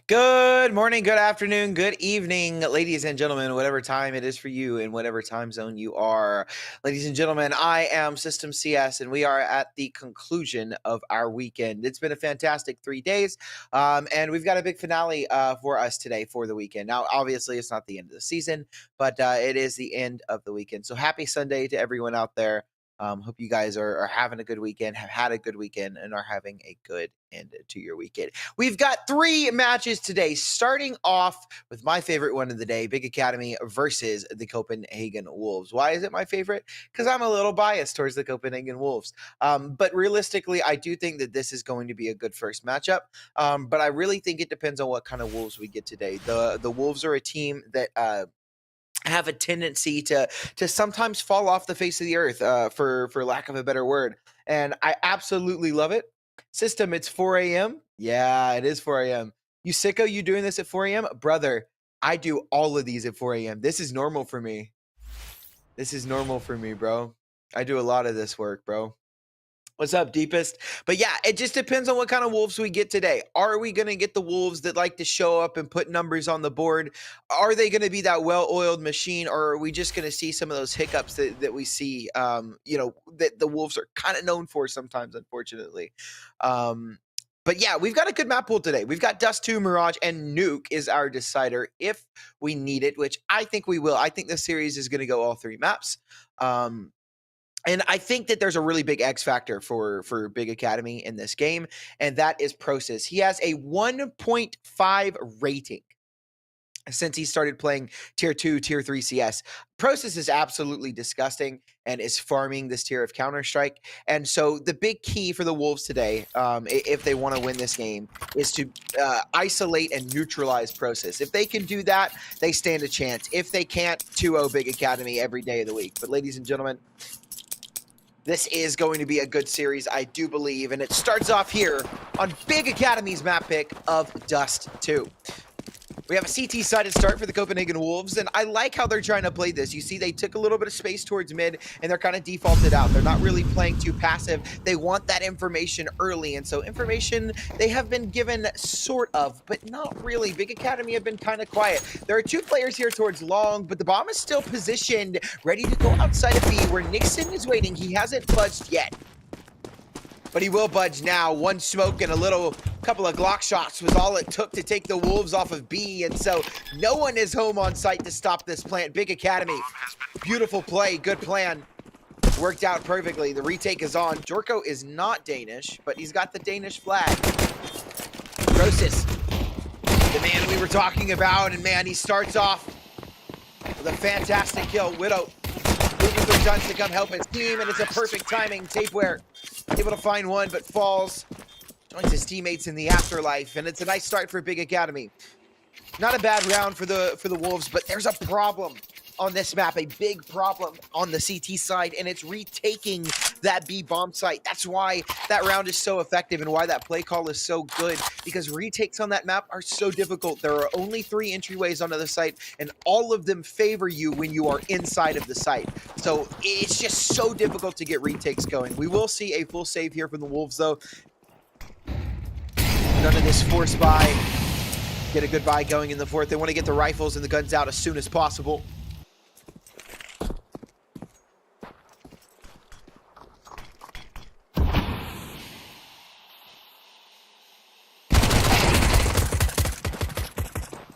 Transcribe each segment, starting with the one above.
Good morning, good afternoon, good evening, ladies and gentlemen, whatever time it is for you in whatever time zone you are. Ladies and gentlemen, I am System CS, and we are at the conclusion of our weekend. It's been a fantastic 3 days, and we've got a big finale for us today for the weekend. Now, obviously, it's not the end of the season, but it is the end of the weekend. So happy Sunday to everyone out there. Hope you guys are having a good weekend, have had a good weekend, and are having a good end to your weekend. We've got 3 matches today, starting off with my favorite one of the day, Big Academy versus the Copenhagen Wolves. Why is it my favorite? Because I'm a little biased towards the Copenhagen Wolves. But realistically, I do think that this is going to be a good first matchup. But I really think it depends on what kind of Wolves we get today. The Wolves are a team that have a tendency to sometimes fall off the face of the earth, for lack of a better word. And I absolutely love it. System, it's 4 a.m. Yeah, it is 4 a.m. You sicko, you doing this at 4 a.m.? Brother, I do all of these at 4 a.m. This is normal for me. This is normal for me, bro. I do a lot of this work, bro. What's up, Deepest? But yeah, it just depends on what kind of Wolves we get today. Are we going to get the Wolves that like to show up and put numbers on the board? Are they going to be that well-oiled machine, or are we just going to see some of those hiccups that we see, that the Wolves are kind of known for sometimes, unfortunately? But yeah, we've got a good map pool today. We've got Dust 2, Mirage, and Nuke is our decider if we need it, which I think we will. I think this series is going to go all 3 maps. And I think that there's a really big X factor for Big Academy in this game, and that is Process. He has a 1.5 rating since he started playing Tier 2, Tier 3 CS. Process is absolutely disgusting and is farming this tier of Counter-Strike. And so the big key for the Wolves today, if they want to win this game, is to isolate and neutralize Process. If they can do that, they stand a chance. If they can't, 2-0 Big Academy every day of the week. But ladies and gentlemen, this is going to be a good series, I do believe, and it starts off here on Big Academy's map pick of Dust 2. We have a CT-sided start for the Copenhagen Wolves, and I like how they're trying to play this. You see, they took a little bit of space towards mid, and they're kind of defaulted out. They're not really playing too passive. They want that information early, and so information they have been given sort of, but not really. Big Academy have been kind of quiet. There are 2 players here towards long, but the bomb is still positioned, ready to go outside of B, where Nixon is waiting. He hasn't budged yet, but he will budge now. 1 smoke and a couple of Glock shots was all it took to take the Wolves off of B, and so no one is home on site to stop this plant. Big Academy, beautiful play, good plan, worked out perfectly. The retake is on. Jorko is not Danish, but he's got the Danish flag. Process, the man we were talking about, and man, he starts off with a fantastic kill. Widow moving through guns to come help his team, and it's a perfect timing. Tapeware able to find one, but falls. Joins his teammates in the afterlife, and it's a nice start for Big Academy. Not a bad round for the Wolves, but there's a problem on this map, a big problem on the CT side, and it's retaking that B bomb site. That's why that round is so effective and why that play call is so good, because retakes on that map are so difficult. There are only 3 entryways onto the site, and all of them favor you when you are inside of the site. So it's just so difficult to get retakes going. We will see a full save here from the Wolves, though. None of this force buy. Get a good buy going in the 4th. They want to get the rifles and the guns out as soon as possible.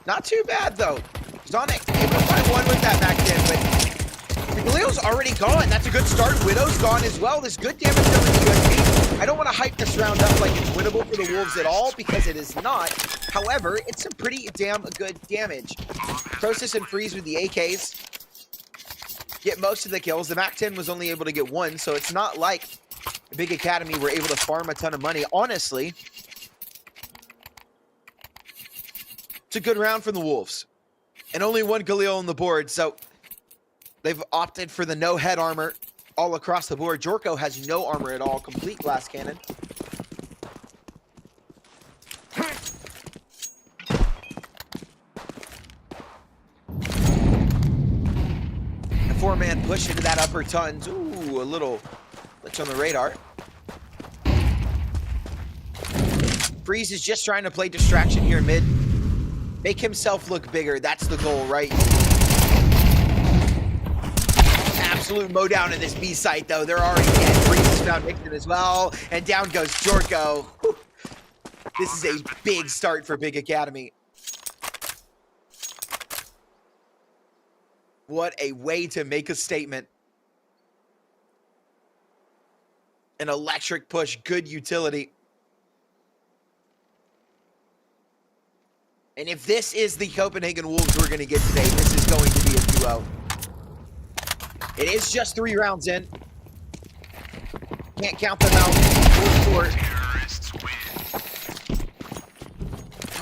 Not too bad, though. Zonic able to find one with that back in, but Galil's already gone. That's a good start. Widow's gone as well. There's good damage coming to USP. I don't want to hype this round up like it's winnable for the Wolves at all, because it is not. However, it's some pretty damn good damage. Process and Freeze with the AKs get most of the kills. The MAC-10 was only able to get 1, so it's not like Big Academy were able to farm a ton of money. Honestly, it's a good round from the Wolves. And only 1 Galil on the board, so they've opted for the no head armor all across the board. Jorko has no armor at all, complete glass cannon. A 4-man push into that upper tons. Ooh, a little glitch on the radar. Freeze is just trying to play distraction here mid. Make himself look bigger. That's the goal, right? Absolute mowdown in this B site, though. They're already dead. Freeze found Nixon as well. And down goes Jorko. Whew. This is a big start for Big Academy. What a way to make a statement. An electric push, good utility. And if this is the Copenhagen Wolves we're going to get today, this is going to be a duo. It is just 3 rounds in. Can't count them out.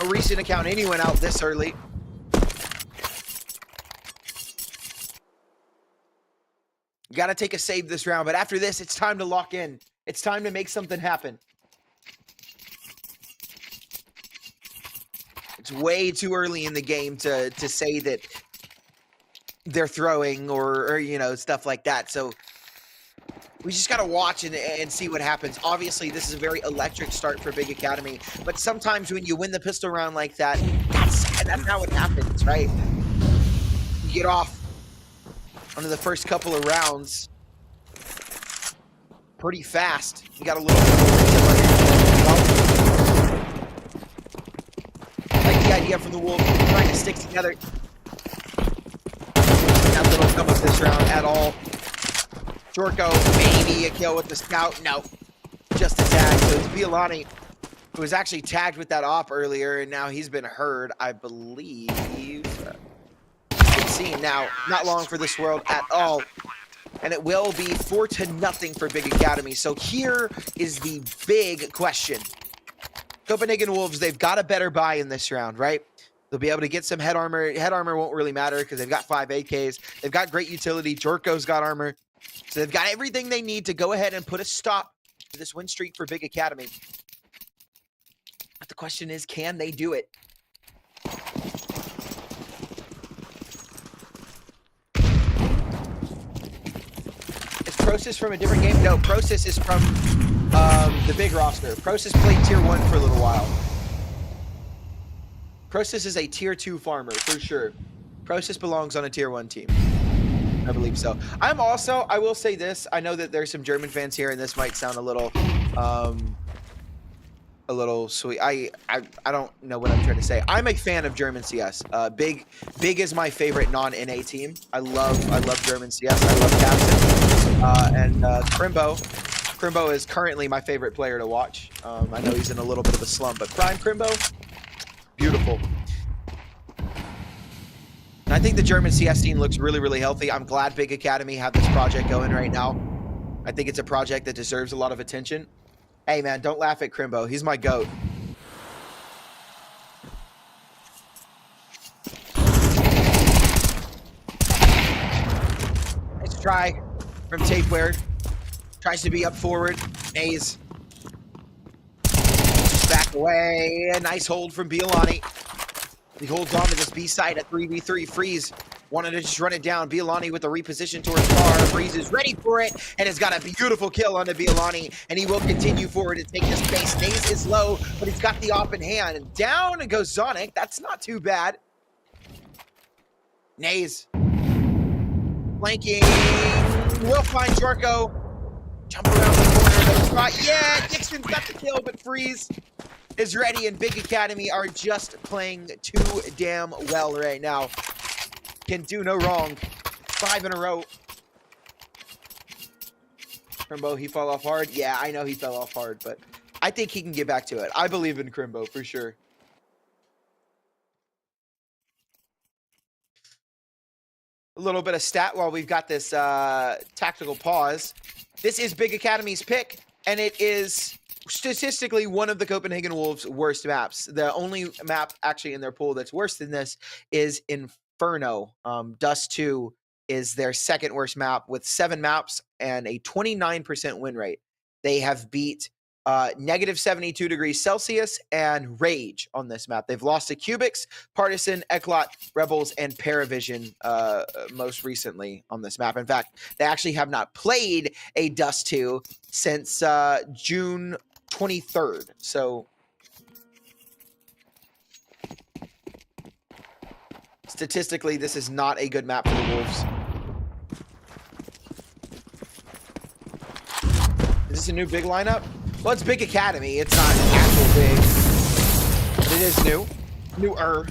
No recent account anyone out this early. You got to take a save this round, but after this, it's time to lock in. It's time to make something happen. It's way too early in the game to say that they're throwing or you know, stuff like that. So we just got to watch and see what happens. Obviously, this is a very electric start for Big Academy, but sometimes when you win the pistol round like that, that's how it happens, right? You get off onto the first couple of rounds pretty fast. You got a little like the idea from the Wolves trying to stick together. That little come up this round at all. Jorko, maybe a kill with the scout. No, just a tag. So it's Biolani, who was actually tagged with that op earlier, and now he's been heard, I believe. Seen now, not long for this world at all. And it will be 4-0 for Big Academy. So here is the big question. Copenhagen Wolves, they've got a better buy in this round, right? They'll be able to get some head armor. Head armor won't really matter because they've got 5 AKs. They've got great utility. Jorko's got armor. So they've got everything they need to go ahead and put a stop to this win streak for Big Academy. But the question is, can they do it? Is Process from a different game? No, Process is from the big roster. Process played tier 1 for a little while. Process is a tier 2 farmer, for sure. Process belongs on a tier 1 team. I believe so. I'm also, I will say this, I know that there's some German fans here, and this might sound a little sweet. I don't know what I'm trying to say. I'm a fan of German CS. Big is my favorite non-NA team. I love German CS. I love Captain. And Crimbo is currently my favorite player to watch. I know he's in a little bit of a slump, but Prime Crimbo, beautiful. And I think the German CS scene looks really, really healthy. I'm glad Big Academy have this project going right now. I think it's a project that deserves a lot of attention. Hey, man, don't laugh at Crimbo. He's my GOAT. Nice try from Tapeware. Tries to be up forward. Maze. Just back away. A nice hold from Biolani. He holds on to this B side at 3v3. Freeze wanted to just run it down. Biolani with the reposition towards far. Freeze is ready for it and has got a beautiful kill onto Biolani, and he will continue forward to take this base. Naze is low, but he's got the op in hand. And down goes Zonic. That's not too bad. Naze. Flanking. Will find Jorko. Jump around the corner. No spot. Yeah, Dixon's got the kill, but Freeze is ready, and Big Academy are just playing too damn well right now. Can do no wrong. 5 in a row. Crimbo, he fell off hard. Yeah, I know he fell off hard, but I think he can get back to it. I believe in Crimbo for sure. A little bit of stat while we've got this tactical pause. This is Big Academy's pick, and it is statistically one of the Copenhagen Wolves' worst maps. The only map actually in their pool that's worse than this is Inferno. Dust 2 is their second worst map with 7 maps and a 29% win rate. They have beat negative 72 degrees Celsius and Rage on this map. They've lost to Cubics, Partisan, Eclot, Rebels, and Paravision most recently on this map. In fact, they actually have not played a Dust 2 since June 23rd. So Statistically, this is not a good map for the Wolves. Is this a new big lineup? Well, it's Big Academy. It's not actual big. But it is new. Newer.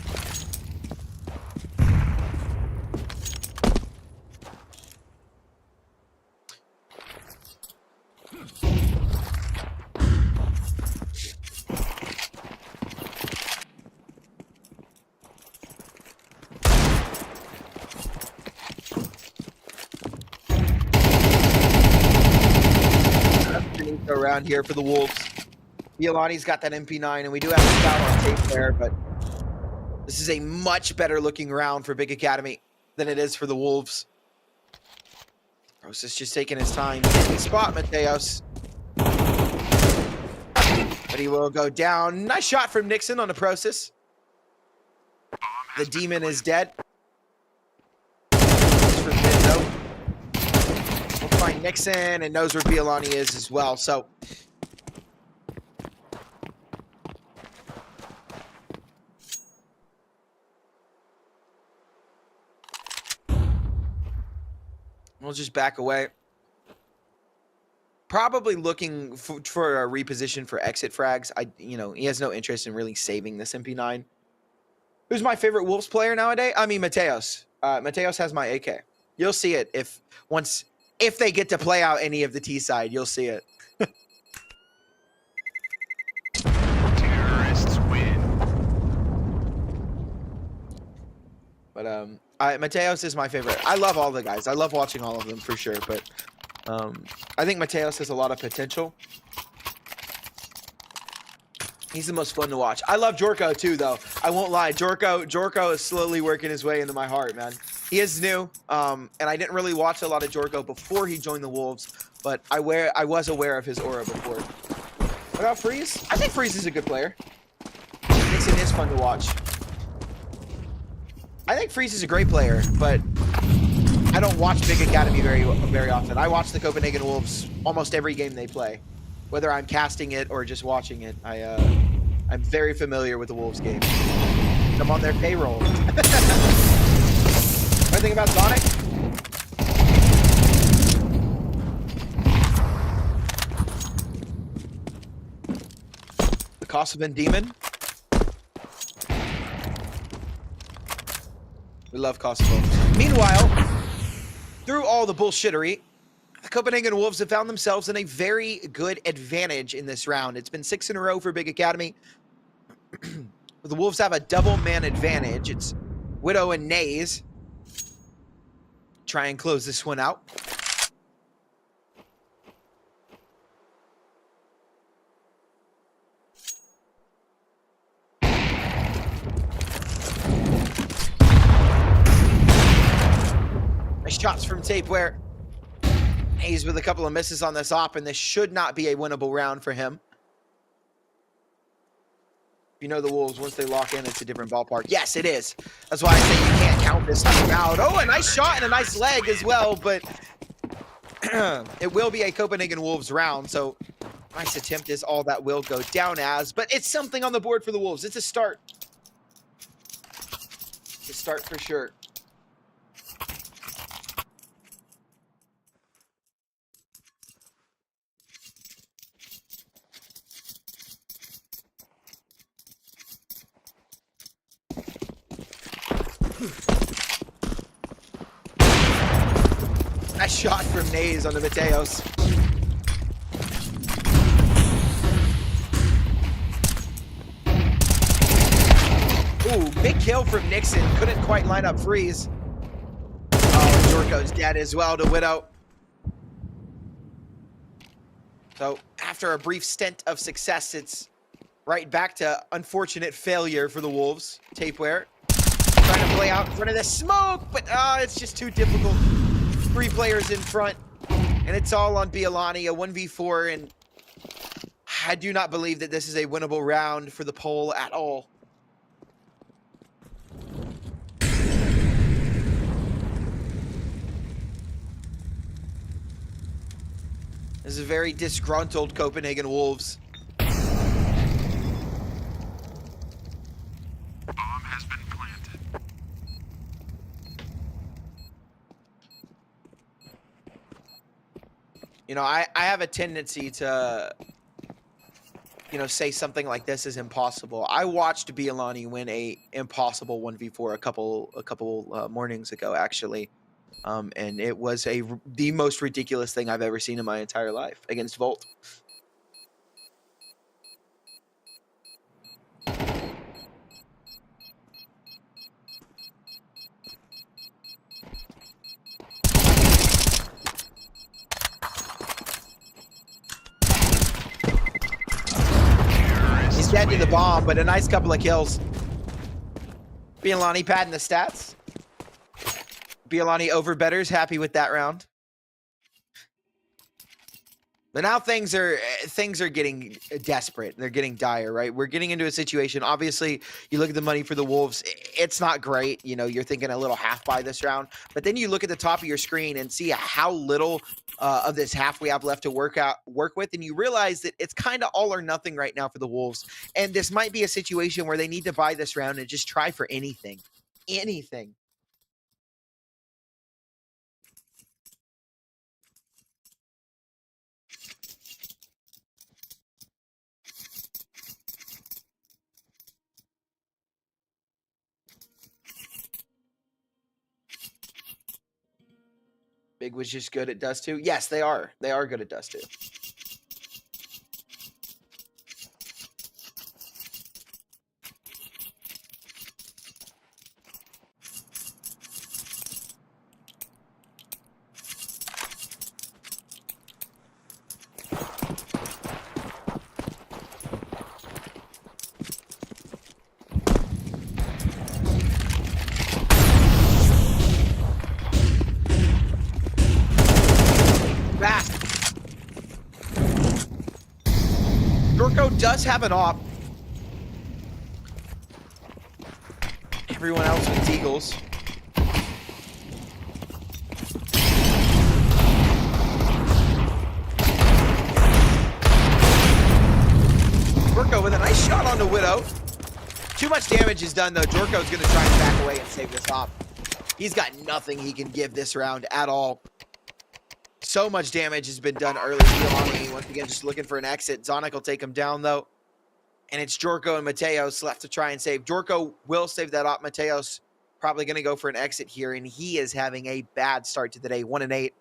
Around here for the Wolves. Violani's got that MP9, and we do have a scout on tape there, but this is a much better looking round for Big Academy than it is for the Wolves. Process just taking his time. Easy spot, Mateos. But he will go down. Nice shot from Nixon on the Process. The demon is dead. We'll find Nixon and knows where Violani is as well. So we'll just back away. Probably looking for a reposition for exit frags. He has no interest in really saving this MP9. Who's my favorite Wolves player nowadays? I mean, Mateos. Mateos has my AK. You'll see it if they get to play out any of the T side. You'll see it. Terrorists win. But Mateos is my favorite. I love all the guys. I love watching all of them for sure. But I think Mateos has a lot of potential. He's the most fun to watch. I love Jorko too, though. I won't lie. Jorko is slowly working his way into my heart, man. He is new, and I didn't really watch a lot of Jorko before he joined the Wolves, but I was aware of his aura before. What about Freeze? I think Freeze is a good player. Nixon is fun to watch. I think Freeze is a great player, but I don't watch Big Academy very often. I watch the Copenhagen Wolves almost every game they play, whether I'm casting it or just watching it. I'm very familiar with the Wolves game. I'm on their payroll. What do you think about Sonic? The Kosovan Demon. We love Kosovo. Meanwhile, through all the bullshittery, the Copenhagen Wolves have found themselves in a very good advantage in this round. It's been 6 in a row for Big Academy. The Wolves have a double man advantage. It's Widow and Nays. Try and close this one out. Nice shots from Tapeware. Hayes with a couple of misses on this op, and this should not be a winnable round for him. You know the Wolves, once they lock in, it's a different ballpark. Yes, it is. That's why I say you can't count this team out. Oh, a nice shot and a nice leg as well, but it will be a Copenhagen Wolves round, so nice attempt is all that will go down as, but it's something on the board for the Wolves. It's a start. It's a start for sure. Nice shot from Nays on the Mateos. Ooh, big kill from Nixon. Couldn't quite line up Freeze. Oh, Jorko's dead as well to Widow. So after a brief stint of success, it's right back to unfortunate failure for the Wolves. Tapeware trying to play out in front of the smoke, but it's just too difficult. 3 players in front, and it's all on Bialani, a 1v4, and I do not believe that this is a winnable round for the poll at all. This is a very disgruntled Copenhagen Wolves. Bomb has been planted. You know, I have a tendency to, you know, say something like this is impossible. I watched Biolani win a impossible 1v4 a couple mornings ago, actually. And it was the most ridiculous thing I've ever seen in my entire life against Volt. He's dead to the bomb, but a nice couple of kills. Biolani padding the stats. Biolani over betters, happy with that round. But now things are getting desperate. They're getting dire, right? We're getting into a situation. Obviously, you look at the money for the Wolves. It's not great. You know, you're thinking a little half buy this round. But then you look at the top of your screen and see how little of this half we have left to work with, and you realize that it's kind of all or nothing right now for the Wolves. And this might be a situation where they need to buy this round and just try for anything. Anything. Big was just good at Dust 2. Yes, they are. They are good at Dust 2. Dorko does have an op. Everyone else with Eagles. Dorko with a nice shot on the Widow. Too much damage is done, though. Dorko's going to try and back away and save this op. He's got nothing he can give this round at all. So much damage has been done early. Once again, just looking for an exit. Zonic will take him down, though. And it's Jorko and Mateos left to try and save. Jorko will save that op. Mateos probably going to go for an exit here, and he is having a bad start to the day. 1-8.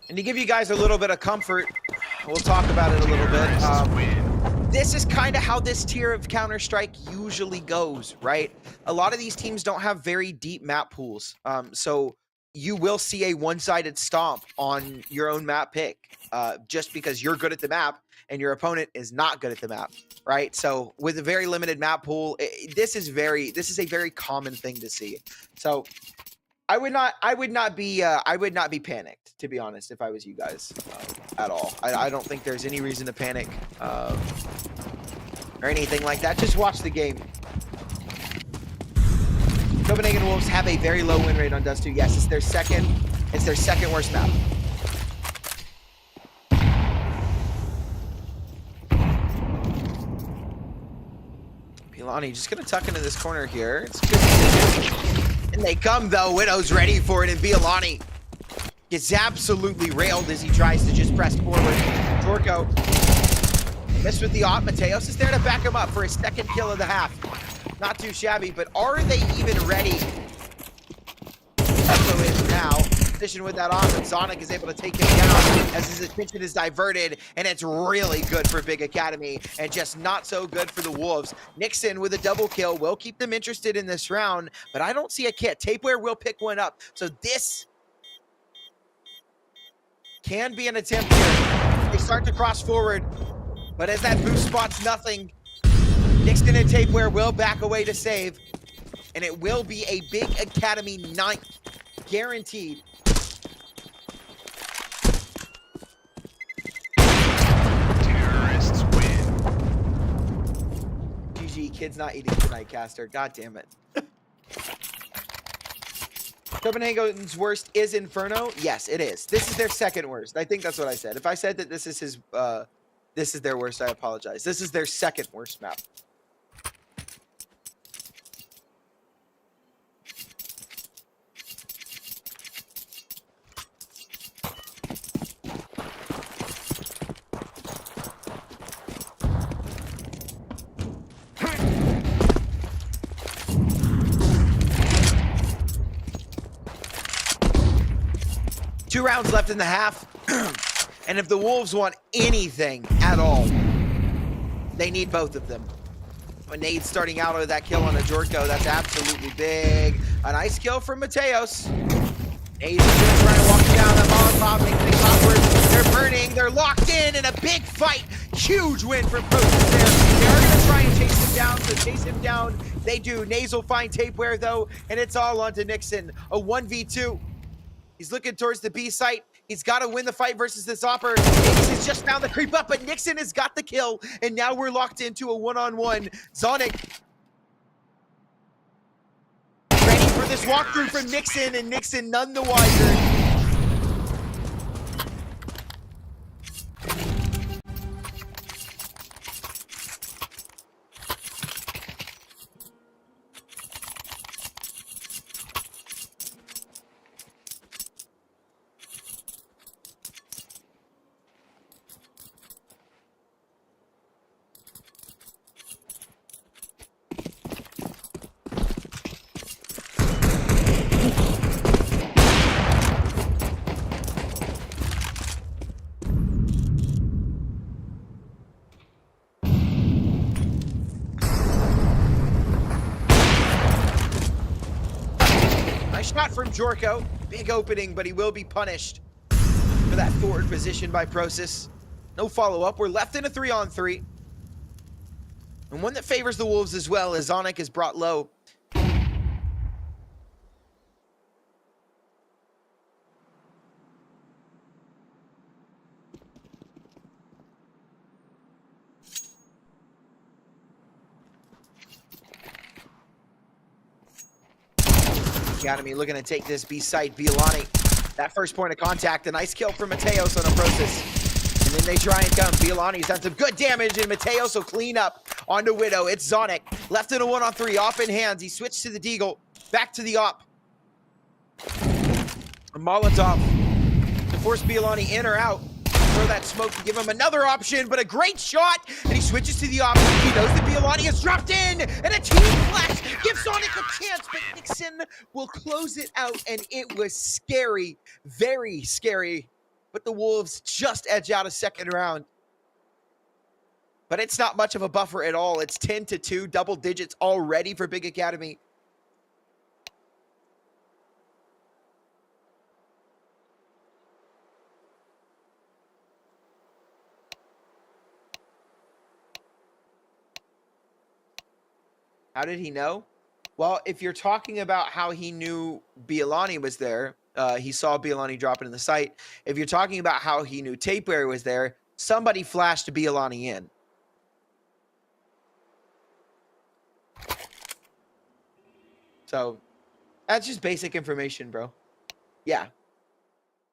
And to give you guys a little bit of comfort, we'll talk about it a little bit. This is kind of how this tier of Counter-Strike usually goes, right? A lot of these teams don't have very deep map pools. So you will see a one-sided stomp on your own map pick just because you're good at the map and your opponent is not good at the map, right? So with a very limited map pool, this is a very common thing to see. So I would not be panicked, to be honest, if I was you guys at all. I don't think there's any reason to panic or anything like that. Just watch the game. Copenhagen Wolves have a very low win rate on Dust 2. Yes, it's their second worst map. Pilani just gonna tuck into this corner here. It's a good decision. And they come, though. Widow's ready for it, and Biolani gets absolutely railed as he tries to just press forward. Jorko missed with the op. Mateos is there to back him up for his second kill of the half. Not too shabby, but are they even ready? Echo is now. Position with that op, and Sonic is able to take him down as his attention is diverted, and it's really good for Big Academy and just not so good for the Wolves. Nixon with a double kill will keep them interested in this round, but I don't see a kit. Tapeware will pick one up, so this can be an attempt here. They start to cross forward, but as that boost spots nothing, Nixon and Tapeware will back away to save, and it will be a Big Academy 9th, guaranteed. kid's not eating tonight, Caster. God damn it. Copenhagen's worst is Inferno. Yes, it is. This is their second worst. I think that's what I said. If I said that this is their worst, I apologize. This is their second worst map. Two rounds left in the half, and if the Wolves want anything at all, they need both of them. A nade starting out with that kill on a Jorko, that's absolutely big. A nice kill from Mateos. Nade is just trying to walk down that Molotov, making things awkward. They're burning, they're locked in a big fight. Huge win for Proteus there. They are going to try and chase him down, so chase him down. They do. Naze will find Tapeware though, and it's all onto Nixon. A 1v2. He's looking towards the B site. He's got to win the fight versus this Opper. Naze has just found the creep up, but Nixon has got the kill. And now we're locked into a one-on-one. Zonic ready for this walkthrough from Nixon, and Nixon none the wiser. Shot from Jorko. Big opening, but he will be punished for that forward position by Prosis. No follow-up. We're left in a 3-on-3. And one that favors the Wolves as well, as Zonic is brought low. Academy looking to take this B site. Biolani, that first point of contact. A nice kill from Mateos on a Prosis. And then they try and come. Biolani's done some good damage, and Mateos will clean up onto Widow. It's Zonic. Left in a 1-on-3. Off in hands. He switched to the Deagle. Back to the Op. A Molotov to force Biolani in or out. Throw that smoke to give him another option, but a great shot, and he switches to the option. He knows that Biolani has dropped in, and a team flash gives Sonic a chance, but Nixon will close it out, and it was scary, very scary. But the Wolves just edge out a second round. But it's not much of a buffer at all. It's 10-2, double digits already for Big Academy. How did he know? Well, if you're talking about how he knew Biolani was there, he saw Biolani dropping in the site. If you're talking about how he knew Tapeware was there, somebody flashed Biolani in. So, that's just basic information, bro. Yeah.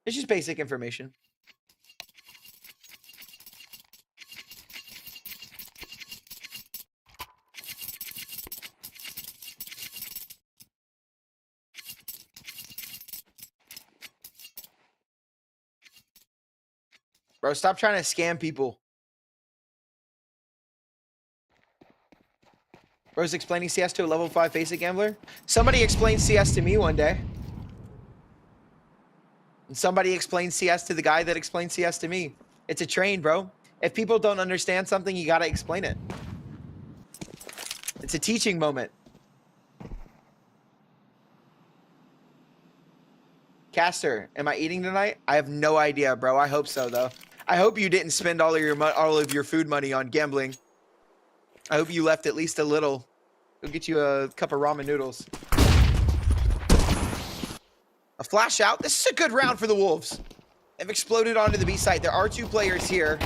It's just basic information. Bro, stop trying to scam people. Bro's explaining CS to a level 5 basic gambler. Somebody explained CS to me one day. And somebody explained CS to the guy that explained CS to me. It's a train, bro. If people don't understand something, you gotta explain it. It's a teaching moment. Caster, am I eating tonight? I have no idea, bro. I hope so, though. I hope you didn't spend all of your food money on gambling. I hope you left at least a little. Go get you a cup of ramen noodles. A flash out. This is a good round for the Wolves. They've exploded onto the B site. There are 2 players here.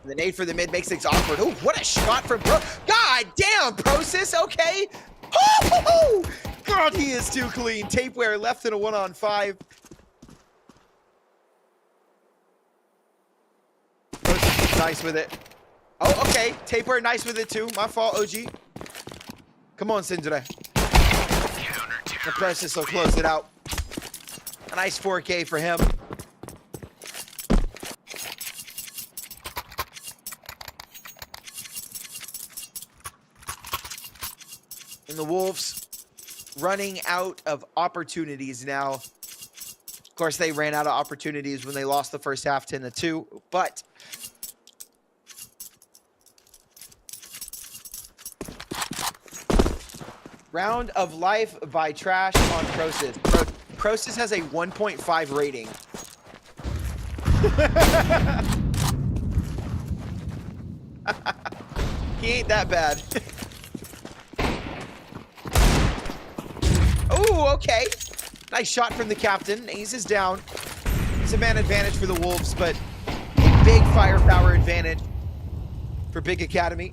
The nade for the mid makes things awkward. Oh, what a shot from Bro. God God damn, Process, okay. Oh, God, he is too clean. Tapeware left in a 1-on-5. Process is nice with it. Oh, okay. Tapeware nice with it too. My fault, OG. Come on, Sindre. The Process will close it out. A nice 4K for him. And the Wolves running out of opportunities now. Of course, they ran out of opportunities when they lost the first half 10-2, but round of life by Trash on Process. Process has a 1.5 rating. He ain't that bad. Oh, okay. Nice shot from the captain. Ace is down. It's a man advantage for the Wolves, but a big firepower advantage for Big Academy.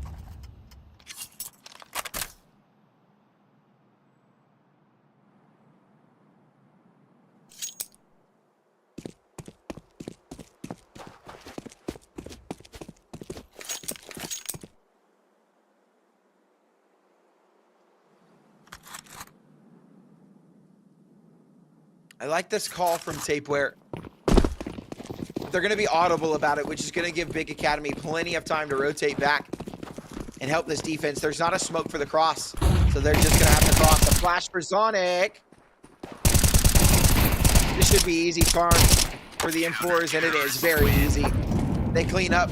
I like this call from Tapeware. They're going to be audible about it, which is going to give Big Academy plenty of time to rotate back and help this defense. There's not a smoke for the cross, so they're just going to have to cross. The flash for Sonic. This should be easy farm for the M4s, and it is very easy. They clean up.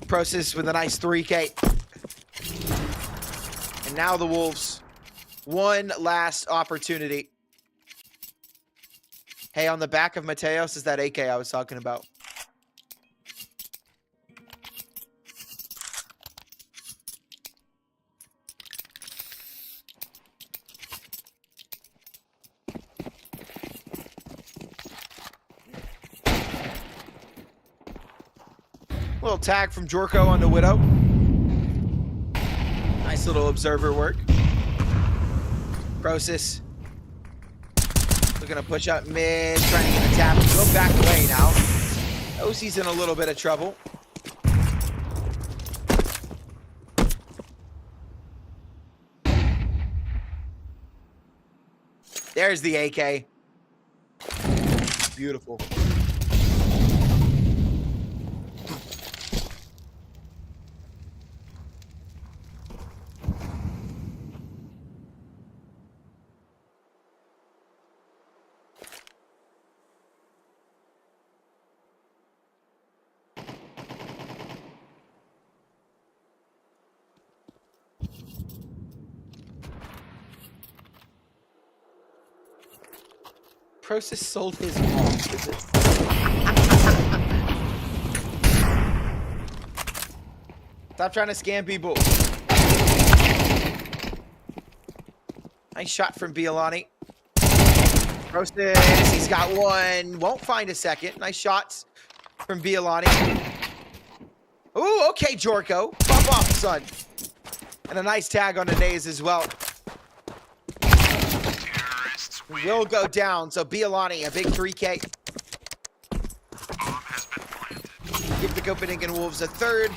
Process with a nice 3K. And now the Wolves. One last opportunity. Hey, on the back of Mateos is that AK I was talking about. Little tag from Jorko on the Widow. Nice little observer work. Process. Looking to push up mid, trying to get a tap. Go back away now. OC's in a little bit of trouble. There's the AK. Beautiful. Process sold his mom for this. Stop trying to scam people. Nice shot from Biolani. Process, he's got one. Won't find a second. Nice shots from Biolani. Ooh, okay, Jorko. Pop off, son. And a nice tag on the Nays as well. Will go down, so Biolani, a big 3K. Give the Copenhagen Wolves a third,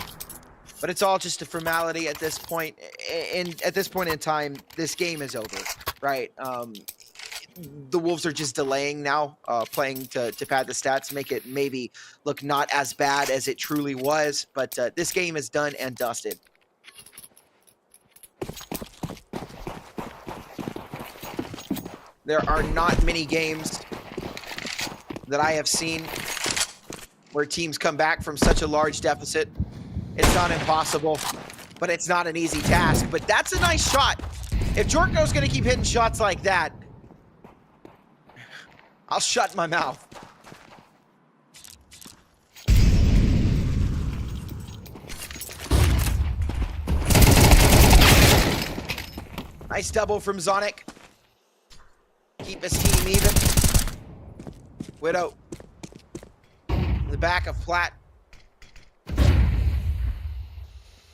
but it's all just a formality at this point. And at this point in time, this game is over, right? The Wolves are just delaying now, playing to pad the stats, make it maybe look not as bad as it truly was, but this game is done and dusted. There are not many games that I have seen where teams come back from such a large deficit. It's not impossible, but it's not an easy task. But that's a nice shot. If Jorko's going to keep hitting shots like that, I'll shut my mouth. Nice double from Zonic. Keep his team even. Widow. In the back of Flat.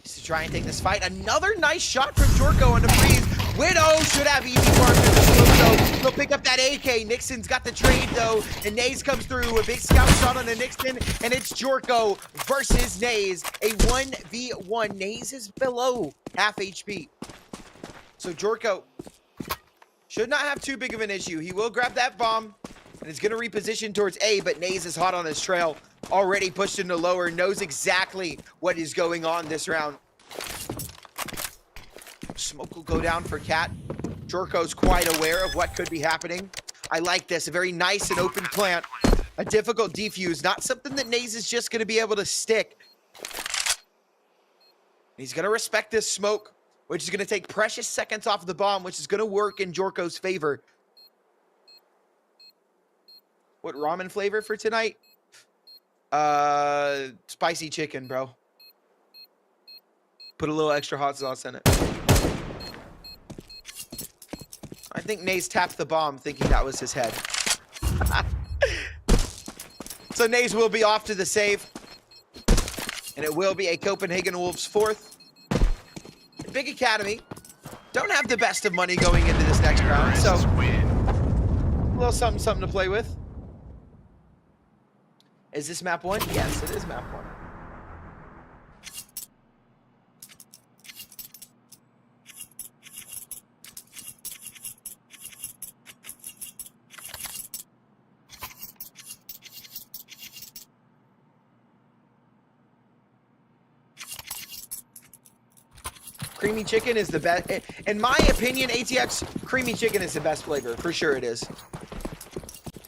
He's to try and take this fight. Another nice shot from Jorko on the freeze. Widow should have easy mark in the slope, though. He'll pick up that AK. Nixon's got the trade, though, and Naze comes through. A big scout shot on the Nixon, and it's Jorko versus Naze. A 1v1. Naze is below half HP. So Jorko should not have too big of an issue. He will grab that bomb, and it's going to reposition towards A, but Naze is hot on his trail. Already pushed into lower, knows exactly what is going on this round. Smoke will go down for Cat. Jorko's quite aware of what could be happening. I like this. A very nice and open plant. A difficult defuse. Not something that Naze is just going to be able to stick. He's going to respect this smoke, which is going to take precious seconds off the bomb, which is going to work in Jorko's favor. What ramen flavor for tonight? Spicy chicken, bro. Put a little extra hot sauce in it. I think Naze tapped the bomb thinking that was his head. So Naze will be off to the save. And it will be a Copenhagen Wolves 4th. Big Academy. Don't have the best of money going into this next round. So a little something to play with. Is this map 1? Yes, it is map 1. Creamy chicken is the best. In my opinion, ATX, creamy chicken is the best flavor. For sure it is.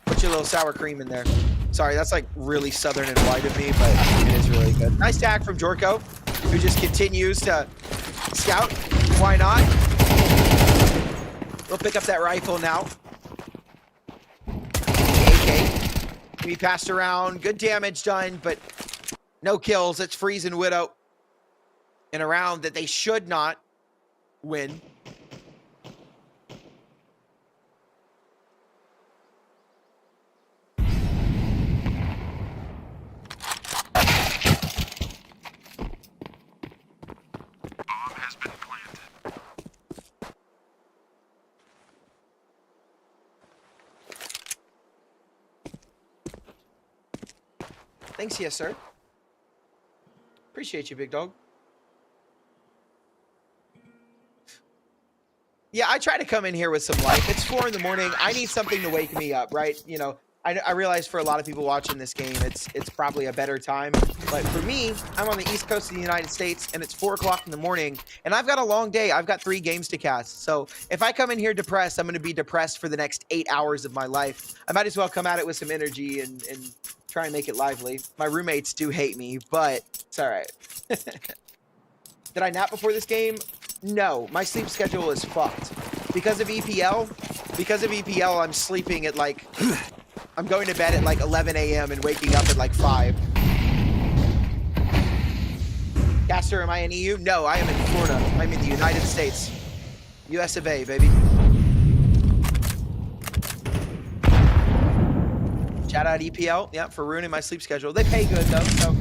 Put your little sour cream in there. Sorry, that's like really southern and white of me, but it is really good. Nice tag from Jorko, who just continues to scout. Why not? We'll pick up that rifle now. AK. Can be passed around. Good damage done, but no kills. It's Freeze and Widow in a round that they should not win. Thanks, yes, sir. Appreciate you, big dog. Yeah, I try to come in here with some life. It's 4 in the morning. I need something to wake me up, right? You know, I realize for a lot of people watching this game, it's probably a better time. But for me, I'm on the East Coast of the United States, and it's 4 o'clock in the morning, and I've got a long day. I've got 3 games to cast. So if I come in here depressed, I'm going to be depressed for the next 8 hours of my life. I might as well come at it with some energy and try and make it lively. My roommates do hate me, but it's all right. Did I nap before this game? No, my sleep schedule is fucked. Because of EPL, I'm sleeping at like, I'm going to bed at like 11 a.m. and waking up at like 5. Caster, am I in EU? No, I am in Florida. I'm in the United States. US of A, baby. Shout out EPL, yeah, for ruining my sleep schedule. They pay good though, so.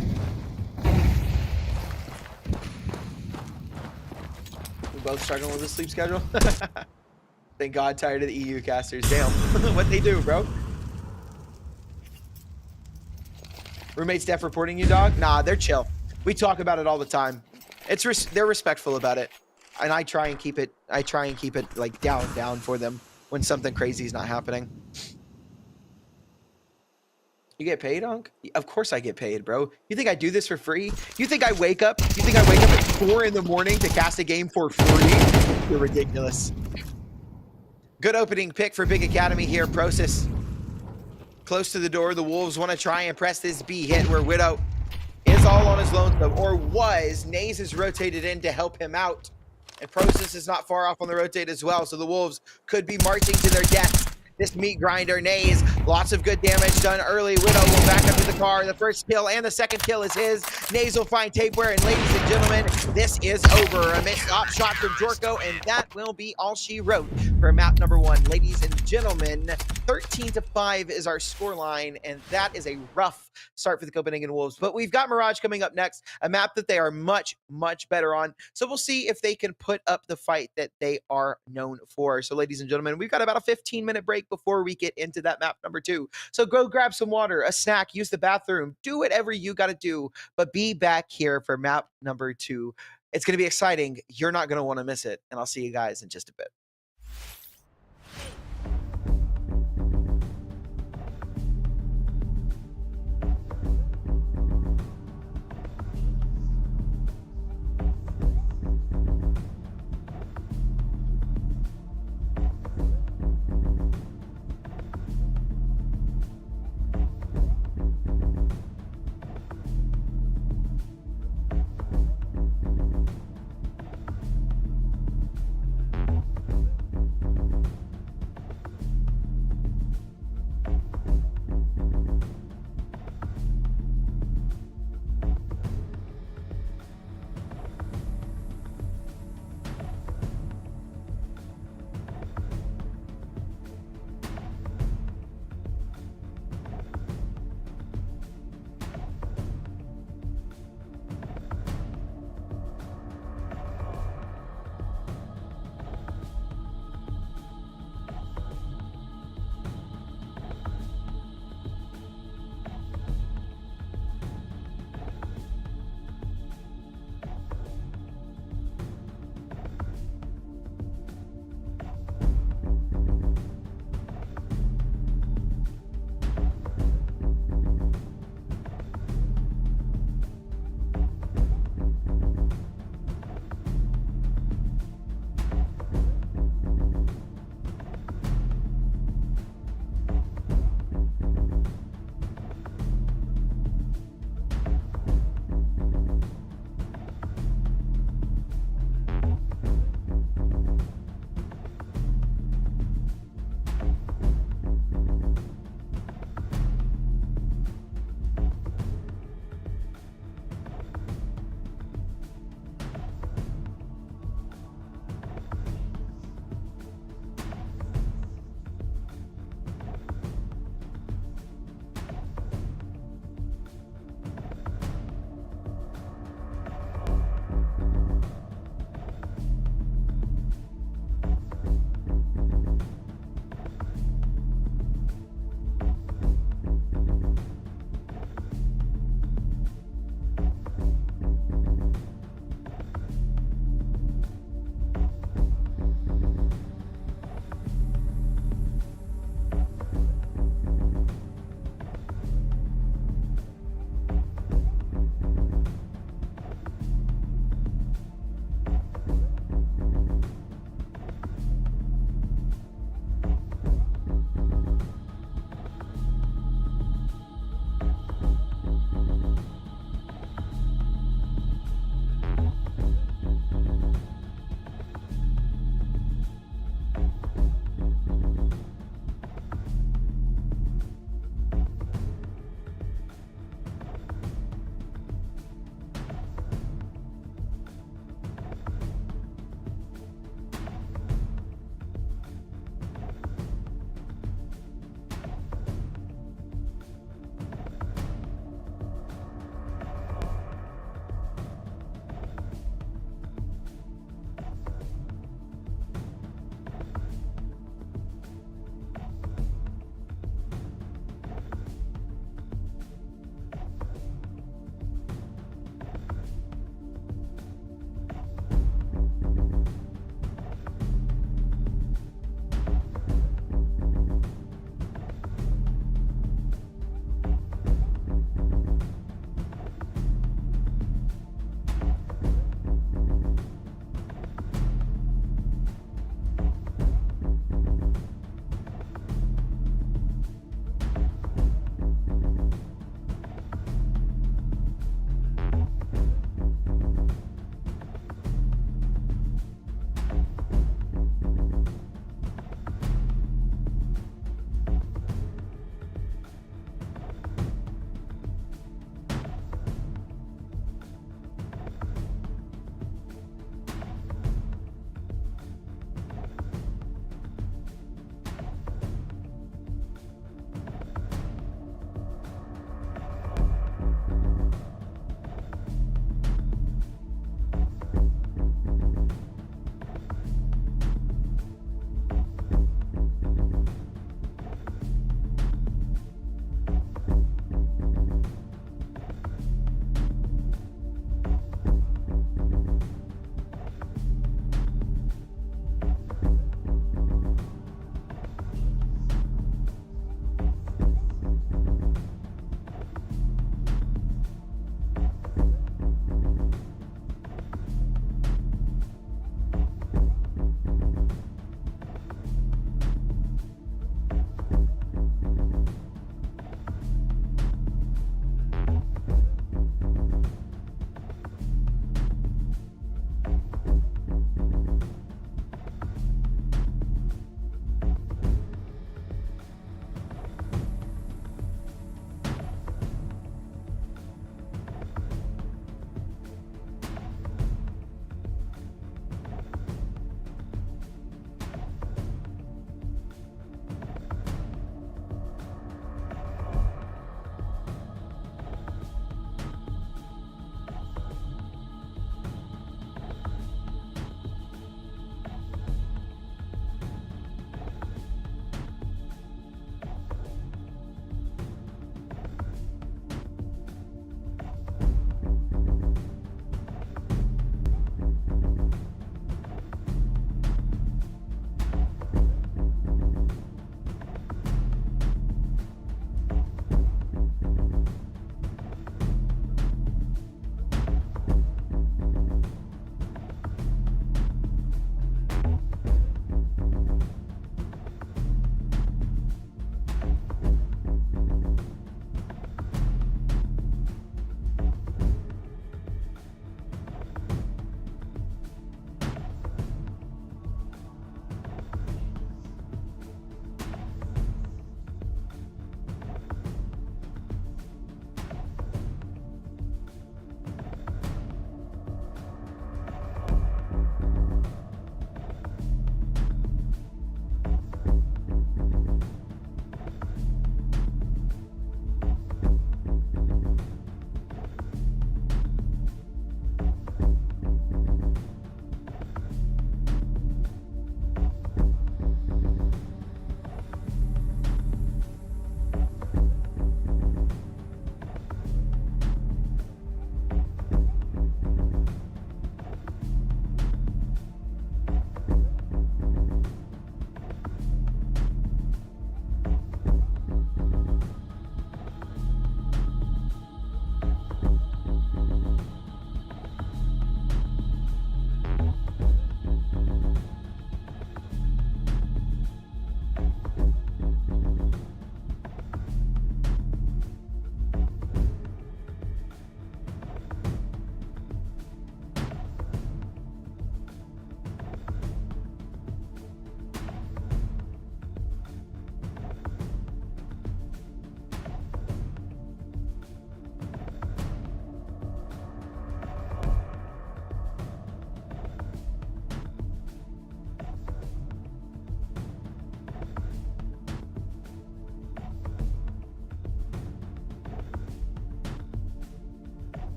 We both struggling with the sleep schedule. Thank God, tired of the EU casters. Damn, what they do, bro? Roommates def reporting you, dog? Nah, they're chill. We talk about it all the time. They're respectful about it, and I try and keep it. Like down for them when something crazy is not happening. You get paid, Unc? Of course I get paid, bro. You think I do this for free? You think I wake up at 4 in the morning to cast a game for free? You're ridiculous. Good opening pick for Big Academy here. Process close to the door. The Wolves want to try and press this B hit where Widow is all on his lonesome, or was. Naze is rotated in to help him out. And Process is not far off on the rotate as well, so the Wolves could be marching to their death this meat grinder, Nays. Lots of good damage done early. Widow will back up to the car. The first kill and the second kill is his. Nays will find tapeware, and ladies and gentlemen, this is over. A missed op shot from Jorko, and that will be all she wrote for map number 1. Ladies and gentlemen, 13-5 is our scoreline, and that is a rough start for the Copenhagen Wolves. But we've got Mirage coming up next, a map that they are much, much better on. So we'll see if they can put up the fight that they are known for. So ladies and gentlemen, we've got about a 15-minute break before we get into that map number 2. So go grab some water, a snack, use the bathroom, do whatever you got to do, but be back here for map number 2. It's going to be exciting. You're not going to want to miss it. And I'll see you guys in just a bit.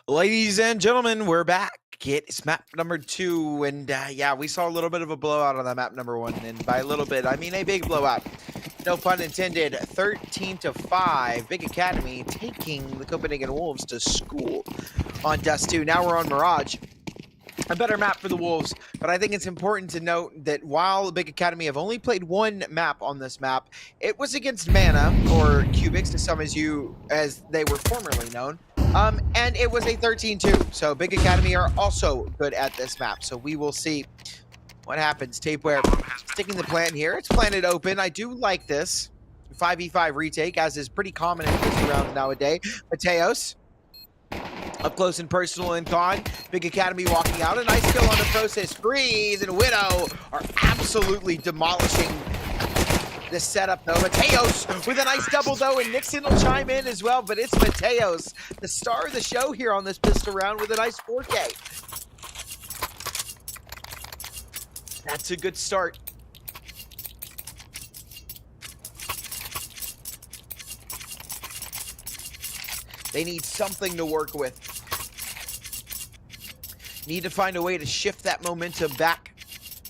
Ladies and gentlemen, we're back. It's map number 2, and yeah, we saw a little bit of a blowout on that map number 1, and by a little bit, I mean a big blowout. No pun intended. 13-5. Big Academy taking the Copenhagen Wolves to school on Dust 2. Now we're on Mirage. A better map for the Wolves, but I think it's important to note that while the Big Academy have only played one map on this map, it was against Mana, or Cubics, to some as they were formerly known, and it was a 13-2. So Big Academy are also good at this map. So we will see what happens. Tapeware sticking the plant here. It's planted open. I do like this 5v5 retake, as is pretty common in this round nowadays. Mateos up close and personal and con. Big Academy walking out. A nice kill on the process. Freeze and Widow are absolutely demolishing the setup, though. Mateos with a nice double, though, and Nixon will chime in as well, but it's Mateos, the star of the show here on this pistol round, with a nice 4K. That's a good start. They need something to work with. Need to find a way to shift that momentum back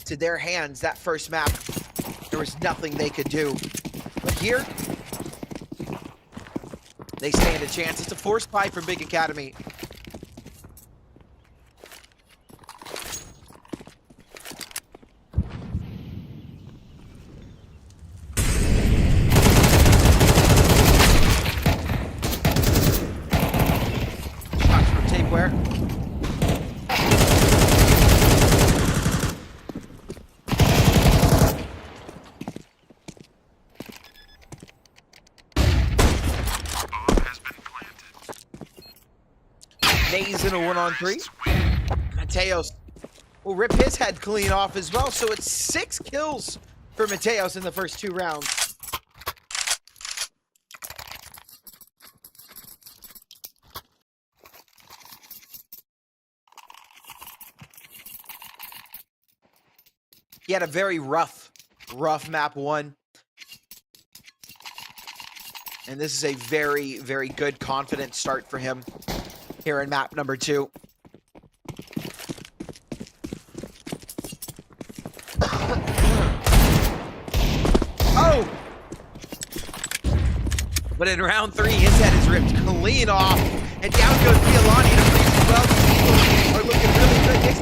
to their hands. That first map, there was nothing they could do. But here, they stand a chance. It's a forced buy from Big Academy. Shots from Tapeware. Nays in a 1-on-3. Mateos will rip his head clean off as well. So it's 6 kills for Mateos in the first 2 rounds. He had a very rough map 1. And this is a very, very good, confident start for him here in map number 2. Oh! But in round 3, his head is ripped clean off. And down goes Violani to freeze as well. The Eagles are looking really good.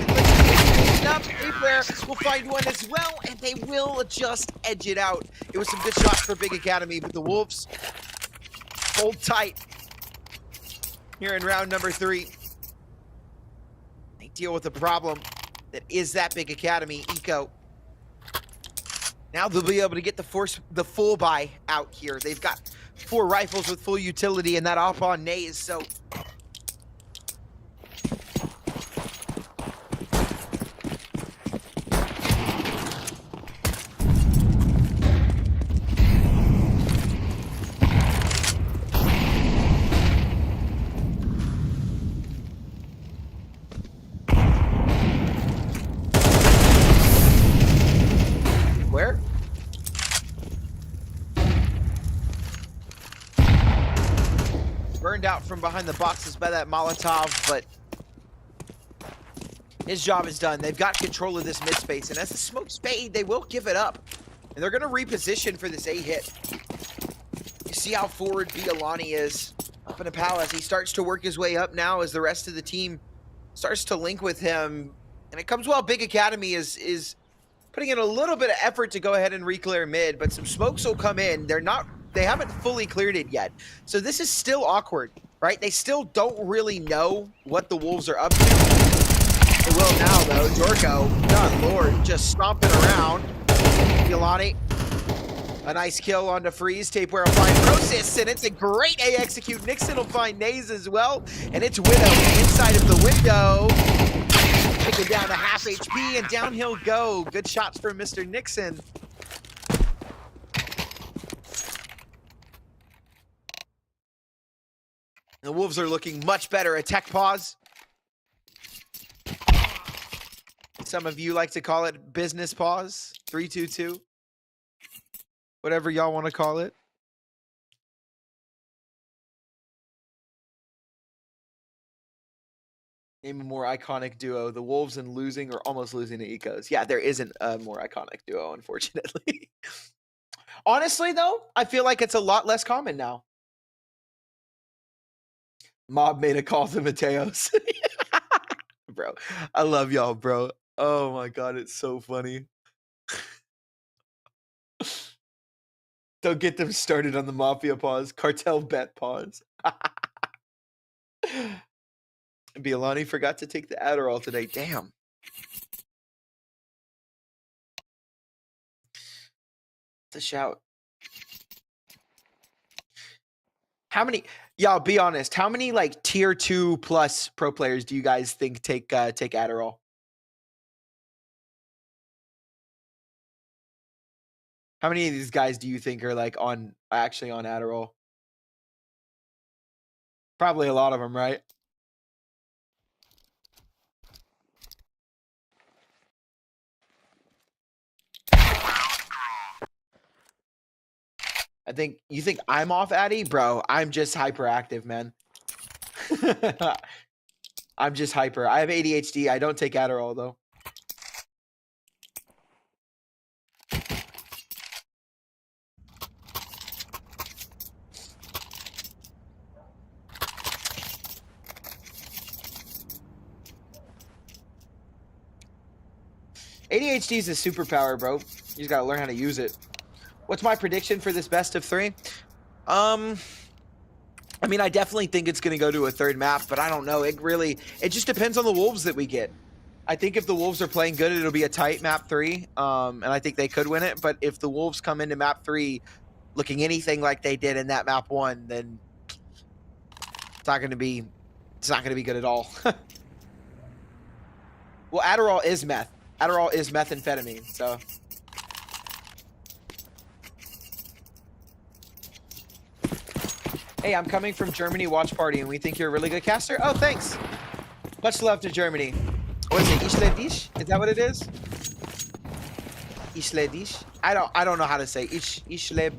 Nixon up. Tapeware will find one as well, and they will just edge it out. It was some good shots for Big Academy, but the Wolves hold tight here in round number 3. They deal with the problem that is that Big Academy eco. Now they'll be able to get the full buy out here. They've got 4 rifles with full utility and that off on nays, so burned out from behind the boxes by that Molotov, but his job is done. They've got control of this mid space, and as the smokes fade, they will give it up. And they're going to reposition for this A hit. You see how forward Violani is up in a palace. He starts to work his way up now as the rest of the team starts to link with him. And it comes while Big Academy is putting in a little bit of effort to go ahead and re-clear mid, but some smokes will come in. They haven't fully cleared it yet. So this is still awkward, right? They still don't really know what the Wolves are up to. They will now, though. Jorko, God Lord, just stomping around. Violani, a nice kill onto Freeze. Tapeware will find Process, and it's a great A execute. Nixon will find Nays as well, and it's Widow inside of the window. Taking down to half HP, and down he'll go. Good shots for Mr. Nixon. The Wolves are looking much better. Attack pause. Some of you like to call it business pause. 3-2-2. Whatever y'all want to call it. Name a more iconic duo. The Wolves and losing or almost losing to Ecos. Yeah, there isn't a more iconic duo, unfortunately. Honestly, though, I feel like it's a lot less common now. Mob made a call to Mateos. Bro, I love y'all, bro. Oh my god, it's so funny. Don't get them started on the Mafia pause. Cartel bet pause. Biolani forgot to take the Adderall today. Damn. It's a shout. How many, y'all be honest, how many like tier 2 plus pro players do you guys think take Adderall? How many of these guys do you think are like actually on Adderall? Probably a lot of them, right? You think I'm off Addy? Bro, I'm just hyperactive, man. I'm just hyper. I have ADHD. I don't take Adderall though. ADHD is a superpower, bro. You just gotta learn how to use it. What's my prediction for this best of 3? I mean, I definitely think it's going to go to a third map, but I don't know. It just depends on the Wolves that we get. I think if the Wolves are playing good, it'll be a tight map 3, and I think they could win it. But if the Wolves come into map 3 looking anything like they did in that map 1, then it's not going to be good at all. Well, Adderall is meth. Adderall is methamphetamine, so. Hey, I'm coming from Germany watch party, and we think you're a really good caster. Oh, thanks. Much love to Germany. What is it? Isledish? Is that what it is? Isledish? I don't know how to say Isledish.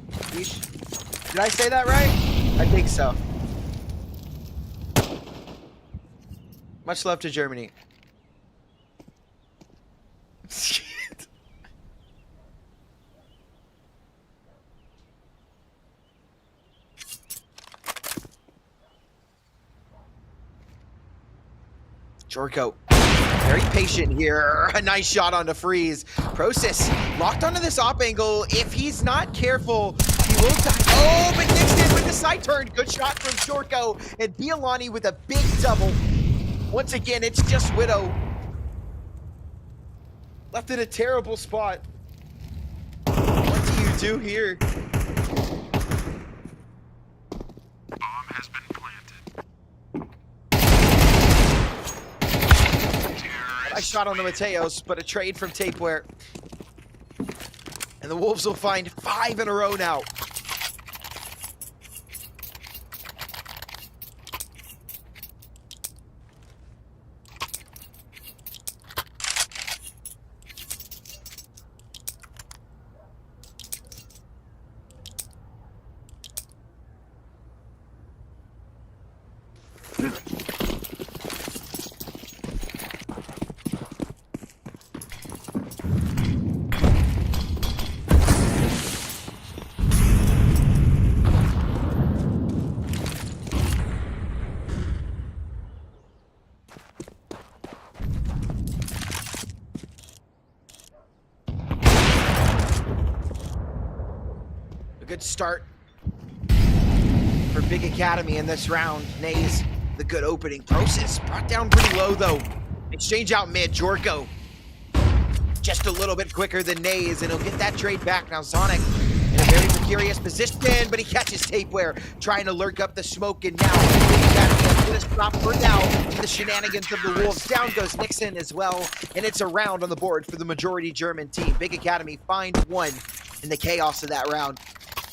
Did I say that right? I think so. Much love to Germany. Jorko, very patient here. A nice shot on the freeze. Process locked onto this op angle. If he's not careful, he will die. Oh, but Nixon with the side turn. Good shot from Jorko. And Biolani with a big double. Once again, it's just Widow. Left in a terrible spot. What do you do here? Bomb has been planted. I shot on the Mateos, but a trade from Tapeware. And the Wolves will find 5 in a row now. A good start for Big Academy in this round. Nays, the good opening. Process brought down pretty low though. Exchange out mid. Jorko just a little bit quicker than Nays, and he'll get that trade back. Now Sonic in a very precarious position, but he catches Tapeware trying to lurk up the smoke, and now Big Academy has put a stop for now to the shenanigans of the Wolves. Down goes Nixon as well, and it's a round on the board for the majority German team. Big Academy finds 1 in the chaos of that round.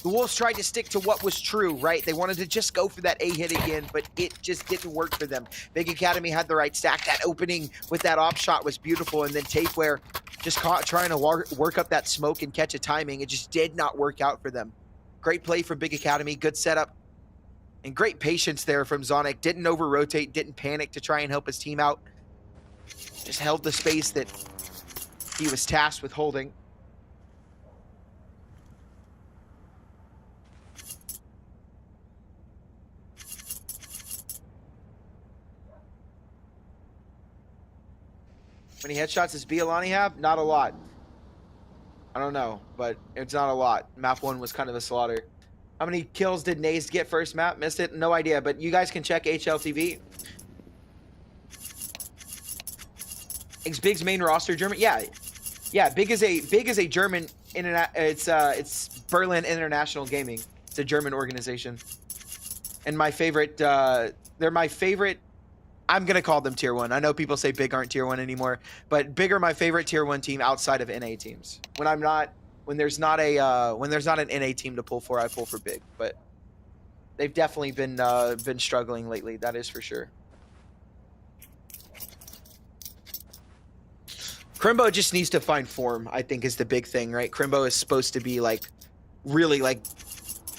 The Wolves tried to stick to what was true, right? They wanted to just go for that A hit again, but it just didn't work for them. Big Academy had the right stack. That opening with that op shot was beautiful, and then Tapeware just trying to work up that smoke and catch a timing. It just did not work out for them. Great play from Big Academy. Good setup. And great patience there from Zonic. Didn't over-rotate, didn't panic to try and help his team out. Just held the space that he was tasked with holding. How many headshots does Biolani have? Not a lot. I don't know, but it's not a lot. Map 1 was kind of a slaughter. How many kills did Naze get first map? Missed it? No idea, but you guys can check HLTV. Is Big's main roster German? Yeah. Yeah, Big is a German it's Berlin International Gaming. It's a German organization. And my favorite they're my favorite. I'm going to call them tier 1. I know people say Big aren't tier 1 anymore, but Big are my favorite tier 1 team outside of NA teams. When there's not an NA team to pull for, I pull for Big, but they've definitely been struggling lately, that is for sure. Crimbo just needs to find form, I think, is the big thing, right? Crimbo is supposed to be like really like,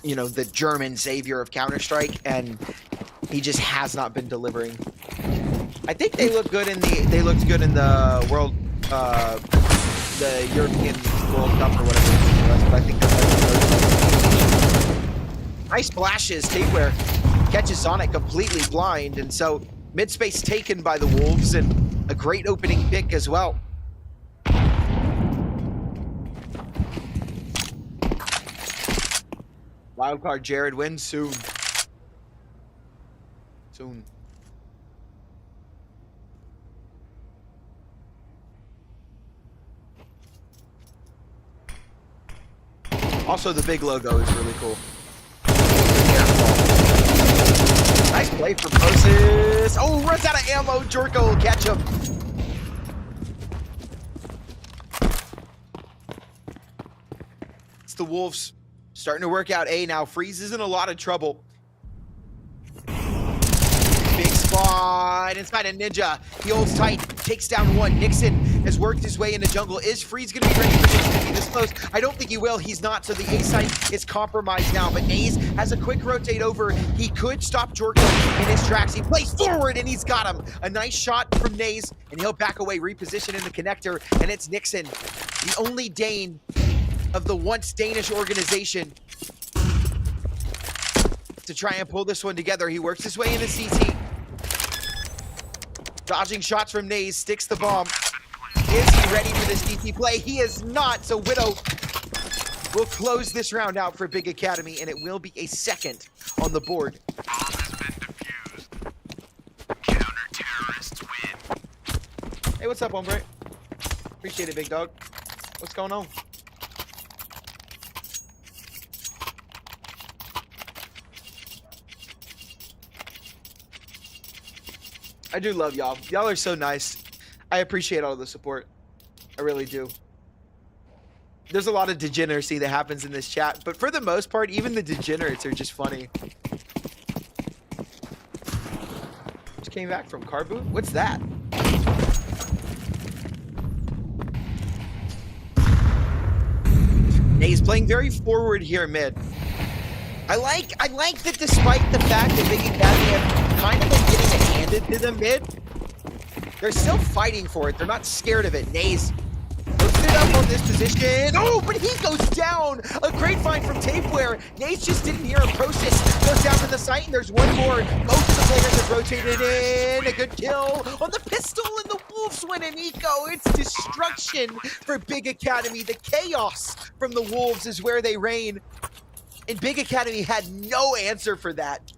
you know, the German savior of Counter-Strike, and he just has not been delivering. I think they looked good in the world, the European World Cup or whatever it was, but I think that's nice splashes. Tapeware catches Sonic completely blind, and so mid space taken by the Wolves, and a great opening pick as well. Wildcard Jared wins soon. Soon. Also, the big logo is really cool. Nice play for Moses. Oh, runs out of ammo. Jorko will catch him. It's the Wolves starting to work out A now. Freeze is in a lot of trouble. Big spot inside a Ninja. He holds tight, takes down one. Nixon has worked his way into jungle. Is Freeze going to be ready for this to be this close? I don't think he will. He's not, so the A site is compromised now. But Naze has a quick rotate over. He could stop Jorko in his tracks. He plays forward, and he's got him. A nice shot from Naze, and he'll back away, reposition in the connector, and it's Nixon, the only Dane of the once Danish organization, to try and pull this one together. He works his way into CT. Dodging shots from Naze, sticks the bomb. Is he ready for this DT play? He is not, so Widow will close this round out for Big Academy, and it will be a second on the board. Bomb has been defused. Counter-terrorists win. Hey, what's up, hombre? Appreciate it, big dog. What's going on? I do love y'all. Y'all are so nice. I appreciate all the support. I really do. There's a lot of degeneracy that happens in this chat, but for the most part, even the degenerates are just funny. Just came back from car boot? What's that? Yeah, he's playing very forward here mid. I like that despite the fact that Big Academy have kind of been getting it handed to them mid, they're still fighting for it. They're not scared of it. Naze puts it up on this position. Oh, but he goes down. A great find from Tapeware. Naze just didn't hear him. Process goes down to the site, and there's one more. Most of the players have rotated in. A good kill on the pistol, and the Wolves win an eco. It's destruction for Big Academy. The chaos from the Wolves is where they reign. And Big Academy had no answer for that.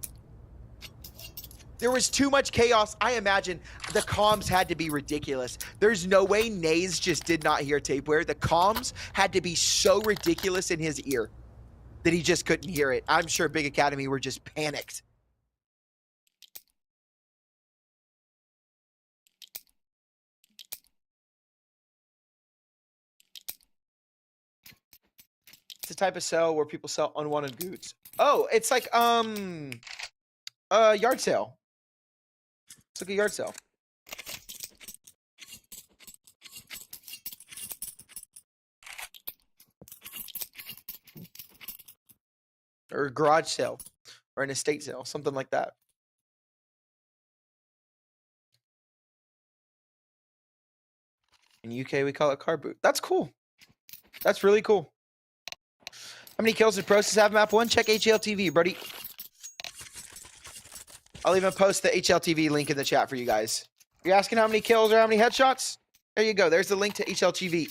There was too much chaos. I imagine the comms had to be ridiculous. There's no way Naze just did not hear Tapeware. The comms had to be so ridiculous in his ear that he just couldn't hear it. I'm sure Big Academy were just panicked. It's a type of sell where people sell unwanted goods. Oh, it's like yard sale. It's like a yard sale. Or a garage sale. or an estate sale, something like that. In UK, we call it car boot. That's cool. That's really cool. How many kills did Process have map 1? Check HLTV, buddy. I'll even post the HLTV link in the chat for you guys. You're asking how many kills or how many headshots? There you go. There's the link to HLTV.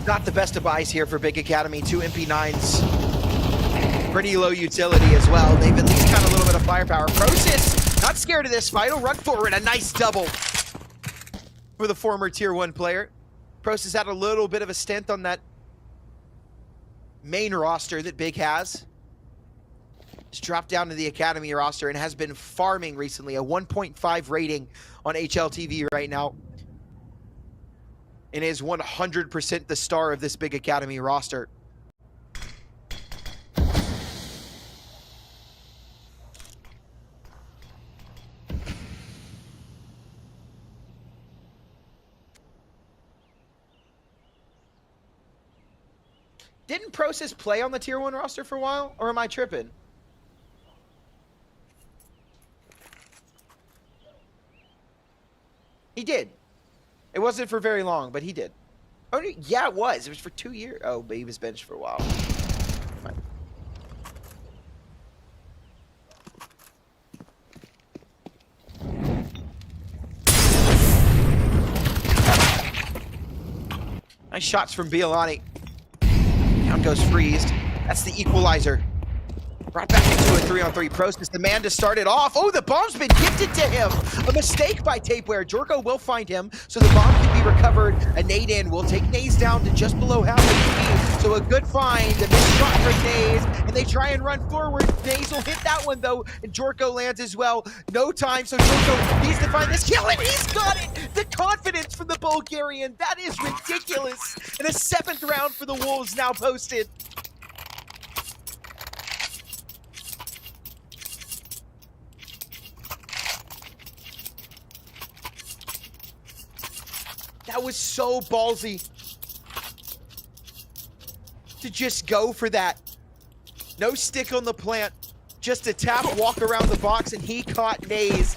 Not the best of buys here for Big Academy. 2 MP9s. Pretty low utility as well. They've at least got a little bit of firepower. Process, not scared of this fight. He'll run forward. A nice double for the former Tier 1 player. Process had a little bit of a stint on that main roster that Big has. He's dropped down to the Academy roster and has been farming recently. A 1.5 rating on HLTV right now. And is 100% the star of this Big Academy roster. Didn't Process play on the Tier 1 roster for a while? Or am I tripping? He did. It wasn't for very long, but he did. Oh, yeah, it was. It was for 2 years. Oh, but he was benched for a while. Nice shots from Bialani. Down goes Freezed. That's the equalizer. Brought back into a 3-on-3. Process, the man to start it off. Oh, the bomb's been gifted to him. A mistake by Tapeware. Jorko will find him, so the bomb can be recovered. A nade in will take Naze down to just below half HP. So a good find. A missed shot for Naze, and they try and run forward. Naze will hit that one, though, and Jorko lands as well. No time, so Jorko needs to find this kill, and he's got it! The confidence from the Bulgarian. That is ridiculous. And a 7th round for the Wolves now posted. That was so ballsy to just go for that. No stick on the plant, just a tap, walk around the box, and he caught Naze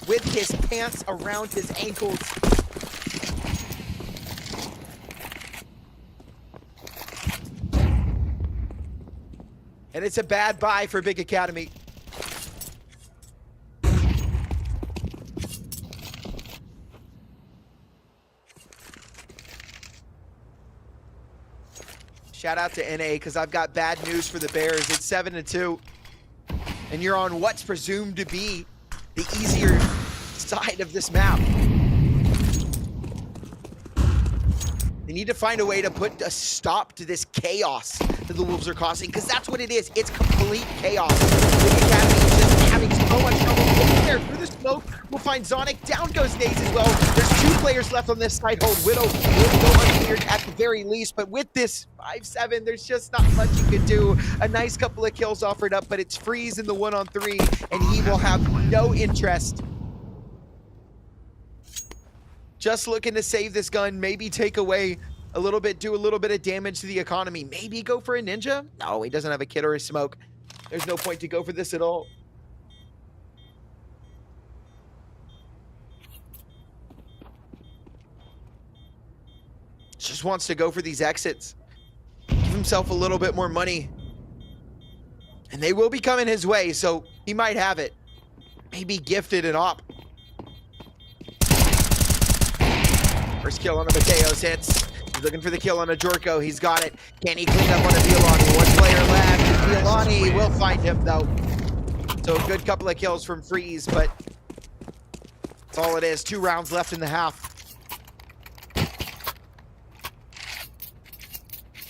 with his pants around his ankles. And it's a bad buy for Big Academy. Shout out to NA, because I've got bad news for the Bears. It's 7-2. And you're on what's presumed to be the easier side of this map. They need to find a way to put a stop to this chaos that the Wolves are causing, because that's what it is. It's complete chaos. The Academy is just having so much trouble getting there through the smoke. We'll find Zonic. Down goes Naze as well. There's 2 players left on this side. Hold Widow will go uncleared at the very least, but with this 5-7, there's just not much you can do. A nice couple of kills offered up, but it's Freeze in the 1-on-3, and he will have no interest. Just looking to save this gun, maybe take away a little bit, do a little bit of damage to the economy. Maybe go for a ninja? No, he doesn't have a kit or a smoke. There's no point to go for this at all. Just wants to go for these exits. Give himself a little bit more money. And they will be coming his way, so he might have it. Maybe gifted an op. First kill on the Mateos hits. He's looking for the kill on a Jorko. He's got it. Can he clean up on a Bialani? 1 player left. Bialani will find him, though. So a good couple of kills from Freeze, but that's all it is. 2 rounds left in the half.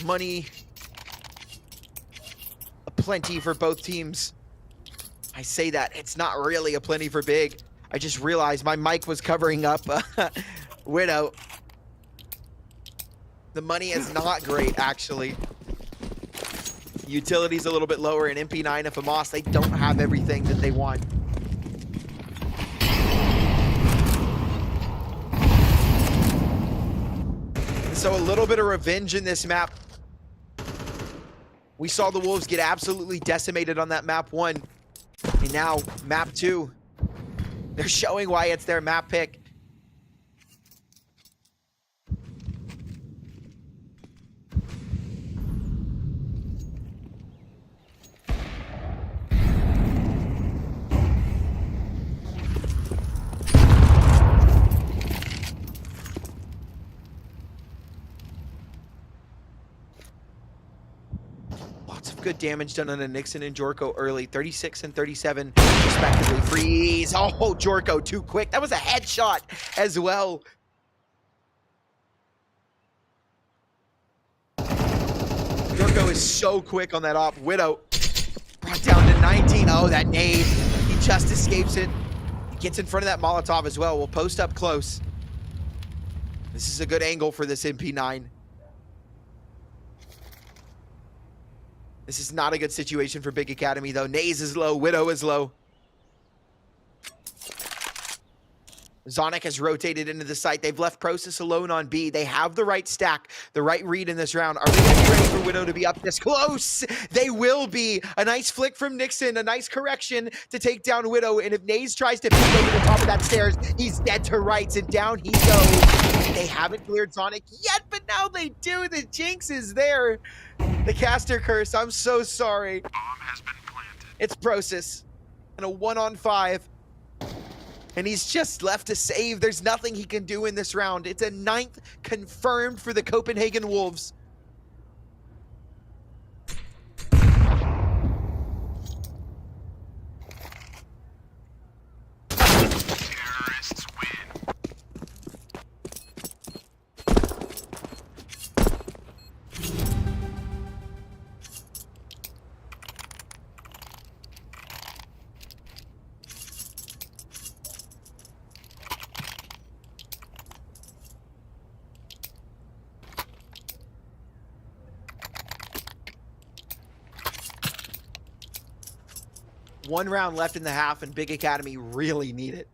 Money aplenty for both teams. I say that, it's not really a plenty for Big. I just realized my mic was covering up Widow. The money is not great, actually. Utility's a little bit lower, and MP9 and FAMAS, they don't have everything that they want. So a little bit of revenge in this map. We saw the Wolves get absolutely decimated on that map 1. And now, map 2. They're showing why it's their map pick. Good damage done on a Nixon and Jorko early. 36 and 37 respectively. Freeze. Oh, Jorko too quick. That was a headshot as well. Jorko is so quick on that op. Widow brought down to 19. Oh, that nade. He just escapes it. He gets in front of that Molotov as well. We'll post up close. This is a good angle for this MP9. This is not a good situation for Big Academy, though. Naze is low. Widow is low. Zonic has rotated into the site. They've left Process alone on B. They have the right stack, the right read in this round. Are they going to be ready for Widow to be up this close? They will be. A nice flick from Nixon, a nice correction to take down Widow. And if Naze tries to peek over the top of that stairs, he's dead to rights, and down he goes. They haven't cleared Zonic yet, but now they do. The jinx is there. The caster curse. I'm so sorry. Bomb has been planted. It's Process and a 1-on-5. And he's just left to save. There's nothing he can do in this round. It's a 9th confirmed for the Copenhagen Wolves. Terrorists win. One round left in the half, and Big Academy really need it.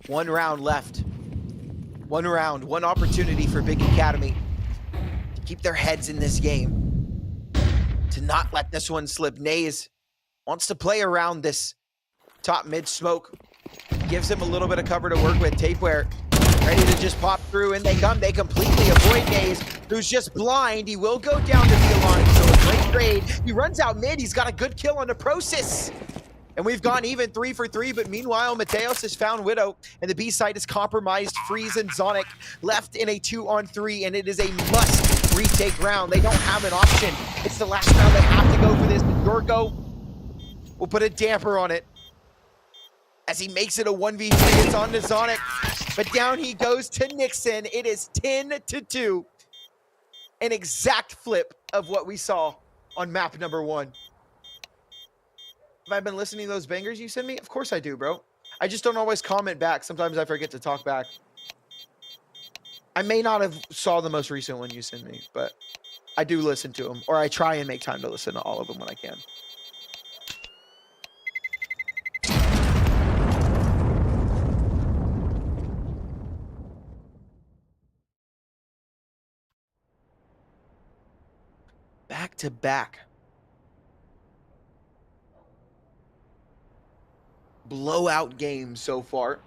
One round left. One round, one opportunity for Big Academy to keep their heads in this game, to not let this one slip. Naze wants to play around this top mid smoke. Gives him a little bit of cover to work with. Tapeware ready to just pop through, and they come. They completely avoid Naze, who's just blind. He will go down to the alarm, so a great trade. He runs out mid. He's got a good kill on the Process. And we've gone even 3 for 3, but meanwhile, Mateos has found Widow, and the B site is compromised. Freeze and Zonic left in a 2-on-3, and it is a must retake round. They don't have an option. It's the last round. They have to go for this. Jorko will put a damper on it as he makes it a 1v3. It's on to Zonic, but down he goes to Nixon. It is 10-2. An exact flip of what we saw on map number 1. Have I been listening to those bangers you send me? Of course I do, bro. I just don't always comment back. Sometimes I forget to talk back. I may not have saw the most recent one you sent me, but I do listen to them, or I try and make time to listen to all of them when I can. Back to back. Blowout games so far.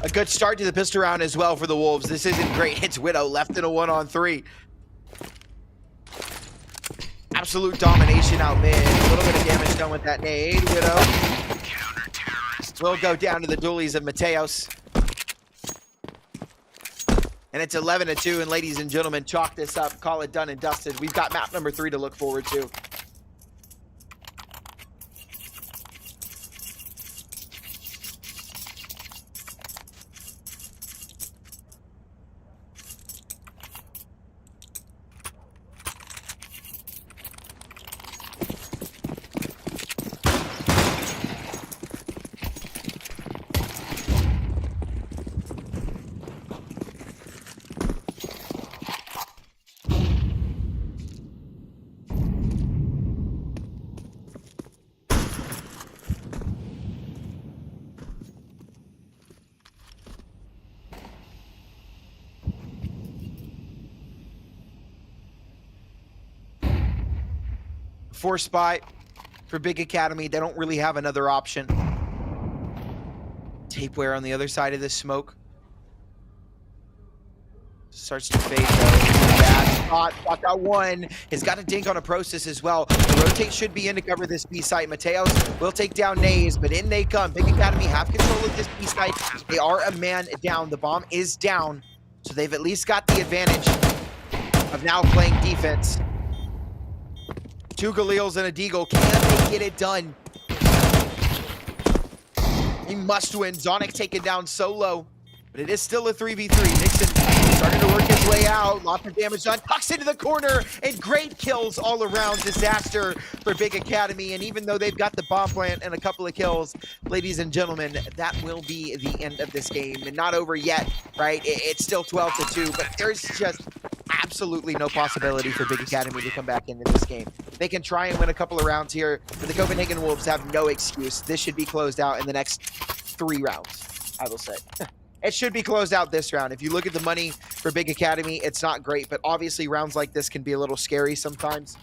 A good start to the pistol round as well for the Wolves. This isn't great. It's Widow left in a 1-on-3. Absolute domination out mid. A little bit of damage done with that nade. Widow will go down to the dualies of Mateos. And it's 11-2, and ladies and gentlemen, chalk this up. Call it done and dusted. We've got map number 3 to look forward to. Four spot for Big Academy. They don't really have another option. Tapeware on the other side of this smoke. Starts to fade though. Bad spot. Block out one. Has got a dink on a process as well. The rotate should be in to cover this B site. Mateos will take down Nays, but in they come. Big Academy have control of this B site. They are a man down. The bomb is down. So they've at least got the advantage of now playing defense. 2 Galils and a Deagle. Can they get it done? He must win. Zonic taken down solo, but it is still a 3v3. Nixon starting to work his way out. Lots of damage done. Tucks into the corner, and great kills all around. Disaster for Big Academy. And even though they've got the bomb plant and a couple of kills, ladies and gentlemen, that will be the end of this game. And not over yet, right? It's still 12-2, but there's just absolutely no possibility for Big Academy to come back into this game. They can try and win a couple of rounds here, but the Copenhagen Wolves have no excuse. This should be closed out in the next 3 rounds, I will say. It should be closed out this round. If you look at the money for Big Academy, it's not great, but obviously rounds like this can be a little scary sometimes.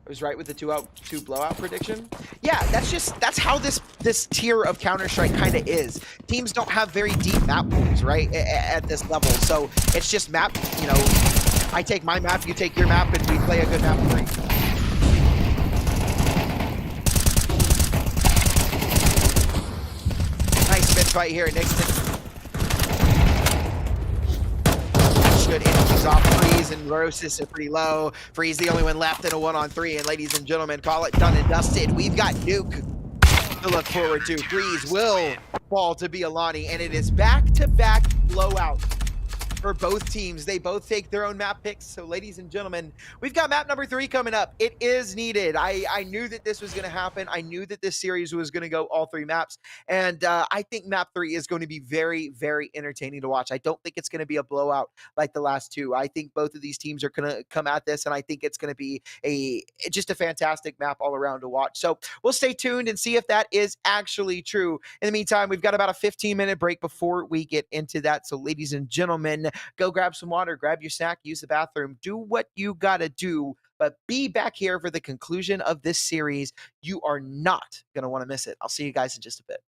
I was right with the 2 blowout prediction. Yeah, that's how this tier of Counter-Strike kind of is. Teams don't have very deep map pools, right, at this level. So it's just map, you know, I take my map, you take your map, and we play a good map of 3. Nice mid fight here, Nixon. Should end off Freeze, and Rosis are pretty low. Freeze the only one left in a 1-on-3, and ladies and gentlemen, call it done and dusted. We've got Nuke to look forward to. Freeze will fall to Bialani, and it is back-to-back blowout for both teams. They both take their own map picks. So ladies and gentlemen, we've got map number 3 coming up. It is needed. I knew that this was going to happen. I knew that this series was going to go all 3 maps. And I think map 3 is going to be very, very entertaining to watch. I don't think it's going to be a blowout like the last 2. I think both of these teams are going to come at this, and I think it's going to be just a fantastic map all around to watch. So we'll stay tuned and see if that is actually true. In the meantime, we've got about a 15-minute break before we get into that. So ladies and gentlemen, go grab some water, grab your snack, use the bathroom, do what you gotta do, but be back here for the conclusion of this series. You are not gonna want to miss it. I'll see you guys in just a bit.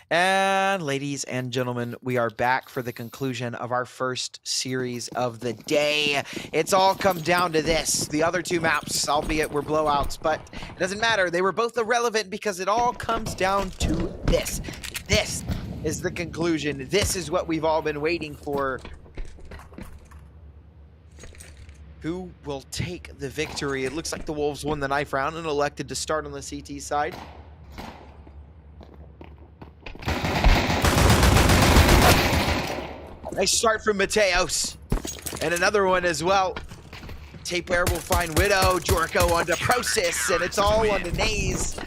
And ladies and gentlemen, we are back for the conclusion of our first series of the day. It's all come down to this. The other two maps, albeit were blowouts, but it doesn't matter. They were both irrelevant because it all comes down to this. This is the conclusion. This is what we've all been waiting for. Who will take the victory? It looks like the Wolves won the knife round and elected to start on the CT side. Nice start from Mateos. And another one as well. Tapeware will find Widow. Jorko onto Process, and it's all onto Naze.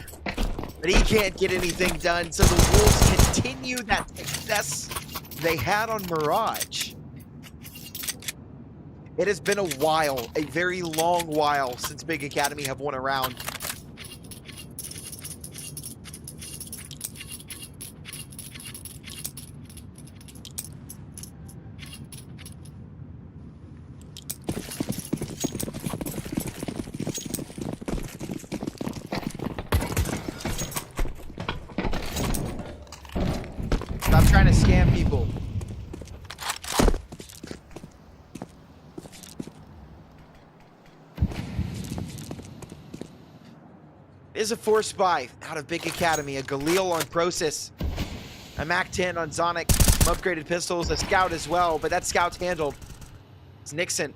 But he can't get anything done, so the Wolves continue that success they had on Mirage. It has been a while, a very long while, since Big Academy have won a round. Stop trying to scam people. It is a force buy out of Big Academy. A Galil on Process. A MAC-10 on Zonic. Some upgraded pistols. A Scout as well, but that Scout's handled. It's Nixon.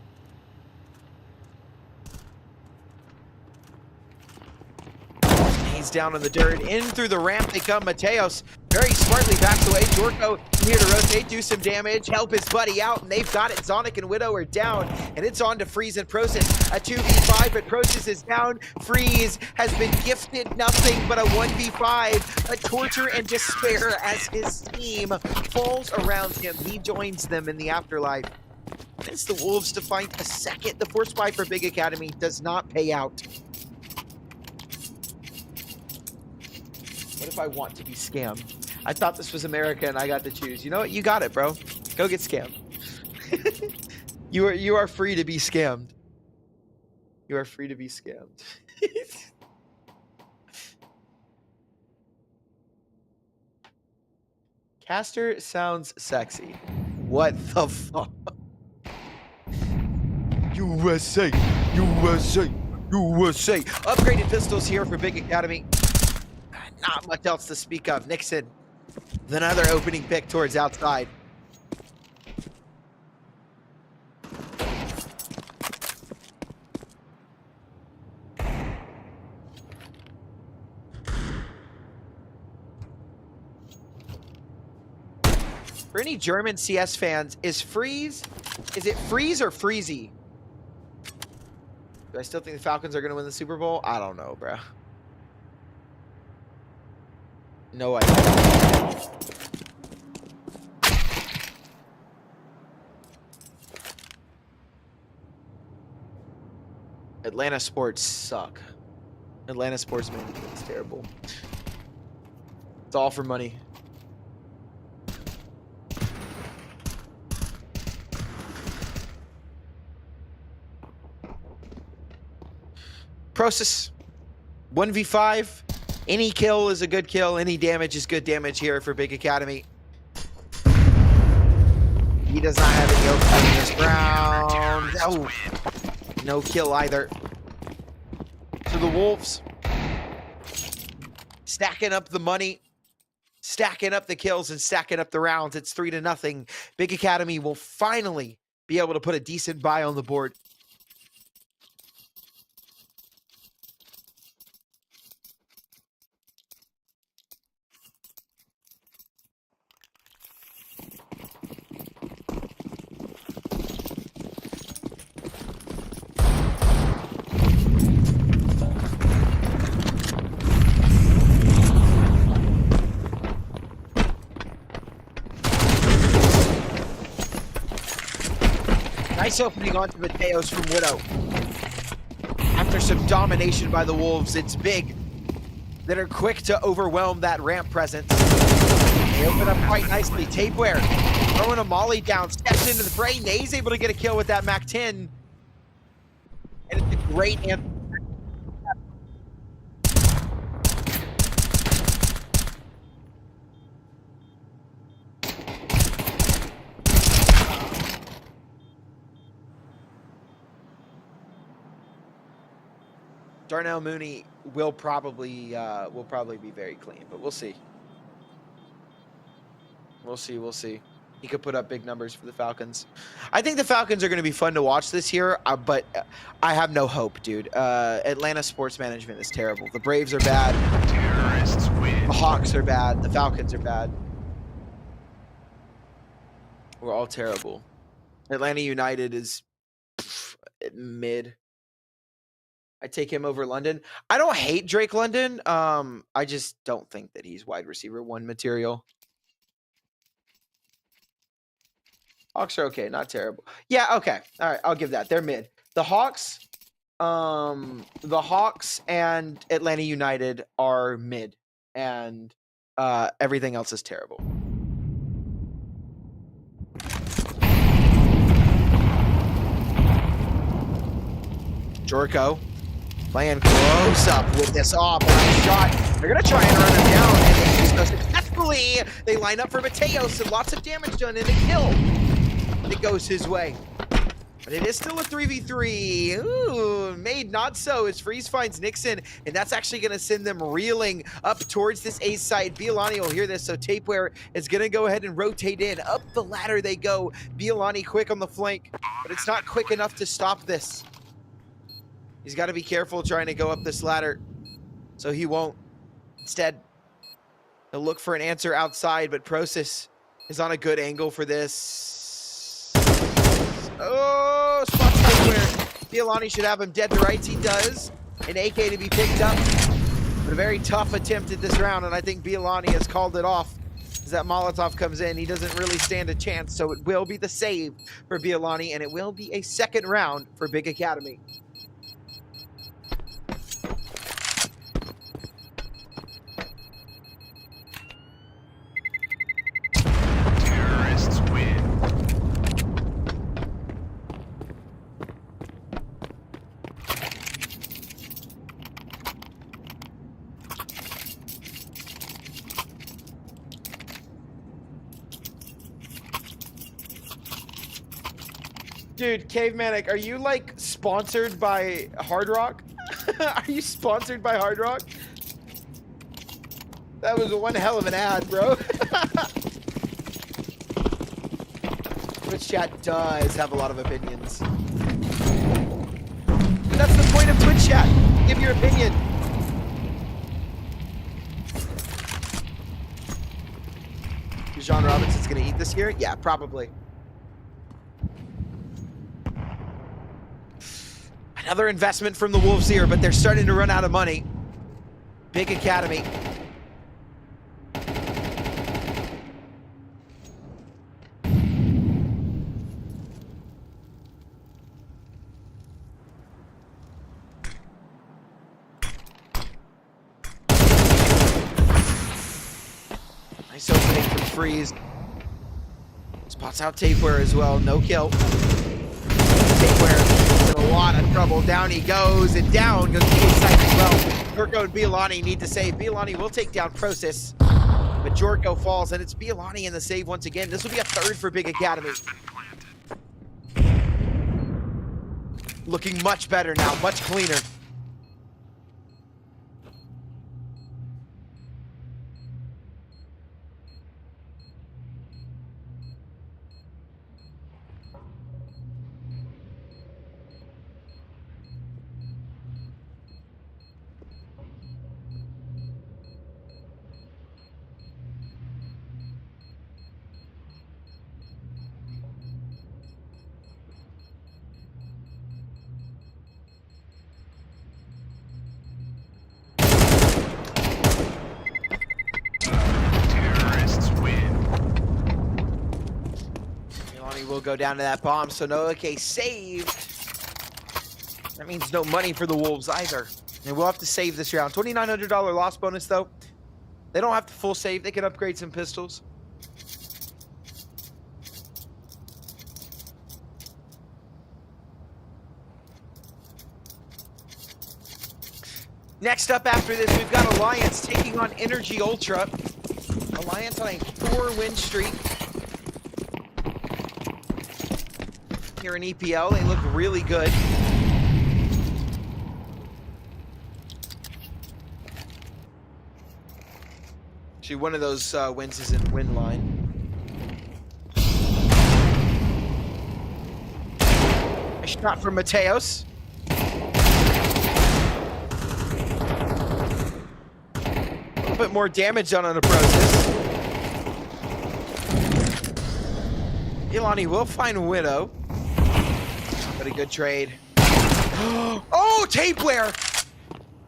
He's down in the dirt. In through the ramp they come. Mateos very smartly backs away. Jorko here to rotate, do some damage, help his buddy out, and they've got it. Zonic and Widow are down, and it's on to Freeze and Process. A 2v5, but Process is down. Freeze has been gifted nothing but a 1v5. A torture and despair as his team falls around him. He joins them in the afterlife. It's the Wolves to find a second. The force buy for Big Academy does not pay out. What if I want to be scammed? I thought this was America and I got to choose. You know what? You got it, bro. Go get scammed. You are free to be scammed. You are free to be scammed. Caster sounds sexy. What the fuck? USA, USA, USA. Upgraded pistols here for Big Academy. Not much else to speak of. Nixon, with another opening pick towards outside. For any German CS fans, is it Freeze or Freezy? Do I still think the Falcons are going to win the Super Bowl? I don't know, bro. No idea. Atlanta sports suck. Atlanta sports management is terrible. It's all for money. Process 1v5. Any kill is a good kill. Any damage is good damage here for Big Academy. He does not have any opening in this round. Oh, no kill either. So the Wolves stacking up the money, stacking up the kills, and stacking up the rounds. It's 3-0. Big Academy will finally be able to put a decent buy on the board. Nice opening onto Mateos from Widow. After some domination by the Wolves, it's Big that are quick to overwhelm that ramp presence. They open up quite nicely. Tapeware throwing a molly down, steps into the fray. Nae's able to get a kill with that MAC-10. And it's a great answer. Darnell Mooney will probably be very clean, but we'll see. We'll see. He could put up big numbers for the Falcons. I think the Falcons are going to be fun to watch this year, but I have no hope, dude. Atlanta sports management is terrible. The Braves are bad. Terrorists win. The Hawks are bad. The Falcons are bad. We're all terrible. Atlanta United is mid. I take him over London. I don't hate Drake London. I just don't think that he's wide receiver 1 material. Hawks are okay, not terrible. Yeah, okay. All right, I'll give that. They're mid. The Hawks and Atlanta United are mid, and everything else is terrible. Jorko playing close up with this off shot. They're gonna try and run him down, and they do so successfully. They line up for Mateos, and lots of damage done, and a kill. It goes his way. But it is still a 3v3. Ooh, made not so as Freeze finds Nixon, and that's actually going to send them reeling up towards this A side. Biolani will hear this, so Tapeware is going to go ahead and rotate in. Up the ladder they go. Biolani quick on the flank, but it's not quick enough to stop this. He's got to be careful trying to go up this ladder, so he won't. Instead, he'll look for an answer outside, but Prosis is on a good angle for this. Oh, spots where Biolani should have him dead to rights. He does. An AK to be picked up. But a very tough attempt at this round, and I think Biolani has called it off. As that Molotov comes in, he doesn't really stand a chance, so it will be the save for Biolani, and it will be a second round for Big Academy. Dude, Cavemanic, are you like sponsored by Hard Rock? Are you sponsored by Hard Rock? That was one hell of an ad, bro. Twitch chat does have a lot of opinions. That's the point of Twitch chat. Give your opinion. John Robinson's gonna eat this here? Yeah, probably. Another investment from the Wolves here, but they're starting to run out of money. Big Academy. Nice opening from Freeze. Spots out Tapeware as well. No kill. Tapeware in a lot of trouble. Down he goes, and down goes the inside as well. Jorko and Biolani need to save. Biolani will take down Prosis, but Jorko falls, and it's Biolani in the save once again. This will be a third for Big Academy. Looking much better now, much cleaner. Will go down to that bomb, so no AK saved. That means no money for the Wolves either. They will have to save this round. $2,900 loss bonus though. They don't have to full save. They can upgrade some pistols. Next up after this, we've got Alliance taking on Energy Ultra. Alliance on a 4-win streak. Here in EPL, they look really good. Actually, one of those wins is in win line. A shot from Mateos. A little bit more damage done on the process. Ilani will find Widow. But a good trade. Oh, tapeware!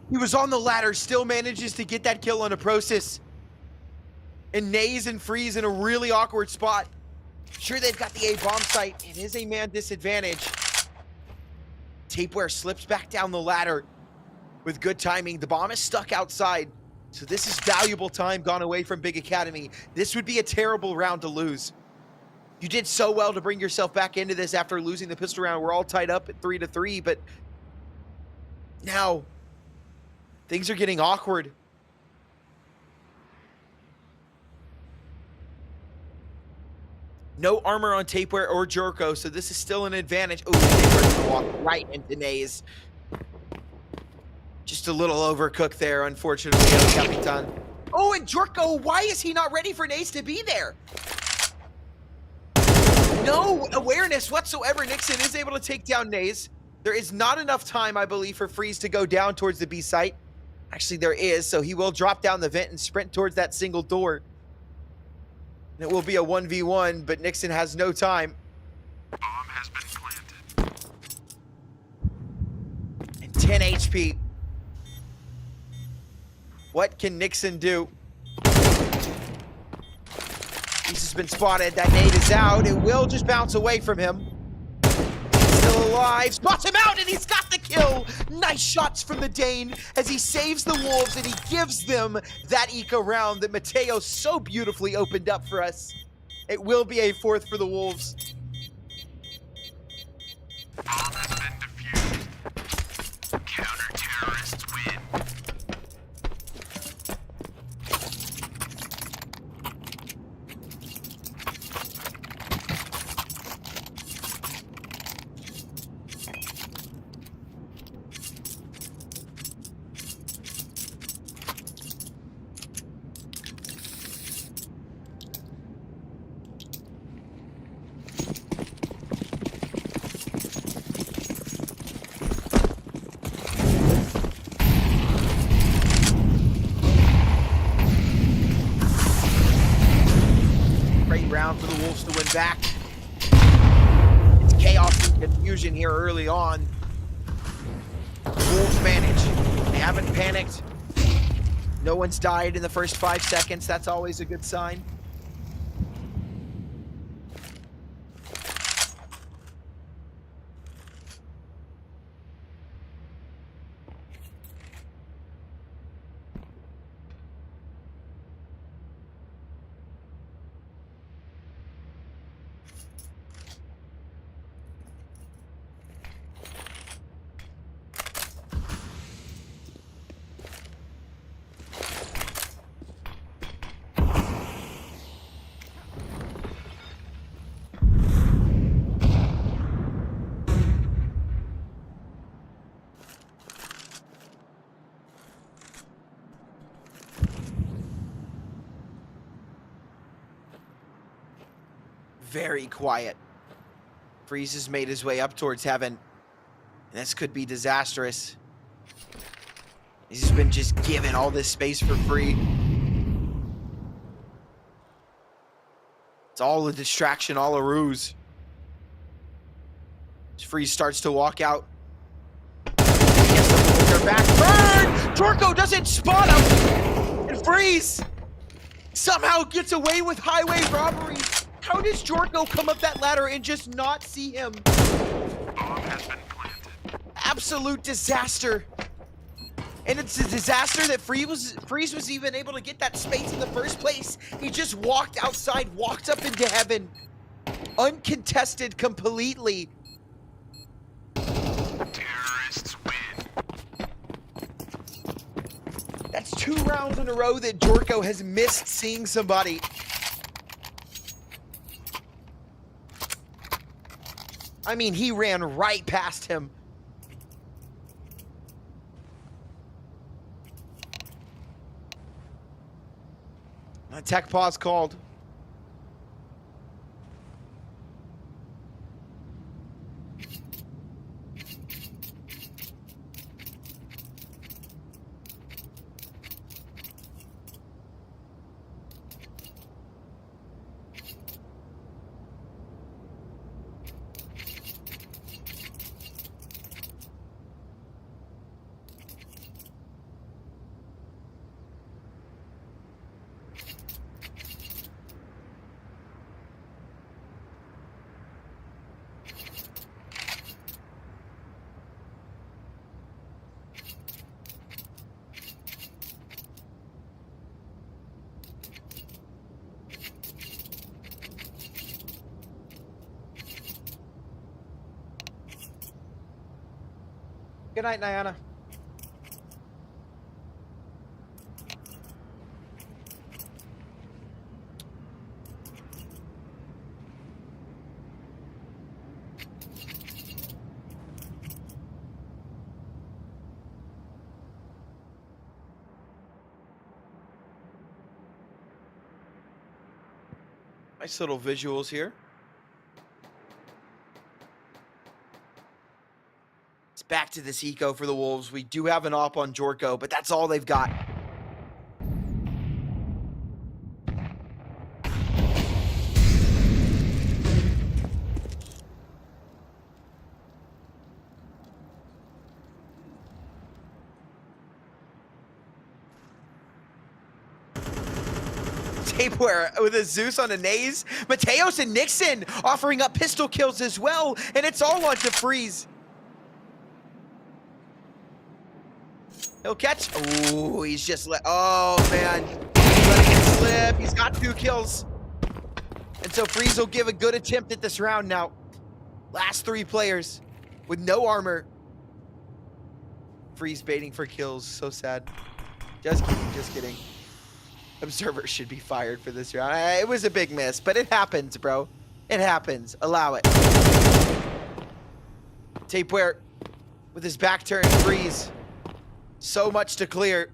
He was on the ladder, still manages to get that kill on a process. And Naze and Freeze in a really awkward spot. Sure, they've got the A bomb site. It is a man disadvantage. Tapeware slips back down the ladder with good timing. The bomb is stuck outside. So this is valuable time gone away from Big Academy. This would be a terrible round to lose. You did so well to bring yourself back into this after losing the pistol round. We're all tied up at 3-3, but now things are getting awkward. No armor on Tapeware or Jorko, so this is still an advantage. Oh, Tapeware's gonna walk right into Naze. Just a little overcooked there, unfortunately, El Capitan. Oh, and Jorko, why is he not ready for Naze to be there? No awareness whatsoever. Nixon is able to take down Naze. There is not enough time, I believe, for Freeze to go down towards the B site. Actually, there is, so he will drop down the vent and sprint towards that single door. And it will be a 1v1, but Nixon has no time. Bomb has been planted. And 10 HP. What can Nixon do? He's just been spotted. That nade is out. It will just bounce away from him. Still alive. Spots him out, and he's got the kill. Nice shots from the Dane as he saves the Wolves, and he gives them that eco round that Mateo so beautifully opened up for us. It will be a fourth for the Wolves. Bomb has been defused. Counter-terrorists win. Round for the Wolves to win back. It's chaos and confusion here early on. The Wolves manage. They haven't panicked. No one's died in the first 5 seconds. That's always a good sign. Very quiet. Freeze has made his way up towards heaven. And this could be disastrous. He's been just given all this space for free. It's all a distraction, all a ruse. As Freeze starts to walk out. He gets the Vulgar back. Burn! Jorko doesn't spot him! And Freeze somehow gets away with highway robbery. How does Jorko come up that ladder and just not see him? Bomb has been planted. Absolute disaster. And it's a disaster that Freeze was even able to get that space in the first place. He just walked outside, walked up into heaven. Uncontested completely. Terrorists win. That's 2 rounds in a row that Jorko has missed seeing somebody. I mean, he ran right past him. Tech pause called. Good night, Niana. Nice little visuals here. It's back to this eco for the Wolves. We do have an op on Jorko, but that's all they've got. Tapeware with a Zeus on a Naze. Mateos and Nixon offering up pistol kills as well, and it's all on to Freeze. He'll catch. Oh, he's just oh man, he's letting it slip. He's got 2 kills, and so Freeze will give a good attempt at this round now. Last 3 players with no armor. Freeze baiting for kills. So sad. Just kidding. Just kidding. Observer should be fired for this round. It was a big miss, but it happens, bro. It happens. Allow it. Tapeware with his back turn. Freeze. So much to clear.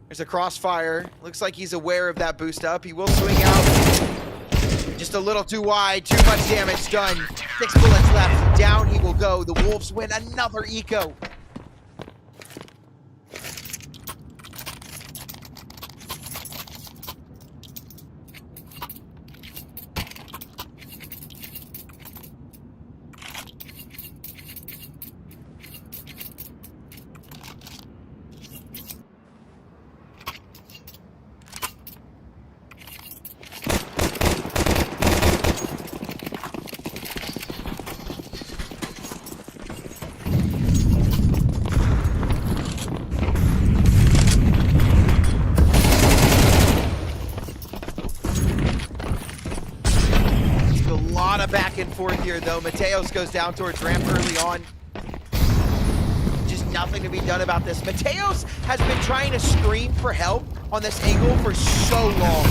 There's a crossfire. Looks like he's aware of that boost up. He will swing out. Just a little too wide. Too much damage done. 6 bullets left. Down he will go. The Wolves win another eco. Back and forth here though. Mateos goes down towards ramp early on. Just nothing to be done about this. Mateos has been trying to scream for help on this angle for so long.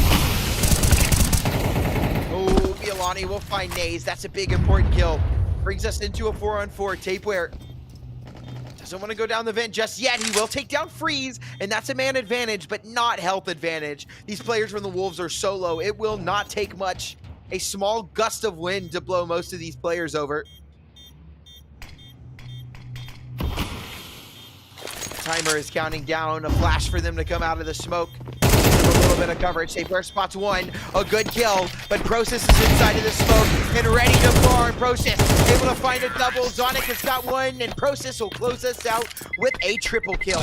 Oh, Violani will find Naze. That's a big important kill. Brings us into a 4-on-4. Tapeware doesn't want to go down the vent just yet. He will take down Freeze, and that's a man advantage, but not health advantage. These players from the Wolves are so low. It will not take much. A small gust of wind to blow most of these players over. Timer is counting down. A flash for them to come out of the smoke. A little bit of coverage. Tapeware spots 1. A good kill, but Process is inside of the smoke and ready to farm. Process able to find a double. Zonic has got 1, and Process will close us out with a triple kill.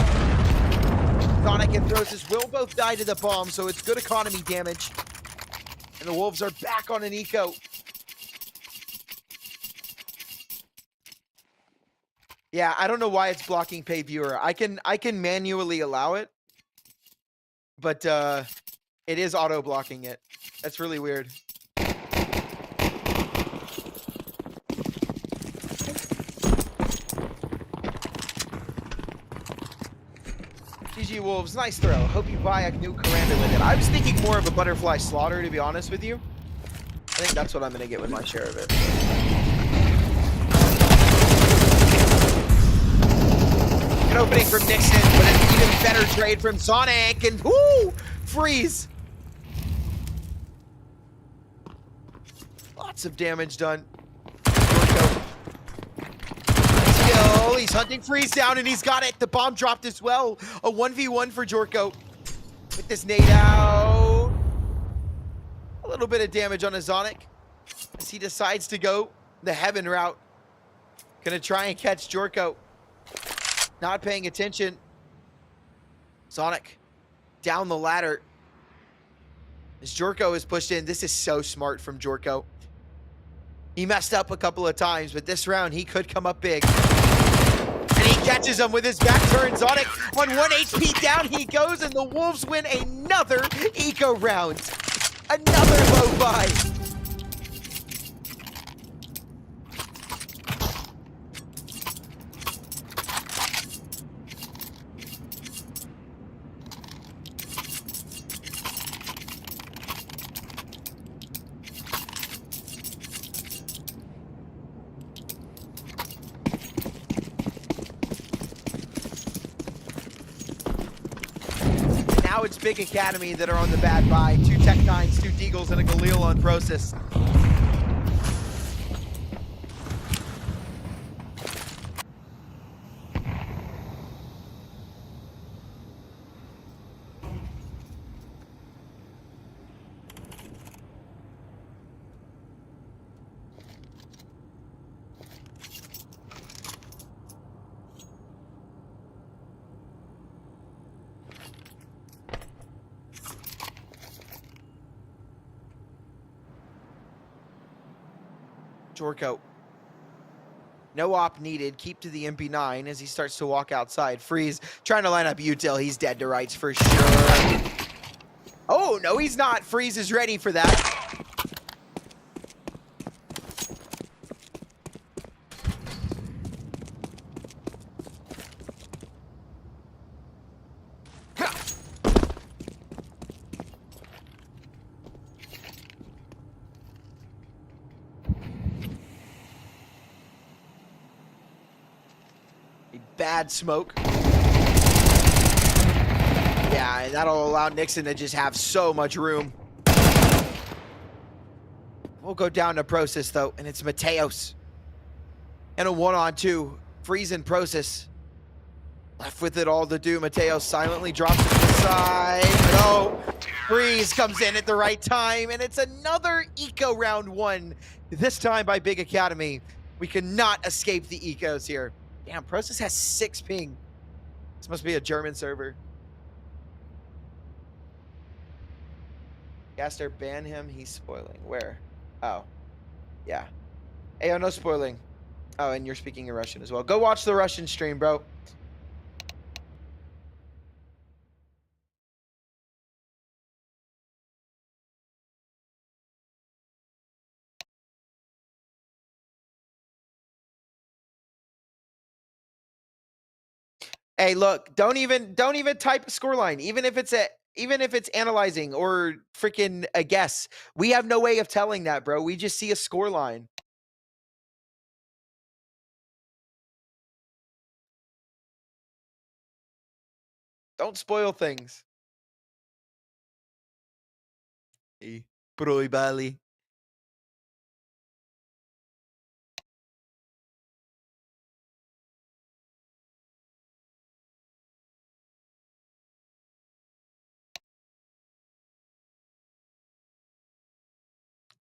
Zonic and Process will both die to the bomb, so it's good economy damage. And the Wolves are back on an eco. Yeah, I don't know why it's blocking pay viewer. I can manually allow it, but it is auto blocking it. That's really weird. GG Wolves, nice throw. Hope you buy a new Commander with it. I was thinking more of a Butterfly Slaughter, to be honest with you. I think that's what I'm going to get with my share of it. An opening from Nixon, but an even better trade from Sonic, and whoo! Freeze! Lots of damage done. Jorko. Skill. He's hunting Freeze down, and he's got it. The bomb dropped as well. A 1v1 for Jorko. With this nade out. A little bit of damage on Azonic as he decides to go the heaven route. Gonna try and catch Jorko. Not paying attention. Sonic down the ladder. As Jorko is pushed in. This is so smart from Jorko. He messed up a couple of times, but this round he could come up big. And he catches him with his back turn. Sonic on 1 HP down he goes, and the Wolves win another eco round. Another low buy. Now it's Big Academy that are on the bad buy. 2 Tech 9s, 2 Deagles, and a Galil on Process. Jorko. No op needed. Keep to the MP9 as he starts to walk outside. Freeze trying to line up Util. He's dead to rights for sure. Oh, no, he's not. Freeze is ready for that. Bad smoke. Yeah, that'll allow Nixon to just have so much room. We'll go down to Process, though, and it's Mateos. And a 1-on-2. Freeze and Process. Left with it all to do. Mateos silently drops it to the side. No. Freeze comes in at the right time, and it's another Eco round 1. This time by Big Academy. We cannot escape the Ecos here. Damn, Process has 6 ping. This must be a German server. Gaster, ban him. He's spoiling. Where? Oh. Yeah. Ayo, no spoiling. Oh, and you're speaking in Russian as well. Go watch the Russian stream, bro. Hey, look, don't even type a scoreline, even if it's analyzing or freaking a guess. We have no way of telling that, bro. We just see a scoreline. Don't spoil things. Proibali.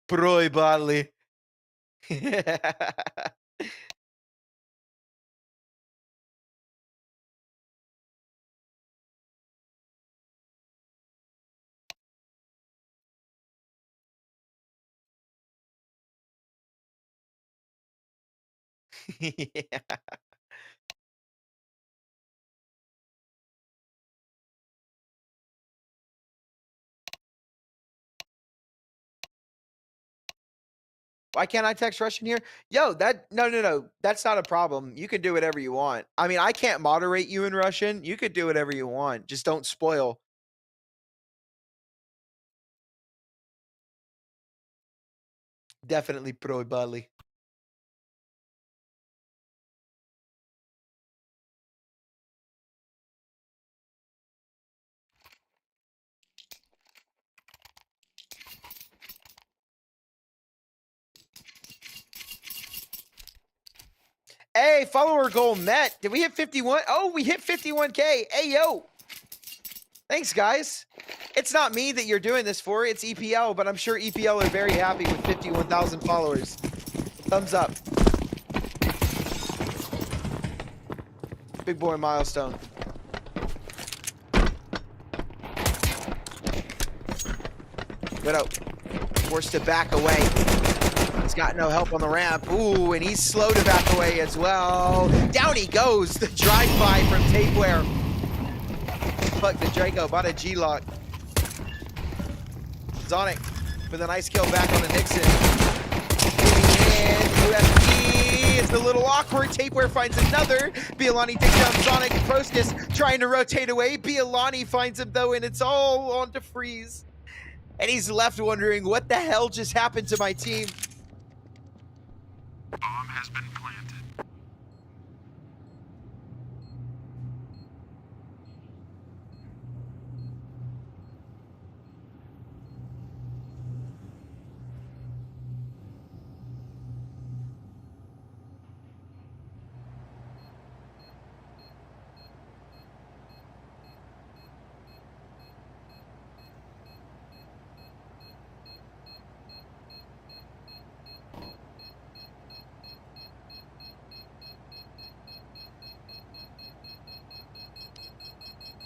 Proibali. Yeah. Why can't I text Russian here? Yo, no. That's not a problem. You can do whatever you want. I mean, I can't moderate you in Russian. You could do whatever you want. Just don't spoil. Definitely proibali. Hey, follower goal met. Did we hit 51? Oh, we hit 51K. Hey, yo. Thanks, guys. It's not me that you're doing this for. It's EPL, but I'm sure EPL are very happy with 51,000 followers. Thumbs up. Big boy milestone. Widow forced to back away. He's got no help on the ramp. Ooh, and he's slow to back away as well. Down he goes. The drive-by from Tapeware. Fuck the Draco, bought a G-lock. Sonic with a nice kill back on the Nixon. Moving in, UFP. It's a little awkward. Tapeware finds another. Bialani takes down Sonic. Prostus trying to rotate away. Bialani finds him though, and it's all on to Freeze. And he's left wondering, what the hell just happened to my team? Bomb has been planted.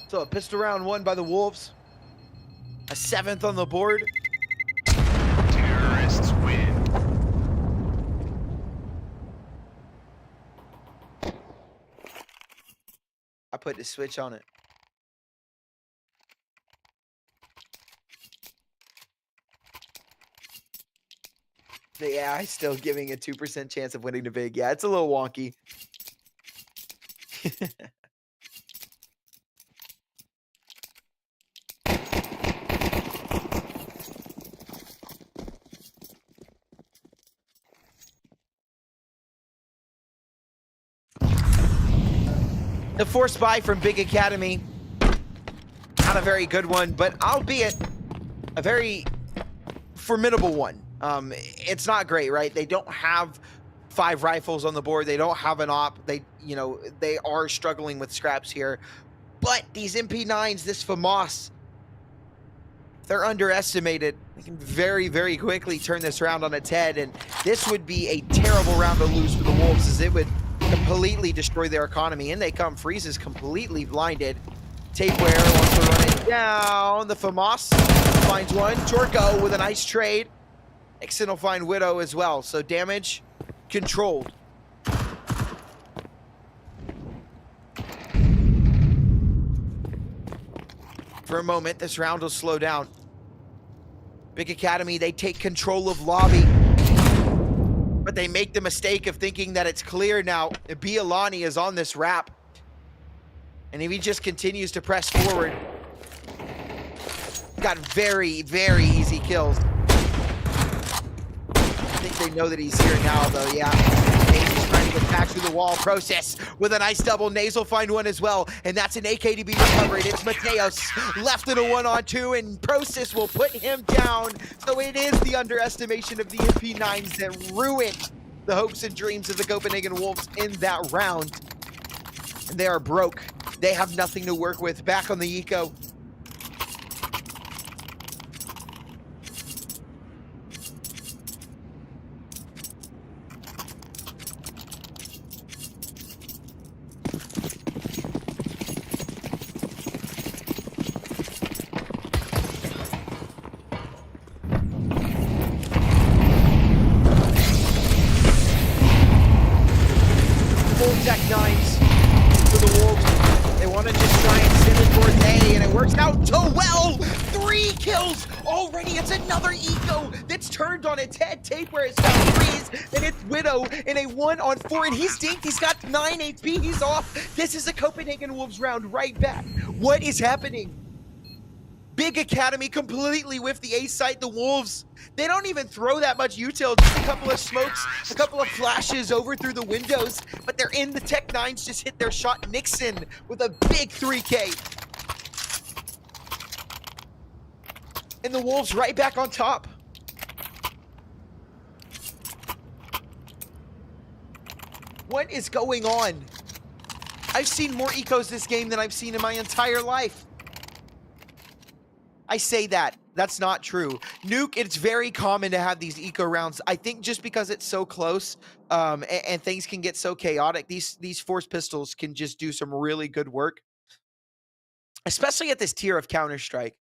So a pistol round won by the Wolves. A 7th on the board. Terrorists win. I put the switch on it. But yeah, I'm still giving a 2% chance of winning the big. Yeah, it's a little wonky. The forced buy from Big Academy. Not a very good one, but albeit a very formidable one. It's not great, right? They don't have 5 rifles on the board. They don't have an op. They are struggling with scraps here. But these MP9s, this FAMAS, they're underestimated. They can very, very quickly turn this round on its head, and this would be a terrible round to lose for the Wolves, as it would completely destroy their economy. And they come. Freeze is completely blinded. Tapeware wants to run it down. The FAMAS finds one. Torco with a nice trade. Nixon will find Widow as well. So damage controlled. For a moment, this round will slow down. Big Academy, they take control of lobby. But they make the mistake of thinking that it's clear now. Bialani is on this wrap. And if he just continues to press forward, got very, very easy kills. I think they know that he's here now, though, yeah. He's trying to get back through the wall. Process with a nice double. Nasal find one as well, and that's an AK to be recovered. It's Mateos left in a 1-on-2, and Process will put him down. So it is the underestimation of the MP9s that ruined the hopes and dreams of the Copenhagen Wolves in that round. And they are broke. They have nothing to work with. Back on the eco. Tech 9s for the Wolves. They want to just try and send it towards A, and it works out so well. 3 kills already. It's another eco that's turned on its head. Tapeware is found Freeze, and it's Widow in a 1-on-4, and he's dinked. He's got 9 HP. He's off. This is a Copenhagen Wolves round right back. What is happening? Big Academy completely with the A site. The Wolves, they don't even throw that much util. Just a couple of smokes, a couple of flashes over through the windows, but they're in. The Tech 9s just hit their shot. Nixon with a big 3K. And the Wolves right back on top. What is going on? I've seen more ecos this game than I've seen in my entire life. I say that. That's not true. Nuke, it's very common to have these eco rounds. I think just because it's so close and things can get so chaotic, these force pistols can just do some really good work, especially at this tier of Counter-Strike.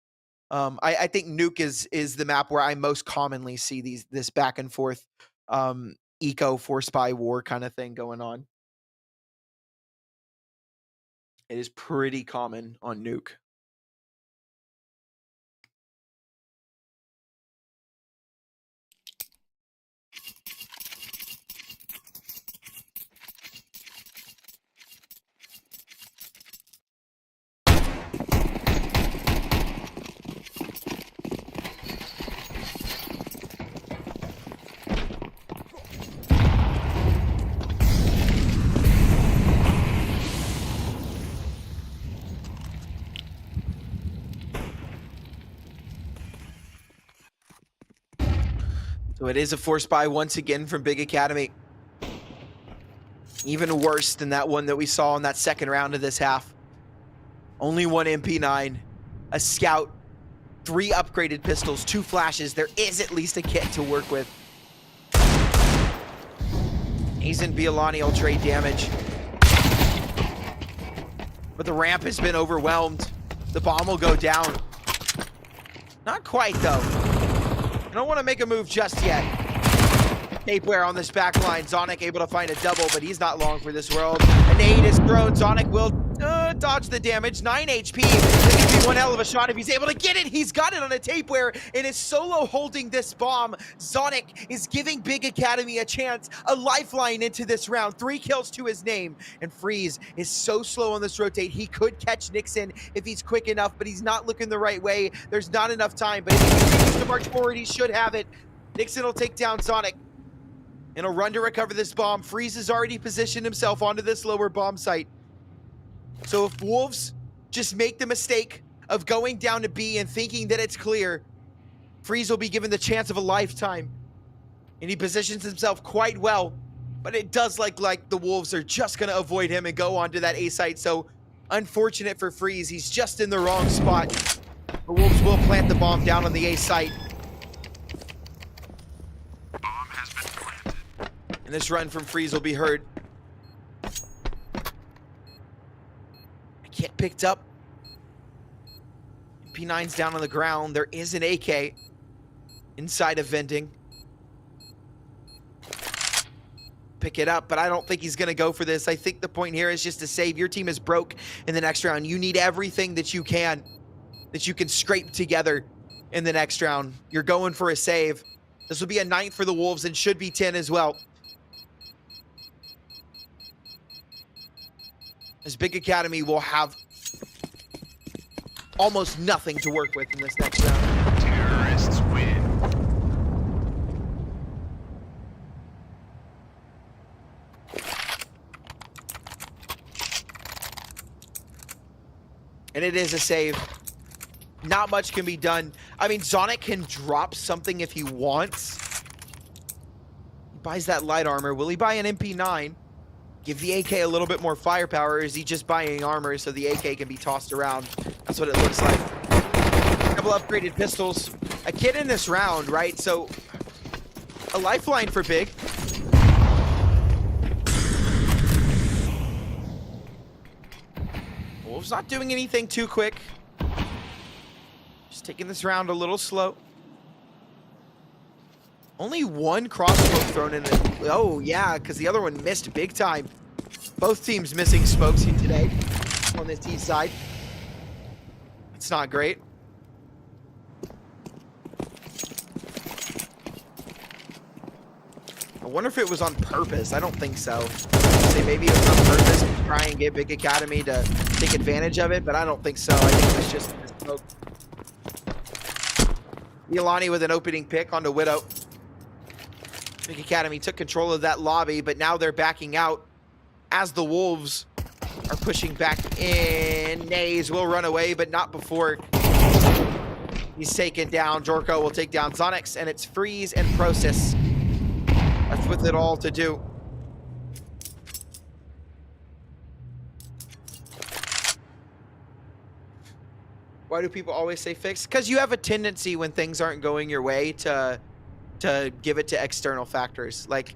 I think Nuke is the map where I most commonly see this back and forth eco force spy war kind of thing going on. It is pretty common on Nuke. So it is a force buy once again from Big Academy. Even worse than that one that we saw in that second round of this half. Only one MP9, a scout, 3 upgraded pistols, 2 flashes. There is at least a kit to work with. He's in Biolani, will trade damage. But the ramp has been overwhelmed. The bomb will go down. Not quite, though. I don't want to make a move just yet. Tapeware on this back line. Zonic able to find a double, but he's not long for this world. A nade is thrown. Zonic will dodge the damage. 9 HP. This could be one hell of a shot if he's able to get it. He's got it on a tapeware and is solo holding this bomb. Zonic is giving Big Academy a chance, a lifeline into this round. 3 kills to his name. And Freeze is so slow on this rotate. He could catch Nixon if he's quick enough, but he's not looking the right way. There's not enough time, but if he continues to march forward, he should have it. Nixon will take down Zonic and he'll run to recover this bomb. Freeze has already positioned himself onto this lower bomb site. So if Wolves just make the mistake of going down to B and thinking that it's clear, Freeze will be given the chance of a lifetime. And he positions himself quite well, but it does look like the Wolves are just going to avoid him and go onto that A site. So unfortunate for Freeze, he's just in the wrong spot. The Wolves will plant the bomb down on the A site. Bomb has been planted. And this run from Freeze will be heard. Kit picked up. P9's down on the ground. There is an AK inside of vending. Pick it up, but I don't think he's going to go for this. I think the point here is just to save. Your team is broke in the next round. You need everything that you can scrape together in the next round. You're going for a save. This will be a 9th for the Wolves and should be 10 as well. This Big Academy will have almost nothing to work with in this next round. Terrorists win. And it is a save. Not much can be done. I mean, Zonic can drop something if he wants. He buys that light armor. Will he buy an MP9? Give the AK a little bit more firepower, or is he just buying armor so the AK can be tossed around? That's what it looks like. A couple upgraded pistols. A kid in this round, right? So, a lifeline for Big. Wolves not doing anything too quick. Just taking this round a little slow. Only one crossbow thrown in it. Oh, yeah, because the other one missed big time. Both teams missing smokes here today on the T side. It's not great. I wonder if it was on purpose. I don't think so. I'd say maybe it was on purpose to try and get Big Academy to take advantage of it, but I don't think so. I think it was just a smoke. Iolani with an opening pick onto Widow. Big Academy took control of that lobby, but now they're backing out as the Wolves are pushing back in. Nays will run away, but not before he's taken down. Jorko will take down Zonix, and it's Freeze and Process. That's with it all to do. Why do people always say fixed? Because you have a tendency when things aren't going your way to give it to external factors. Like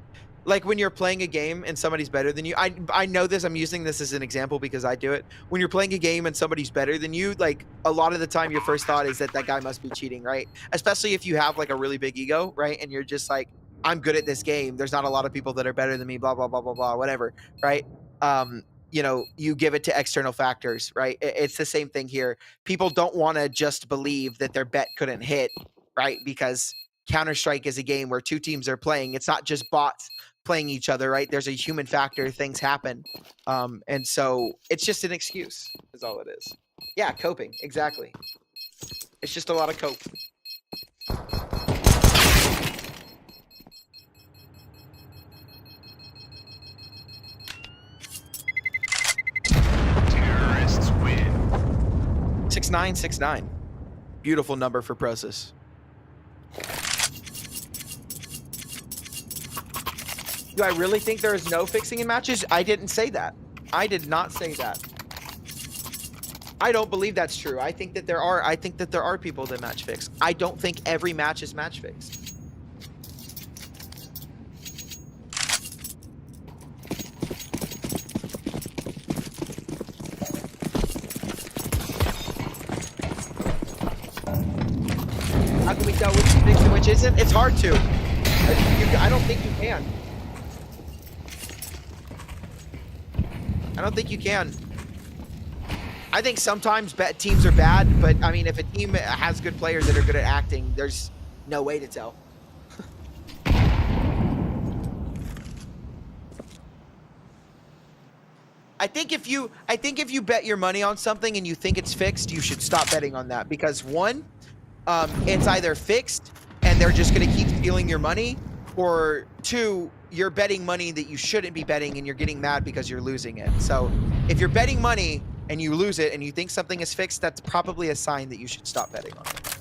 when you're playing a game and somebody's better than you. I know this. I'm using this as an example because I do it. When you're playing a game and somebody's better than you, like a lot of the time your first thought is that that guy must be cheating, right? Especially if you have like a really big ego, right? And you're just like, I'm good at this game. There's not a lot of people that are better than me, blah, blah, blah, blah, blah, whatever, right? You know, you give it to external factors, right? It's the same thing here. People don't want to just believe that their bet couldn't hit, right? Because Counter-Strike is a game where two teams are playing. It's not just bots playing each other, right? There's a human factor. Things happen. And so it's just an excuse is all it is. Yeah, coping. Exactly. It's just a lot of cope. Terrorists win. 6969. Beautiful number for Prosus. Do I really think there is no fixing in matches? I didn't say that. I did not say that. I don't believe that's true. I think that there are people that match fix. I don't think every match is match fixed. How can we tell which is fixed and which isn't? It's hard to. I don't think you can. I don't think you can. I think sometimes teams are bad, but I mean, if a team has good players that are good at acting, there's no way to tell. I think if you bet your money on something and you think it's fixed, you should stop betting on that because one, it's either fixed and they're just going to keep stealing your money, or two, you're betting money that you shouldn't be betting and you're getting mad because you're losing it. So if you're betting money and you lose it and you think something is fixed, that's probably a sign that you should stop betting on it.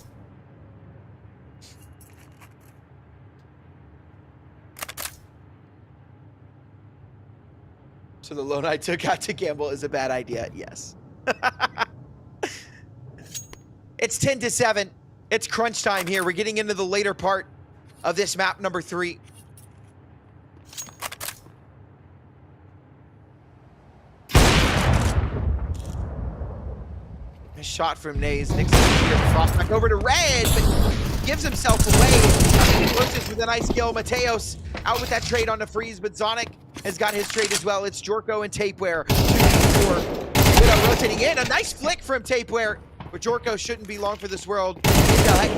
So the loan I took out to gamble is a bad idea. Yes. It's 10-7. It's crunch time here. We're getting into the later part of this map number 3. A shot from Naze. Nixon here. Frost back over to Red, but gives himself away. He closes with a nice kill. Mateos out with that trade on the freeze, but Zonic has got his trade as well. It's Jorko and Tapeware. Rotating in. A nice flick from Tapeware. But Jorko shouldn't be long for this world.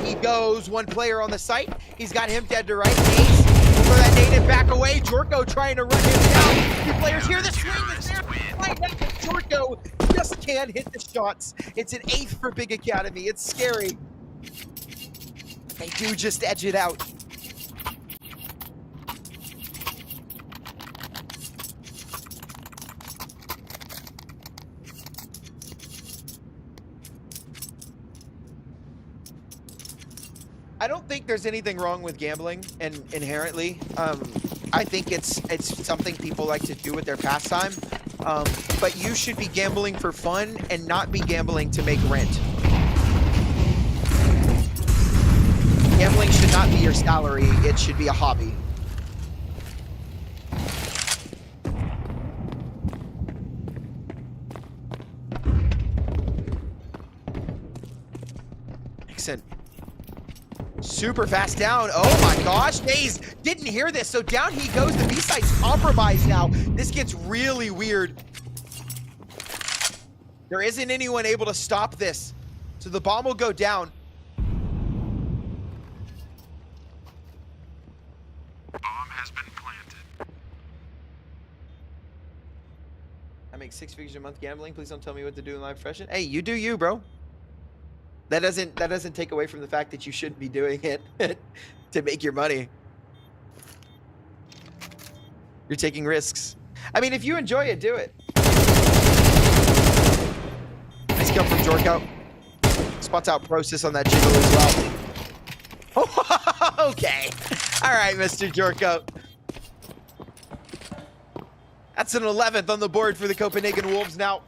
He goes. One player on the site. He's got him dead to right. Naze for that nade and back away. Jorko trying to run him down. Two players here. The swing is there. Jorko just can't hit the shots. It's an 8th for Big Academy. It's scary. They do just edge it out. I don't think there's anything wrong with gambling and inherently. I think it's something people like to do with their pastime. But you should be gambling for fun and not be gambling to make rent. Gambling should not be your salary. It should be a hobby. Excellent. Super fast down. Oh my gosh, Naze didn't hear this, so down he goes. The B-site's compromised now. This gets really weird. There isn't anyone able to stop this, so the bomb will go down. Bomb has been planted. I make 6 figures a month gambling. Please don't tell me what to do in live profession. Hey, you do you, bro. That doesn't take away from the fact that you shouldn't be doing it to make your money. You're taking risks. I mean, if you enjoy it, do it. Nice kill from Jorko. Spots out Prosus on that jiggle as well. Oh, okay. All right, Mr. Jorko. That's an 11th on the board for the Copenhagen Wolves now.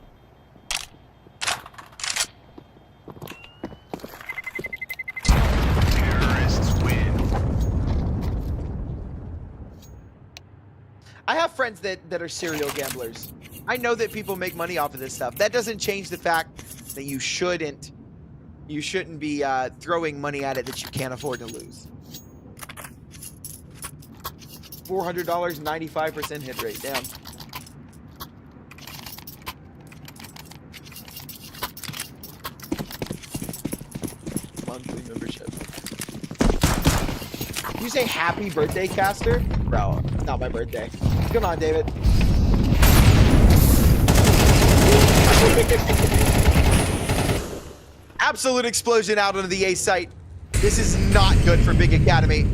have friends that are serial gamblers. I know that people make money off of this stuff. That doesn't change the fact that you shouldn't be throwing money at it that you can't afford to lose. $400, 95% hit rate. Damn. Monthly membership. You say happy birthday, Caster? Bro, it's not my birthday. Come on, David. Absolute explosion out onto the A site. This is not good for Big Academy.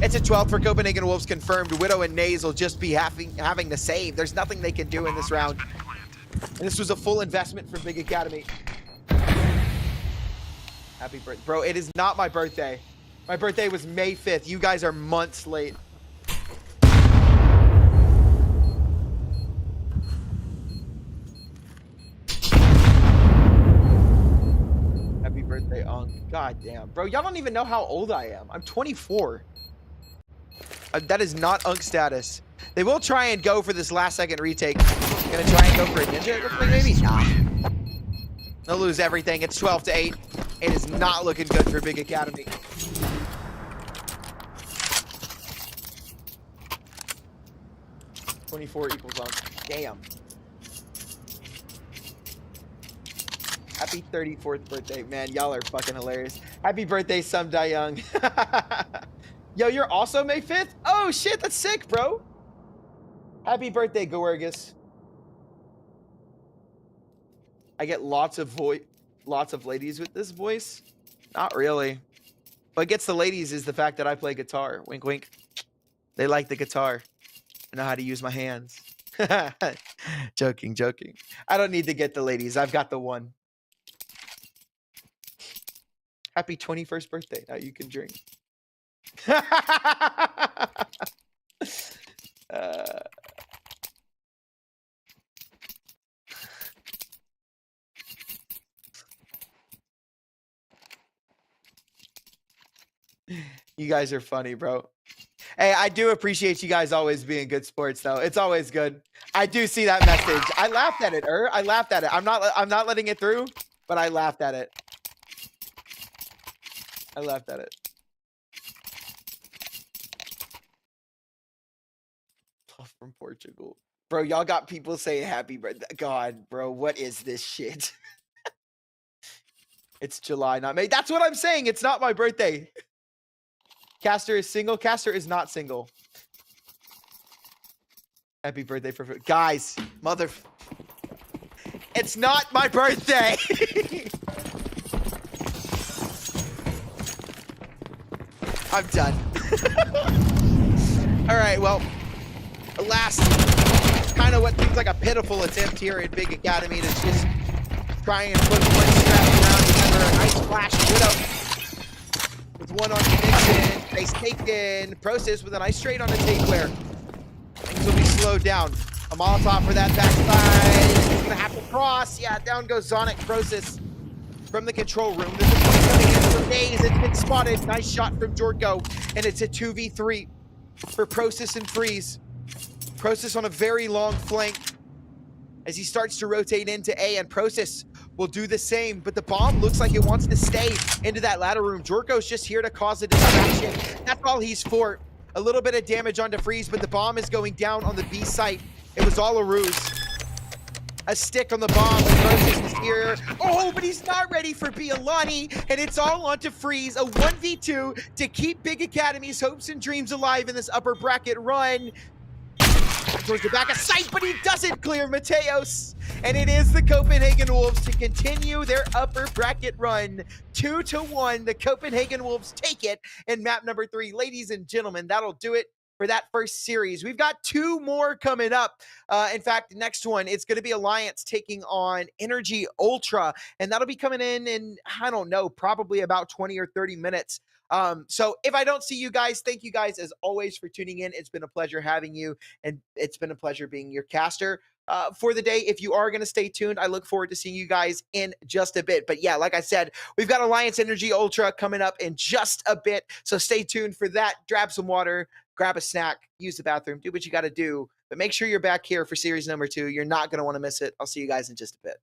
It's a 12 for Copenhagen Wolves confirmed. Widow and Naze will just be having to save. There's nothing they can do in this round. And this was a full investment from Big Academy. Happy birthday. Bro, it is not my birthday. My birthday was May 5th. You guys are months late. Happy birthday, Unk. God damn. Bro, y'all don't even know how old I am. I'm 24. That is not Unk status. They will try and go for this last second retake. Gonna try and go for a ninja, it looks like maybe? Nah. They'll lose everything. It's 12-8. It is not looking good for Big Academy. $24 equals Unk. Damn. Happy 34th birthday. Man, y'all are fucking hilarious. Happy birthday, Sum Die Young. Yo, you're also May 5th? Oh, shit, that's sick, bro. Happy birthday, Gorgus. I get lots of ladies with this voice. Not really. What gets the ladies is the fact that I play guitar. Wink, wink. They like the guitar. I know how to use my hands. Joking, joking. I don't need to get the ladies. I've got the one. Happy 21st birthday. Now you can drink. You guys are funny, bro. Hey, I do appreciate you guys always being good sports, though. It's always good. I do see that message. I laughed at it, I laughed at it. I'm not letting it through, but I laughed at it. I laughed at it. From Portugal. Bro, y'all got people saying happy birthday. God, bro, what is this shit? It's July, not May. That's what I'm saying. It's not my birthday. Caster is single. Caster is not single. Happy birthday for guys. Mother. It's not my birthday. I'm done. All right, well, last kind of what seems like a pitiful attempt here at Big Academy to just try and put one strap around together. A nice flash Widow with one on connection. Face taken. Process with a nice straight on the take where things will be slowed down. A Molotov for that backside. He's gonna have to cross. Yeah, down goes Zonic. Process from the control room. There's a point coming in from Daze. It's been spotted. Nice shot from Jorko. And it's a 2v3 for Process and Freeze. Process on a very long flank as he starts to rotate into A, and Process will do the same, but the bomb looks like it wants to stay into that ladder room. Jorko's just here to cause a distraction. That's all he's for. A little bit of damage onto Freeze, but the bomb is going down on the B site. It was all a ruse. A stick on the bomb, and Process is here. Oh, but he's not ready for Bialani, and it's all onto Freeze. A 1v2 to keep Big Academy's hopes and dreams alive in this upper bracket run. Towards the back of sight, but he doesn't clear Mateos. And it is the Copenhagen Wolves to continue their upper bracket run. 2-1, the Copenhagen Wolves take it in map number 3. Ladies and gentlemen, that'll do it for that first series. We've got 2 more coming up. In fact, the next one, it's going to be Alliance taking on Energy Ultra, and that'll be coming in, I don't know, probably about 20 or 30 minutes. So if I don't see you guys, thank you guys as always for tuning in. It's been a pleasure having you, and it's been a pleasure being your caster for the day. If you are going to stay tuned, I look forward to seeing you guys in just a bit. But yeah, like I said, we've got Alliance Energy Ultra coming up in just a bit. So stay tuned for that. Grab some water, grab a snack, use the bathroom, do what you got to do. But make sure you're back here for series number 2. You're not going to want to miss it. I'll see you guys in just a bit.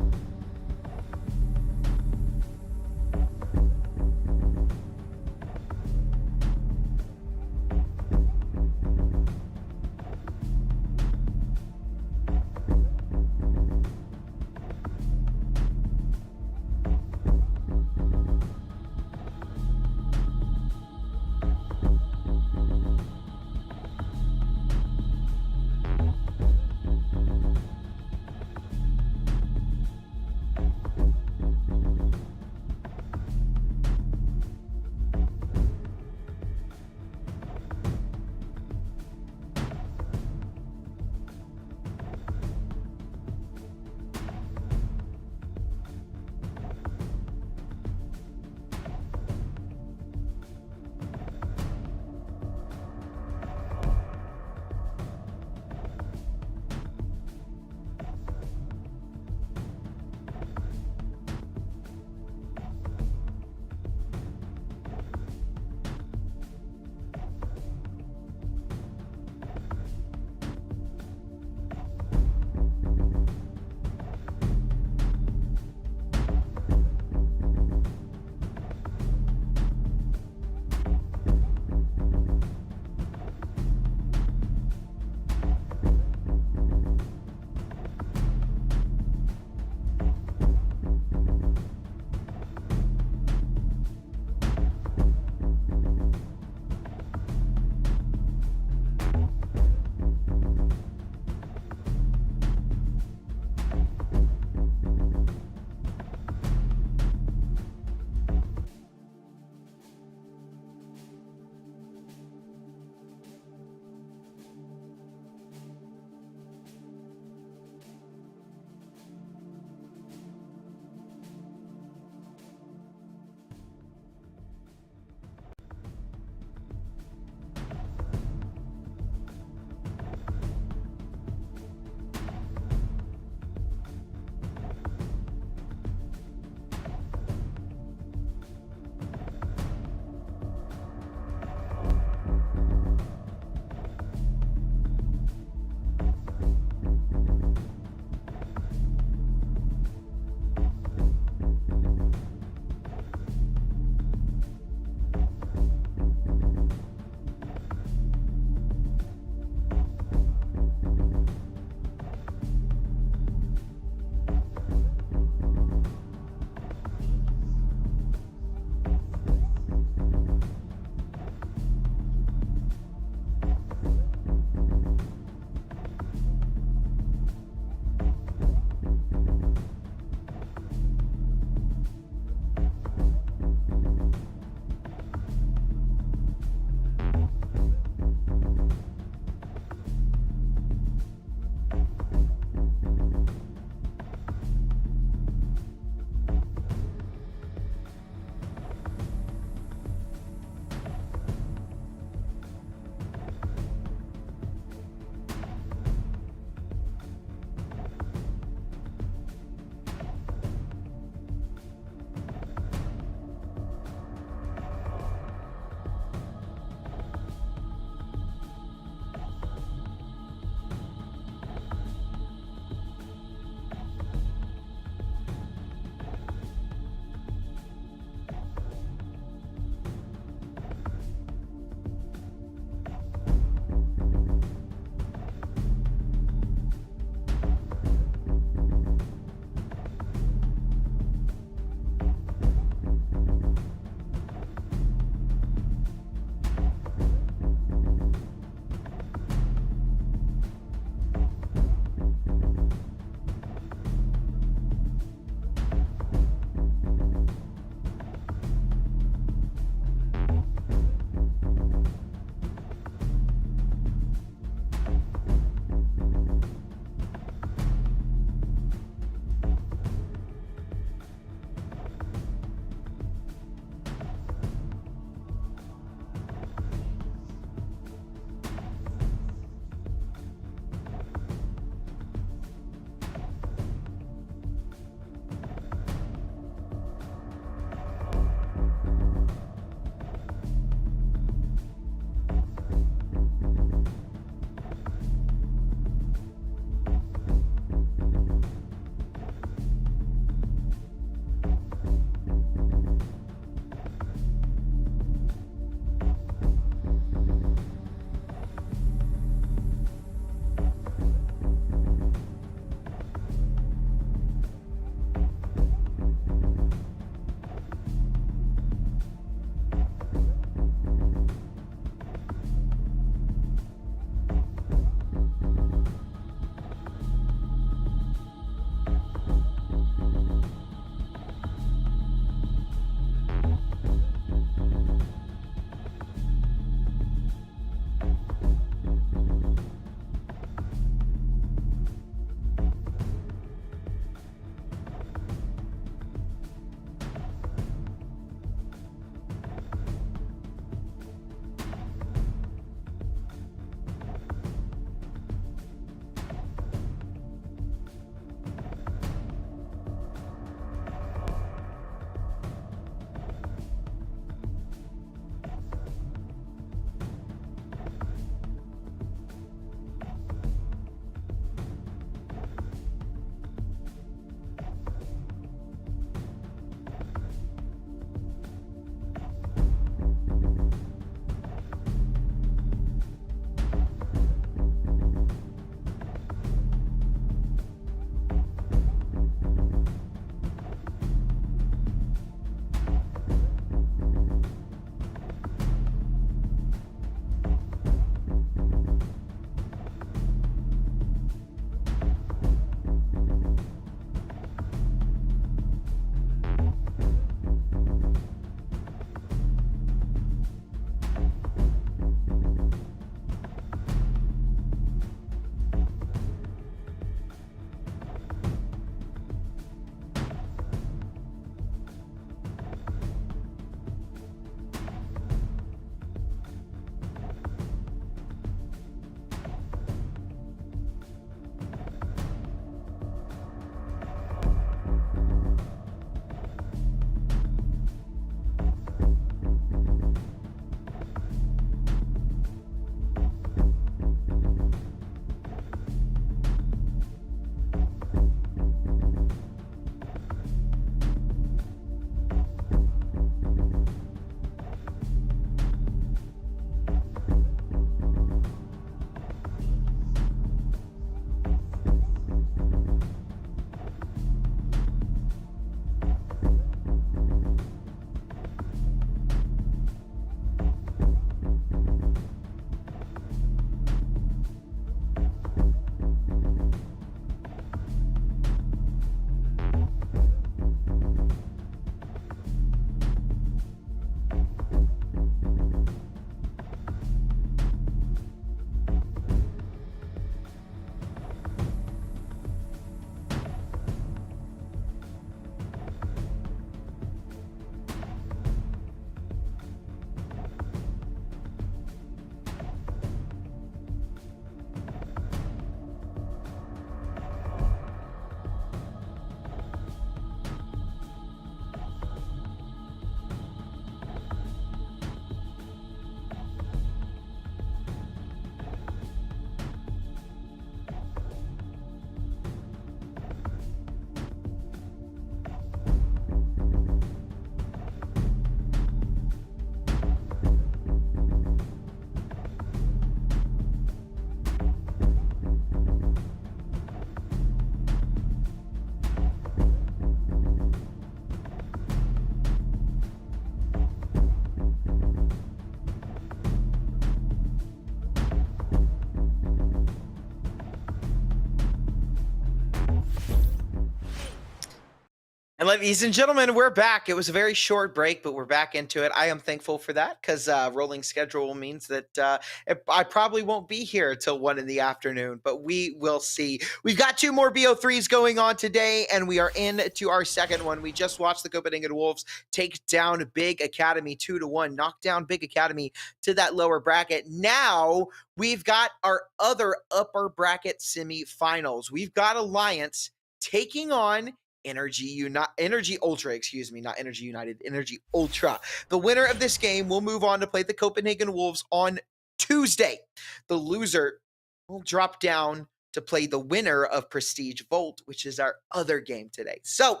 And ladies and gentlemen, we're back. It was a very short break, but we're back into it. I am thankful for that because rolling schedule means that I probably won't be here till 1 in the afternoon, but we will see. We've got 2 more BO3s going on today, and we are into our second one. We just watched the Copenhagen Wolves take down Big Academy 2-1, knock down Big Academy to that lower bracket. Now we've got our other upper bracket semifinals. We've got Alliance taking on Energy Ultra, excuse me, not Energy United, Energy Ultra. The winner of this game will move on to play the Copenhagen Wolves on Tuesday. The loser will drop down to play the winner of Prestige Volt, which is our other game today. So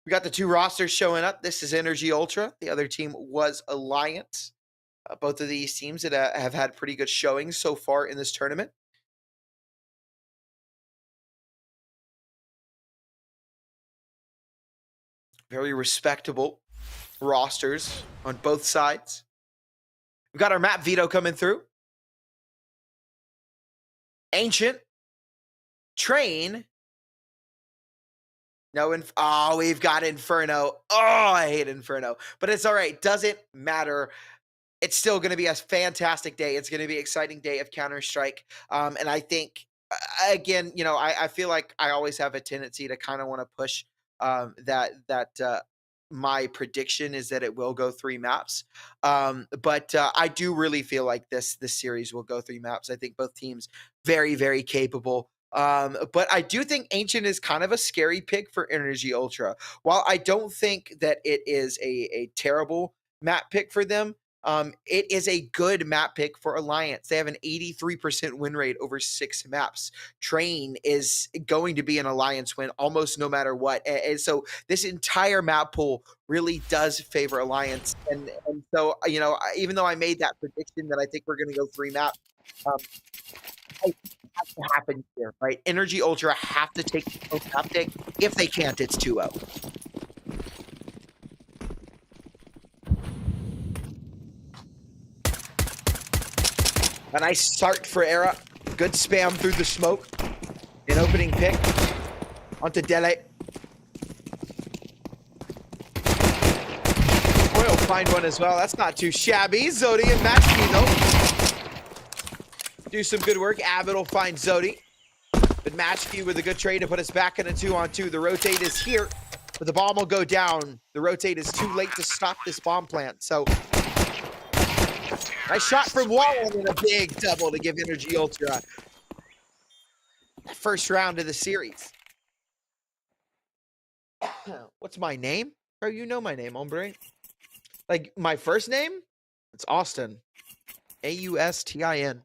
we got the 2 rosters showing up. This is Energy Ultra. The other team was Alliance. Both of these teams that have had pretty good showings so far in this tournament. Very respectable rosters on both sides. We've got our map veto coming through. Ancient. Train. No, we've got Inferno. Oh, I hate Inferno. But it's all right. Doesn't matter. It's still going to be a fantastic day. It's going to be an exciting day of Counter-Strike. And I think, again, you know, I feel like I always have a tendency to kind of want to push that my prediction is that it will go 3 maps. But I do really feel like this series will go 3 maps. I think both teams very, very capable. But I do think Ancient is kind of a scary pick for Energy Ultra. While I don't think that it is a terrible map pick for them, it is a good map pick for Alliance. They have an 83% win rate over 6 maps. Train is going to be an Alliance win almost no matter what. And so this entire map pool really does favor Alliance. And so, you know, even though I made that prediction that I think we're going to go 3 maps, I have to happen here, right? Energy Ultra have to take the map pick. If they can't, it's 2-0. A nice start for Era. Good spam through the smoke. An opening pick onto Dele. Royal find one as well. That's not too shabby. Zodi and Matchkey though. Do some good work. Avid will find Zodi. But Matchkey with a good trade to put us back in a 2-on-2. The rotate is here, but the bomb will go down. The rotate is too late to stop this bomb plant. So nice shot from Wallen and a big double to give Energy Ultra that first round of the series. What's my name? Bro, you know my name, hombre. Like, my first name? It's Austin. Austin.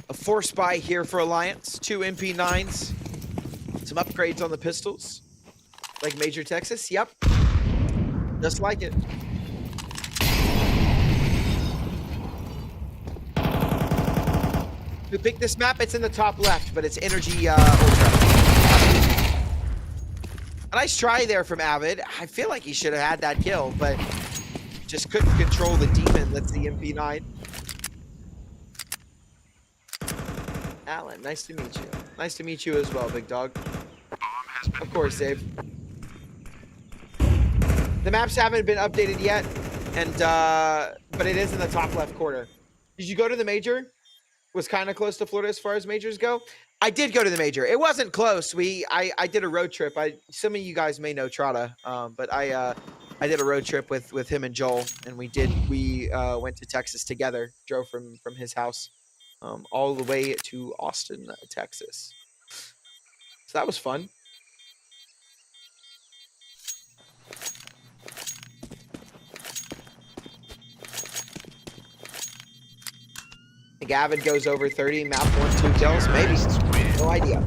A force buy here for Alliance. 2 MP9s. Some upgrades on the pistols. Like Major Texas. Yep. Just like it. Who picked this map? It's in the top left, but it's Energy Ultra. A nice try there from Avid. I feel like he should have had that kill, but just couldn't control the demon that's the MP9. Alan, nice to meet you. Nice to meet you as well, big dog. Of course, Dave. The maps haven't been updated yet, and but it is in the top left corner. Did you go to the major? Was kind of close to Florida as far as majors go. I did go to the major. It wasn't close. I did a road trip. Some of you guys may know Trotta, but I did a road trip with him and Joel, and we went to Texas together. Drove from his house all the way to Austin, Texas. So that was fun. I think Avid goes over 30, map 1, 2 kills, maybe. No idea.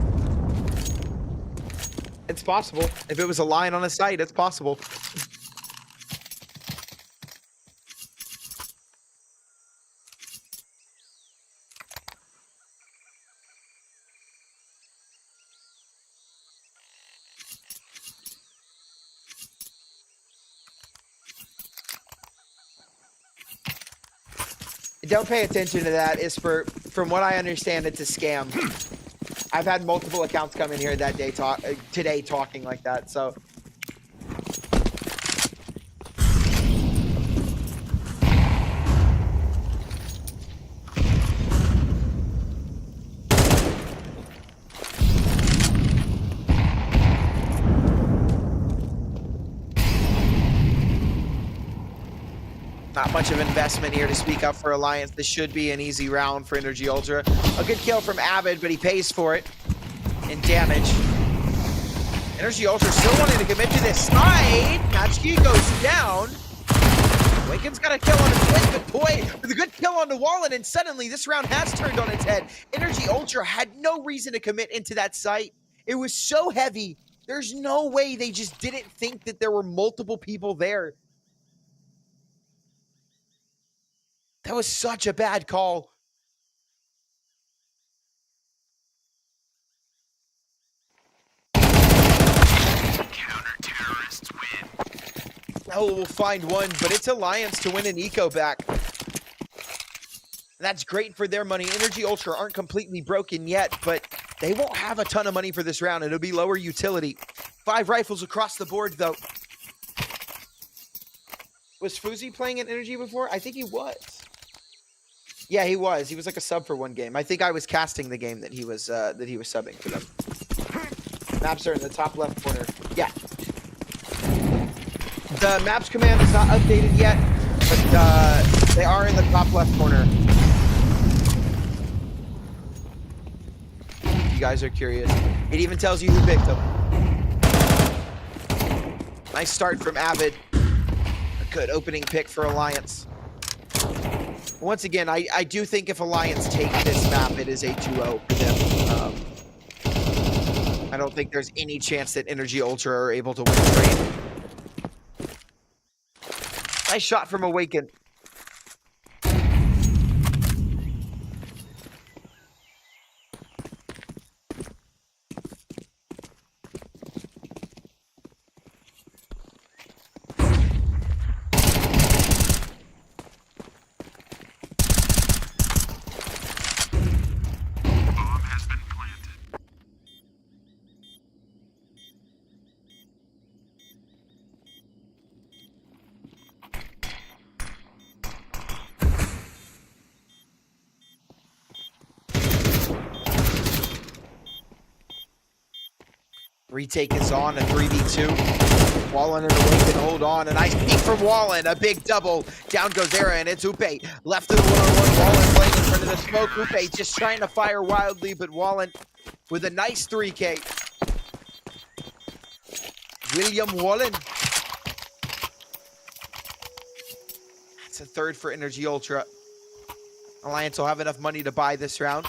It's possible. If it was a line on a site, it's possible. don't pay attention to that. Is from what I understand, it's a scam. I've had multiple accounts come in here that day today talking like that. So not much of investment here to speak up for Alliance. This should be an easy round for Energy Ultra. A good kill from Avid, but he pays for it in damage. Energy Ultra still wanting to commit to this side. Natsuki goes down. Awaken's got a kill on his way, but boy, with a good kill on the Wallen, and suddenly this round has turned on its head. Energy Ultra had no reason to commit into that site. It was so heavy. There's no way they just didn't think that there were multiple people there. That was such a bad call. Counter-terrorists win. Oh, we'll find one, but it's Alliance to win an eco back. That's great for their money. Energy Ultra aren't completely broken yet, but they won't have a ton of money for this round. It'll be lower utility. 5 rifles across the board, though. Was Fuzi playing in Energy before? I think he was. Yeah, he was. He was like a sub for one game. I think I was casting the game that he was subbing for them. Maps are in the top left corner. Yeah. The maps command is not updated yet, but they are in the top left corner. If you guys are curious. It even tells you who picked them. Nice start from Avid. A good opening pick for Alliance. Once again, I do think if Alliance take this map, it is a 2-0 for them. I don't think there's any chance that Energy Ultra are able to win the game. Nice shot from Awaken. Retake is on, a 3v2. Wallen and Awaken hold on. A nice peek from Wallen. A big double. Down goes Era, and it's Upe. Left of the one-on-one. Wallen playing in front of the smoke. Upe just trying to fire wildly, but Wallen with a nice 3K. William Wallen. That's a third for Energy Ultra. Alliance will have enough money to buy this round,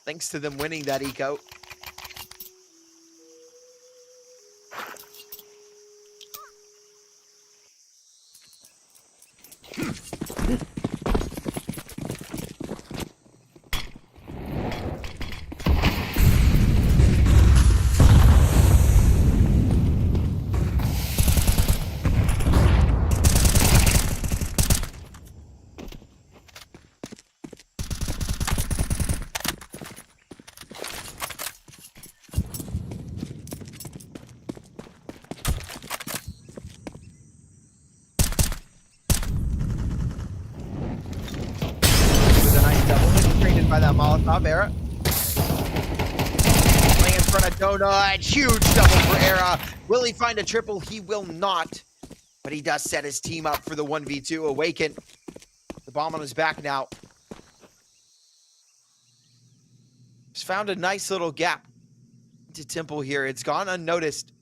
thanks to them winning that eco. By that Molotov, Era. Playing in front of Donut. Huge double for Era. Will he find a triple? He will not. But he does set his team up for the 1v2. Awaken. The bomb on his back now. Just found a nice little gap to Temple here. It's gone unnoticed.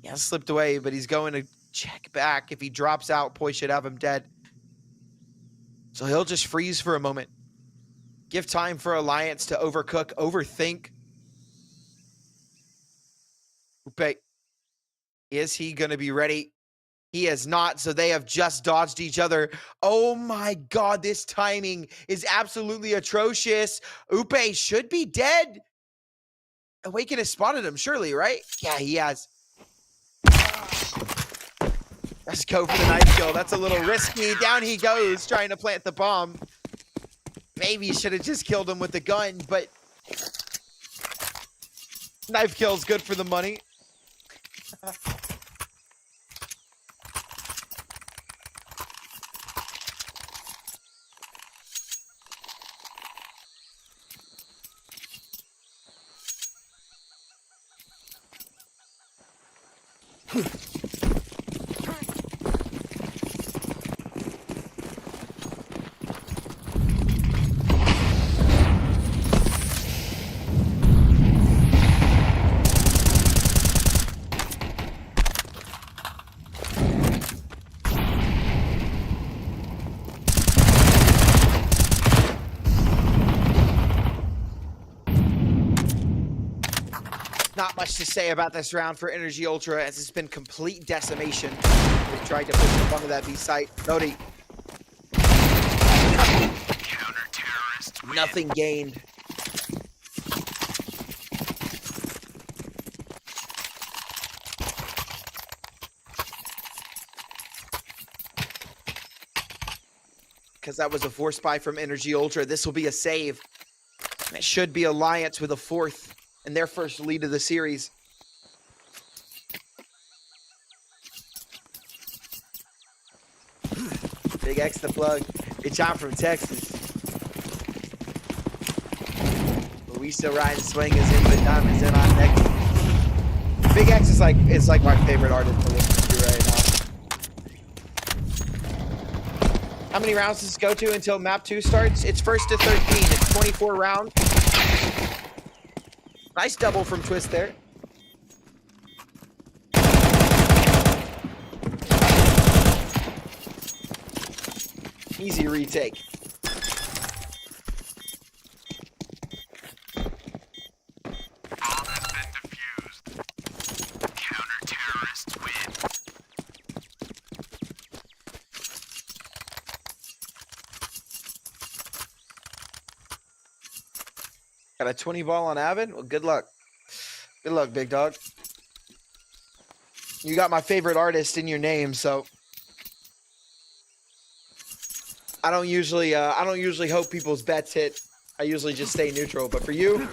He has slipped away, but he's going to check back. If he drops out, Poi should have him dead. So he'll just freeze for a moment. Give time for Alliance to overcook, overthink. Upe, is he going to be ready? He is not, so they have just dodged each other. Oh my God, this timing is absolutely atrocious. Upe should be dead. Awaken has spotted him, surely, right? Yeah, he has. Let's go for the knife kill. That's a little risky. Down he goes, trying to plant the bomb. Maybe should have just killed him with the gun, but knife kill's good for the money. Not much to say about this round for Energy Ultra, as it's been complete decimation. They tried to push up onto that B site. Nodi. Counter-terrorists win. Nothing gained. Because that was a force buy from Energy Ultra. This will be a save. And it should be Alliance with a fourth and their first lead of the series. Big X the plug. Good job from Texas. But we still riding swingers in, but diamonds in our neck. Big X is like my favorite artist to listen to right now. How many rounds does this go to until map 2 starts? It's first to 13. It's 24 rounds. Nice double from Twist there. Easy retake. Bomb has been defused. Counter-terrorists win. Got a 20 ball on Avid? Well, good luck. Good luck, big dog. You got my favorite artist in your name, so I don't usually hope people's bets hit. I usually just stay neutral, but for you,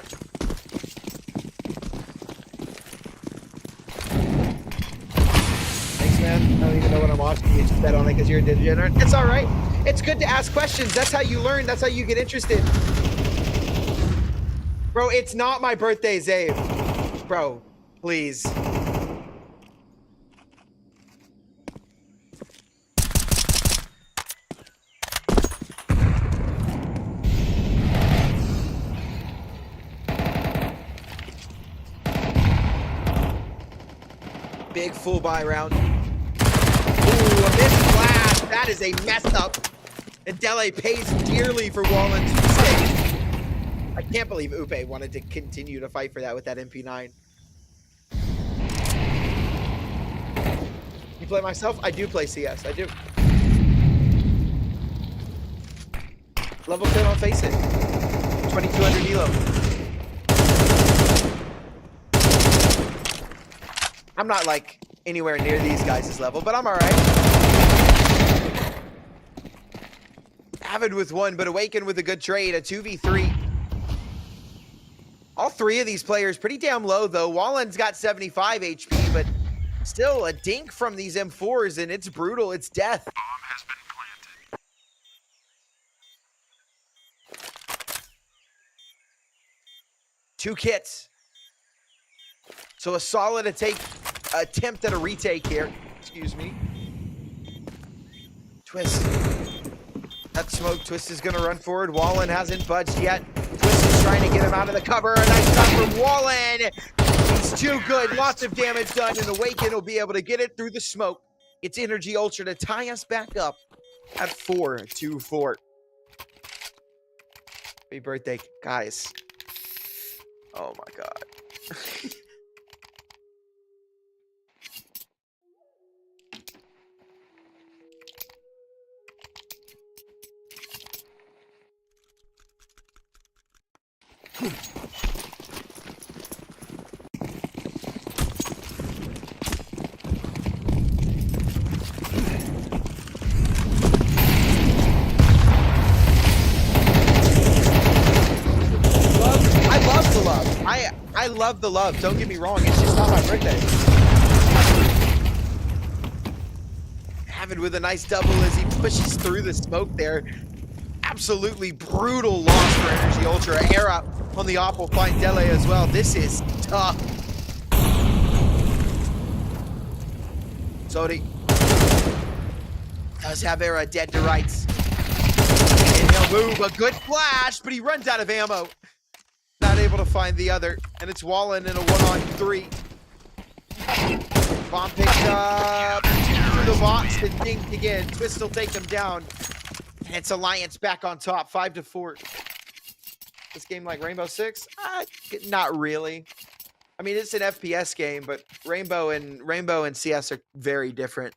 thanks, man. I don't even know what I'm watching. You just bet on it because you're a degenerate. It's all right. It's good to ask questions. That's how you learn. That's how you get interested. Bro, it's not my birthday, Zabe. Bro, please. Big full buy round. Ooh, a missed blast. That is a mess up. And Dele pays dearly for Wallen's mistake. I can't believe Upe wanted to continue to fight for that with that MP9. You play myself? I do play CS. I do. Level 10 on Face It. 2200 Elo. I'm not like anywhere near these guys' level, but I'm all right. Avid with 1, but Awaken with a good trade. A 2v3. All 3 of these players pretty damn low, though. Wallen's got 75 HP, but still a dink from these M4s, and it's brutal. It's death. Bomb has been planted. 2 kits. So a solid attempt at a retake here. Excuse me. Twist. That smoke. Twist is going to run forward. Wallen hasn't budged yet. Twist is trying to get him out of the cover. A nice shot from Wallen. He's too good. Lots of damage done, and Awaken will be able to get it through the smoke. It's Energy Ultra to tie us back up at 4-4. Happy birthday, guys. Oh my God. I love the love. Don't get me wrong. It's just not my birthday. Avid with a nice double as he pushes through the smoke there. Absolutely brutal loss for Energy Ultra. Era on the op will find Dele as well. This is tough. Sodi does have Era dead to rights. And he'll move a good flash, but he runs out of ammo. Not able to find the other. And it's Wallen in a 1-on-3. Bomb picked up through the box and dinged again. Twist will take him down. And it's Alliance back on top, 5-4. This game like Rainbow Six? Not really. I mean, it's an FPS game, but Rainbow and CS are very different.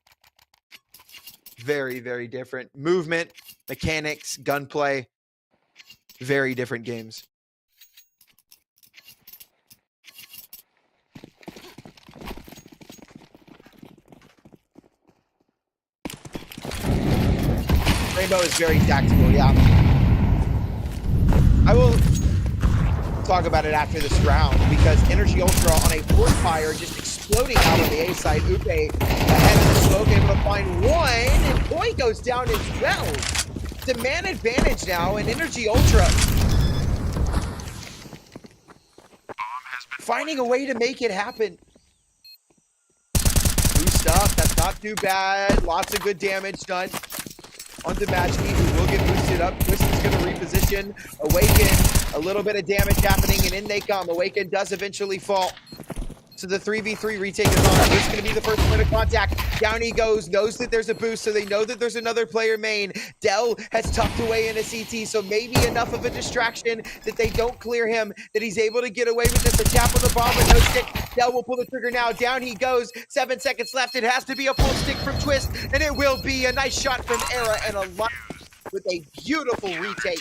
Very, very different. Movement, mechanics, gunplay, very different games. Rainbow is very tactical, yeah. I will talk about it after this round because Energy Ultra on a fourth fire just exploding out on the A side. Upe ahead of the smoke, able to find one, and Boy goes down as well. It's a man advantage now, and Energy Ultra finding a way to make it happen. Boost up, that's not too bad. Lots of good damage done onto Magny, who will get boosted up. Twist is going to reposition. Awaken, a little bit of damage happening, and in they come. Awaken does eventually fall. So the 3v3 retake is on. This is going to be the first point of contact. Down he goes, knows that there's a boost, so they know that there's another player main. Dell has tucked away in a CT, so maybe enough of a distraction that they don't clear him, that he's able to get away with this. A tap on the bomb, but no stick. Dell will pull the trigger now. Down he goes. 7 seconds left. It has to be a full stick from Twist, and it will be a nice shot from Era and a lot with a beautiful retake.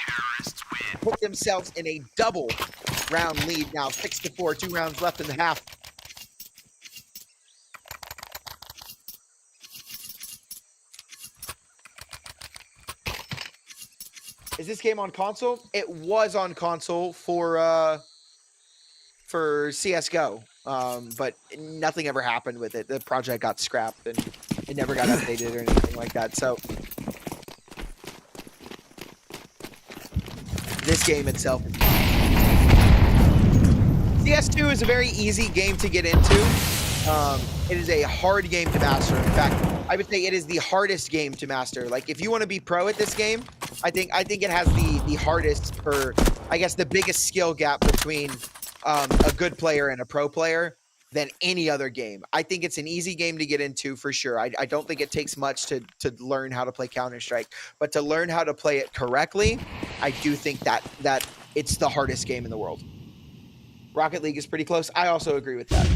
Put themselves in a double round lead now. 6-4, 2 rounds left in the half. Is this game on console? It was on console for CSGO, but nothing ever happened with it. The project got scrapped and it never got updated or anything like that. So this game itself, CS2 is a very easy game to get into. It is a hard game to master. In fact, I would say it is the hardest game to master. Like, if you want to be pro at this game, I think it has the hardest, or I guess the biggest skill gap between a good player and a pro player than any other game. I think it's an easy game to get into for sure. I don't think it takes much to learn how to play Counter-Strike, but to learn how to play it correctly, I do think that it's the hardest game in the world. Rocket League is pretty close. I also agree with that.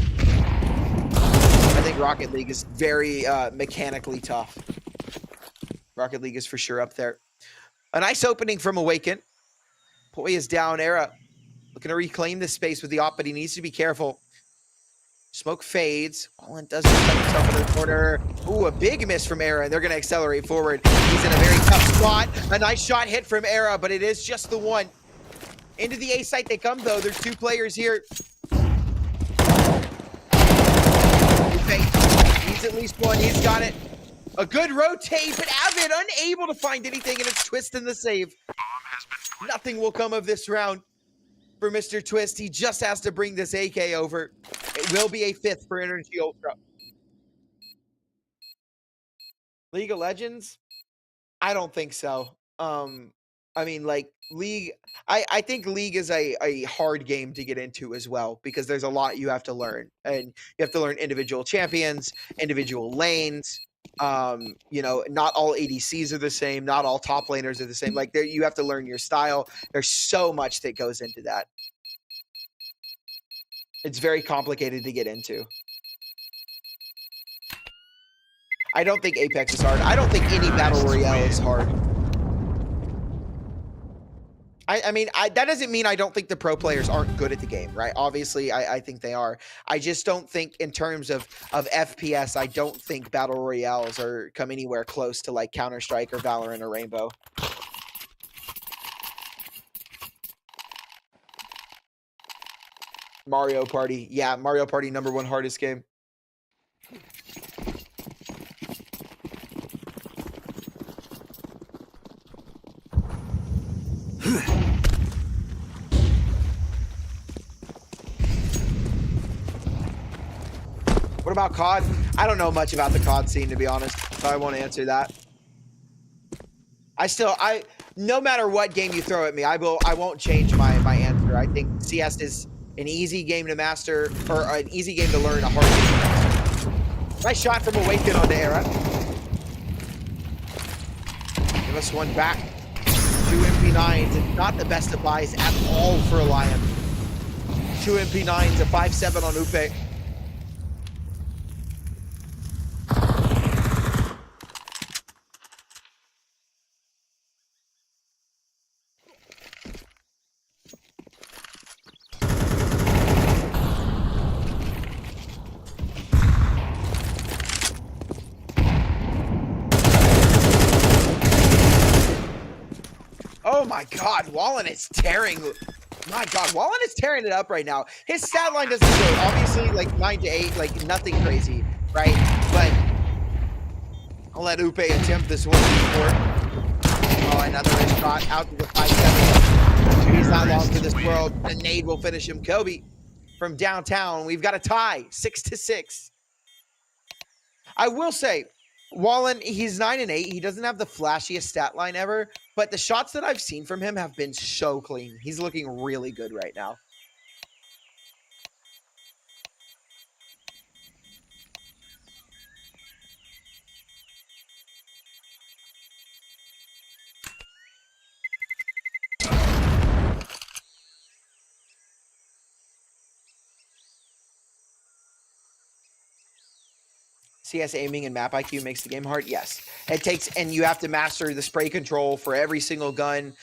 I think Rocket League is very mechanically tough. Rocket League is for sure up there. A nice opening from Awaken. Poi is down. Era looking to reclaim this space with the op, but he needs to be careful. Smoke fades. Wallen does find himself in the corner. Ooh, a big miss from Era, and they're going to accelerate forward. He's in a very tough spot. A nice shot hit from Era, but it is just the one. Into the A site they come, though. There's 2 players here. Needs at least one. He's got it. A good rotate, but Avid unable to find anything, and it's Twist in the save. Nothing will come of this round for Mr. Twist. He just has to bring this AK over. It will be a 5th for Energy Ultra. League of Legends? I don't think so. I mean, like, League, I think League is a hard game to get into as well, because there's a lot you have to learn. And you have to learn individual champions, individual lanes. You know, not all ADCs are the same. Not all top laners are the same. Like, you have to learn your style. There's so much that goes into that. It's very complicated to get into. I don't think Apex is hard. I don't think any Battle Royale is hard. I mean, that doesn't mean I don't think the pro players aren't good at the game, right? Obviously, I think they are. I just don't think in terms of FPS, I don't think Battle Royales come anywhere close to like Counter-Strike or Valorant or Rainbow. Mario Party. Yeah, Mario Party #1 hardest game. What about COD? I don't know much about the COD scene, to be honest, so I won't answer that. No matter what game you throw at me, I won't change my answer. I think CS is an easy game to master, or an easy game to learn, a hard game to master. Nice shot from Awaken onto Era. Give us one back. 2 MP9s, and not the best of buys at all for Alliance. 2 MP9s, a 5-7 on Upe. Oh my God, Wallen is tearing. My God, Wallen is tearing it up right now. His stat line doesn't show, obviously, like 9 to 8, like nothing crazy, right? But I'll let Upe attempt this one before. Oh, another wrist shot out to the 5-7. He's not long for this world. The nade will finish him. Kobe from downtown. We've got a tie, 6-6. I will say, Wallen, he's 9 and 8. He doesn't have the flashiest stat line ever, but the shots that I've seen from him have been so clean. He's looking really good right now. CS aiming and map IQ makes the game hard? Yes. It takes, and you have to master the spray control for every single gun.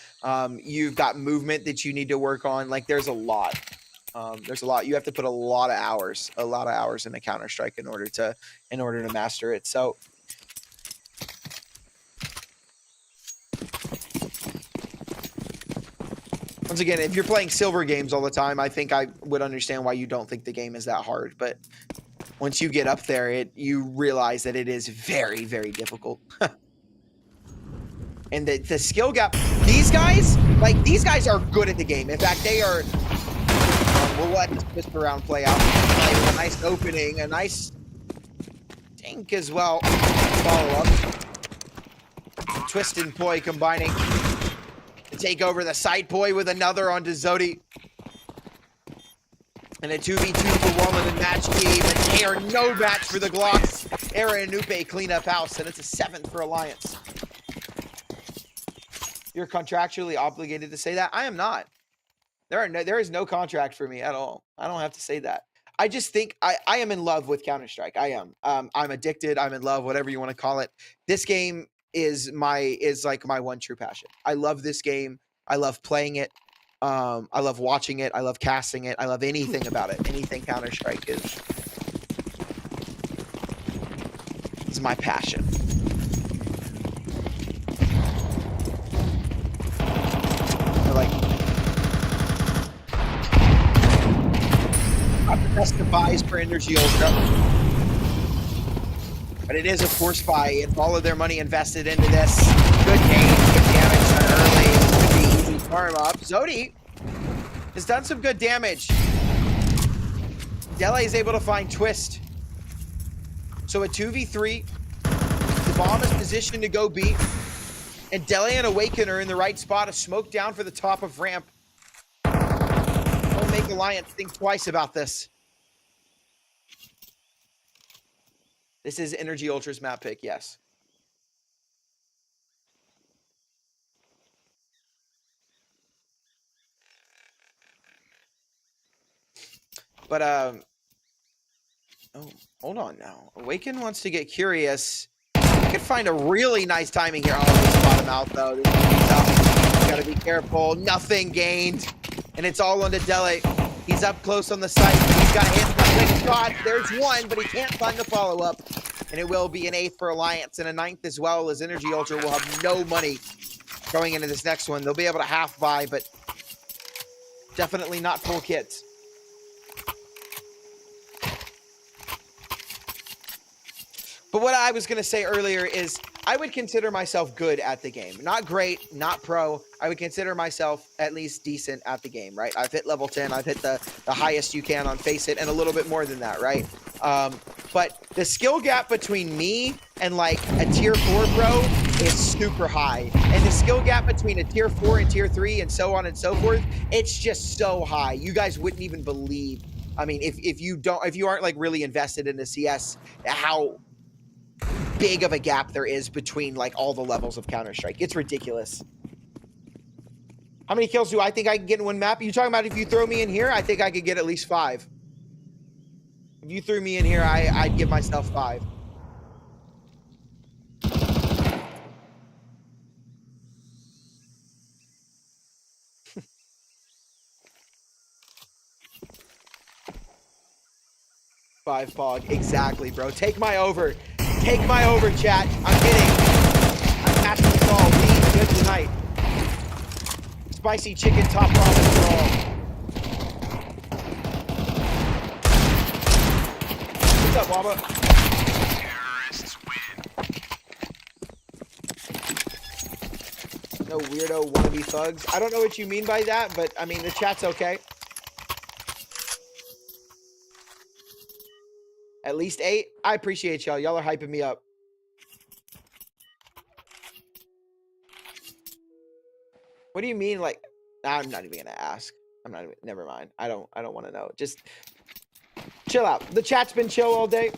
You've got movement that you need to work on. Like, there's a lot. You have to put a lot of hours in a Counter-Strike in order to master it. So once again, if you're playing silver games all the time, I think I would understand why you don't think the game is that hard. But once you get up there, you realize that it is very, very difficult. And the skill gap, these guys are good at the game. In fact, they are. We'll let this round play out. A nice opening, a nice dink as well. Follow up. Twist and Poi combining to take over the side Poi with another onto Zodi. And a 2v2 for Wallen and Match Key, but they are no match for the Glocks. Era and Nuke clean up house, and it's a 7th for Alliance. You're contractually obligated to say that? I am not. There is no contract for me at all. I don't have to say that. I just think I am in love with Counter-Strike. I am. I'm addicted. I'm in love, whatever you want to call it. This game is like my one true passion. I love this game. I love playing it. I love watching it. I love casting it. I love anything about it. Anything Counter-Strike is my passion. Not the best of buys for Energy Ultra, but it is a force buy. It's all of their money invested into this. Good game, good damage done early. Could be easy farm up. Zodi has done some good damage. Dele is able to find Twist. So a 2v3. The bomb is positioned to go B. And Dele and Awaken are in the right spot. A smoke down for the top of ramp. Don't make Alliance think twice about this. This is Energy Ultra's map pick, yes. But, oh, hold on now. Awaken wants to get curious. You could find a really nice timing here. Oh, this spot him out, though. This is tough. You gotta be careful. Nothing gained. And it's all onto Dele. He's up close on the site. He's got to hit the quick shot. There's one, but he can't find the follow-up. And it will be an 8th for Alliance and a 9th as well, as Energy Ultra will have no money going into this next one. They'll be able to half buy, but definitely not full kits. But what I was going to say earlier is I would consider myself good at the game. Not great, not pro. I would consider myself at least decent at the game, right? I've hit level 10. I've hit the highest you can on Face It and a little bit more than that, right? But the skill gap between me and like a tier 4 pro is super high. And the skill gap between a tier 4 and tier 3 and so on and so forth, it's just so high. You guys wouldn't even believe. I mean, if you aren't like really invested in the CS, how big of a gap there is between like all the levels of Counter-Strike. It's ridiculous. How many kills do I think I can get in one map? Are you talking about if you throw me in here? I think I could get at least 5. If you threw me in here, I'd give myself 5. Five Fog. Exactly, bro. Take my over. Take my over, chat. I'm kidding. I'm passing this all. We eat good tonight. Spicy chicken top ramen for all. What's up, Waba? Terrorists win. No weirdo wannabe thugs. I don't know what you mean by that, but I mean, the chat's okay. At least 8. I appreciate y'all. Y'all are hyping me up. What do you mean? Like, I'm not even gonna ask. I'm not even. Never mind. I don't want to know. Just chill out. The chat's been chill all day.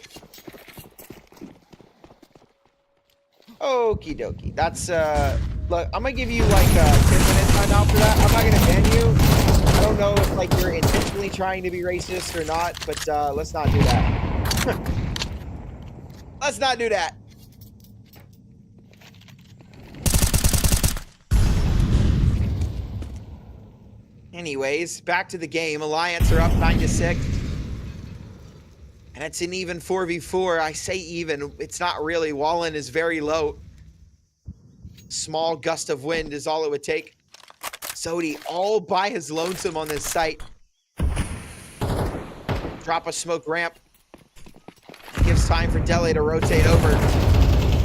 Okie dokie. That's look. I'm gonna give you like 10 minutes timeout for that. I'm not gonna ban you. I don't know if like you're intentionally trying to be racist or not, but let's not do that. Let's not do that. Anyways, back to the game. Alliance are up 9-6. And it's an even 4v4. I say even. It's not really. Wallen is very low. Small gust of wind is all it would take. Sodi all by his lonesome on this site. Drop a smoke ramp. Gives time for Dele to rotate over.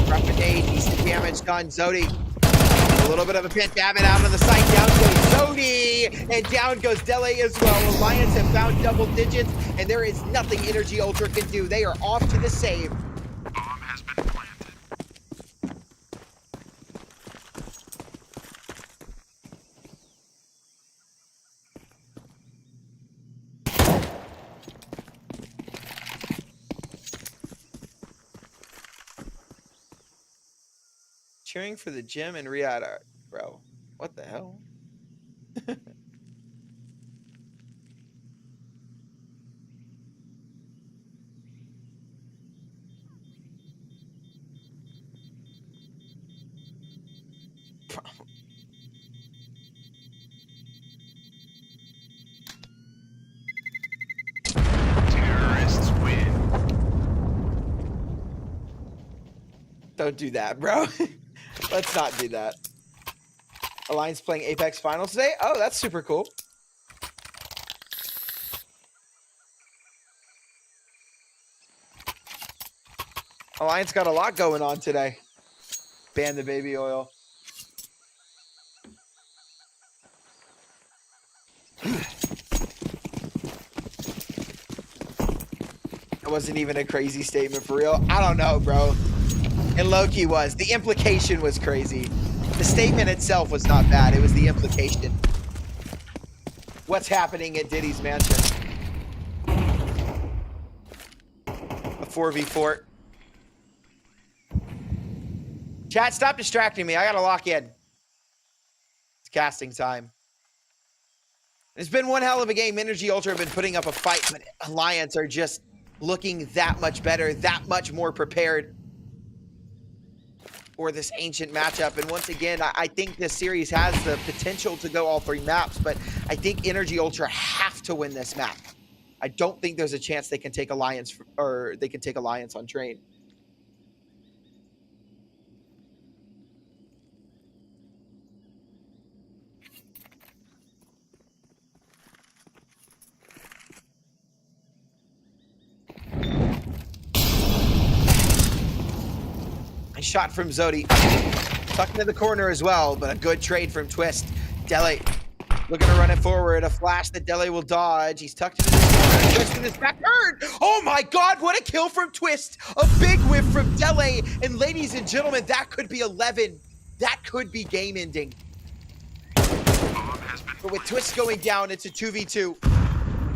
Drop a nade. Decent damage done. Zodi. A little bit of a pin. Dab it out on the site. Down goes Zodi. And down goes Dele as well. Alliance have found double digits. And there is nothing Energy Ultra can do. They are off to the save. Bomb has been planted. Cheering for the gym and Riyadh, bro. What the hell? Terrorists win. Don't do that, bro. Let's not do that. Alliance playing Apex Finals today? Oh, that's super cool. Alliance got a lot going on today. Ban the baby oil. It wasn't even a crazy statement for real. I don't know, bro. And Loki was. The implication was crazy. The statement itself was not bad. It was the implication. What's happening at Diddy's mansion? A 4v4. Chat, stop distracting me. I gotta lock in. It's casting time. It's been one hell of a game. Energy Ultra have been putting up a fight, but Alliance are just looking that much better, that much more prepared for this ancient matchup. And once again, I think this series has the potential to go all 3 maps, but I think Energy Ultra have to win this map. I don't think there's a chance they can take Alliance, or they can take Alliance on train. shot from Zodi. Tucked into the corner as well, but a good trade from Twist. Dele looking to run it forward. A flash that Dele will dodge. He's tucked into the corner. Twist in his back turn. Oh my God, what a kill from Twist. A big whiff from Dele. And ladies and gentlemen, that could be 11. That could be game ending. But with Twist going down, it's a 2v2.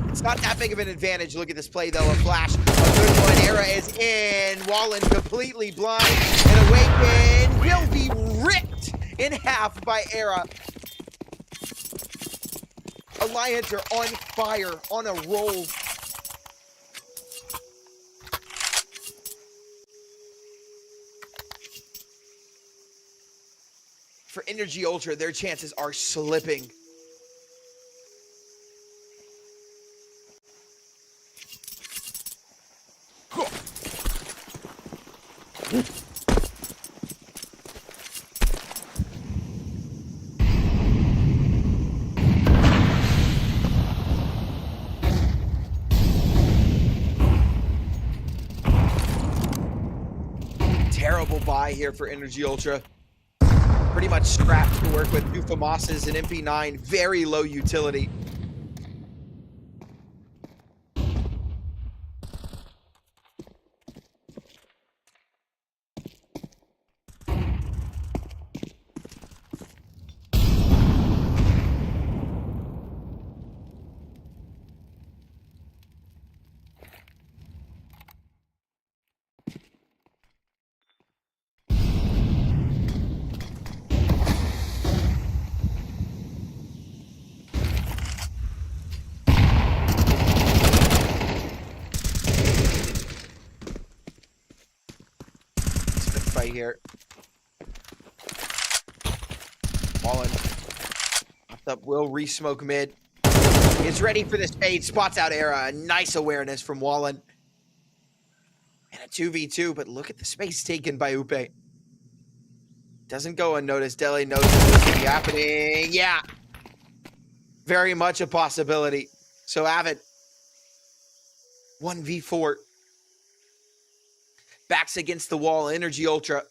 It's not that big of an advantage. Look at this play, though. A flash. A good one. Era is in. Wallen completely blind. And Awaken will be ripped in half by Era. Alliance are on fire, on a roll. For Energy Ultra, their chances are slipping. Terrible buy here for Energy Ultra. Pretty much scrapped to work with 2 FAMASs and MP9. Very low utility. Fight here. Wallen popped up, will re-smoke mid. Is ready for the spade, spots out Era. A nice awareness from Wallen. And a 2v2, but look at the space taken by Upe. Doesn't go unnoticed. Dele knows what's going to be happening. Yeah. Very much a possibility. So Avid. 1v4. Backs against the wall. Energy Ultra.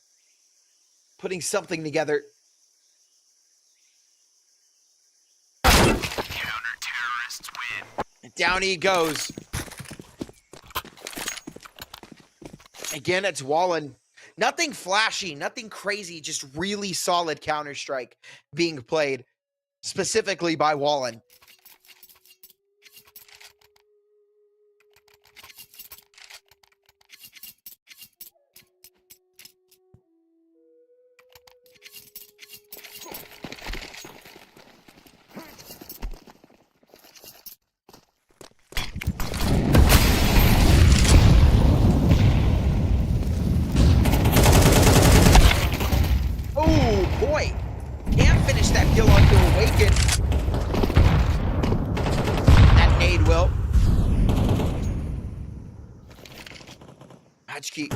Putting something together. Counter-terrorists win. And down he goes. Again, it's Wallen. Nothing flashy, nothing crazy, just really solid Counter-Strike being played, specifically by Wallen. Boy, can't finish that kill onto Awaken. That nade will. Matchkey.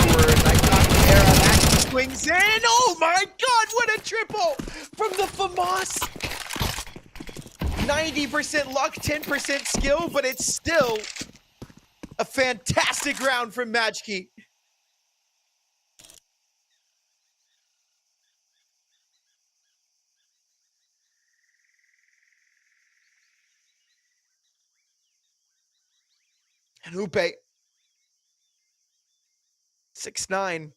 Forward, nice knock from Era. Matchkey swings in. Oh my God, what a triple from the FAMAS. 90% luck, 10% skill, but it's still a fantastic round from Matchkey. And Upe, 6'9".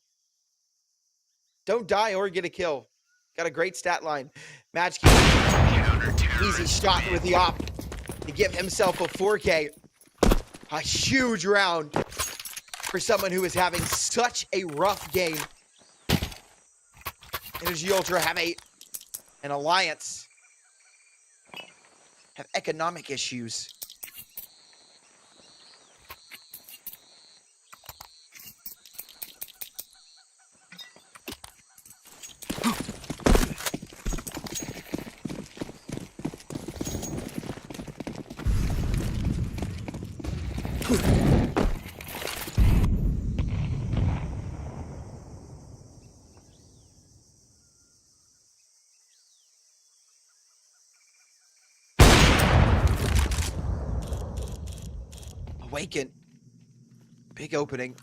Don't die or get a kill. Got a great stat line. Matchkey, easy shot with the op to give himself a 4K. A huge round for someone who is having such a rough game. Energy Ultra have an alliance. Have economic issues. Awaken. Big opening.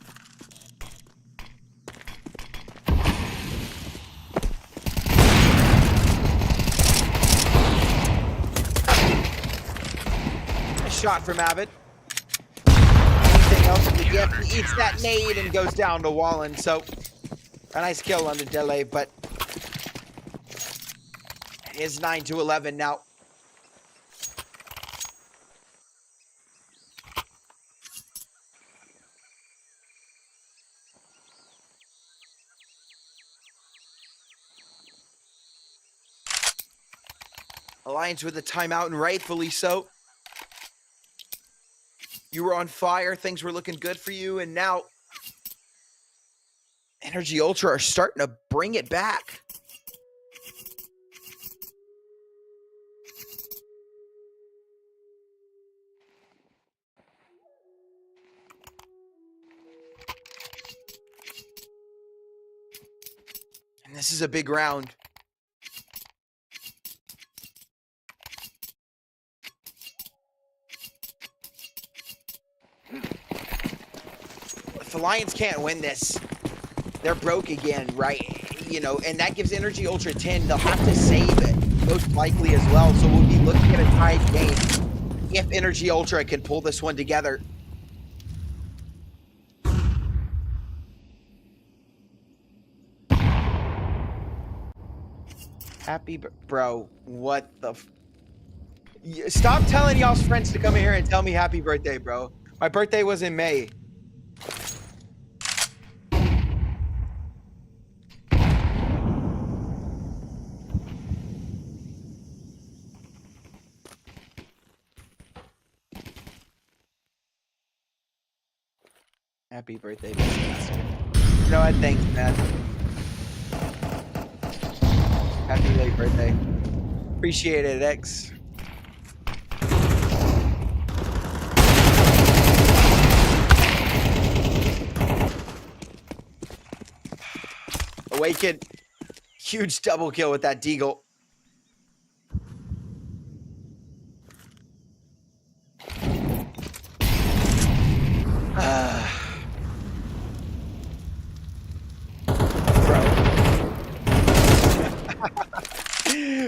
shot from Abbott. Anything else with the gift? He eats that nade and goes down to Wallen. So a nice kill on the delay, but it is 9-11 now. Alliance with a timeout, and rightfully so. You were on fire, things were looking good for you, and now Energy Ultra are starting to bring it back. And this is a big round. If Alliance can't win this, they're broke again, right? You know, and that gives Energy Ultra 10. They'll have to save it, most likely as well. So we'll be looking at a tied game if Energy Ultra can pull this one together. Happy, bro, what the stop telling y'all's friends to come in here and tell me happy birthday, bro. My birthday was in May. Happy birthday, Mr. You know what? Thanks, man. Happy late birthday. Appreciate it, X. Awaken. Huge double kill with that Deagle.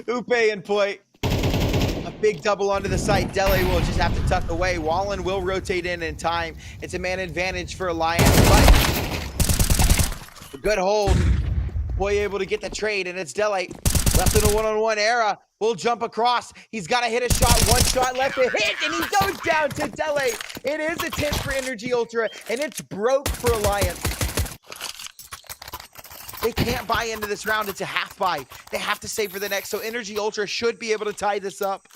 Upe and Poi. A big double onto the site. Dele will just have to tuck away. Wallen will rotate in time. It's a man advantage for Alliance, but a good hold. Poi able to get the trade, and it's Dele. Left in a one-on-one era. Will jump across. He's got to hit a shot. One shot left to hit, and he goes down to Dele. It is a 10 for Energy Ultra, and it's broke for Alliance. They can't buy into this round. It's a half buy. They have to save for the next. So Energy Ultra should be able to tie this up.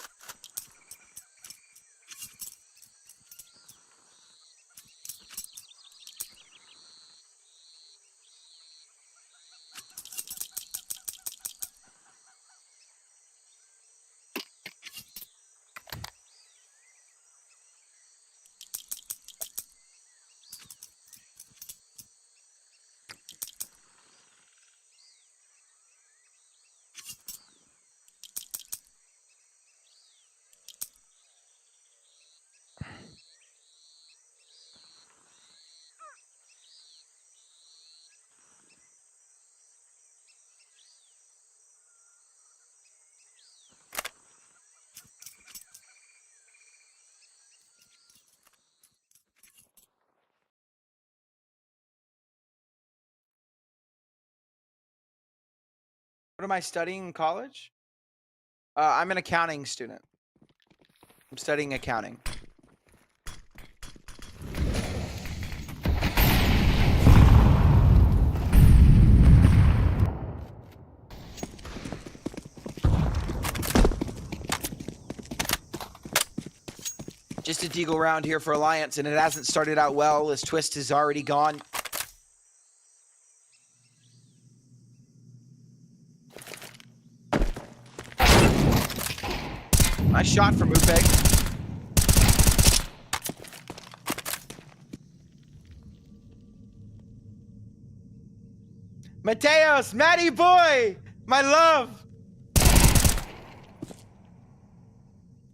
What am I studying in college? I'm an accounting student. I'm studying accounting. Just a deagle round here for Alliance, and it hasn't started out well. This twist is already gone. Nice shot from Upe. Mateos, Matty boy, my love.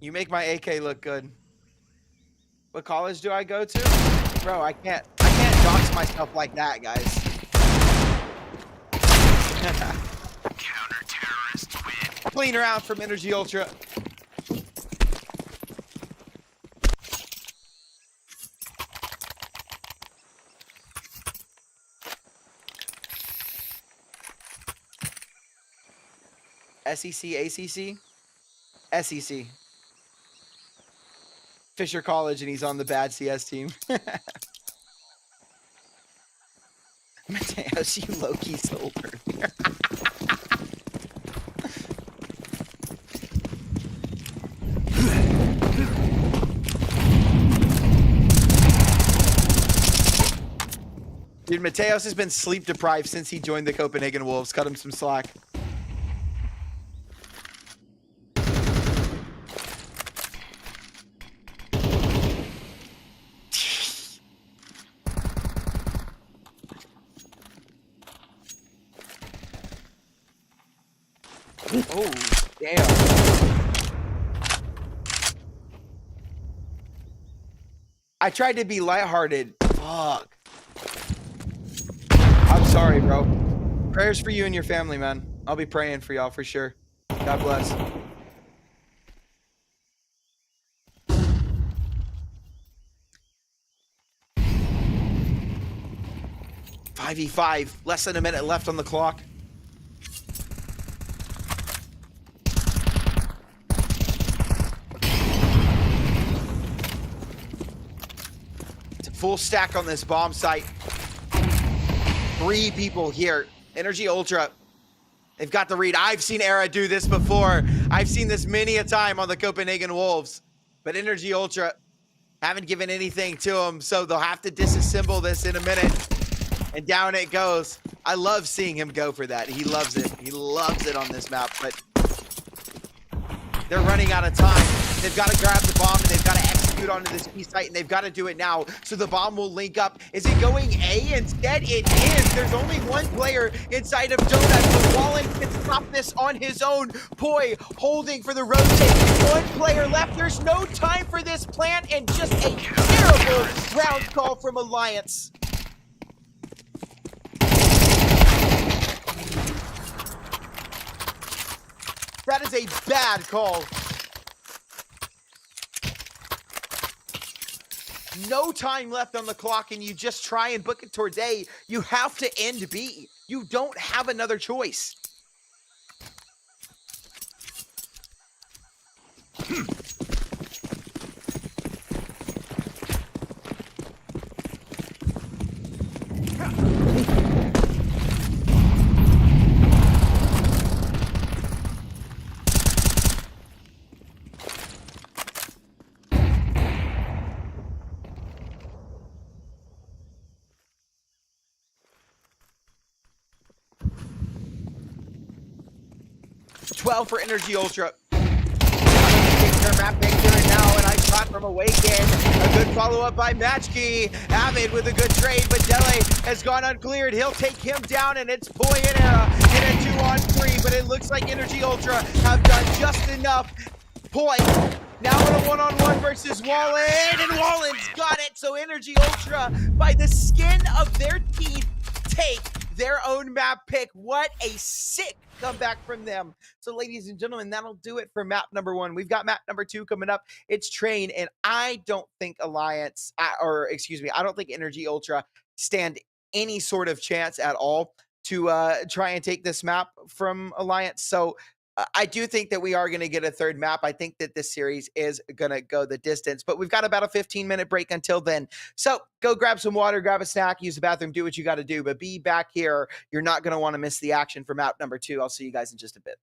You make my AK look good. What college do I go to? Bro, I can't dox myself like that, guys. Counter-terrorists win. Clean round from Energy Ultra. SEC, ACC? SEC. Fisher College, and he's on the bad CS team. Mateos, you low-key sold earlier. Dude, Mateos has been sleep deprived since he joined the Copenhagen Wolves. Cut him some slack. Oh, damn. I tried to be lighthearted. Fuck. I'm sorry, bro. Prayers for you and your family, man. I'll be praying for y'all for sure. God bless. 5v5. Less than a minute left on the clock. It's a full stack on this bomb site. 3 people here. Energy Ultra. They've got the read. I've seen Era do this before. I've seen this many a time on the Copenhagen Wolves. But Energy Ultra haven't given anything to them, so they'll have to disassemble this in a minute. And down it goes. I love seeing him go for that. He loves it. He loves it on this map, but they're running out of time. They've got to grab the bomb, and they've got to execute onto this key site, and they've got to do it now. So the bomb will link up. Is it going A instead? It is. There's only one player inside of Donut, but Wallen can stop this on his own. Poi holding for the rotate. One player left. There's no time for this plant, and just a terrible round call from Alliance. That is a bad call. No time left on the clock, and you just try and book it towards A. You have to end B. You don't have another choice. For Energy Ultra. Their map pick here and now, and I shot from Awaken. A good follow-up by Matchkey. Avid with a good trade, but Dele has gone uncleared. He'll take him down, and it's Poi and Era in a 2-on-3, but it looks like Energy Ultra have done just enough. Poi now in a 1-on-1 versus Wallen, and Wallen's got it. So Energy Ultra, by the skin of their teeth, take their own map pick. What a sick comeback from them. So ladies and gentlemen, that'll do it for map number 1. We've got map number 2 coming up. It's Train, and I don't think Alliance, I don't think Energy Ultra stand any sort of chance at all to try and take this map from Alliance. So I do think that we are going to get a third map. I think that this series is going to go the distance, but we've got about a 15-minute break until then. So go grab some water, grab a snack, use the bathroom, do what you got to do, but be back here. You're not going to want to miss the action for map number 2. I'll see you guys in just a bit.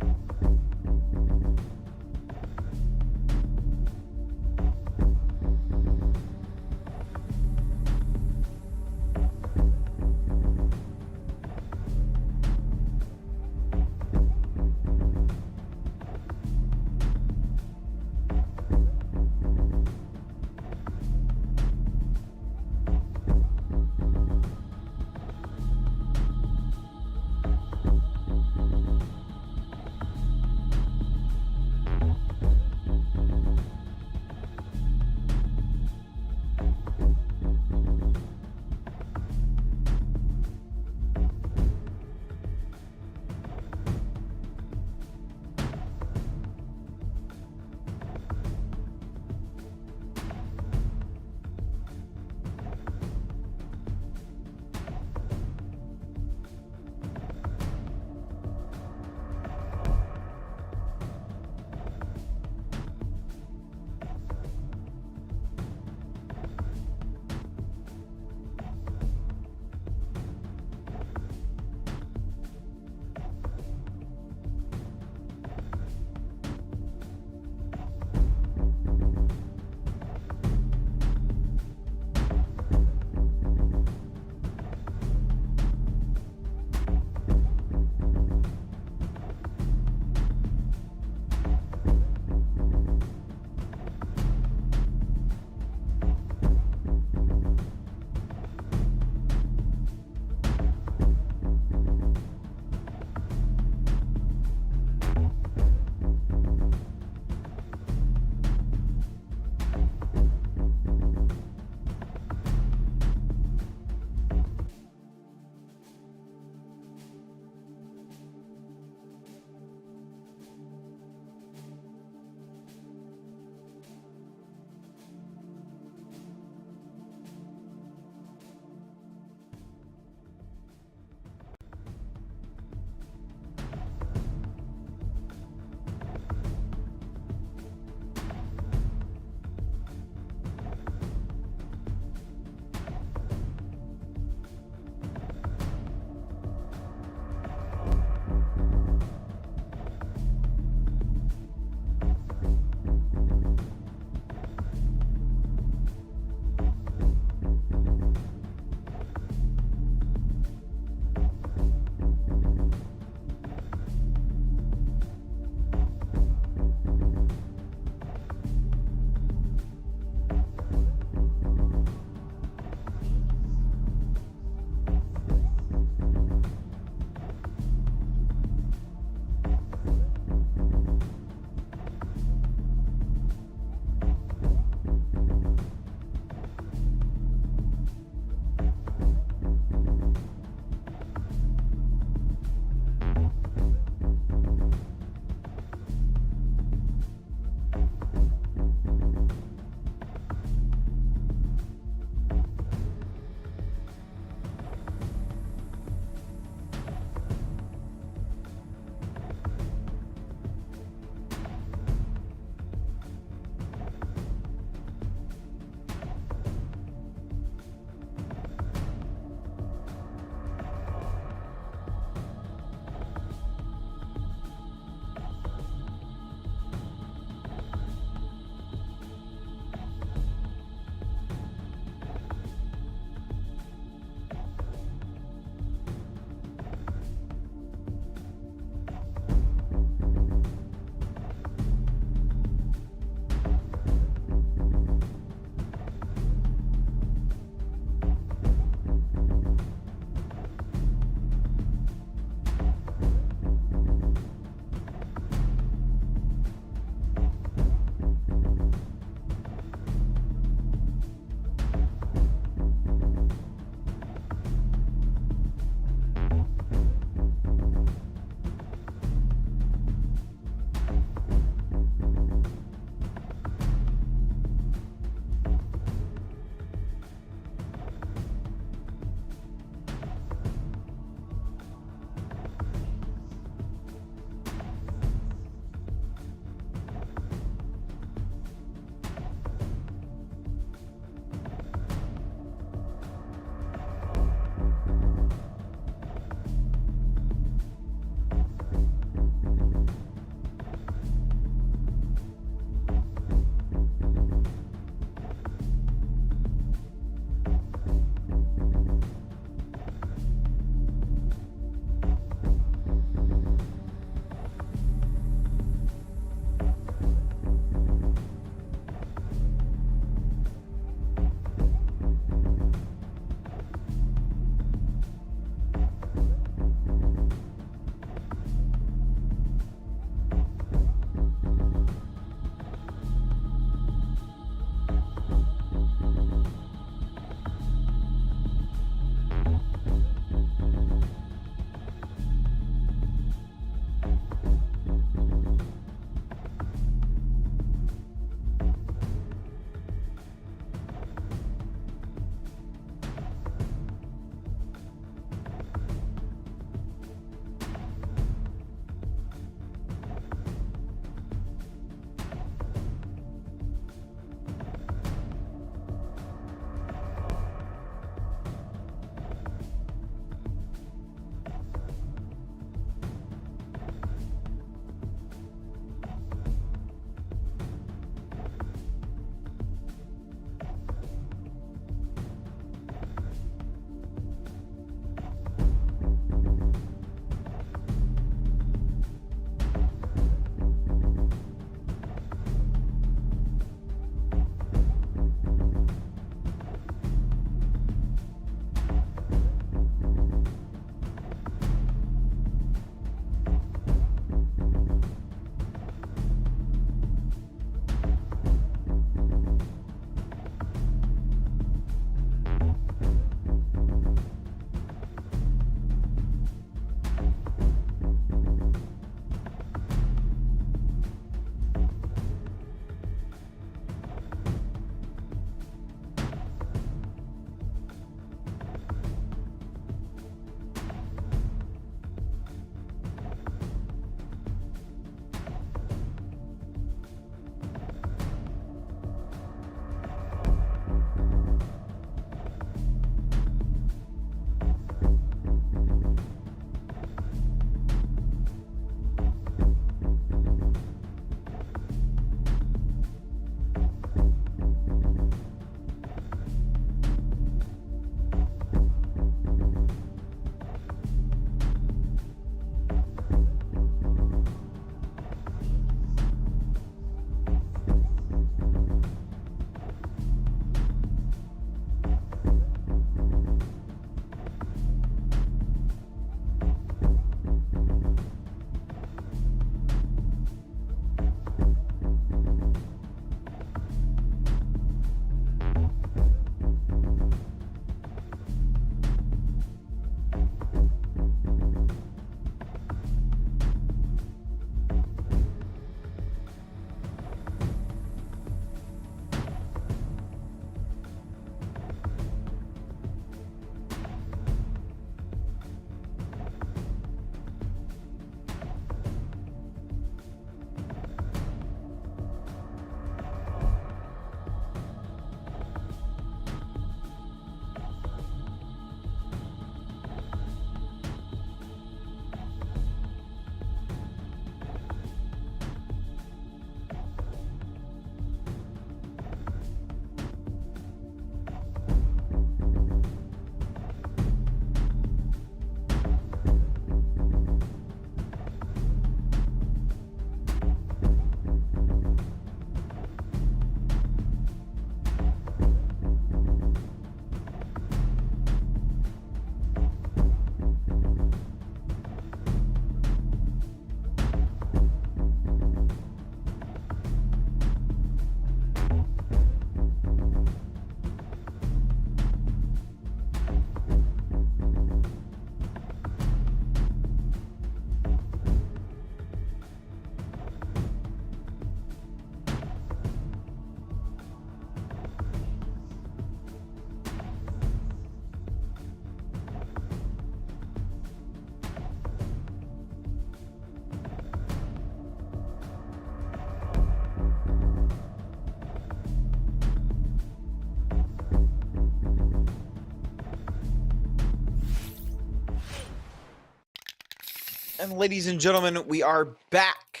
And ladies and gentlemen, we are back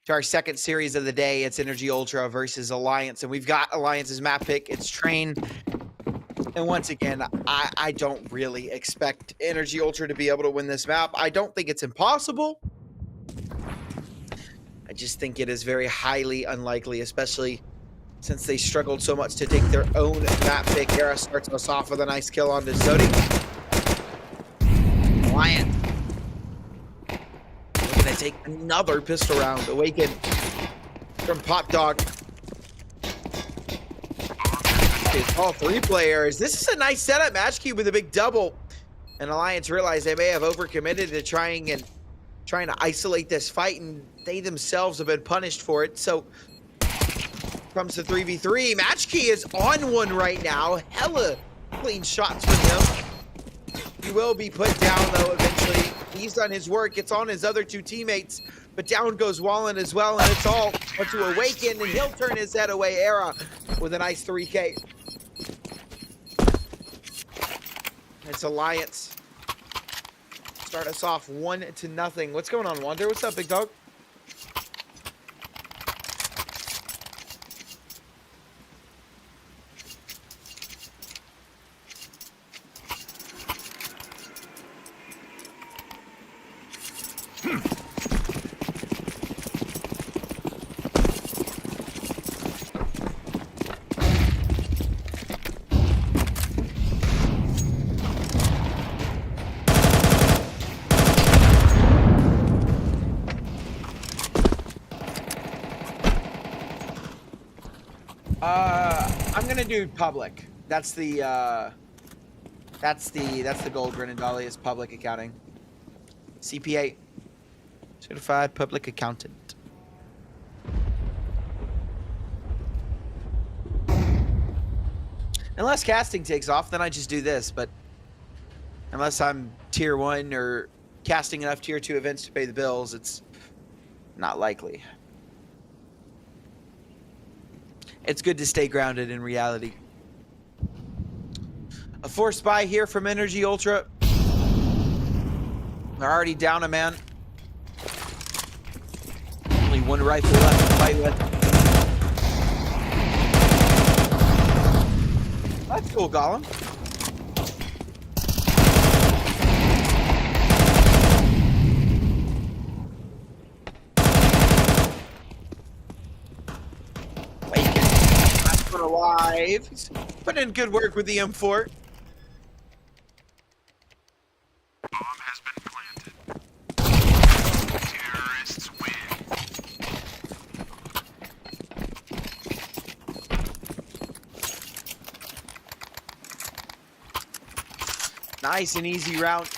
to our second series of the day. It's Energy Ultra versus Alliance, and we've got Alliance's map pick. It's Train. And once again, I don't really expect Energy Ultra to be able to win this map. I don't think it's impossible. I just think it is very highly unlikely, especially since they struggled so much to take their own map pick. Era starts us off with a nice kill on the Zodi. Alliance looking to take another pistol round. Awaken from Pop Dog. It's all three players. This is a nice setup. Match Key with a big double. And Alliance realized they may have overcommitted to trying to isolate this fight, and they themselves have been punished for it. So comes to 3v3. Match Key is on one right now. Hella clean shots from him. He will be put down though eventually. He's done his work. It's on his other two teammates, but down goes Wallen as well, and it's all to Awaken, and he'll turn his head away. Era with a nice 3K. It's Alliance. Start us off 1-0. What's going on, Wander? What's up, big dog? I'm gonna do public. That's the gold Grenadali is public accounting. CPH, certified public accountant. Unless casting takes off, then I just do this. But unless I'm tier 1 or casting enough tier 2 events to pay the bills, it's not likely. It's good to stay grounded in reality. A forced buy here from Energy Ultra. They're already down a man. Only one rifle left to fight with. That's cool, Gollum. Alive. He's putting in good work with the M4. Bomb has been planted. Terrorists win. Nice and easy round.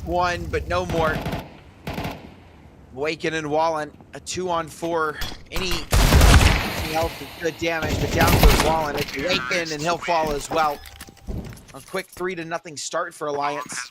One, but no more. Awaken and Wallen, a 2-on-4. Anything else is good damage, but down goes Wallen. It's Awaken, and he'll fall as well. A quick 3-0 start for Alliance.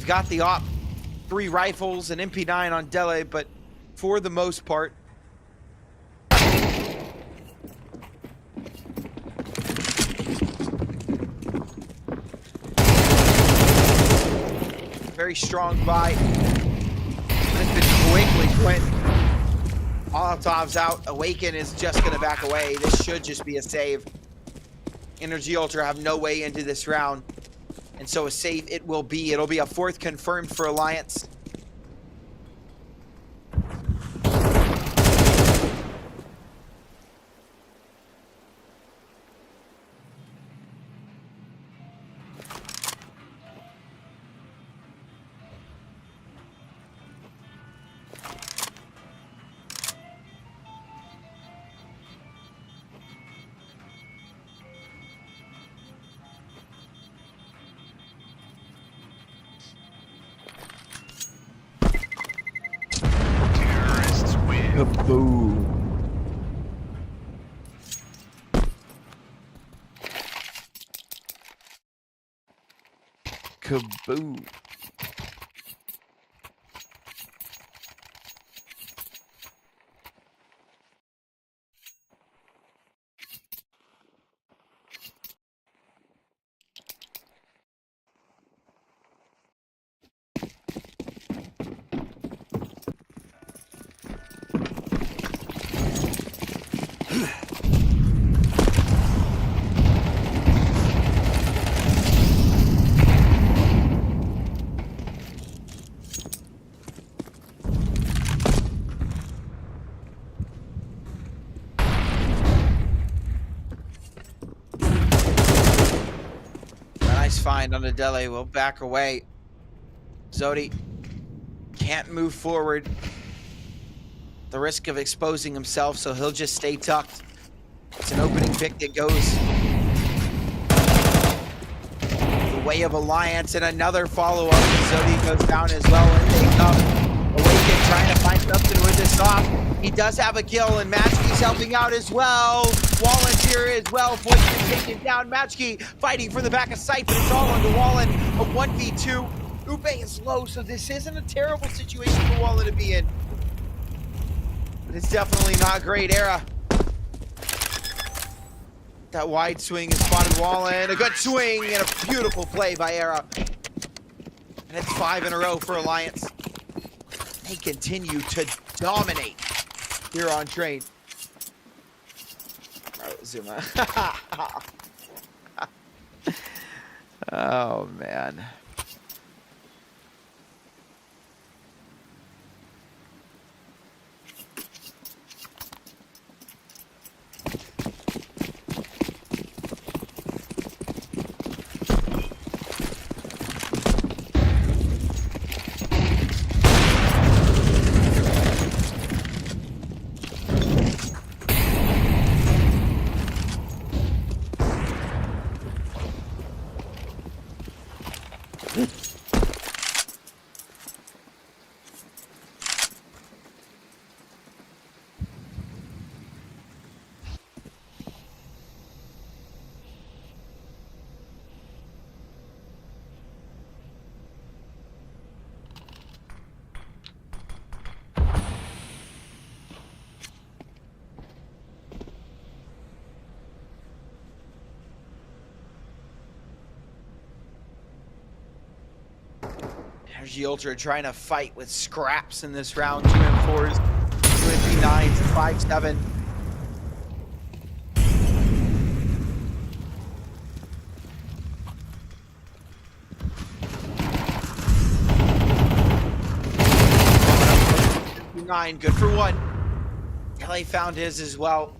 Got the op, 3 rifles, and MP9 on Dele, but for the most part, very strong buy. But it's been quickly went. Molotov's out. Awaken is just going to back away. This should just be a save. Energy Ultra have no way into this round. And so a save it will be. It'll be a fourth confirmed for Alliance. Terrorists win. Kaboom. Kaboom. Nice find on the Dele. We'll back away. Zodi can't move forward. The risk of exposing himself, so he'll just stay tucked. It's an opening pick that goes the way of Alliance, and another follow-up. Zodi goes down as well, and they come. Awaken trying to find something with this off. He does have a kill, and Matchkey's helping out as well. Wallen's here as well. Foyt's taken down. Matchkey fighting for the back of sight, but it's all onto Wallen. A 1v2. Upe is low, so this isn't a terrible situation for Wallen to be in. But it's definitely not great. Era. That wide swing has spotted Wallen. A good swing and a beautiful play by Era. And it's 5 in a row for Alliance. They continue to dominate here on Train. Oh, Zuma. Oh, man. Energy Ultra trying to fight with scraps in this round. 2 M4s, 2 MP9s, 5-7. Nine, good for 1. Dele found his as well.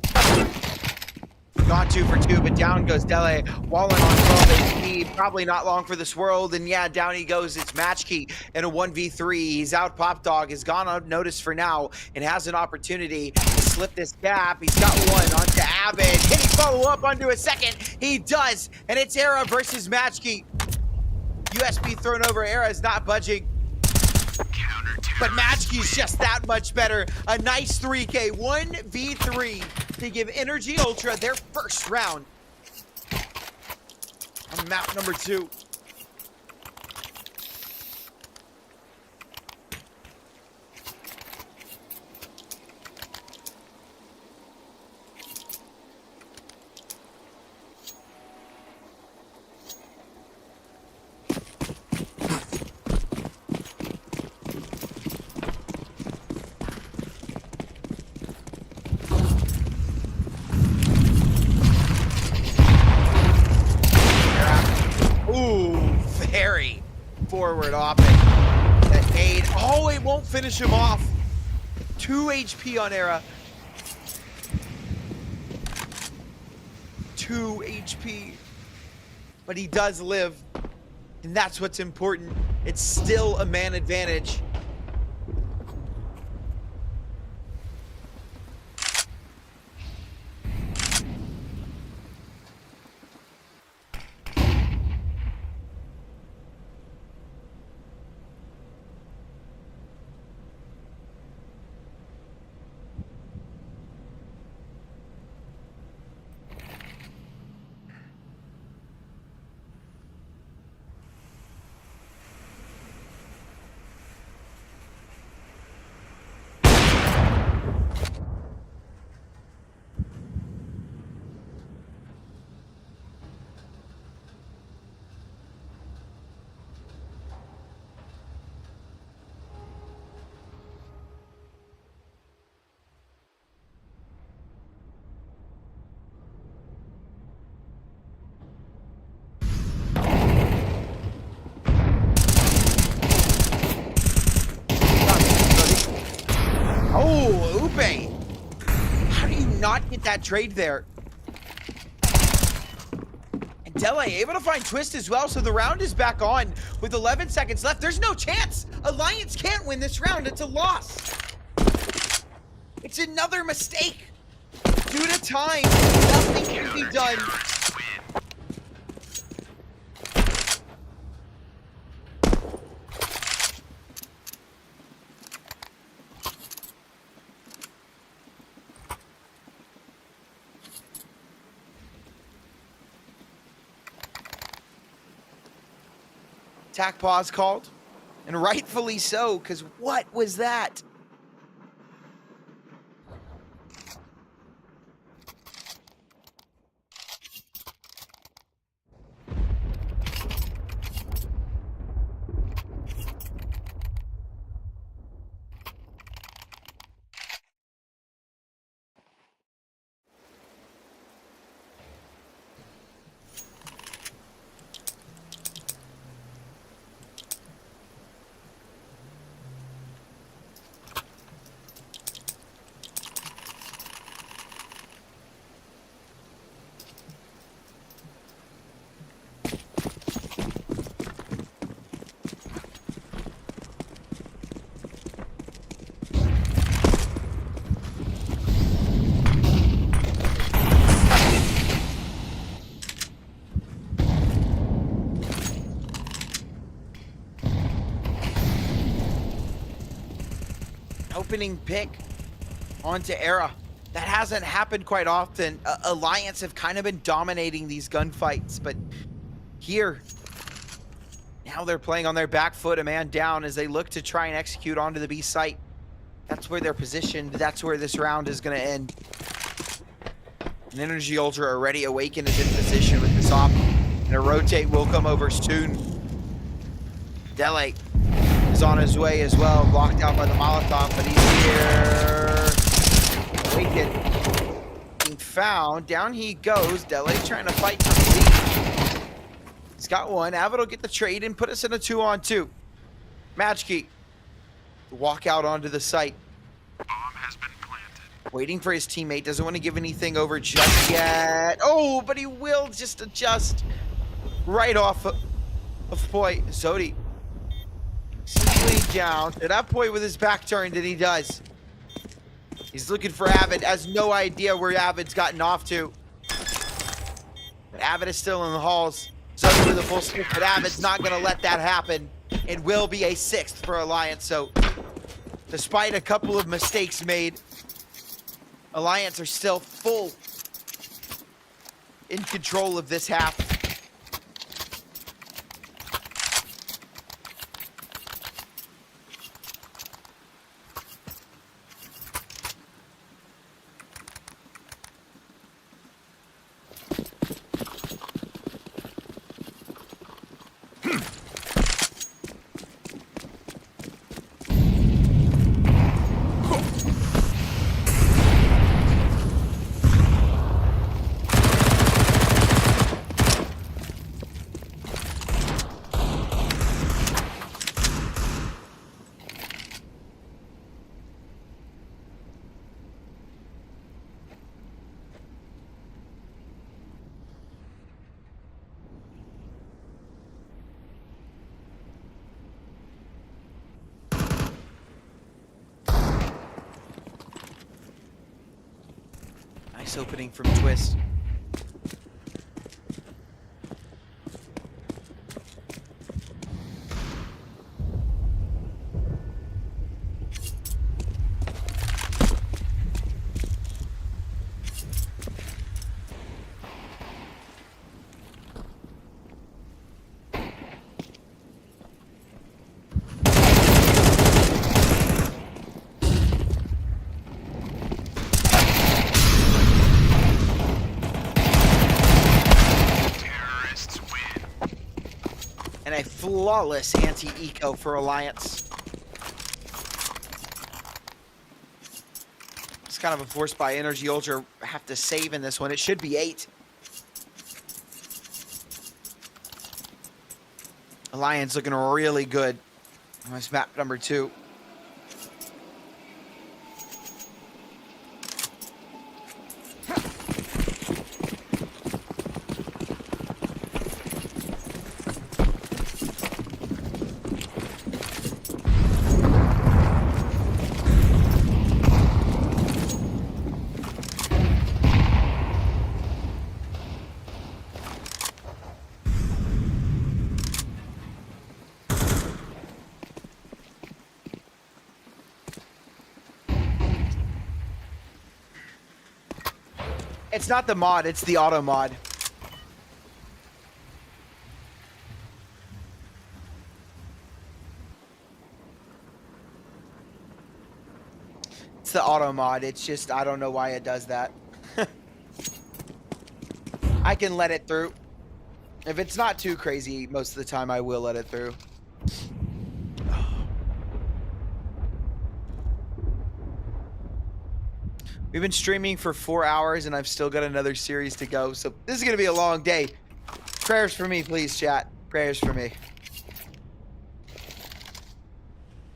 Gone 2 for 2, but down goes Dele. Wallen on 12 HP, probably not long for this world, and yeah, down he goes. It's Matchkey in a 1v3. He's out. Pop Dog has gone unnoticed for now and has an opportunity to slip this gap. He's got one onto Avid. Can he follow up onto a second? He does, and it's Era versus Matchkey. USB thrown over. Era is not budging. But Matchkey's just that much better. A nice 3K, 1v3 to give Energy Ultra their first round on map number 2. forward off it. That nade. Oh, it won't finish him off. 2 HP on Era. 2 HP. But he does live. And that's what's important. It's still a man advantage. Oh, Upe! How do you not get that trade there? And Dele able to find Twist as well, so the round is back on with 11 seconds left. There's no chance. Alliance can't win this round. It's a loss. It's another mistake. Due to time, nothing can be done. Attack pause called, and rightfully so, because what was that? Opening pick onto Era. That hasn't happened quite often. Alliance have kind of been dominating these gunfights, but here, now they're playing on their back foot, a man down as they look to try and execute onto the B site. That's where they're positioned. That's where this round is going to end. And Energy Ultra already awakened is in position with this op, and a rotate will come over soon. Dele is on his way as well, blocked out by the Molotov, but he's here. Awakened, being found. Down he goes. Dele trying to fight for the lead. He's got one. Avid will get the trade and put us in a 2-on-2. Match key. Walk out onto the site. Bomb has been planted. Waiting for his teammate. Doesn't want to give anything over just yet. Oh, but he will just adjust right off of point. Zodi. Simply down. To that point with his back turned, and he does. He's looking for Avid. Has no idea where Avid's gotten off to. But Avid is still in the halls. Zodi with a full stick, but Avid's not going to let that happen. It will be a 6th for Alliance. So, despite a couple of mistakes made, Alliance are still full in control of this half. Nice opening from Twist. And a flawless anti-eco for Alliance. It's kind of a force by Energy Ultra. Have to save in this one. It should be 8. Alliance looking really good. Nice map number 2. It's not the mod, it's the auto mod. It's the auto mod. It's just, I don't know why it does that. I can let it through. If it's not too crazy, most of the time I will let it through. We've been streaming for 4 hours and I've still got another series to go. So this is going to be a long day. Prayers for me, please, chat. Prayers for me.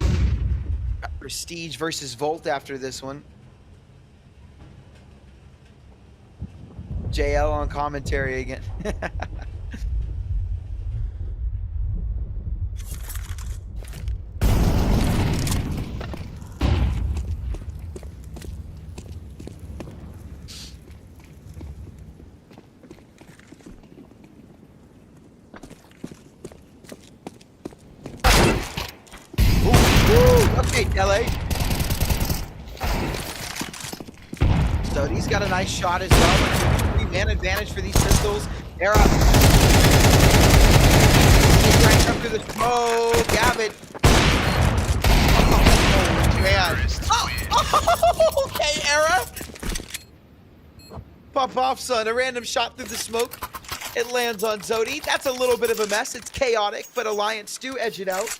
Got Prestige versus Volt after this one. JL on commentary again. Okay, LA. So he's got a nice shot as well. 3-man advantage for these pistols. Era. He's right up to the smoke. Gavin. Oh, man. Oh, okay, Era. Pop off, son. A random shot through the smoke. It lands on Zodi. That's a little bit of a mess. It's chaotic, but Alliance do edge it out.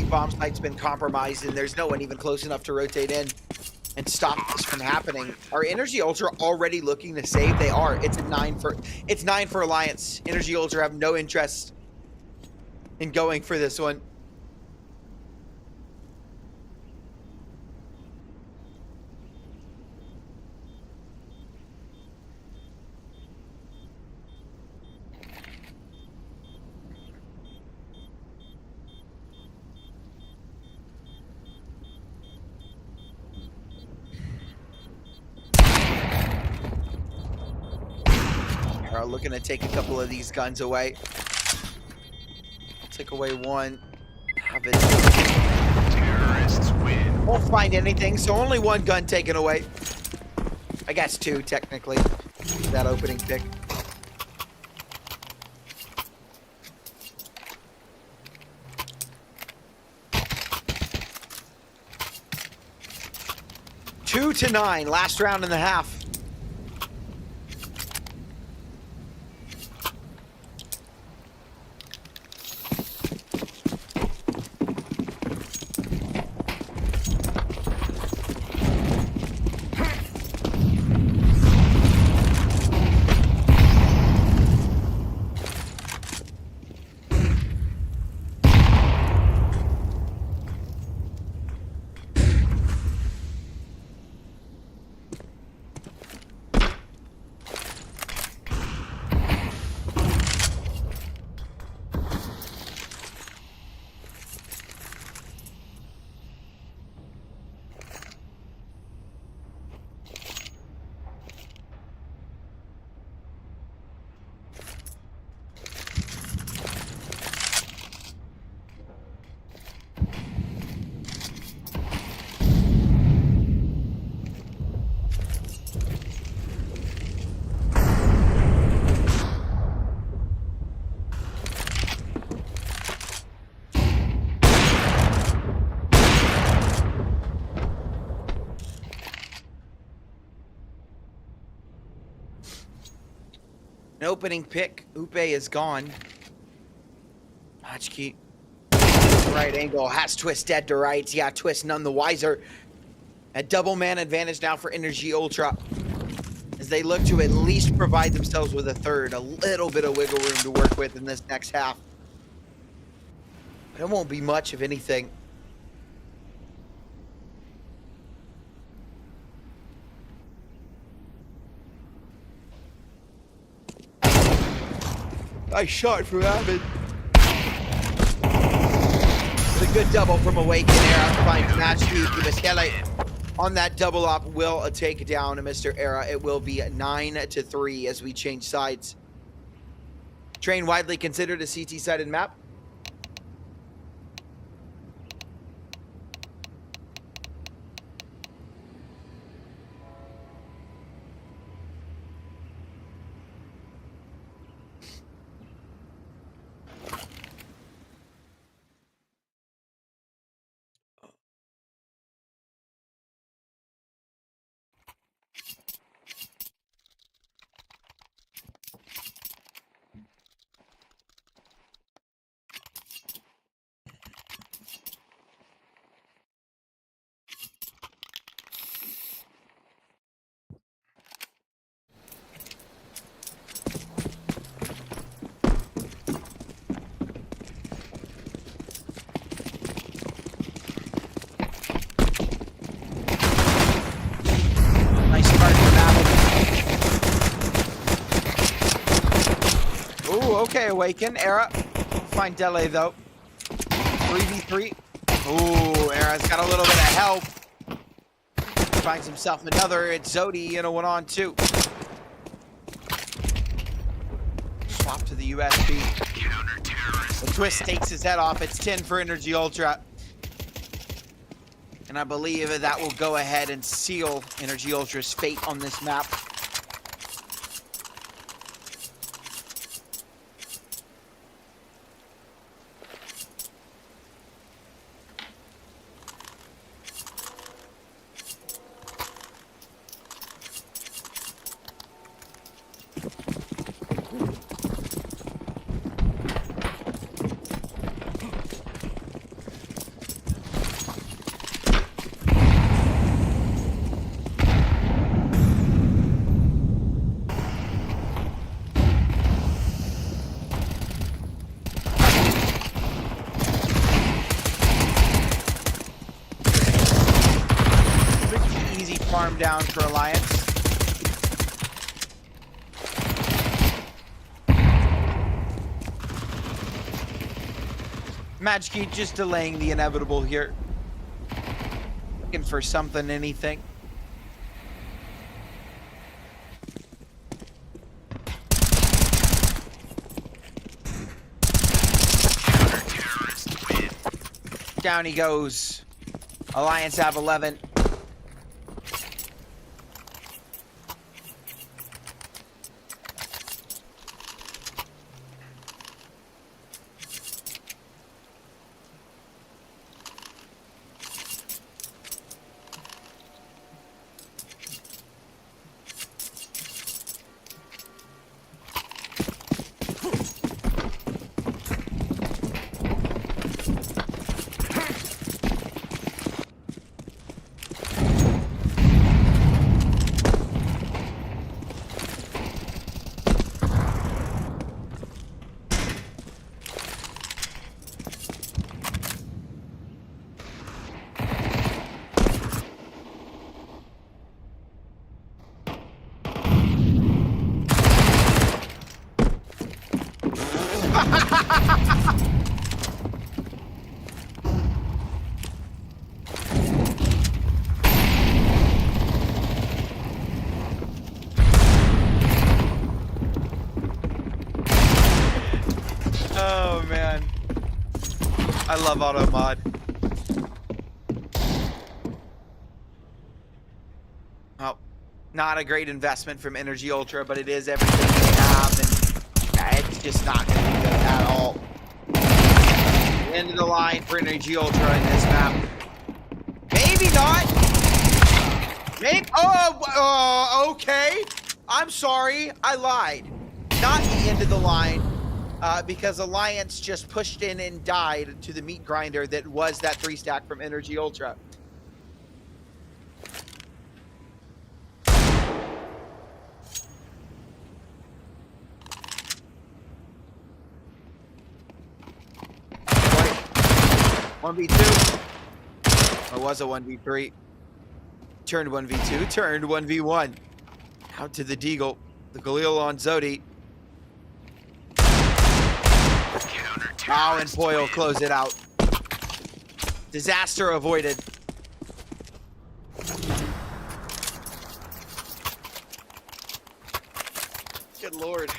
Bomb site's been compromised and there's no one even close enough to rotate in and stop this from happening. Are Energy Ultra already looking to save? They are. It's 9 for Alliance. Energy Ultra have no interest in going for this one. looking to take a couple of these guns away. Take away one. Have it. Terrorists win. Won't find anything, so only one gun taken away. I guess two, technically. That opening pick. Two to 9, last round and a half. An opening pick. Upe is gone. Hotchkey. Right angle. Has Twist dead to rights. Yeah, Twist none the wiser. A double man advantage now for Energy Ultra. As they look to at least provide themselves with a third. A little bit of wiggle room to work with in this next half. But it won't be much of anything. Nice shot from Ahmed. With a good double from Awaken Era. Finds Matchkey. Michele on that double up will take down Mr. Era. It will be 9-3 as we change sides. Train widely considered a CT-sided map. Okay, Awaken. Era. Find Dele, though. 3v3. Ooh, Era's got a little bit of help. Finds himself another. It's Zodi in a 1-on-2. Swap to the USB. The Twist takes his head off. It's 10 for Energy Ultra. And I believe that will go ahead and seal Energy Ultra's fate on this map. Farm down for Alliance. Magikey just delaying the inevitable here. Looking for something, anything. Down he goes. Alliance have 11. Oh man, I love auto mod. Oh, not a great investment from Energy Ultra, but it is everything they have, and it's just not going to be good at all. End of the line for Energy Ultra in this map. Maybe not. Maybe. Oh, okay. I'm sorry, I lied. Not the end of the line. Because Alliance just pushed in and died to the meat grinder that was that 3-stack from Energy Ultra. Wait. 1v2. Or was a 1v3. Turned 1v2, turned 1v1. Out to the Deagle. The Galil on Zodi. Now and Boyle close it out. Disaster avoided. Good Lord.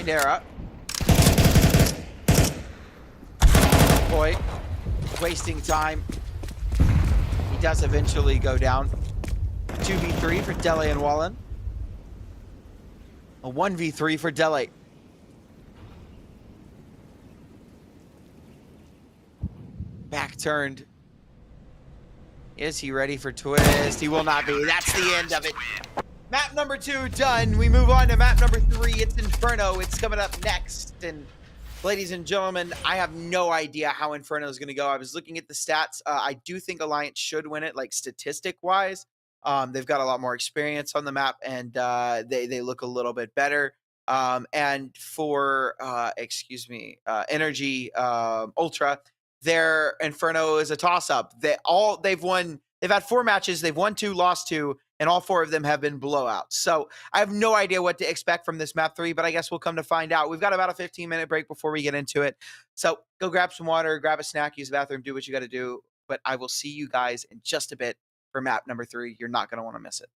Era. Boy, wasting time. He does eventually go down. 2v3 for Dele and Wallen. A 1v3 for Dele. Back turned. Is he ready for twist? He will not be. That's the end of it. Map number 2 done. We move on to map number 3. It's Inferno. It's coming up next. And ladies and gentlemen, I have no idea how Inferno is going to go. I was looking at the stats. I do think Alliance should win it, like statistic-wise. They've got a lot more experience on the map, and they look a little bit better. And for, Energy Ultra, their Inferno is a toss-up. They've won. They've had 4 matches. They've won 2, lost 2. And all 4 of them have been blowouts. So I have no idea what to expect from this map 3, but I guess we'll come to find out. We've got about a 15-minute break before we get into it. So go grab some water, grab a snack, use the bathroom, do what you got to do. But I will see you guys in just a bit for map number 3. You're not going to want to miss it.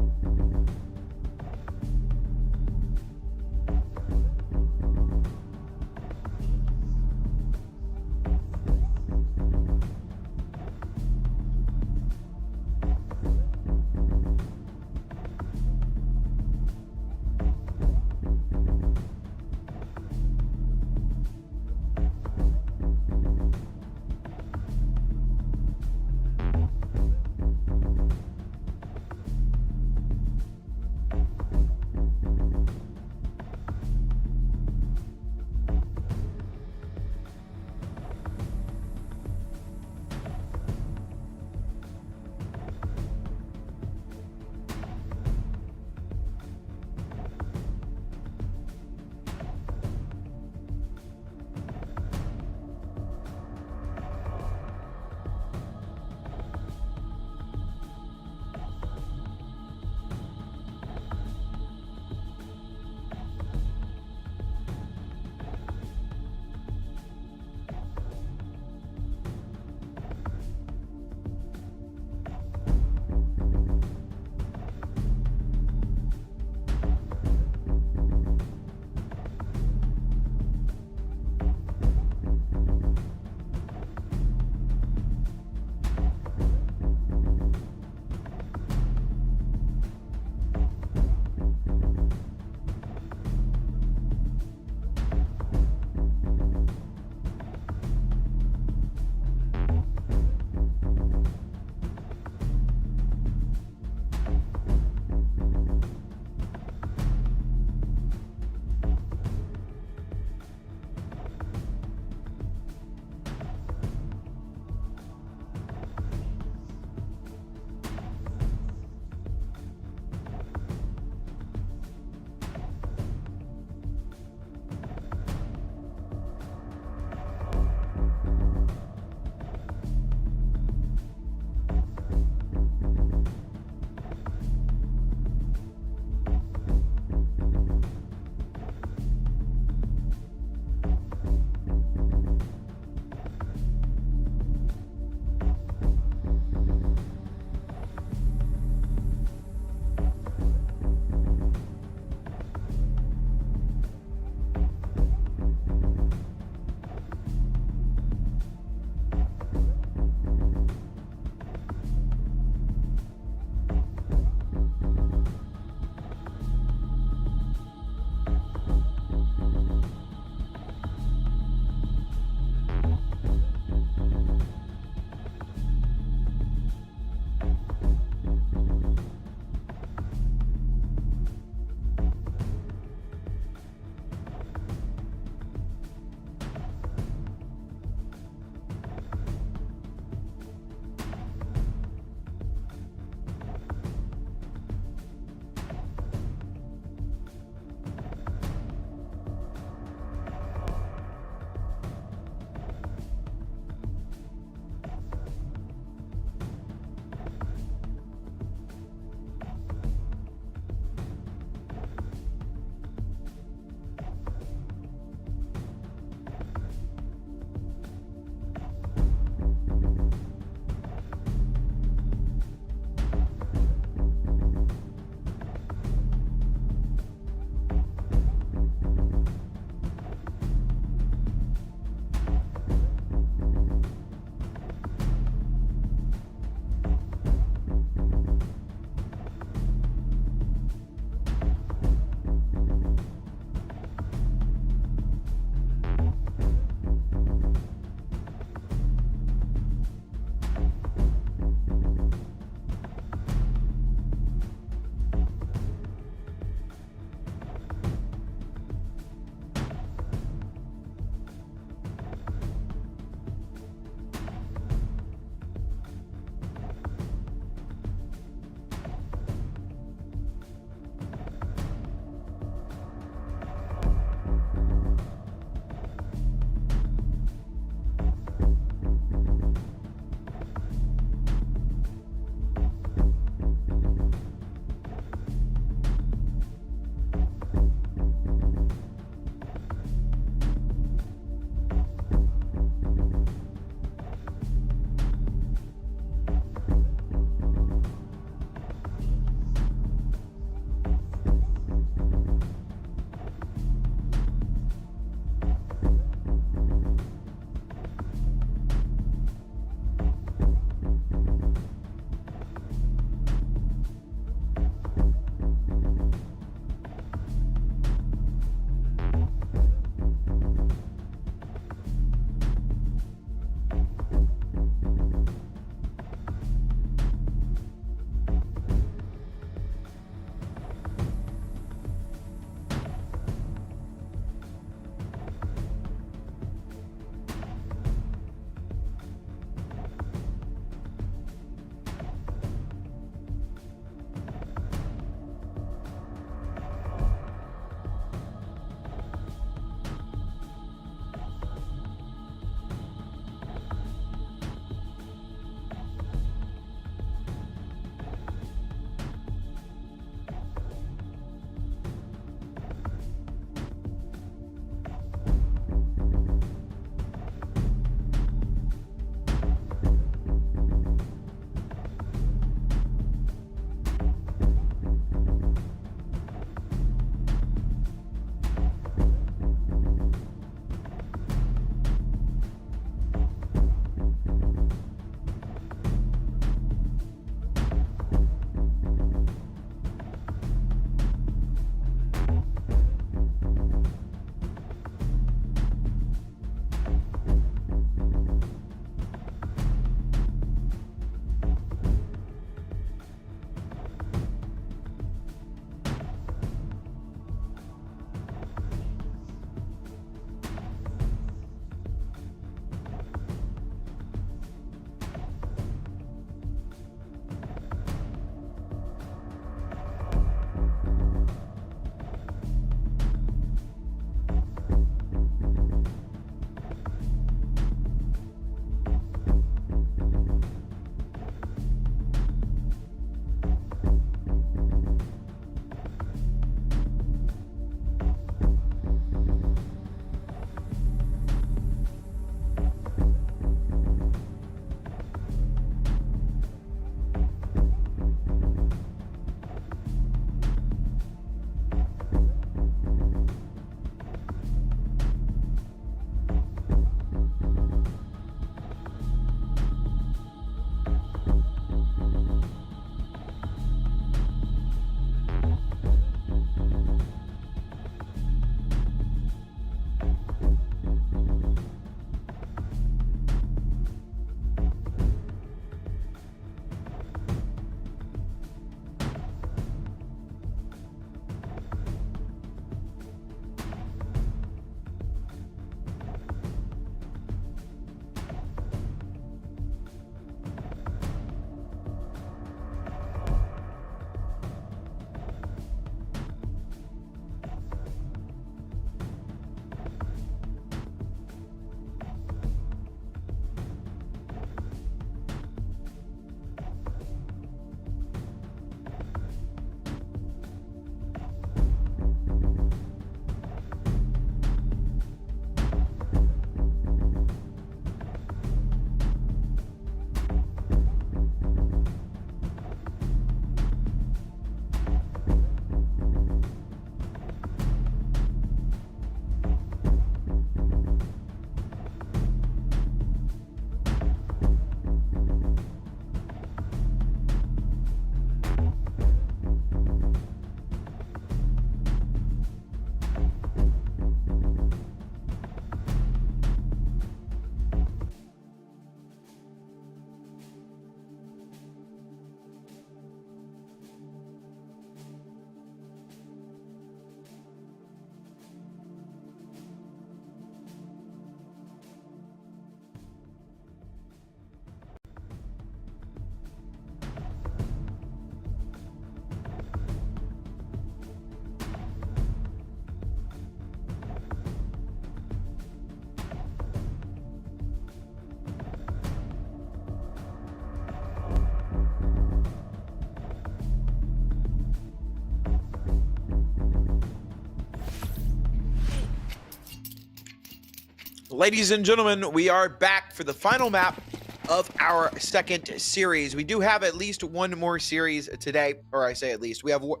Ladies and gentlemen, we are back for the final map of our second series. We do have at least one more series today, or I say at least. We have, one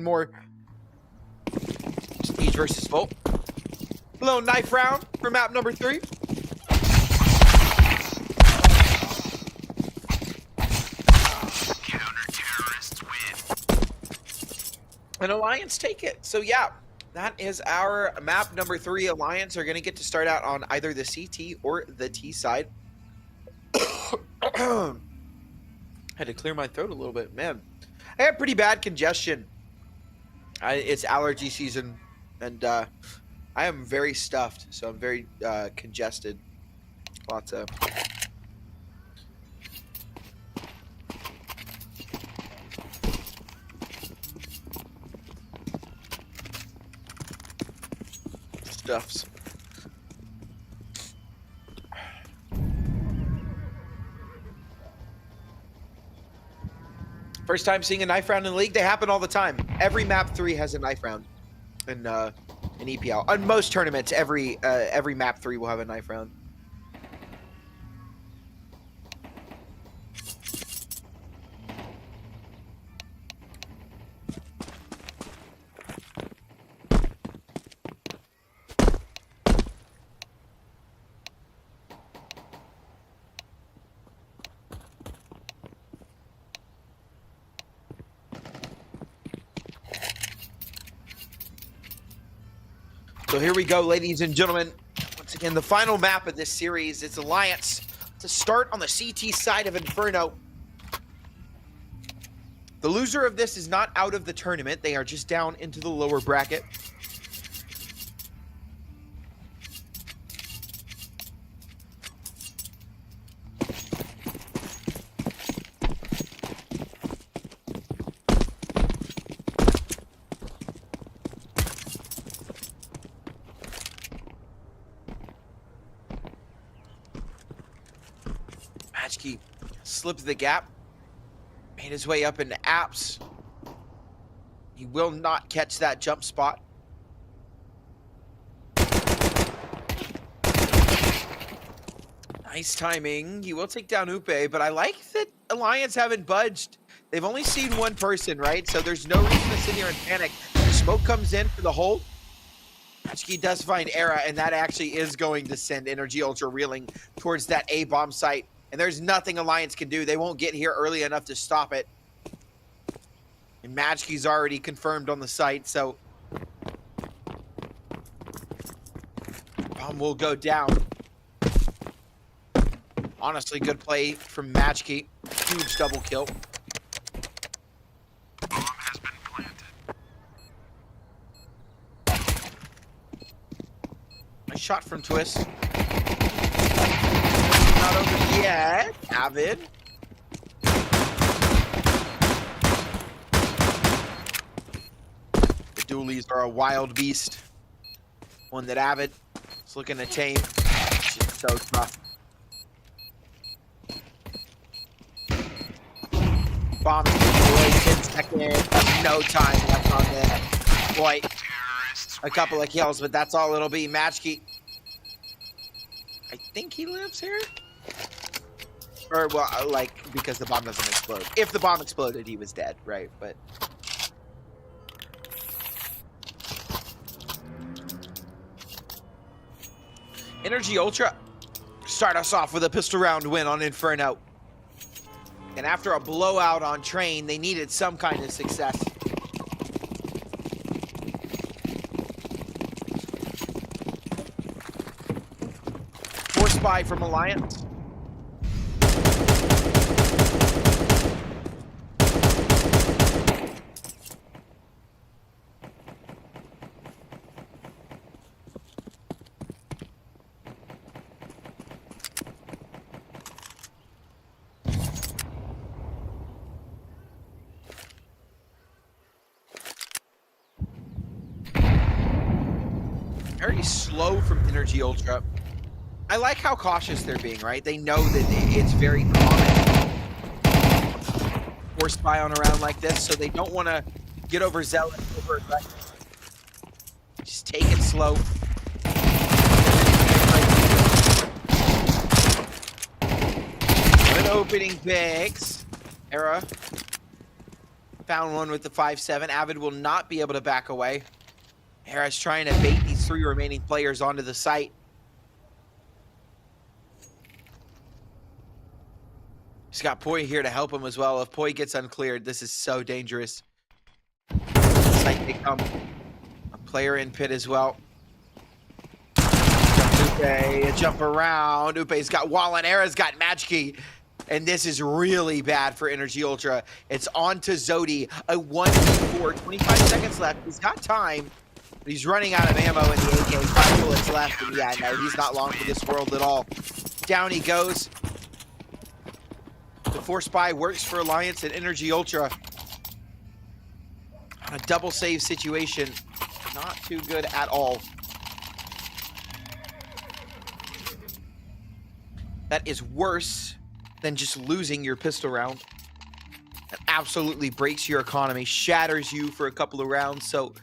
more Siege versus Volt. Little knife round for map number 3. Counter-terrorists win. And Alliance take it. So yeah, that is our map number 3. Alliance are going to get to start out on either the CT or the T side. Had to clear my throat a little bit, man. I have pretty bad congestion. It's allergy season, and I am very stuffed, so I'm very congested. Lots of stuffs. First time seeing a knife round in the league. They happen all the time. Every map 3 has a knife round in EPL. On most tournaments, every map 3 will have a knife round. So here we go, ladies and gentlemen. Once again, the final map of this series. It's Alliance to start on the CT side of Inferno. The loser of this is not out of the tournament. They are just down into the lower bracket. Slipped the gap, made his way up into apps. He will not catch that jump spot. Nice timing. He will take down Upe, but I like that Alliance haven't budged. They've only seen one person, right? So there's no reason to sit here and panic. The smoke comes in for the hold. Matchkey does find Era, and that actually is going to send Energy Ultra reeling towards that A-bomb site. And there's nothing Alliance can do. They won't get here early enough to stop it. And Matchkey's already confirmed on the site, so bomb will go down. Honestly, good play from Matchkey. Huge double kill. Bomb has been planted. Nice shot from Twist. Not over yet. Avid. The dualies are a wild beast. One that Avid is looking to tame. It's just so tough. Bomb is away 10 seconds. No time left on this. Boy, a couple of kills, but that's all it'll be. Matchkey. I think he lives here. Or, well, like, because the bomb doesn't explode. If the bomb exploded, he was dead, right? But Energy Ultra start us off with a pistol round win on Inferno. And after a blowout on Train, they needed some kind of success. Force buy from Alliance. Very slow from Energy Ultra. I like how cautious they're being, right? They know that it's very common force buy on a round like this, so they don't want to get overzealous, over aggressive. Just take it slow. opening bigs. Era found one with the 5-7. Avid will not be able to back away. Era's trying to bait these 3 remaining players onto the site. He's got Poi here to help him as well. If Poi gets uncleared, this is so dangerous. Site they come. A player in pit as well. Upe, a jump around. Upe's got Wallen. Era's got match key. And this is really bad for Energy Ultra. It's on to Zodi. A 1v4. 25 seconds left. He's got time. But he's running out of ammo in the AK. 5 bullets left. And yeah, no, he's not long for this world at all. Down he goes. The Force Buy works for Alliance and Energy Ultra. On a double save situation. Not too good at all. That is worse than just losing your pistol round. That absolutely breaks your economy, shatters you for a couple of rounds. So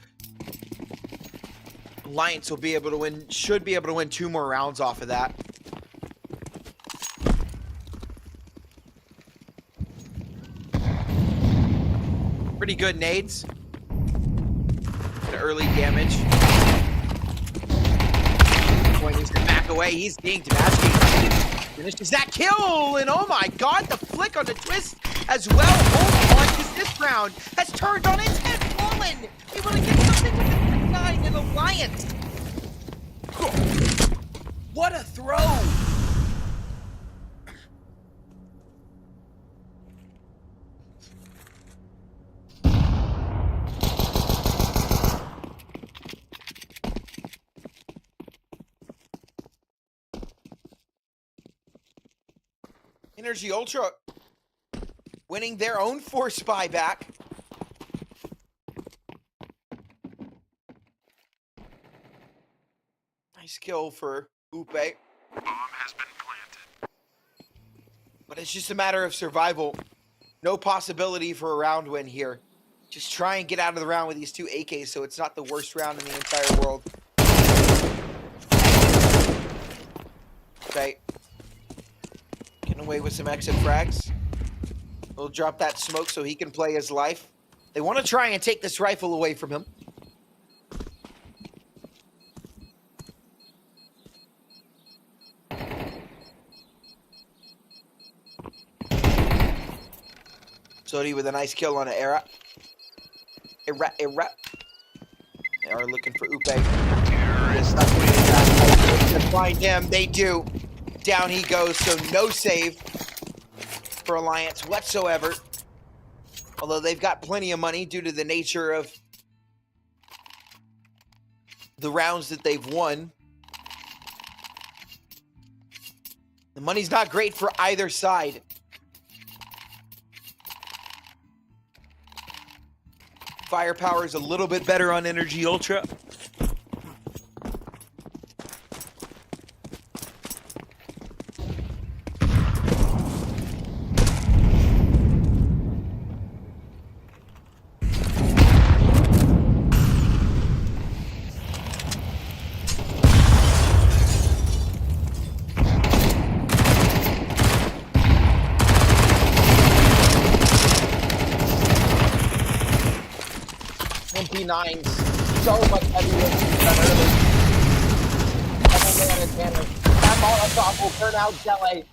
Alliance will be able to win, should be able to win 2 more rounds off of that. Pretty good nades. Good early damage. Boy needs to back away. He's being Tabasky. Finishes that kill, and oh my god, the flick on the twist as well. Hold on, because this round has turned on its head. Fallen able to get something with the 9 in Alliance. What a throw! Energy Ultra winning their own Force Buy back. Nice kill for Upe. Bomb has been planted. But it's just a matter of survival. No possibility for a round win here. Just try and get out of the round with these 2 AKs so it's not the worst round in the entire world. Okay. Getting away with some exit frags. We'll drop that smoke so he can play his life. They want to try and take this rifle away from him. Zodi with a nice kill on an Era. Era. They are looking for Upe. Terrorists not putting it back. To find him, they do. Down he goes, so no save for Alliance whatsoever. Although they've got plenty of money due to the nature of the rounds that they've won. The money's not great for either side. Firepower is a little bit better on Energy Ultra. MP9s, so much heavier than early. Double man advantage. That Molotov will turn out Dele.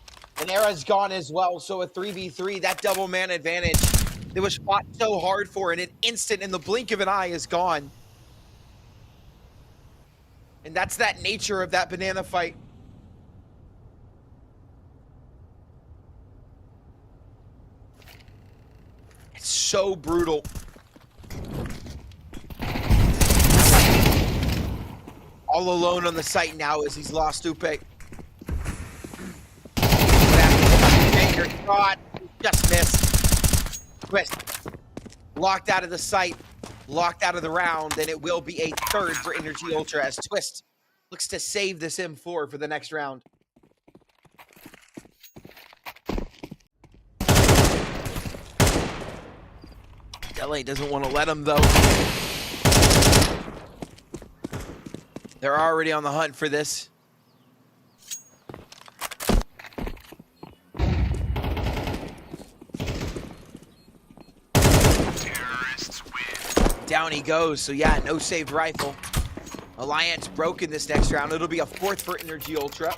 And Era's gone as well, so a 3v3, that double man advantage that was fought so hard for in an instant, in the blink of an eye, is gone. And that's that nature of that banana fight. It's so brutal. All alone on the site now as he's lost Upe. Shot, just missed. Twist. Locked out of the site, locked out of the round, and it will be a 3rd for Energy Ultra as Twist looks to save this M4 for the next round. LA doesn't want to let him though. They're already on the hunt for this. Down he goes. So yeah, no saved rifle. Alliance broken this next round. It'll be a 4th for Energy Ultra.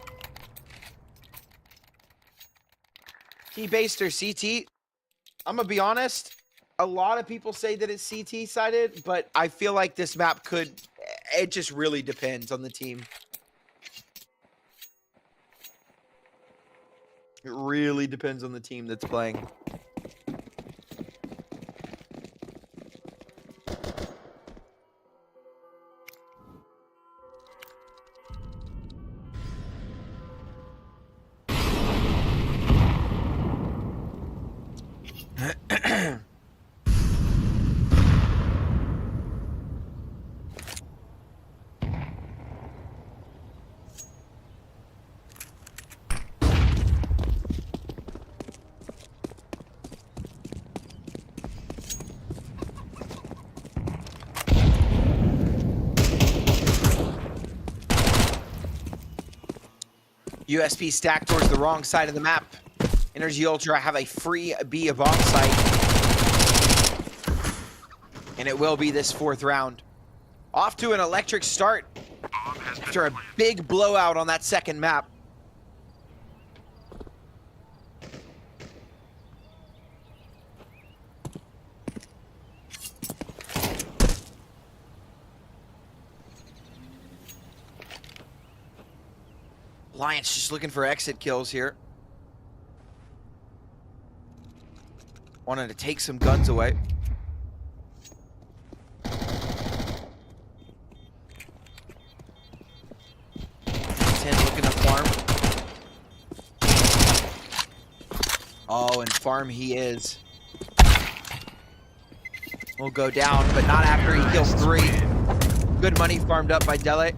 T-based or CT? I'm gonna be honest. A lot of people say that it's CT sided, but I feel like this map could. It just really depends on the team. It really depends on the team that's playing. USP stacked towards the wrong side of the map. Energy Ultra have a free B bomb site. And it will be this 4th round. Off to an electric start after a big blowout on that 2nd map. Alliance just looking for exit kills here. Wanted to take some guns away. 10 looking to farm. Oh, and farm he is. Will go down, but not after he kills 3. Good money farmed up by Dele.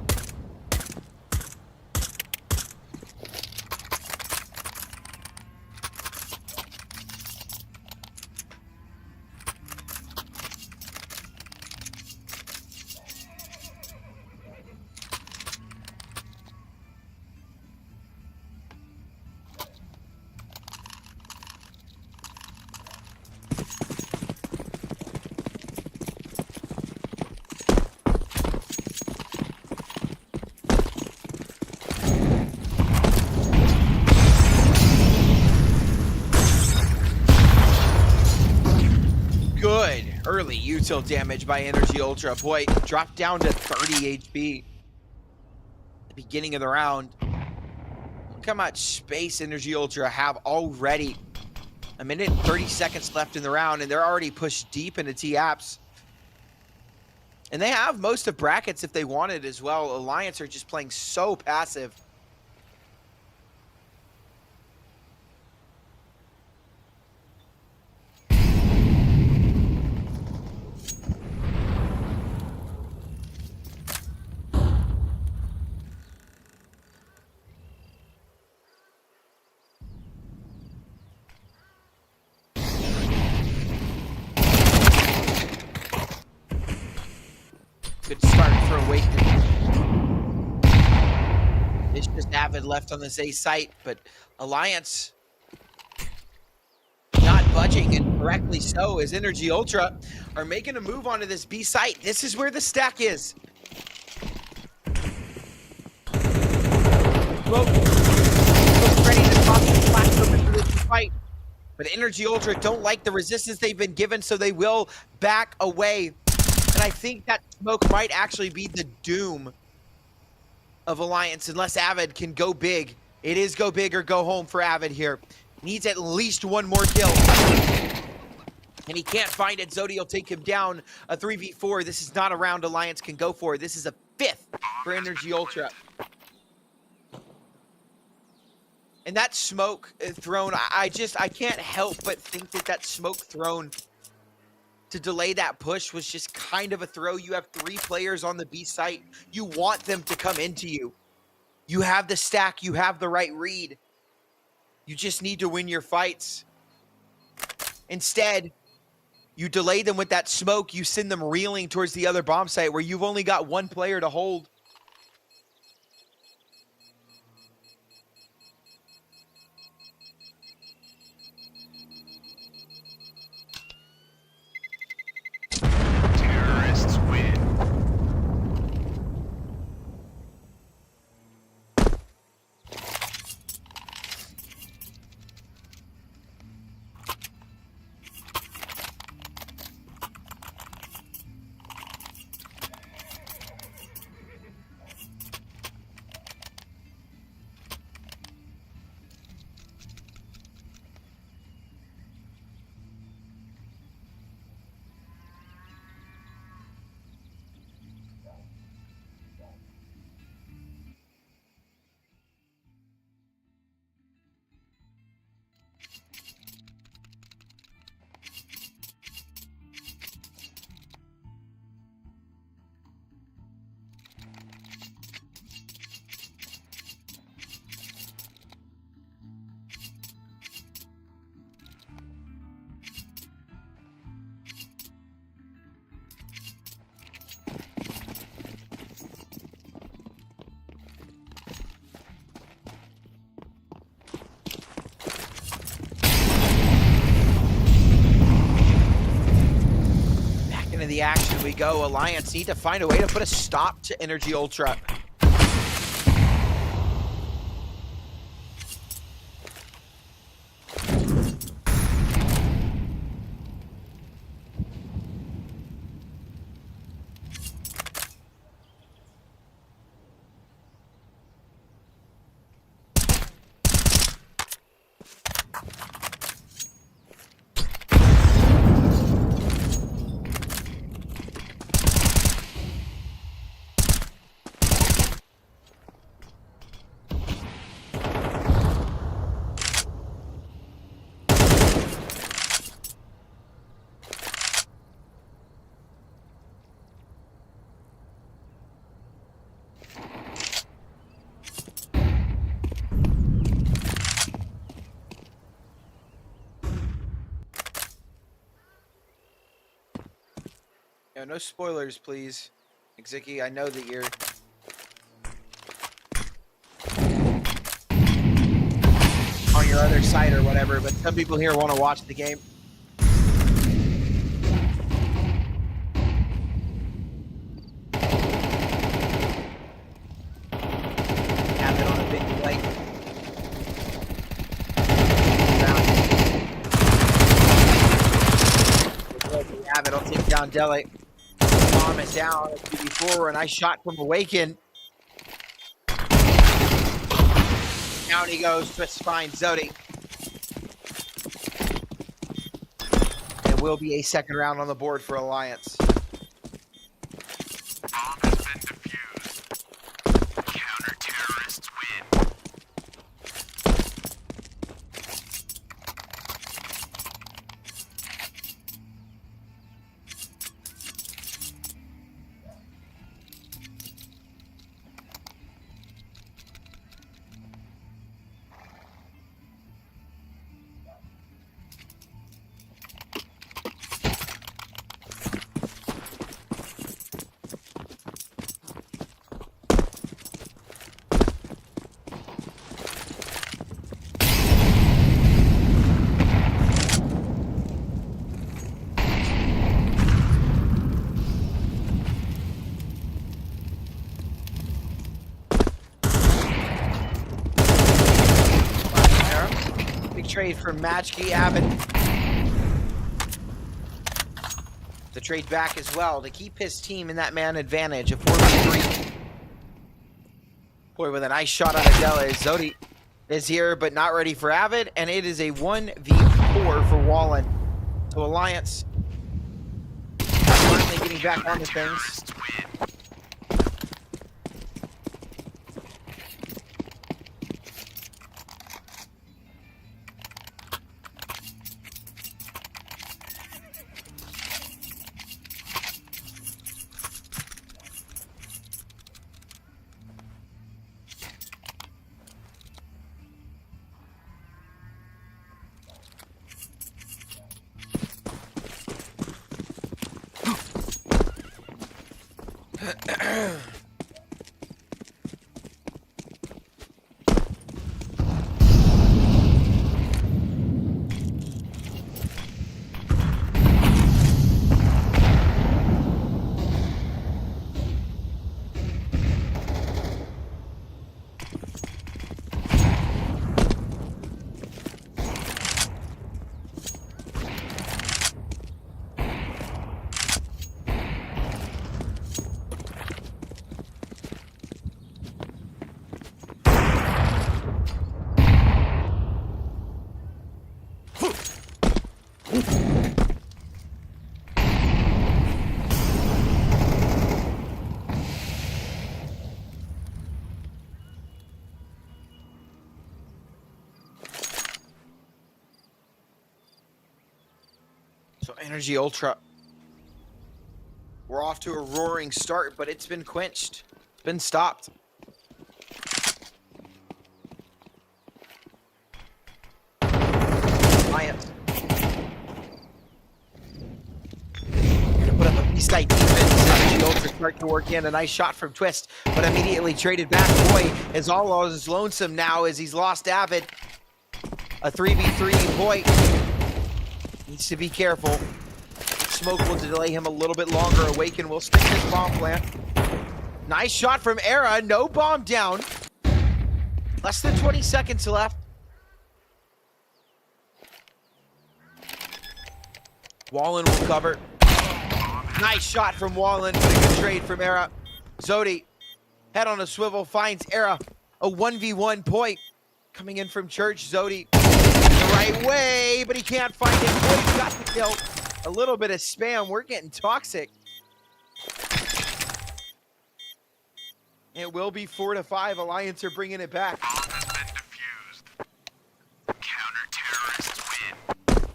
Good early util damage by Energy Ultra. Boy, dropped down to 30 HP at the beginning of the round. Look how much space Energy Ultra have already. 1 minute and 30 seconds left in the round, and they're already pushed deep into T-Apps. And they have most of brackets if they wanted as well. Alliance are just playing so passive. Good start for Awakening. It's just Avid left on this A site, but Alliance not budging, and correctly so, as Energy Ultra are making a move onto this B site. This is where the stack is. Look ready to toss the platform into this fight. But Energy Ultra don't like the resistance they've been given, so they will back away. And I think that smoke might actually be the doom of Alliance unless Avid can go big. It is go big or go home for Avid here. Needs at least 1 more kill. And he can't find it. Zodi will take him down. A 3v4. This is not a round Alliance can go for. This is a 5th for Energy Ultra. And that smoke thrown, I can't help but think that smoke thrown to delay that push was just kind of a throw. You have 3 players on the B site. You want them to come into you. You have the stack. You have the right read. You just need to win your fights. Instead, you delay them with that smoke. You send them reeling towards the other bomb site where you've only got 1 player to hold. the action we go. Alliance need to find a way to put a stop to Energy Ultra. No spoilers, please. Exiki, I know that you're on your other side or whatever, but some people here want to watch the game. Have it on a big plate. Have it, I'll take down Dele. Bomb is down at 2v4, and I shot from Awaken. Down he goes, Twist finds Zodi. It will be a second round on the board for Alliance. Bomb has been defused. Counter-terrorists win. Trade from Matchkey Abbott. The trade back as well to keep his team in that man advantage of 4v3. Boy, with a nice shot on Adela. Zodi is here, but not ready for Avid, and it is a 1v4 for Wallen. So Alliance finally getting back onto things. So Energy Ultra, we're off to a roaring start, but it's been quenched. It's been stopped. Alliance. Gonna put up a beast-like defense. Energy Ultra start to work in. A nice shot from Twist, but immediately traded back. Boy is all is lonesome now as he's lost Avid. A 3v3. Boy needs to be careful. smoke will delay him a little bit longer. Awaken will stick his bomb plant. Nice shot from Era. No bomb down. Less than 20 seconds left. Wallen will cover. Nice shot from Wallen, but a good trade from Era. Zodi, head on a swivel, finds Era. A 1v1 point coming in from Church. Zodi the right way, but he can't find it. Boy, got the kill. A little bit of spam. We're getting toxic. It will be 4-5. Alliance are bringing it back. Bomb has been defused. Counter-terrorists win.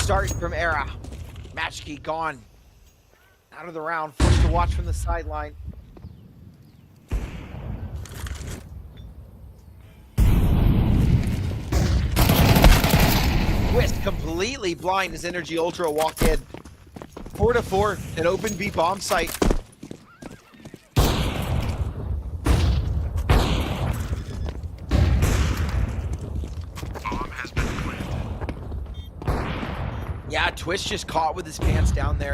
Start from Era. Match key gone. Out of the round, forced to watch from the sideline. Twist completely blind as Energy Ultra walked in. 4-4, an open B bomb site. Yeah, Twist just caught with his pants down there.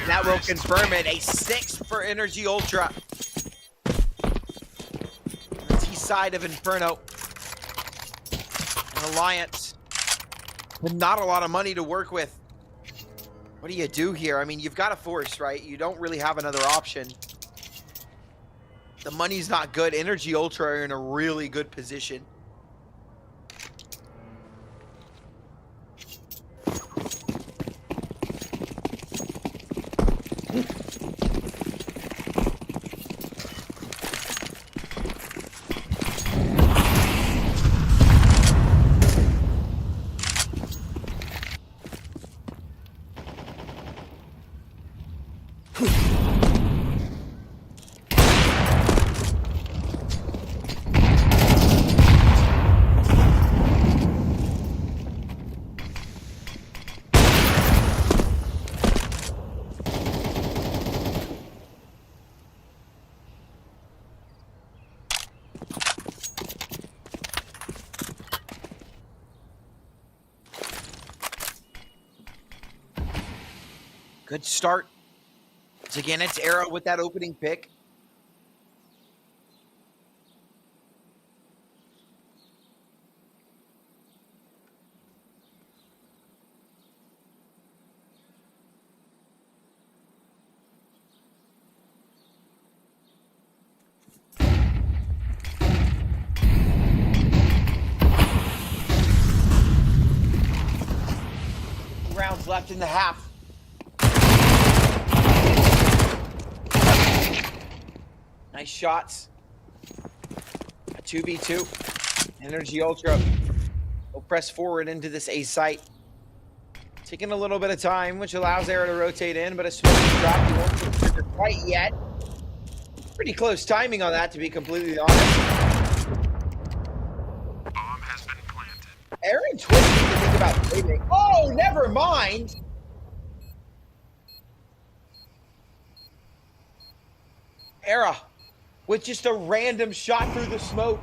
That will confirm it. A 6 for Energy Ultra. Side of Inferno. An Alliance with not a lot of money to work with. What do you do here? I mean, you've got to force, right? You don't really have another option. The money's not good. Energy Ultra are in a really good position. Good start. So again, it's Era with that opening pick. Rounds left in the half. Nice shots. A 2v2. Energy Ultra will press forward into this A site. Taking a little bit of time, which allows Era to rotate in, but a smoking drop. He won't get the trigger quite yet. Pretty close timing on that, to be completely honest. Bomb has been planted. Aaron Twist needs to think about saving. Oh, never mind. Era with just a random shot through the smoke.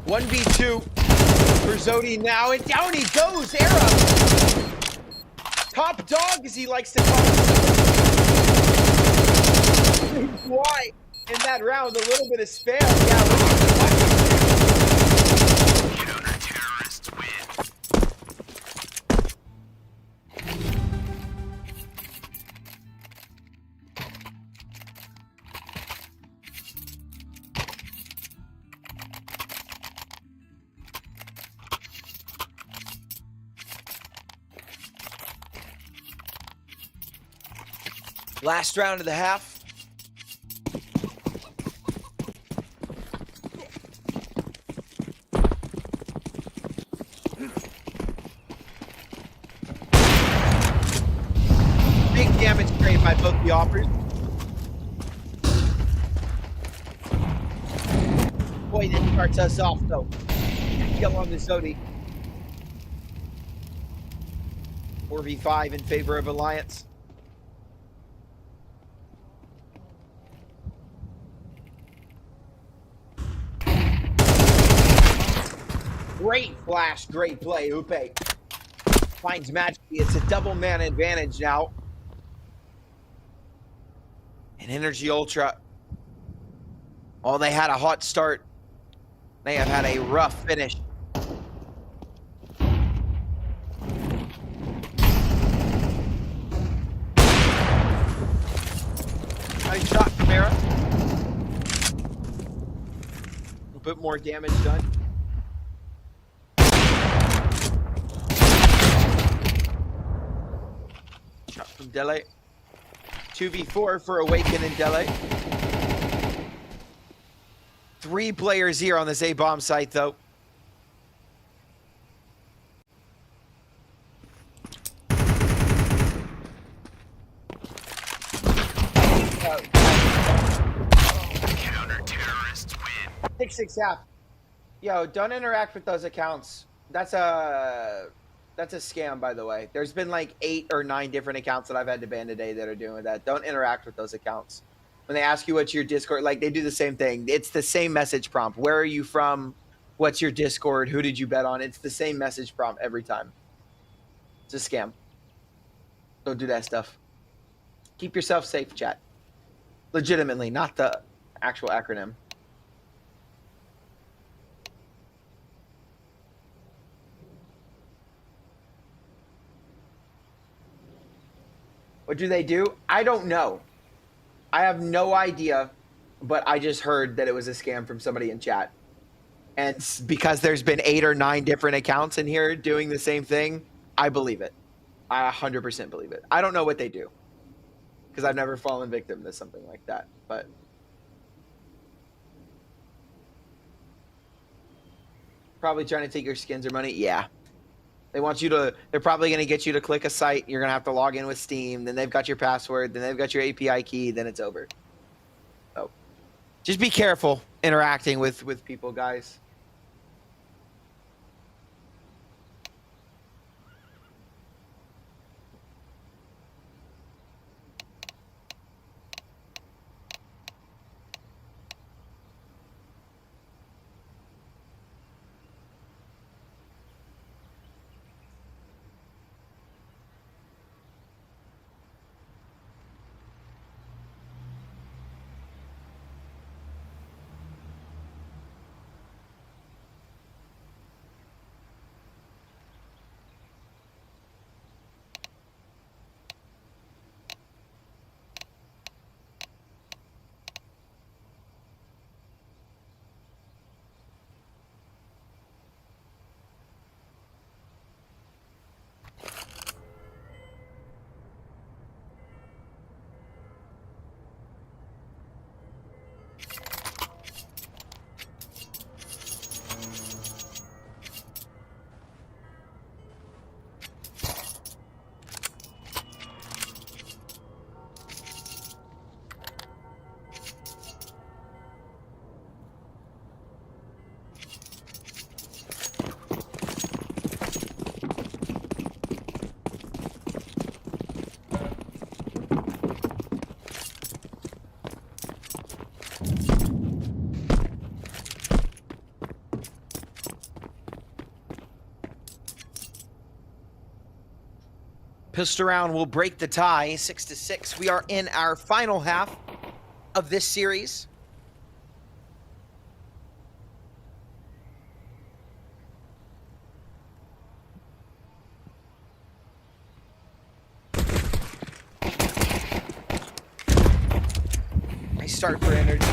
1v2 for Zodi now, and down he goes. Era, top dog as he likes to call himself. Why? in that round, a little bit of spam. Yeah, Counter-terrorists win. last round of the half. Big damage created by both the offers. Boy, that starts us off though. Kill on the Zodi. 4v5 in favor of Alliance. Great flash, great play, Upe. Finds Magic. It's a double man advantage now. And Energy Ultra. Oh, they had a hot start. They have had a rough finish. Nice shot, Camara. A bit more damage done. Shot from Dele. 2v4 for Awaken and Dele. 3 players here on this A-bomb site, though. Counter-terrorists win. 6-6 half. Yo, don't interact with those accounts. That's a scam, by the way. There's been like 8 or 9 different accounts that I've had to ban today that are doing that. Don't interact with those accounts. When they ask you what's your Discord, like they do the same thing. It's the same message prompt. Where are you from? What's your Discord? Who did you bet on? It's the same message prompt every time. It's a scam. Don't do that stuff. Keep yourself safe, chat. Legitimately, not the actual acronym. What do they do? I don't know. I have no idea, but I just heard that it was a scam from somebody in chat. And because there's been 8 or 9 different accounts in here doing the same thing, I believe it. I 100% believe it. I don't know what they do because I've never fallen victim to something like that, but probably trying to take your skins or money. Yeah. They want you to, they're probably going to get you to click a site. You're going to have to log in with Steam. Then they've got your password. Then they've got your API key. Then it's over. So just be careful interacting with people, guys. Pistol round will break the tie, 6-6. We are in our final half of this series. start for Energy.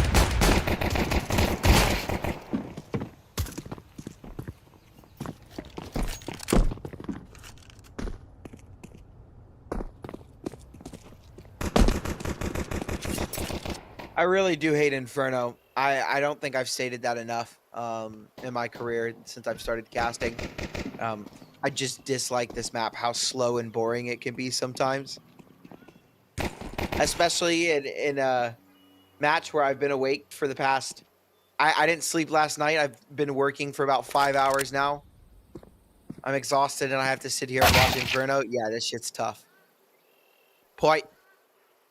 I really do hate Inferno. I don't think I've stated that enough in my career since I've started casting. I just dislike this map, how slow and boring it can be sometimes. Especially in a match where I've been awake for the past... I didn't sleep last night. I've been working for about 5 hours now. I'm exhausted and I have to sit here and watch Inferno. Yeah, this shit's tough. Point.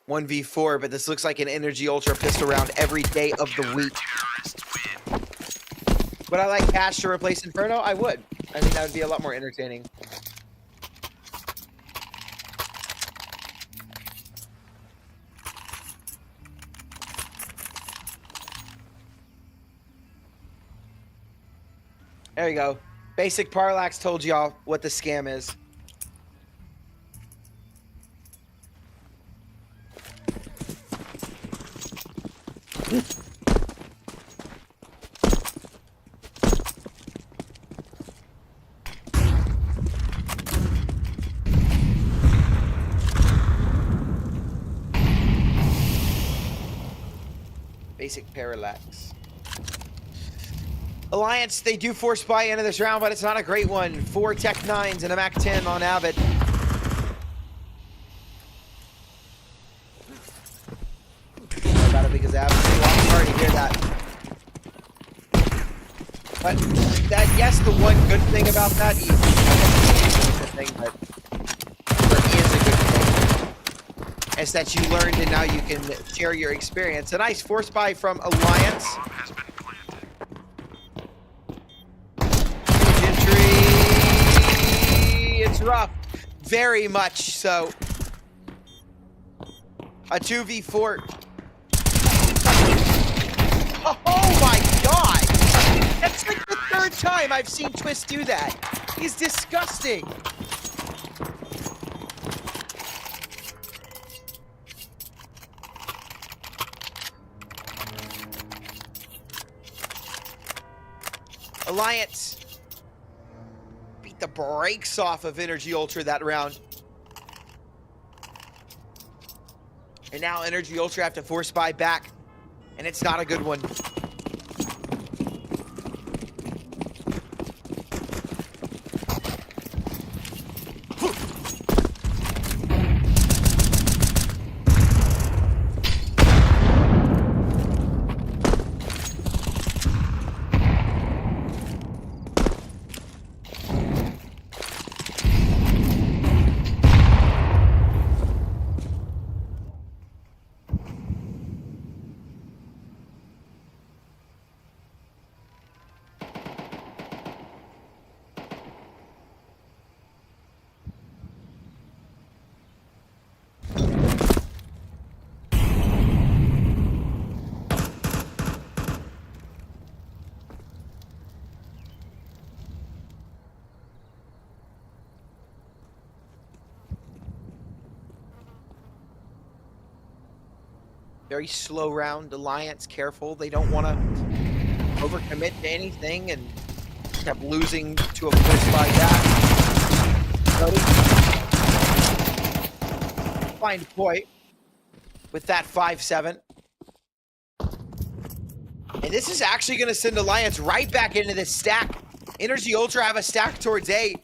1v4, but this looks like an Energy Ultra pistol round every day of the week. Would I like Cash to replace Inferno? I would. I think that would be a lot more entertaining. There you go. Basic Parallax told y'all what the scam is. Basic Parallax. Alliance, they do force buy into this round, but it's not a great one. 4 Tech 9s and a Mac 10 on Avid. About it because Avid, I'm sorry to hear that. But that, yes, the one good thing about that, he is a good thing, but he is a good thing, is that you learned and now you can share your experience. A nice force buy from Alliance. It's rough, very much so. A 2v4. Oh my god! That's like the 3rd time I've seen Twist do that. He's disgusting. Alliance beat the brakes off of Energy Ultra that round. And now Energy Ultra have to force buy back. And it's not a good one. Very slow round. Alliance, careful. They don't want to overcommit to anything and kept losing to a force buy back. Find point with that 5-7. And this is actually going to send Alliance right back into this stack. Energy Ultra have a stack towards A.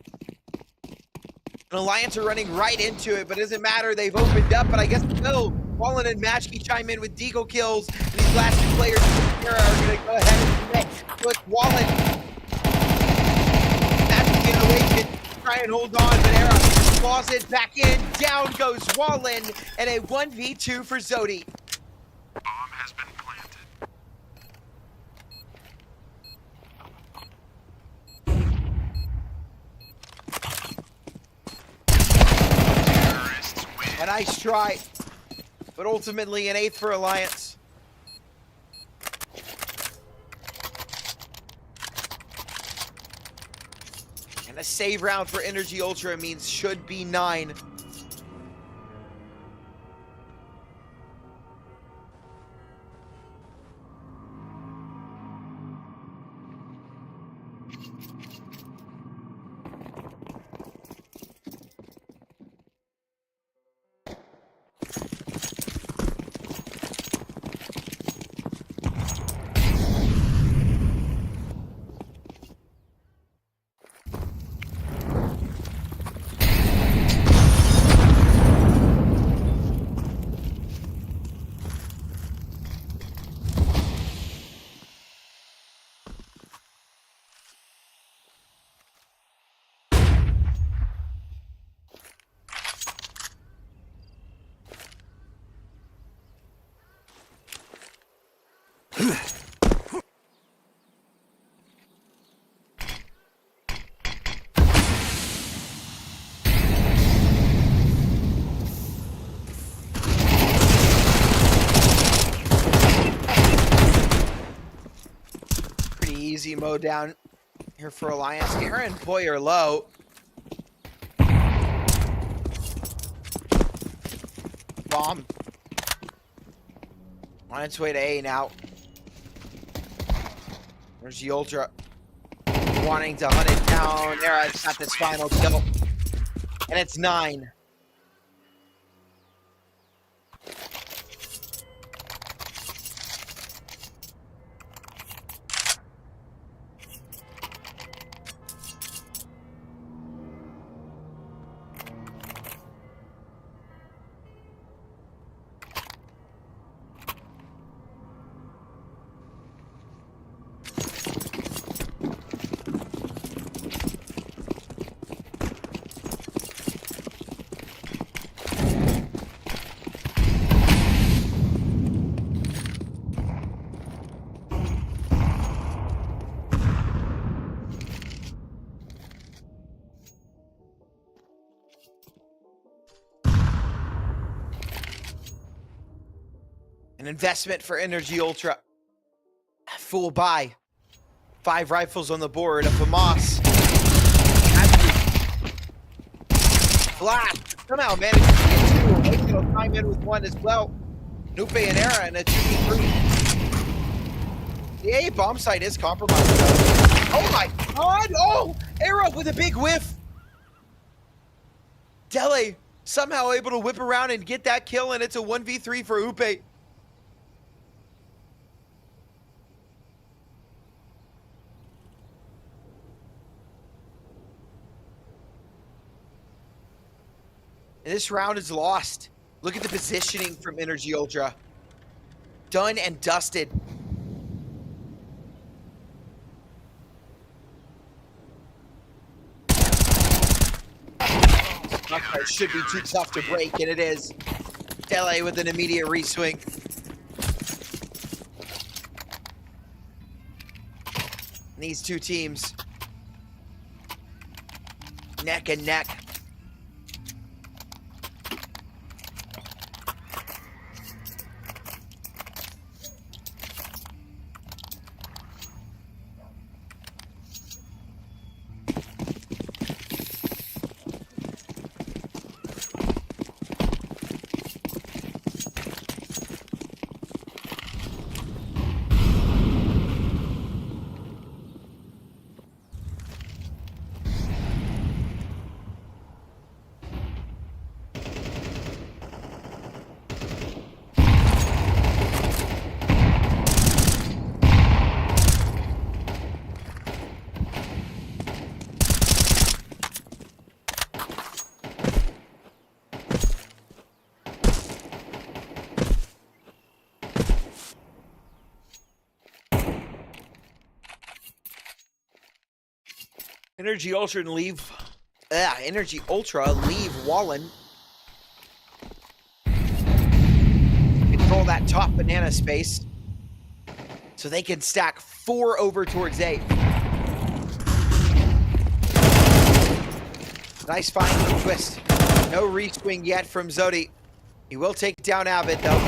And Alliance are running right into it, but it doesn't matter. They've opened up, but I guess no. Wallen and Matchkey chime in with deagle kills. And these last 2 players are going to go ahead and connect with Wallen. Matchkey in the way to try and hold on, but Era claws it back in. Down goes Wallen, and a 1v2 for Zodi. Bomb has been planted. Terrorists win. A nice try, but ultimately an 8th for Alliance. And a save round for Energy Ultra means should be 9. easy mode down here for Alliance. Aaron Boyer low. Bomb. On its way to A now. There's the Ultra. Wanting to hunt it down. There, it's got this final kill. And it's 9. An investment for Energy Ultra. Full buy. 5 rifles on the board. A FAMAS. Flash. Somehow managed to get 2. He'll time in with 1 as well. Nuke and Era and a 2v3. The A bomb site is compromised though. Oh my god! Oh! Era with a big whiff! Dele somehow able to whip around and get that kill, and it's a 1v3 for Upe. This round is lost. Look at the positioning from Energy Ultra. Done and dusted. It should be too tough to break, and it is. Dele with an immediate reswing. These two teams, neck and neck. Energy Ultra leave Wallen. Control that top banana space so they can stack 4 over towards A. Nice find from Twist. No reswing yet from Zodi. He will take down Avid though.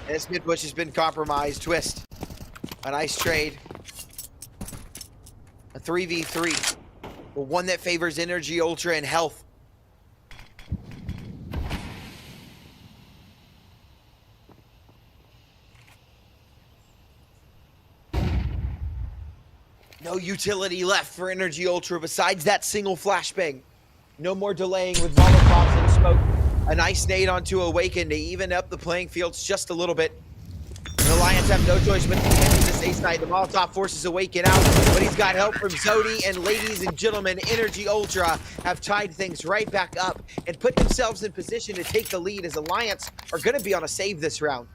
This mid bush has been compromised. Twist. A nice trade. A 3v3, but one that favors Energy Ultra and health. No utility left for Energy Ultra besides that single flashbang. No more delaying with Molotovs and smoke. A nice nade onto Awaken to even up the playing fields just a little bit. The Lions have no choice but to defend this ace night. The Molotov forces Awaken out, but he's got help from Zodi, and ladies and gentlemen, Energy Ultra have tied things right back up and put themselves in position to take the lead as Alliance are going to be on a save this round.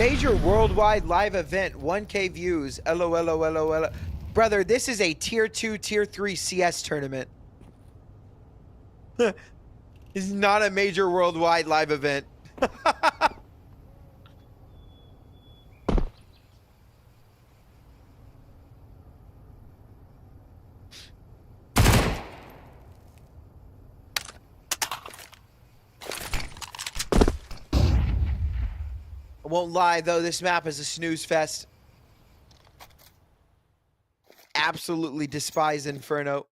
Major worldwide live event, 1K views. LOL. Brother, this is a tier 2, tier 3 CS tournament. This is not a major worldwide live event. I won't lie, though, this map is a snooze fest. Absolutely despise Inferno.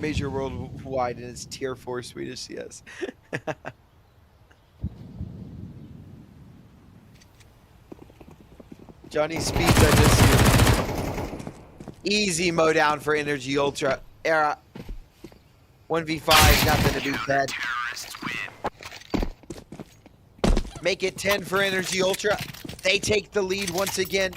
Major worldwide and it's tier 4 Swedish CS. Johnny Speeds, I miss you. Easy mow down for Energy Ultra. Era. 1v5, nothing to be said. Make it 10 for Energy Ultra. They take the lead once again.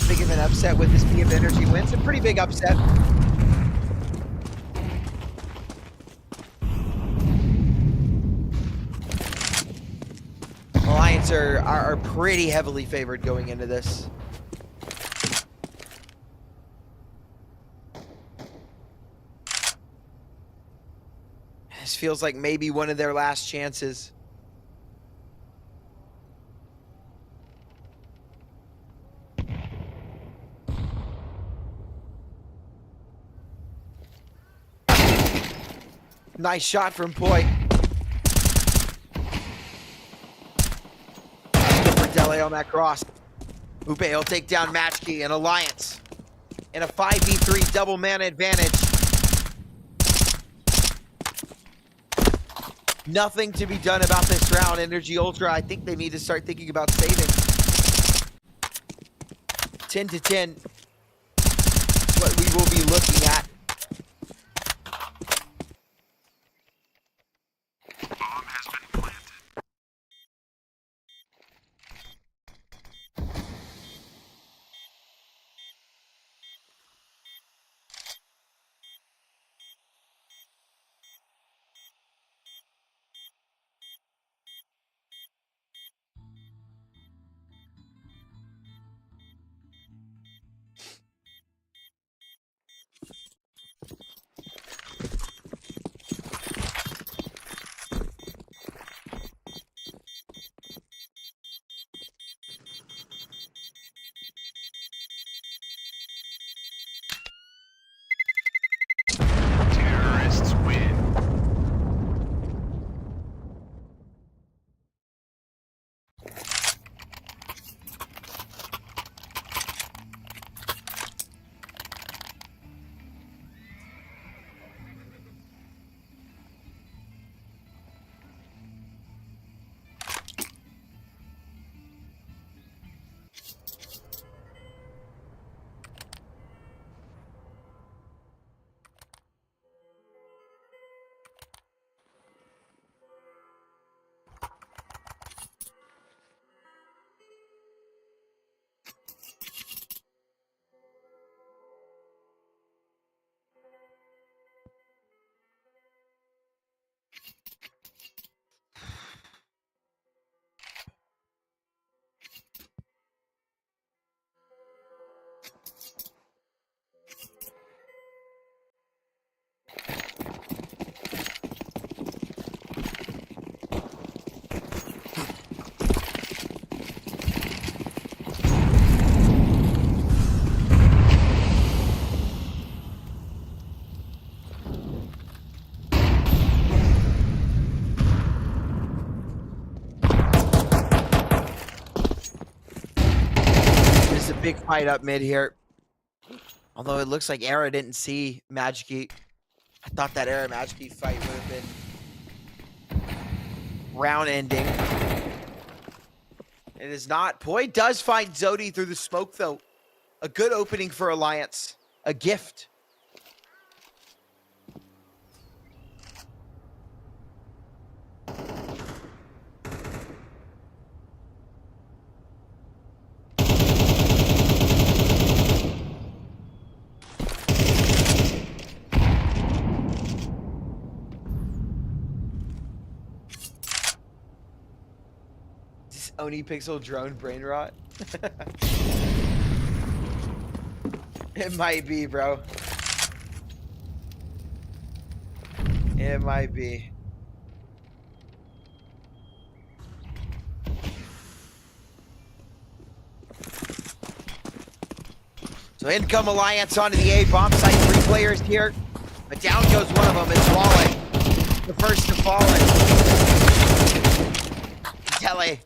Big of an upset with this P of Energy win. It's a pretty big upset. Alliance are pretty heavily favored going into this. This feels like maybe one of their last chances. Nice shot from Poi. Good for Dele on that cross. Upe will take down Matchkey and Alliance in a 5v3 double mana advantage. Nothing to be done about this round. Energy Ultra, I think they need to start thinking about saving. 10 to 10 is what we will be looking at. Bomb has been planted. Terrorists win. Big fight up mid here. Although it looks like Era didn't see Magic. I thought that Era Magic fight would have been round ending. It is not. Poi does find Zodi through the smoke, though. A good opening for Alliance. A gift. Oni Pixel drone brain rot. It might be, bro. It might be. So in come Alliance onto the A bomb site. 3 players here, but down goes one of them. It's Wallet, the first to fall. Tele.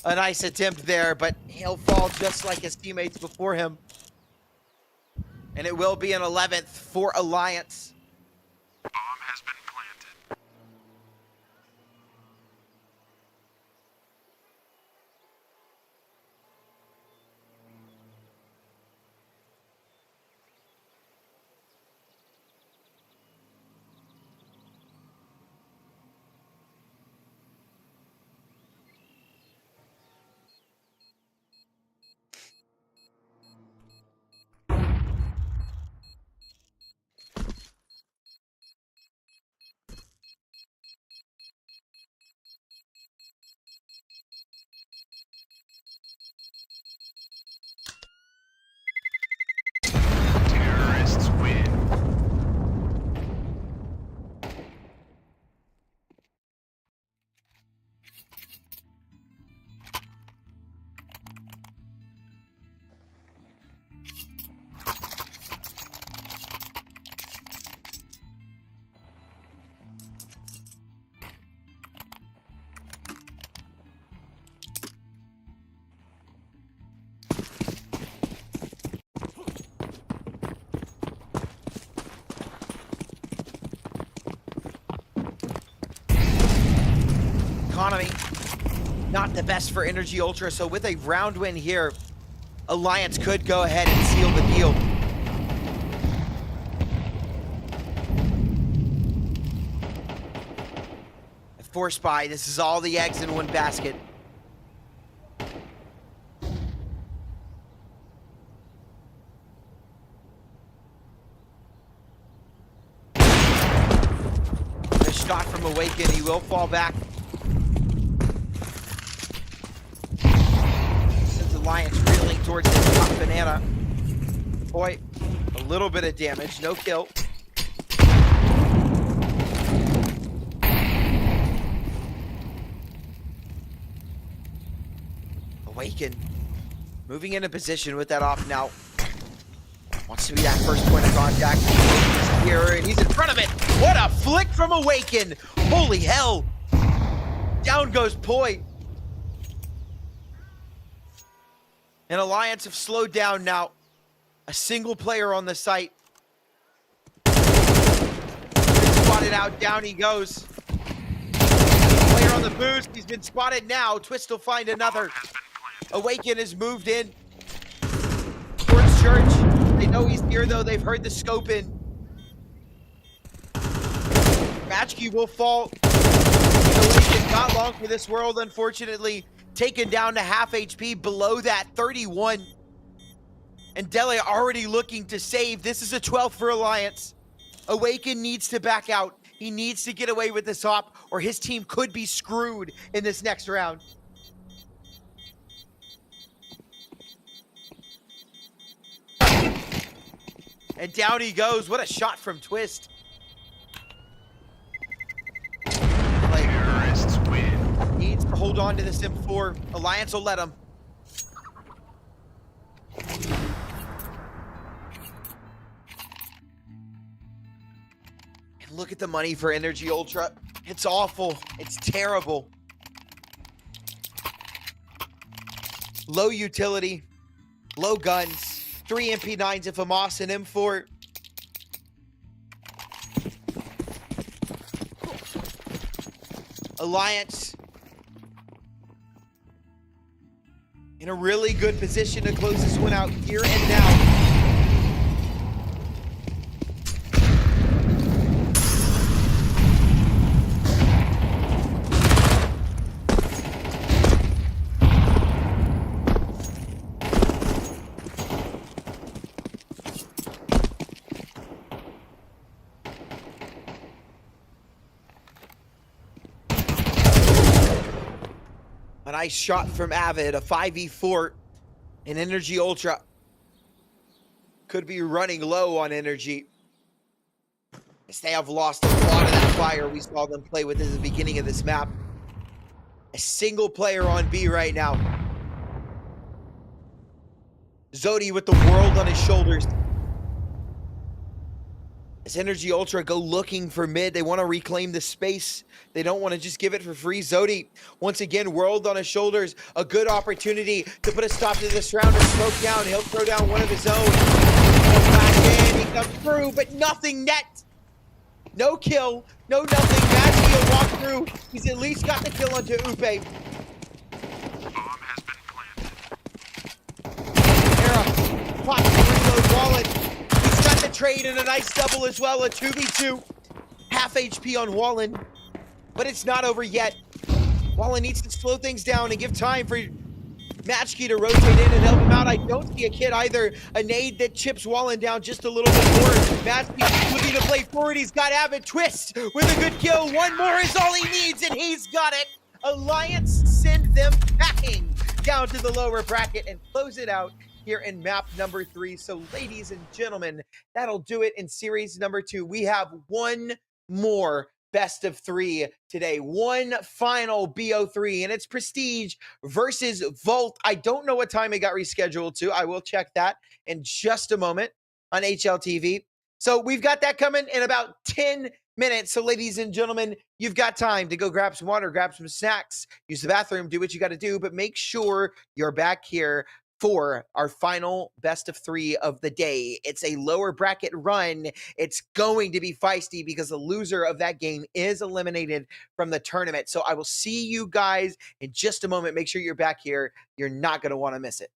A nice attempt there, but he'll fall just like his teammates before him. And it will be an 11th for Alliance. Bomb has been planted. Terrorists win. Economy, not the best for Energy Ultra, so with a round win here, Alliance could go ahead and seal the deal. Force buy, this is all the eggs in one basket. A shot from Awaken, he will fall back. Since Alliance reeling towards his top banana. Boy, a little bit of damage, no kill. Awaken, moving into position with that off now. Wants to be that first point of contact. Here, and he's in front of it. What a flick from Awaken! Holy hell! Down goes Poi. And Alliance have slowed down now. A single player on the site. Spotted out, down he goes. Player on the boost, he's been spotted now. Twist will find another. Awaken has moved in towards Church. They know he's here though, they've heard the scope in. Matchkey will fall. Awaken not long for this world, unfortunately. Taken down to half HP, below that 31. And Dele already looking to save. This is a 12th for Alliance. Awaken needs to back out. He needs to get away with this op, or his team could be screwed in this next round. And down he goes. What a shot from Twist. Terrorists win. Needs to hold on to this M4. Alliance will let him. And look at the money for Energy Ultra. It's awful. It's terrible. Low utility. Low guns. 3 MP9s if Amos and M4. Alliance in a really good position to close this one out here and now. A nice shot from Avid, a 5v4 in Energy Ultra. Could be running low on energy, as they have lost a lot of that fire we saw them play with at the beginning of this map. A single player on B right now. Zodi with the world on his shoulders. As Energy Ultra go looking for mid, they want to reclaim the space. They don't want to just give it for free. Zodi, once again, world on his shoulders. A good opportunity to put a stop to this round and smoke down. He'll throw down one of his own. Comes back in, he comes through, but nothing net. No kill, no nothing. Magic will walk through. He's at least got the kill onto Upe. Bomb has been planted. Era, pops the reload wallet. He's got the trade and a nice double as well, a 2v2. Half HP on Wallen, but it's not over yet. Wallen needs to slow things down and give time for Matchkey to rotate in and help him out. I don't see a kid either. A nade that chips Wallen down just a little bit more. Matchkey looking to play forward. He's got Avid twist with a good kill. One more is all he needs, and he's got it. Alliance send them packing down to the lower bracket and close it out here in map number 3. So ladies and gentlemen, that'll do it in series number 2. We have one more best of 3 today. One final BO3, and it's Prestige versus Volt. I don't know what time it got rescheduled to. I will check that in just a moment on HLTV. So we've got that coming in about 10 minutes. So ladies and gentlemen, you've got time to go grab some water, grab some snacks, use the bathroom, do what you got to do, but make sure you're back here for our final best of 3 of the day. It's a lower bracket run. It's going to be feisty because the loser of that game is eliminated from the tournament. So I will see you guys in just a moment. Make sure you're back here. You're not going to want to miss it.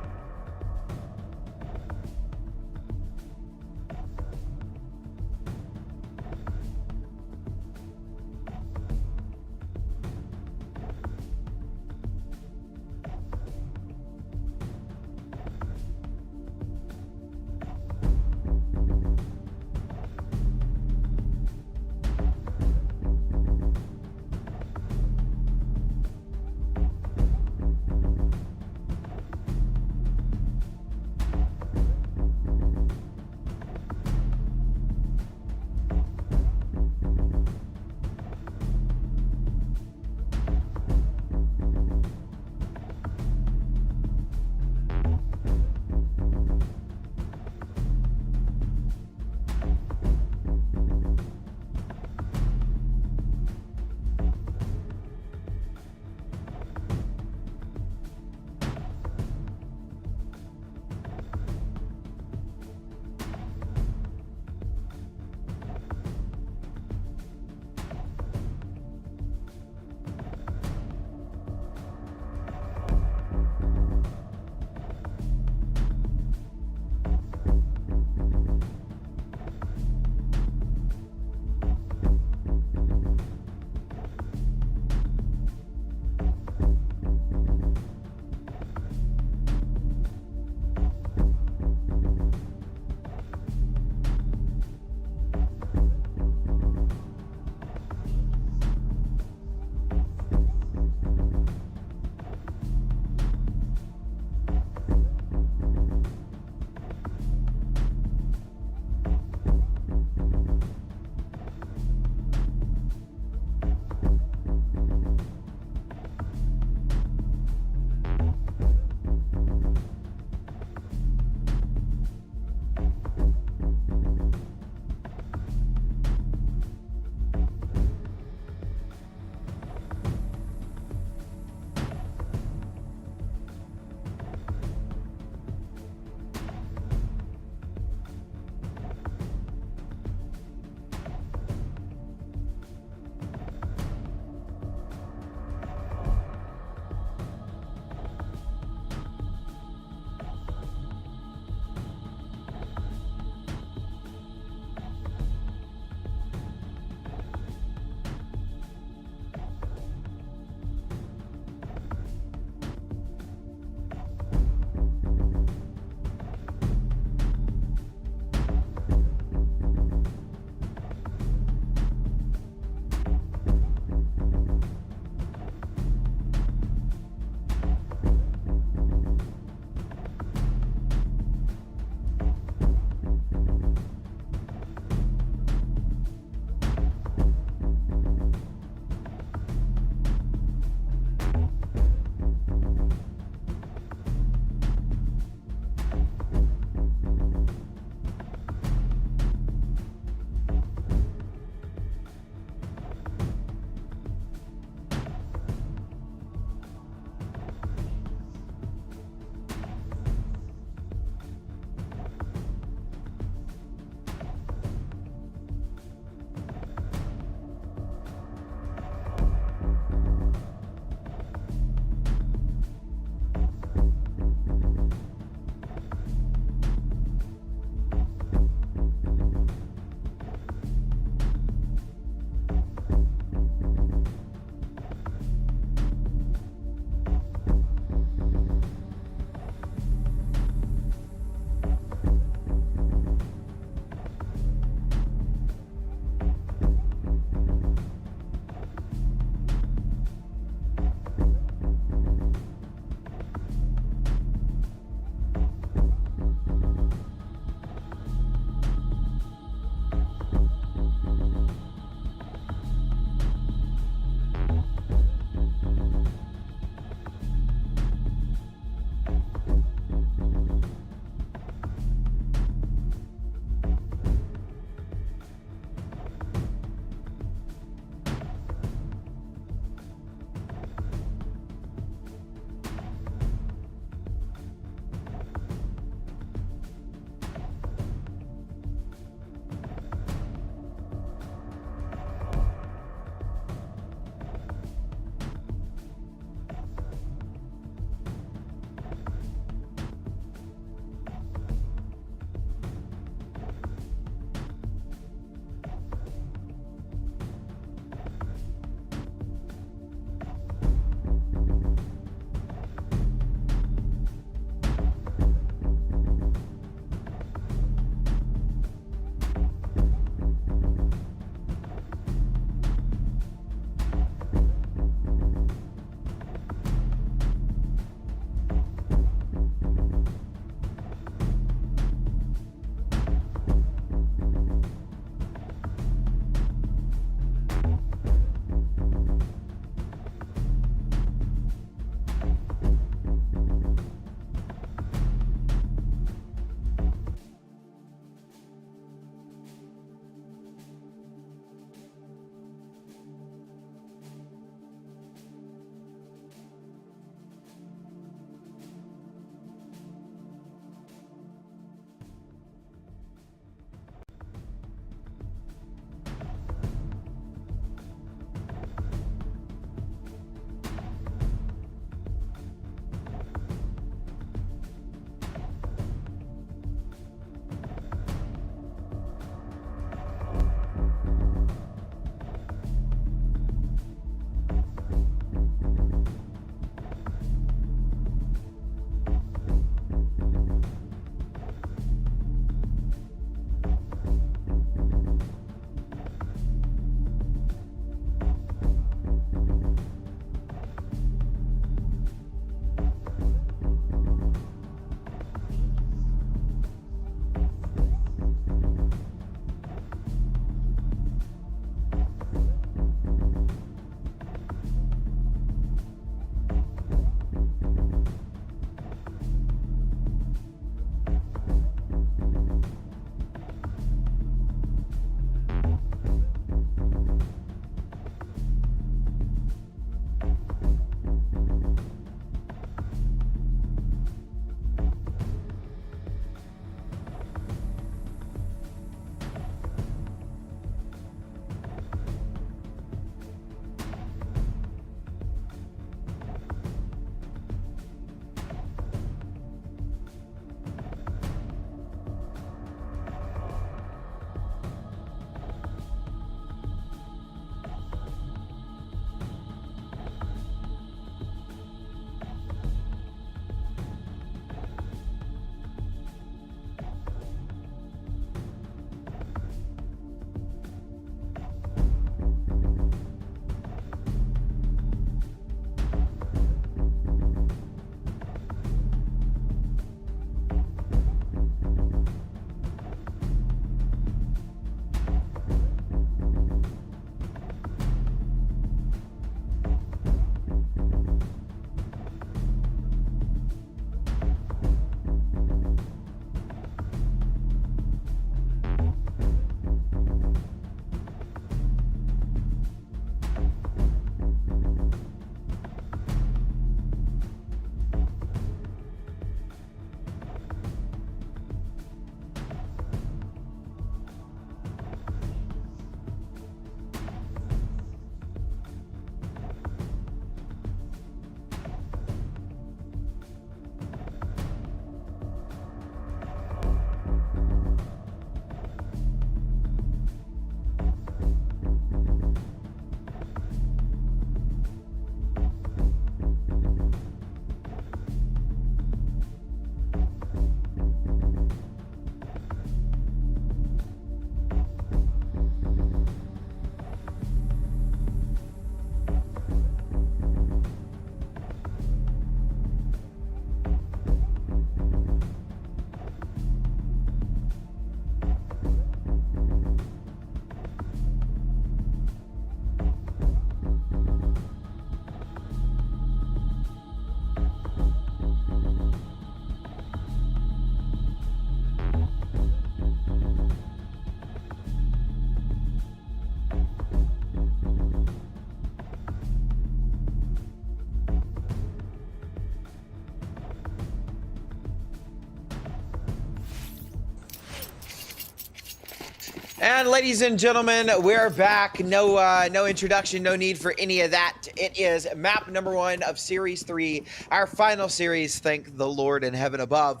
And ladies and gentlemen, we're back. No introduction, no need for any of that. It is map number 1 of Series 3, our final series, thank the Lord in heaven above.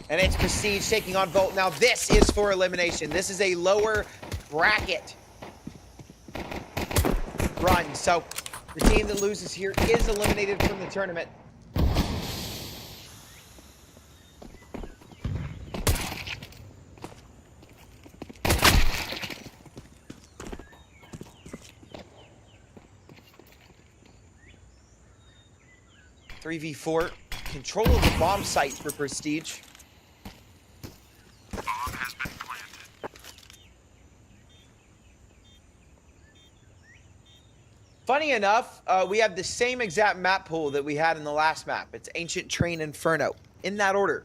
And it's Prestige taking on Volt. Now, this is for elimination. This is a lower bracket run. So, the team that loses here is eliminated from the tournament. .3v4, control of the bomb site for Prestige. Bomb has been planted. Funny enough, we have the same exact map pool that we had in the last map. It's Ancient Train Inferno, in that order.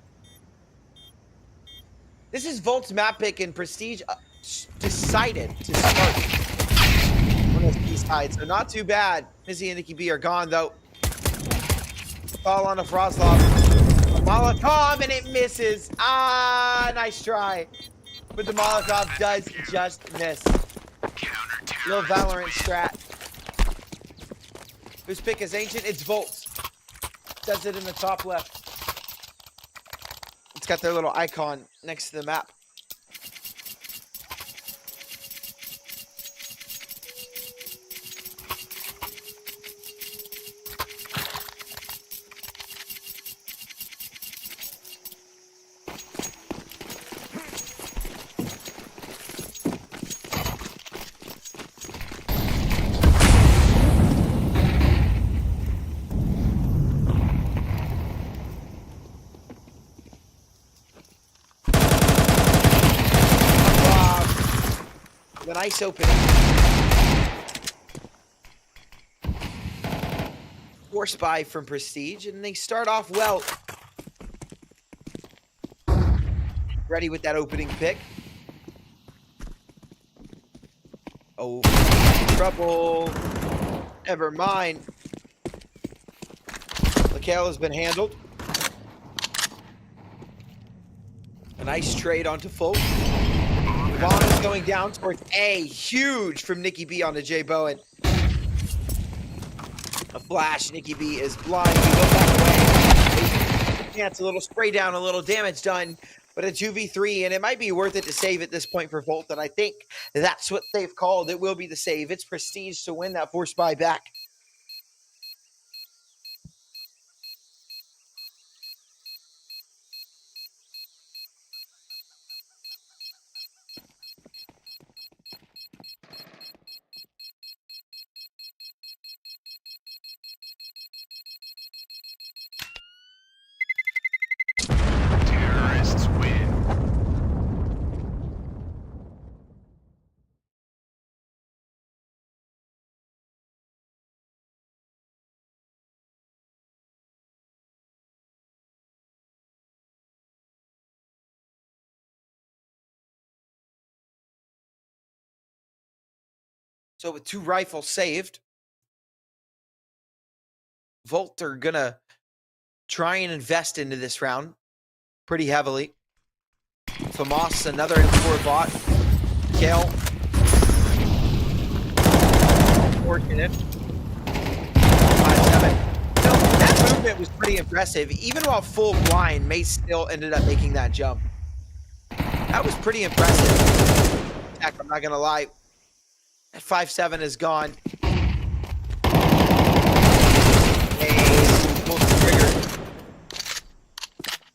This is Volt's map pick, and Prestige decided to start on this B side, so not too bad. Mizzy and Nikki B are gone, though. Fall on a Frostlov. A Molotov, and it misses. Ah, nice try. But the Molotov does just miss. Little Valorant strat. Whose pick is Ancient? It's Volt. Says it in the top left. It's got their little icon next to the map. The nice opening. Force buy from Prestige, and they start off well. Ready with that opening pick. Oh, trouble. Never mind. Mikhail has been handled. A nice trade onto Folk. Vaughn is going down towards A. Huge from Nikki B onto J Bowen. A flash. Nikki B is blind. He goes back away. Yeah, it's a little spray down, a little damage done, but a 2v3, and it might be worth it to save at this point for Volt, and I think that's what they've called. It will be the save. It's Prestige to win that force buy back. Terrorists win. So with 2 rifles saved, Volt are gonna try and invest into this round pretty heavily. Famas, another M4 bot. Kale. Fortunate. 5-7. So that movement was pretty impressive. Even while full blind, Mace still ended up making that jump. That was pretty impressive. Heck, I'm not gonna lie. That 5-7 is gone. Mace pulls the trigger.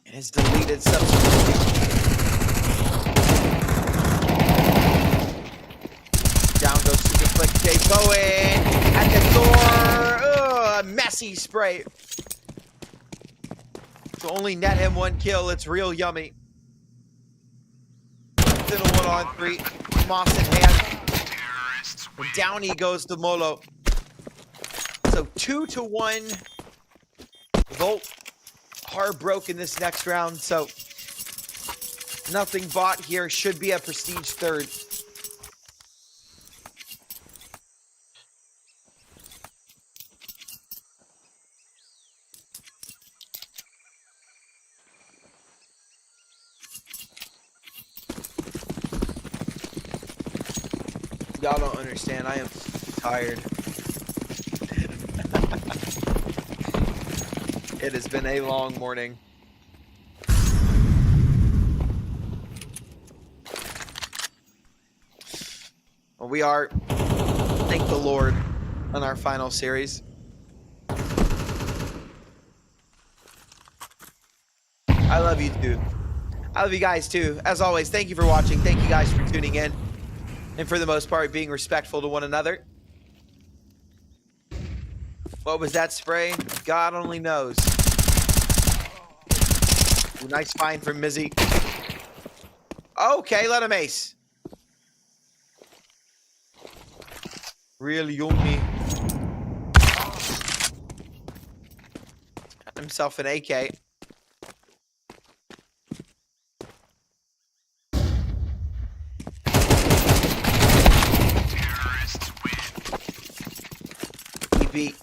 And is deleted subsequently. Down goes Super Flick. J Bowen at the door. Ugh, messy spray. To only net him 1 kill, it's real yummy. Still a 1-on-3. Moss in hand. And down he goes to Molo. So 2-1. Volt heartbroken this next round. So nothing bought here. Should be a Prestige 3rd. Y'all don't understand. I am tired. It has been a long morning. Well, we are, thank the Lord, on our final series. I love you too. I love you guys too. As always, thank you for watching. Thank you guys for tuning in. And for the most part, being respectful to one another. What was that spray? God only knows. Ooh, nice find from Mizzy. Okay, let him ace. Really yummy. Got himself an AK. EP.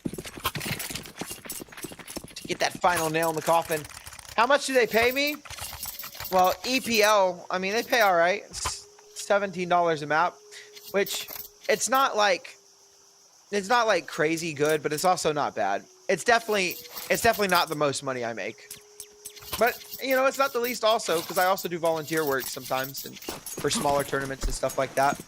To get that final nail in the coffin. How much do they pay me? Well, EPL, I mean, they pay all right. It's $17 a map, which it's not like crazy good, but it's also not bad. It's definitely not the most money I make. But, you know, it's not the least also, because I also do volunteer work sometimes and for smaller tournaments and stuff like that.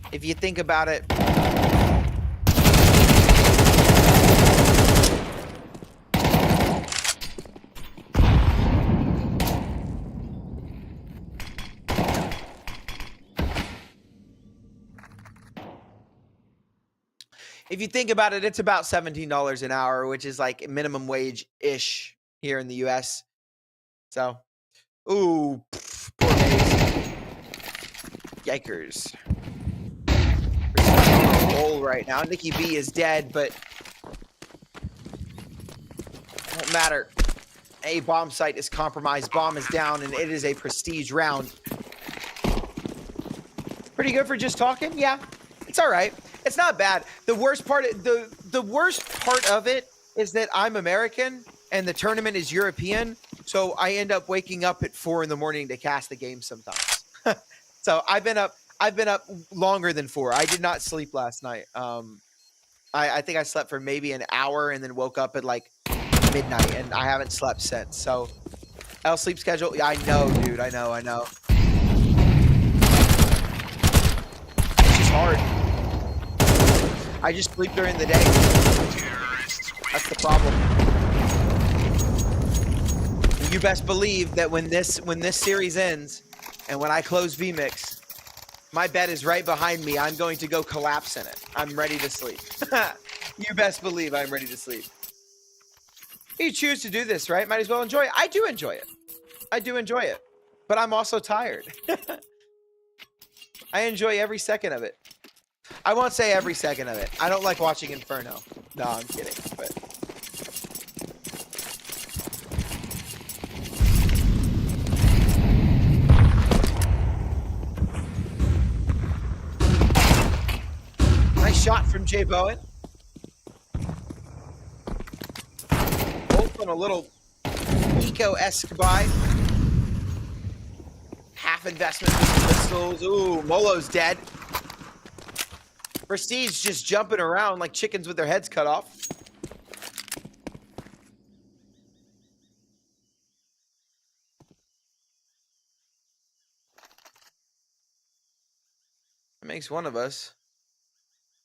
If you think about it, it's about $17 an hour, which is like minimum wage-ish here in the US. So, ooh, poor Maze. Yikers. Hole right now. Nikki B is dead, but won't matter. A bomb site is compromised. Bomb is down, and it is a prestige round. Pretty good for just talking. Yeah, it's all right. It's not bad. The worst part of it is that I'm American and the tournament is European, so I end up waking up at 4 in the morning to cast the game sometimes. So I've been up longer than 4. I did not sleep last night. I think I slept for maybe an hour and then woke up at like midnight, and I haven't slept since. So L sleep schedule. Yeah, I know, dude. I know. It's just hard. I just sleep during the day. That's the problem. You best believe that when this series ends and when I close VMix, my bed is right behind me. I'm going to go collapse in it. I'm ready to sleep. You best believe I'm ready to sleep. You choose to do this, right? Might as well enjoy it. I do enjoy it. But I'm also tired. I enjoy every second of it. I won't say every second of it. I don't like watching Inferno. No, I'm kidding. But nice shot from Jay Bowen. Both on a little eco-esque buy. Half investment with pistols. Ooh, Molo's dead. Prestige just jumping around like chickens with their heads cut off. That makes one of us.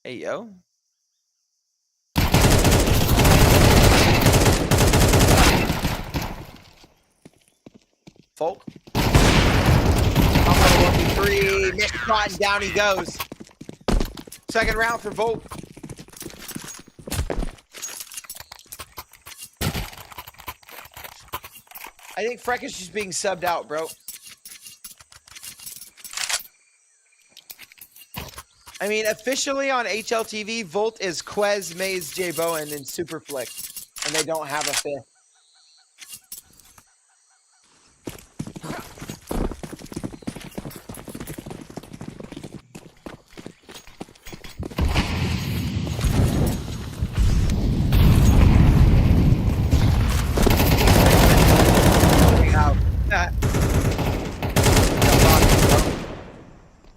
Hey, yo. Folk. 1v3. Missed shot and down he goes. Second round for Volt. I think Freck is just being subbed out, bro. I mean, officially on HLTV, Volt is Quez, Maze, J Bowen, and Super Flick. And they don't have a fifth.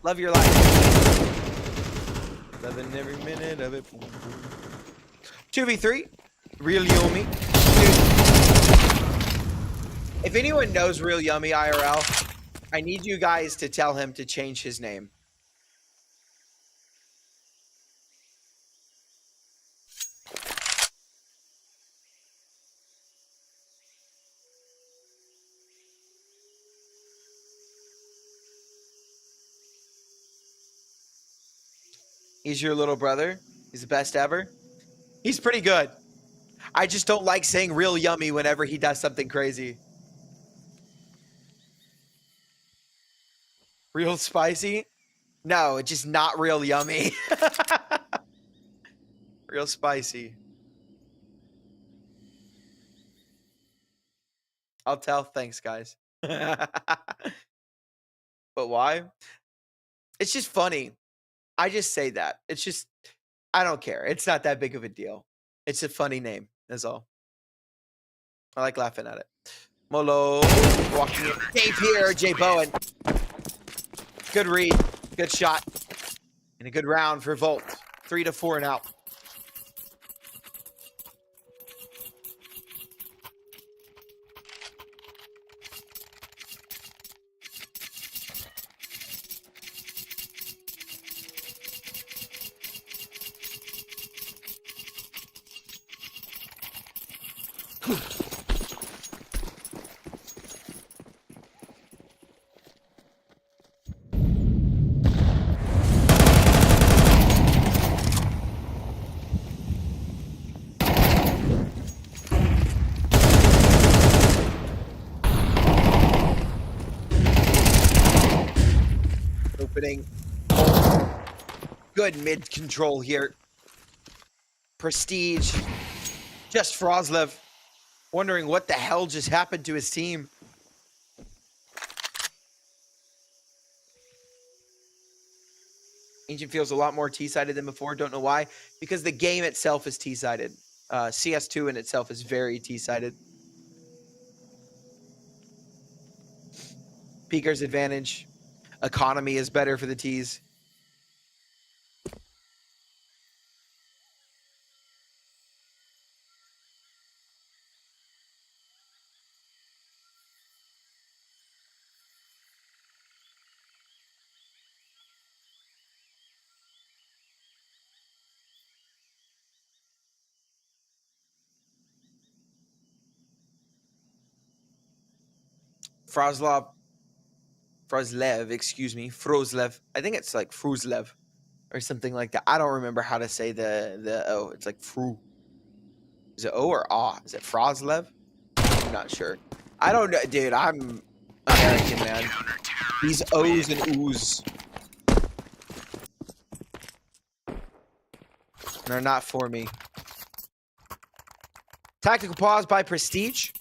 Love your life. Loving every minute of it. 2v3. Real Yummy. Dude. If anyone knows Real Yummy IRL, I need you guys to tell him to change his name. He's your little brother. He's the best ever. He's pretty good. I just don't like saying Real Yummy whenever he does something crazy. Real spicy? No, it's just not real yummy. Real spicy. I'll tell. Thanks, guys. But why? It's just funny. I just say that. It's just, I don't care. It's not that big of a deal. It's a funny name, that's all. I like laughing at it. Molo. Walking in. Dave here, Jay Bowen. Good read. Good shot. And a good round for Volt. 3 to 4 and out. Opening. Good mid control here. Prestige. Just Frozlev. Wondering what the hell just happened to his team. Ancient feels a lot more T-sided than before. Don't know why. Because the game itself is T-sided. CS2 in itself is very T-sided. Peeker's advantage. Economy is better for the T's. Frozlev, excuse me. Frozlev. I think it's like Fruzlev or something like that. I don't remember how to say the O. It's like Fru. Is it O or Ah? Is it Frozlev? I'm not sure. I don't know, dude. I'm American, man. These O's and Oo's. They're not for me. Tactical pause by Prestige.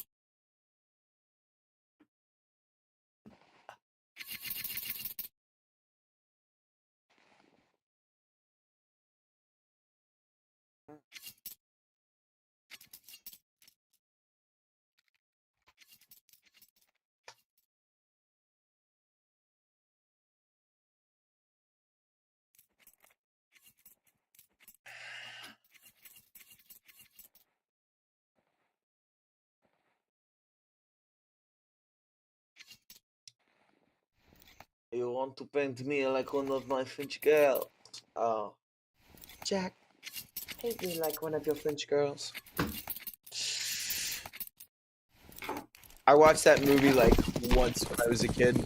You want to paint me like one of my French girls? Oh. Jack, paint me like one of your French girls. I watched that movie like once when I was a kid.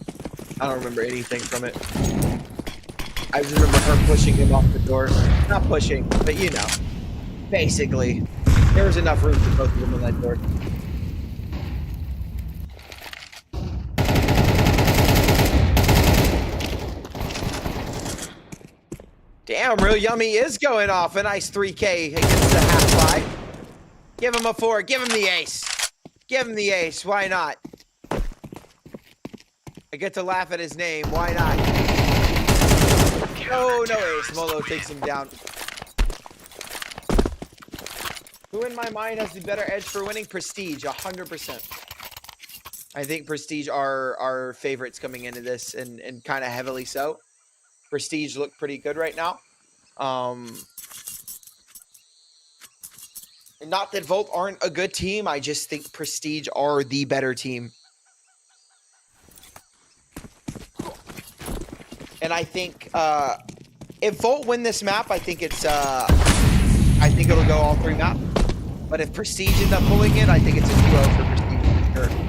I don't remember anything from it. I just remember her pushing him off the door. Not pushing, but you know. Basically. There was enough room for both of them in that door. Damn, Real Yummy is going off. A nice 3K against the half-buy. Give him a 4. Give him the ace. Give him the ace. Why not? I get to laugh at his name. Why not? Oh, no ace. Molo takes him down. Who in my mind has the better edge for winning? Prestige, 100%. I think Prestige are favorites coming into this, and kind of heavily so. Prestige look pretty good right now. Not that Volt aren't a good team. I just think Prestige are the better team. And I think if Volt win this map, I think it's I think it'll go all 3 maps. But if Prestige ends up pulling it, I think it's a duo for Prestige for sure.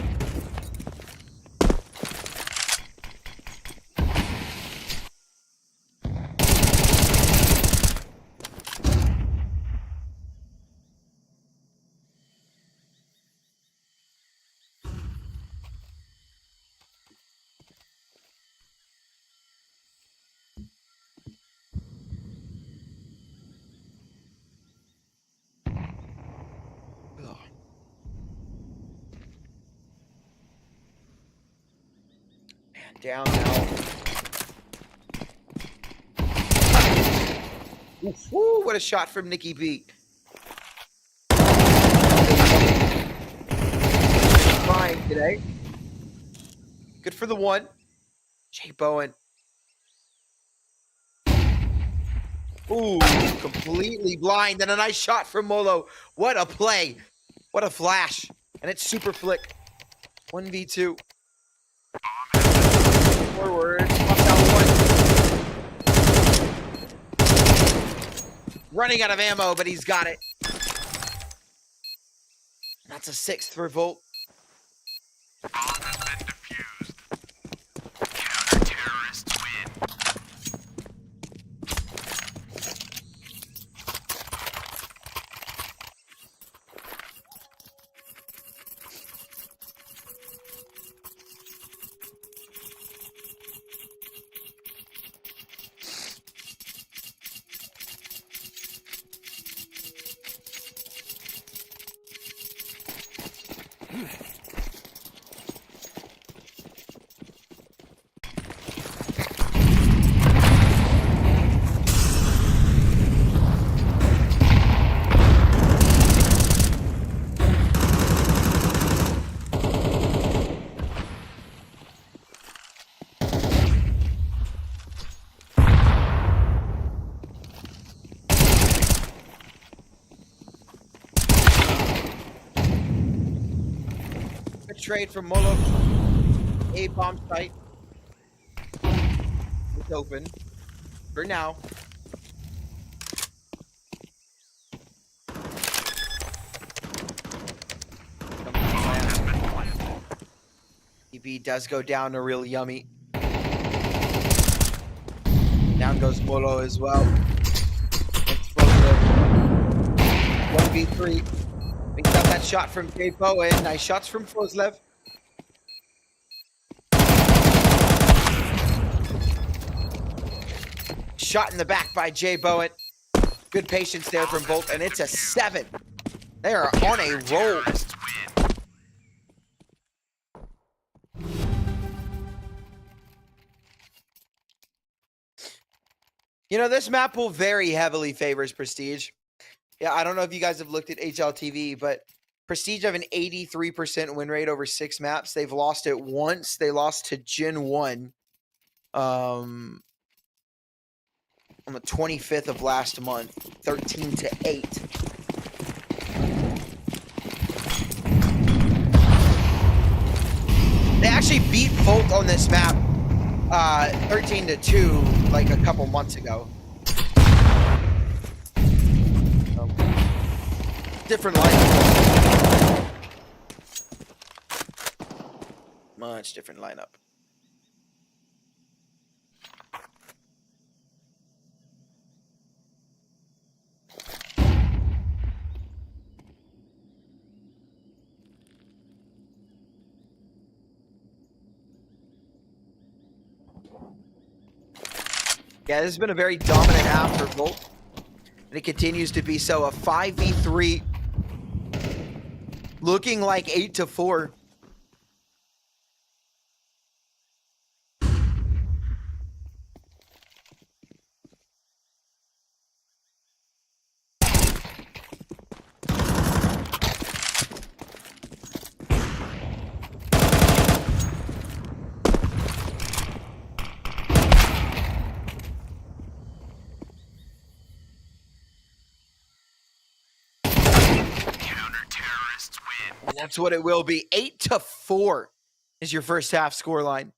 Down now. Oof, woo, what a shot from Nikki B. Fine today. Good for the one. Jay Bowen. Ooh, completely blind. And a nice shot from Molo. What a play. What a flash. And it's super flick. 1v2. Forward. Pops out one. Running out of ammo, but he's got it. That's a 6th for Volt. Bomb has been defused. Counter-terrorists win. Trade from Molo. A bomb site. It's open. For now. EB does go down to real yummy. Down goes Molo as well. Explosive. 1v3. We got that shot from Jay Bowen. Nice shots from Fozlev. Shot in the back by Jay Bowen. Good patience there from Volt, and it's a 7. They are on a roll. You know, this map will very heavily favors Prestige. Yeah, I don't know if you guys have looked at HLTV, but Prestige have an 83% win rate over 6 maps. They've lost it once. They lost to Gen 1 on the 25th of last month, 13-8. They actually beat Volt on this map 13-2 like a couple months ago. Different lineup. Much different lineup. Yeah, this has been a very dominant half for Volt. And it continues to be so. A 5v3 looking like 8-4. That's what it will be. 8-4 is your first half scoreline.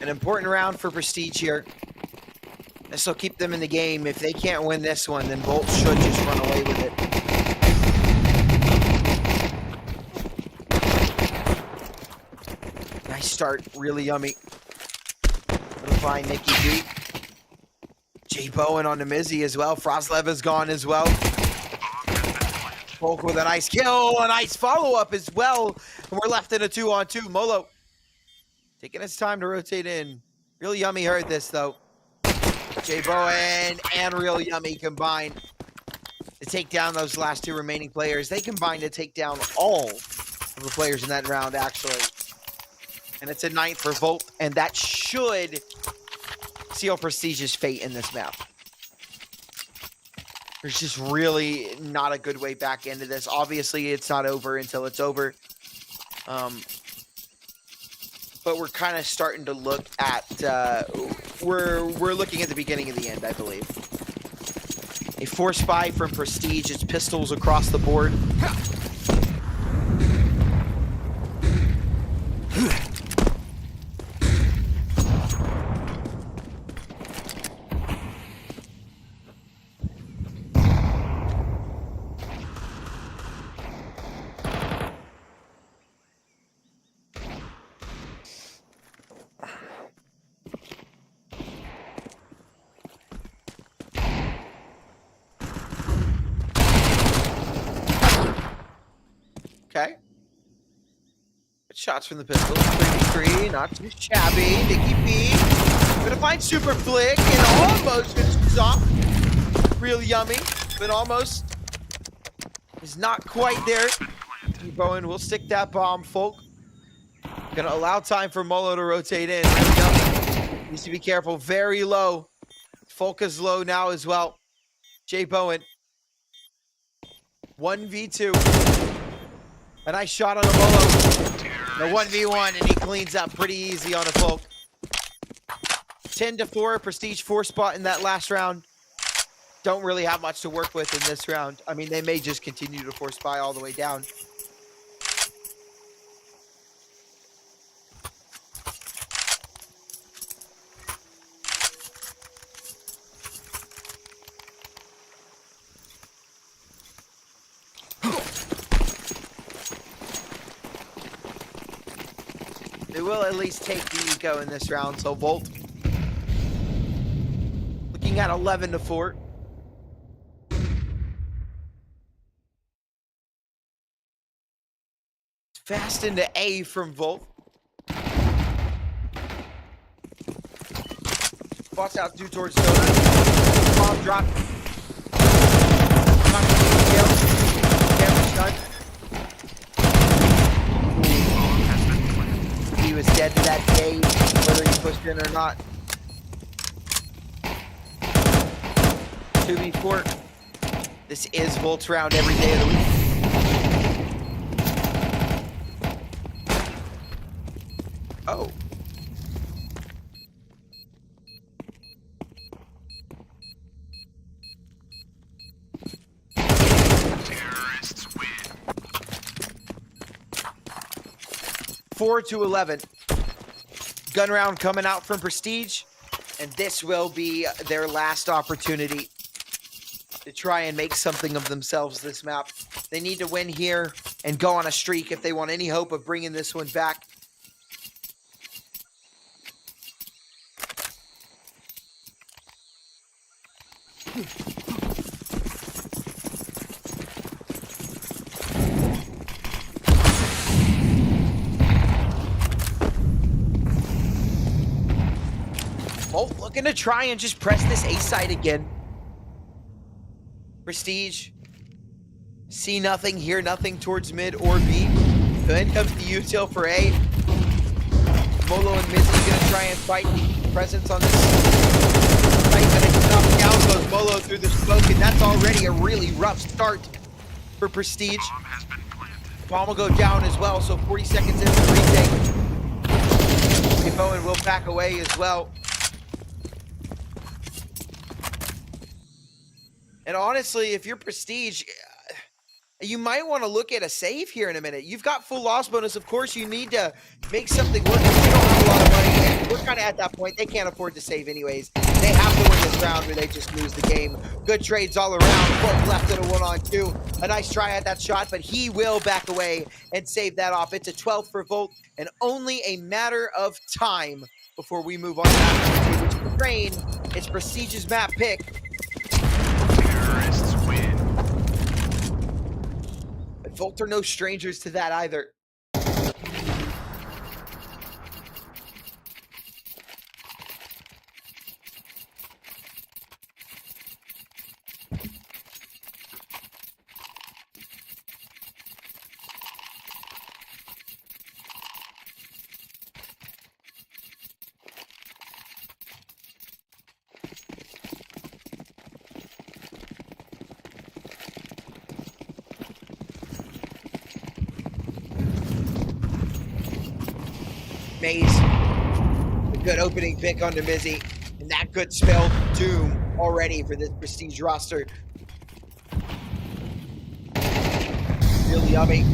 An important round for Prestige here. This will keep them in the game. If they can't win this one, then Volt should just run away with it. Nice start. Really yummy. Little fine Nikki G. J Bowen on the Mizzy as well. Frostlev is gone as well. Folk with a nice kill. A nice follow-up as well. And we're left in a 2-on-2. Molo taking his time to rotate in. Real Yummy heard this, though. J Bowen and Real Yummy combined to take down those last two remaining players. They combined to take down all of the players in that round, actually. And it's a 9th for Volt, and that should seal Prestige's fate in this map. There's just really not a good way back into this. Obviously, it's not over until it's over. But we're kind of starting to look at, we're looking at the beginning of the end, I believe. A force buy from Prestige. It's pistols across the board. Okay. Good shots from the pistol. 3v3, not too shabby. Nikki B. Gonna find Super Flick and almost finishes off. Real Yummy, but almost is not quite there. Bowen will stick that bomb, Folk. Gonna allow time for Molo to rotate in. Needs to be careful. Very low. Folk is low now as well. J Bowen. 1v2. A nice shot on a Molo. The 1v1, and he cleans up pretty easy on a Folk. 10-4, Prestige 4 spot in that last round. Don't really have much to work with in this round. I mean, they may just continue to force buy all the way down. They will at least take the eco in this round, so Volt looking at 11-4. Fast into A from Volt. Box out 2 towards Donut. Bomb drop. Damage done. He was dead to that cage, whether he pushed in or not. 2v4. This is Volt's round every day of the week. Oh. Terrorists win. 4-11. gun round coming out from Prestige, and this will be their last opportunity to try and make something of themselves this map. They need to win here and go on a streak if they want any hope of bringing this one back. Both looking to try and just press this A side again. Prestige. See nothing, hear nothing towards mid or B. Then comes the util for A. Molo and Mizzy gonna try and fight presence on this fight, but it's knocked down. Goes Molo through the smoke, and that's already a really rough start for Prestige. Bomb will go down as well, so 40 seconds into the retake. Bowen will back away as well. And honestly, if you're Prestige, you might want to look at a save here in a minute. You've got full loss bonus. Of course, you need to make something work. You don't have a lot of money. And we're kind of at that point. They can't afford to save anyways. They have to win this round or they just lose the game. Good trades all around. Both left in a 1-on-2. A nice try at that shot, but he will back away and save that off. It's a 12 for Volt and only a matter of time before we move on to map 2, which is Train. It's Prestige's map pick. Terrorists win. But Volt are no strangers to that either. Maze, a good opening pick onto Mizzy, and that could spell doom already for this Prestige roster. Really yummy.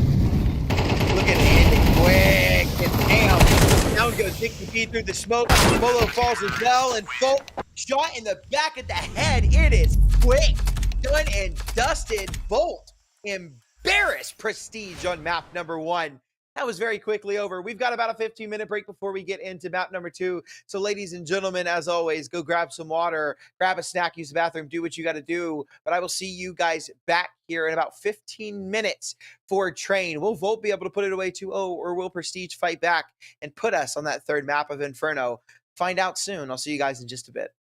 Look at it, quick, and damn, down goes Nicky B through the smoke. Molo falls as well, and Folk shot in the back of the head. It is quick, done and dusted. Bolt embarrassed Prestige on map number 1. That was very quickly over. We've got about a 15-minute break before we get into map number 2. So ladies and gentlemen, as always, go grab some water, grab a snack, use the bathroom, do what you got to do. But I will see you guys back here in about 15 minutes for Train. Will Volt be able to put it away 2-0, or will Prestige fight back and put us on that third map of Inferno? Find out soon. I'll see you guys in just a bit.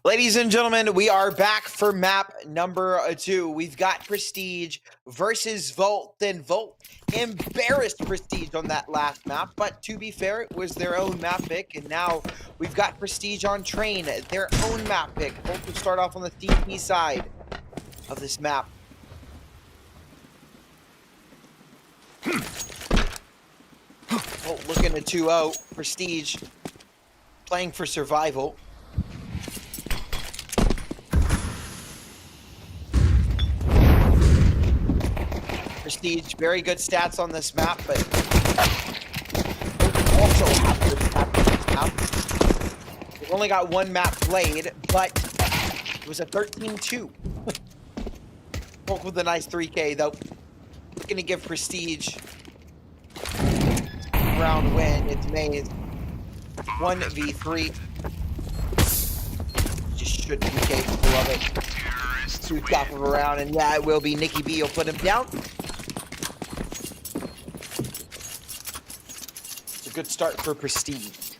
Ladies and gentlemen, we are back for map number 2. We've got Prestige versus Volt. Then Volt embarrassed Prestige on that last map, but to be fair, it was their own map pick, and now we've got Prestige on Train, their own map pick. Volt will start off on the CP side of this map. Volt looking to 2-0. Prestige playing for survival. Prestige, very good stats on this map, but also have good stats on this map. They've only got one map played, but it was a 13-2. Folk with a nice 3K, though. Looking to give Prestige round win. It's Maze 1v3. Just should be capable of it. Two top of a round, and yeah, it will be. Nikki B will put him down. Good start for Prestige.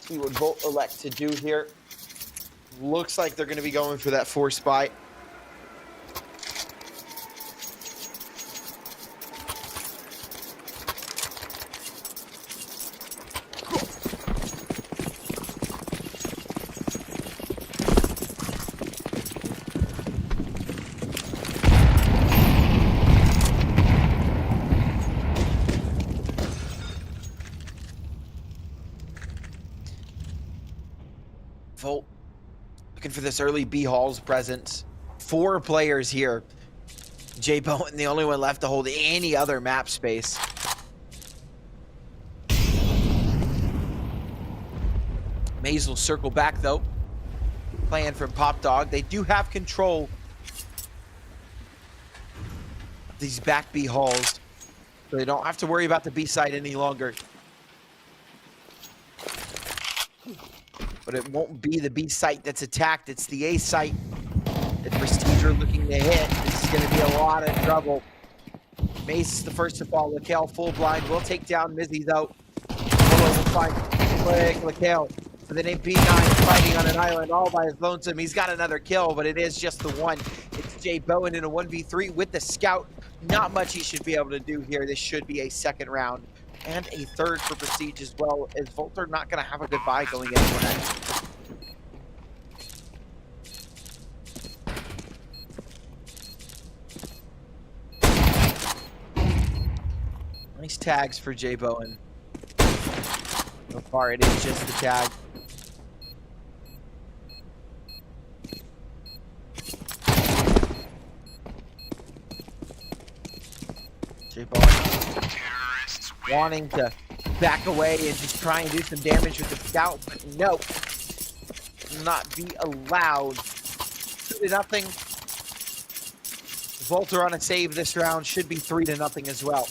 See what Volt elect to do here. Looks like they're going to be going for that 4 spot. Volt looking for this early B Halls presence. 4 players here. J Bowen, the only one left to hold any other map space. Maze will circle back though. Playing from Pop Dog. They do have control of these back B Halls, so they don't have to worry about the B side any longer. But it won't be the B site that's attacked. It's the A site that Prestige are looking to hit. This is going to be a lot of trouble. Mace is the first to fall. Lakel full blind. Will take down Mizzy though. Will find quick Lakel. But then AP9 fighting on an island all by his lonesome. He's got another kill, but it is just the one. It's J Bowen in a 1v3 with the scout. Not much he should be able to do here. This should be a second round. And a third for Prestige as well, as Volt are not going to have a goodbye going into next. Nice tags for J Bowen. So far, it is just the tag. J Bowen wanting to back away and just try and do some damage with the scout, but no, not be allowed. 2-0. Volter on a save this round, should be 3-0 as well.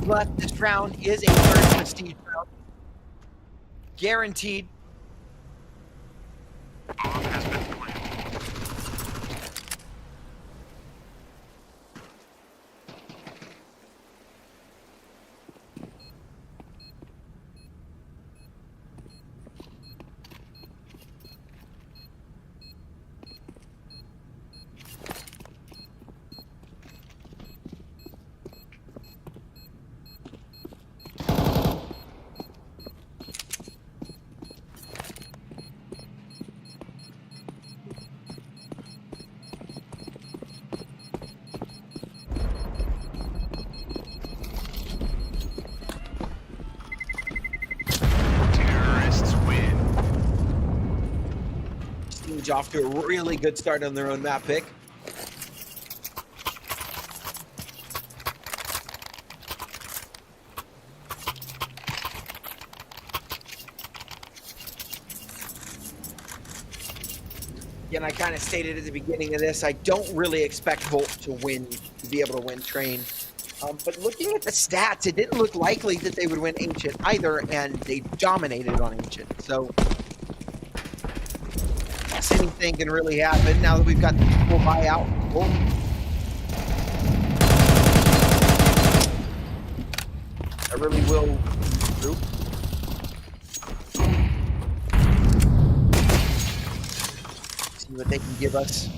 Left. This round is a third Prestige round. Guaranteed. Bomb has been planted. Prestige off to a really good start on their own map pick. Again, I kind of stated at the beginning of this, I don't really expect Volt to win, to be able to win Train. But looking at the stats, it didn't look likely that they would win Ancient either, and they dominated on Ancient. So, yes, anything can really happen now that we've got the full buyout. Volt. I really will group. See what they can give us.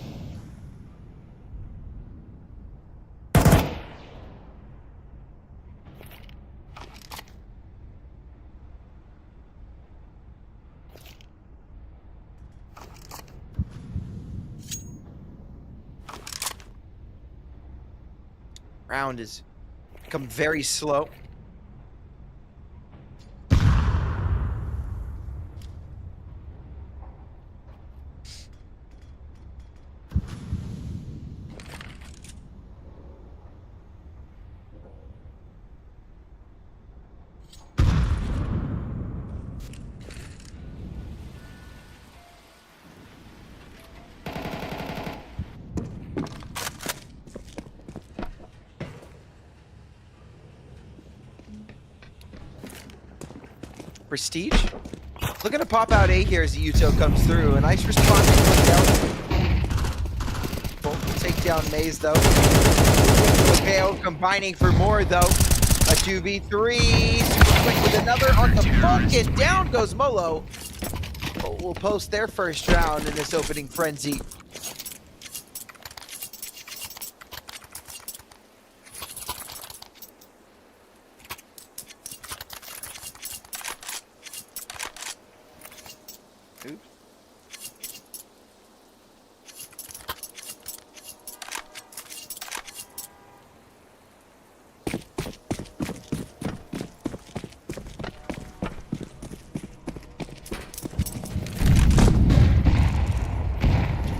Round has become very slow. Prestige. Looking to pop out A here as the Uto comes through. A nice response from Bolt will take down Maze though. KO combining for more though. A 2v3. Super quick with another on the Vulcan. Down goes Molo. Bolt will post their first round in this opening frenzy. Oops.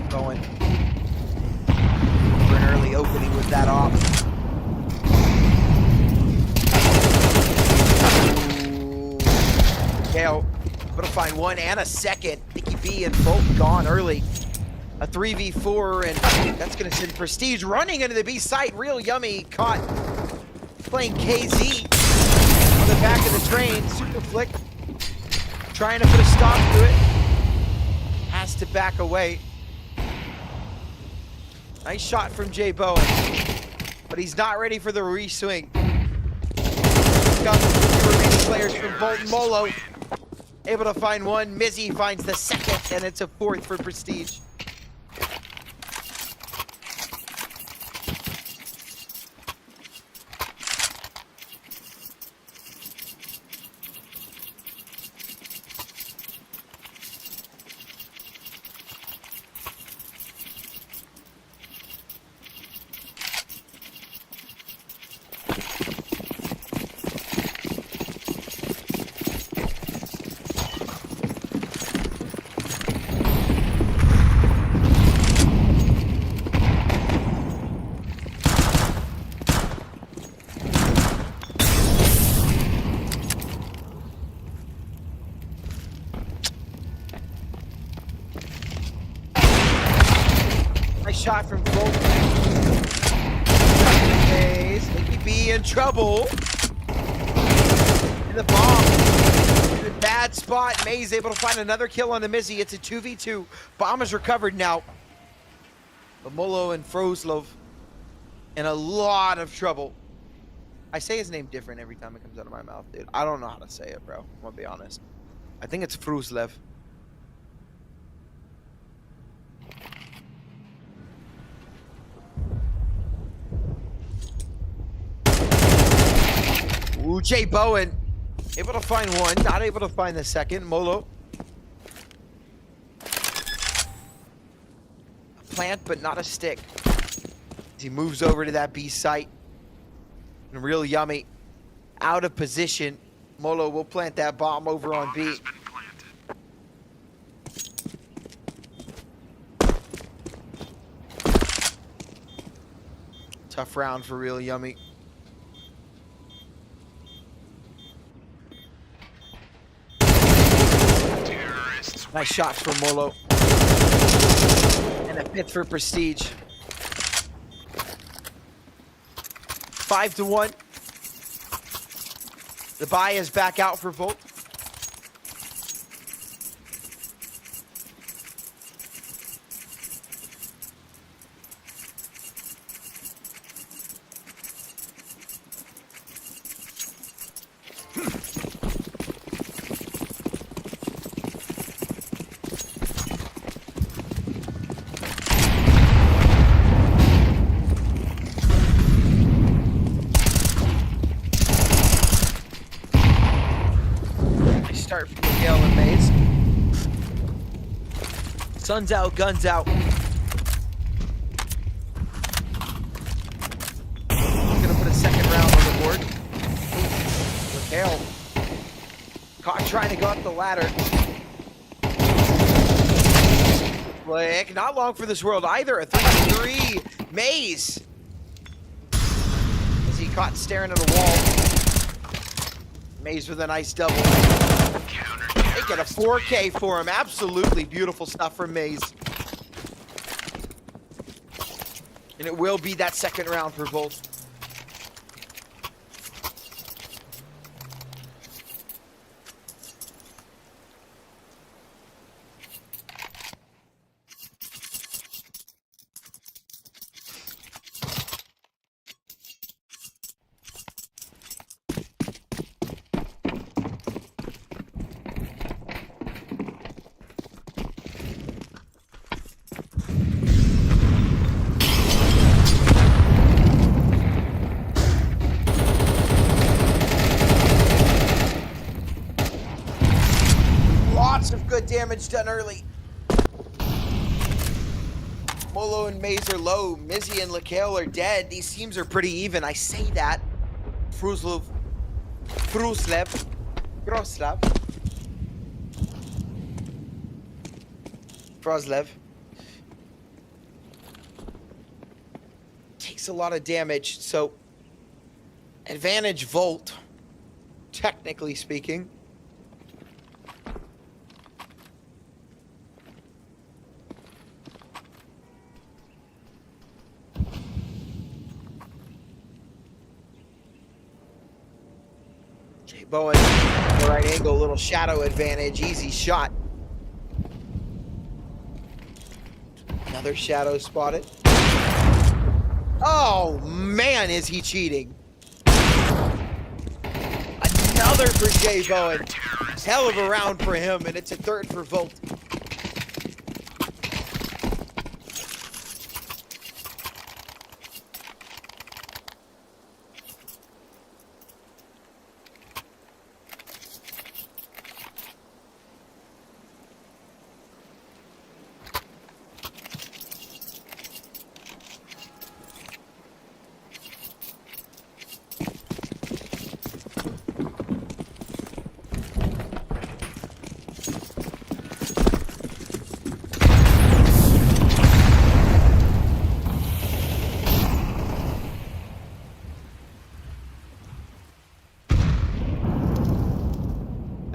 Going for an early opening with that off. KO. Able to find one and a second. Nicky B and Bolt gone early. A 3v4, and that's going to send Prestige running into the B site. Real yummy. Caught playing KZ on the back of the train. Super flick. Trying to put a stop to it. Has to back away. Nice shot from Jay Bowen. But he's not ready for the re-swing. Got the remaining players from Bolt and Molo. Able to find one. Mizzy finds the second, and it's a fourth for Prestige. Nice shot from Bolt. Nicky B in trouble. In the bomb. In a bad spot. Maze able to find another kill on the Mizzy. It's a 2v2. Bomb is recovered now. But Molo and Frozlov in a lot of trouble. I say his name different every time it comes out of my mouth, dude. I don't know how to say it, bro. I'm gonna be honest. I think it's Fruzlev. Ooh, Jay Bowen. Able to find one, not able to find the second. Molo. A plant, but not a stick. As he moves over to that B site. And real yummy. Out of position. Molo will plant that bomb over on B. Tough round for real Yummy. Terrorists Nice shots for Molo. And a 5th for Prestige. 5-1. The buy is back out for Volt. Start from Miguel and Maze. Sun's out, guns out. Gonna put a second round on the board. Miguel caught trying to go up the ladder. Like, not long for this world either. A 3-3 Maze. As he caught staring at a wall. Maze with a nice double. They get a 4K for him. Absolutely beautiful stuff from Maze. And it will be that second round for Volt. Lots of good damage done early. Molo and Maze are low. Mizzy and Lekale are dead. These teams are pretty even. I say that. Fruzlev. Takes a lot of damage, so advantage Volt, technically speaking. Bowen, the right angle, little shadow advantage, easy shot. Another shadow spotted. Oh man, is he cheating? Another for Jay Bowen. Hell of a round for him, and it's a third for Volt.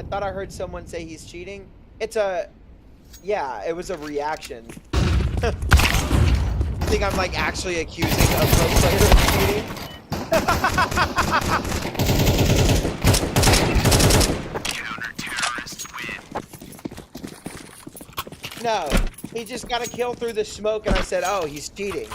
Thought I heard someone say he's cheating. Yeah, it was a reaction. I think I'm like actually accusing a pro player of cheating. counter-terrorists win. No, he just got a kill through the smoke and I said, oh, he's cheating.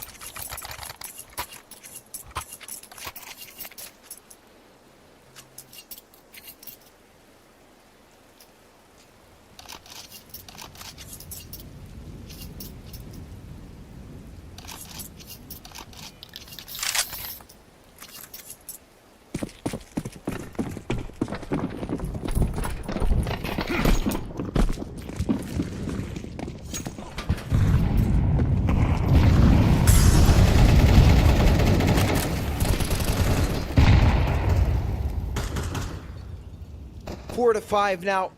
Four to five now.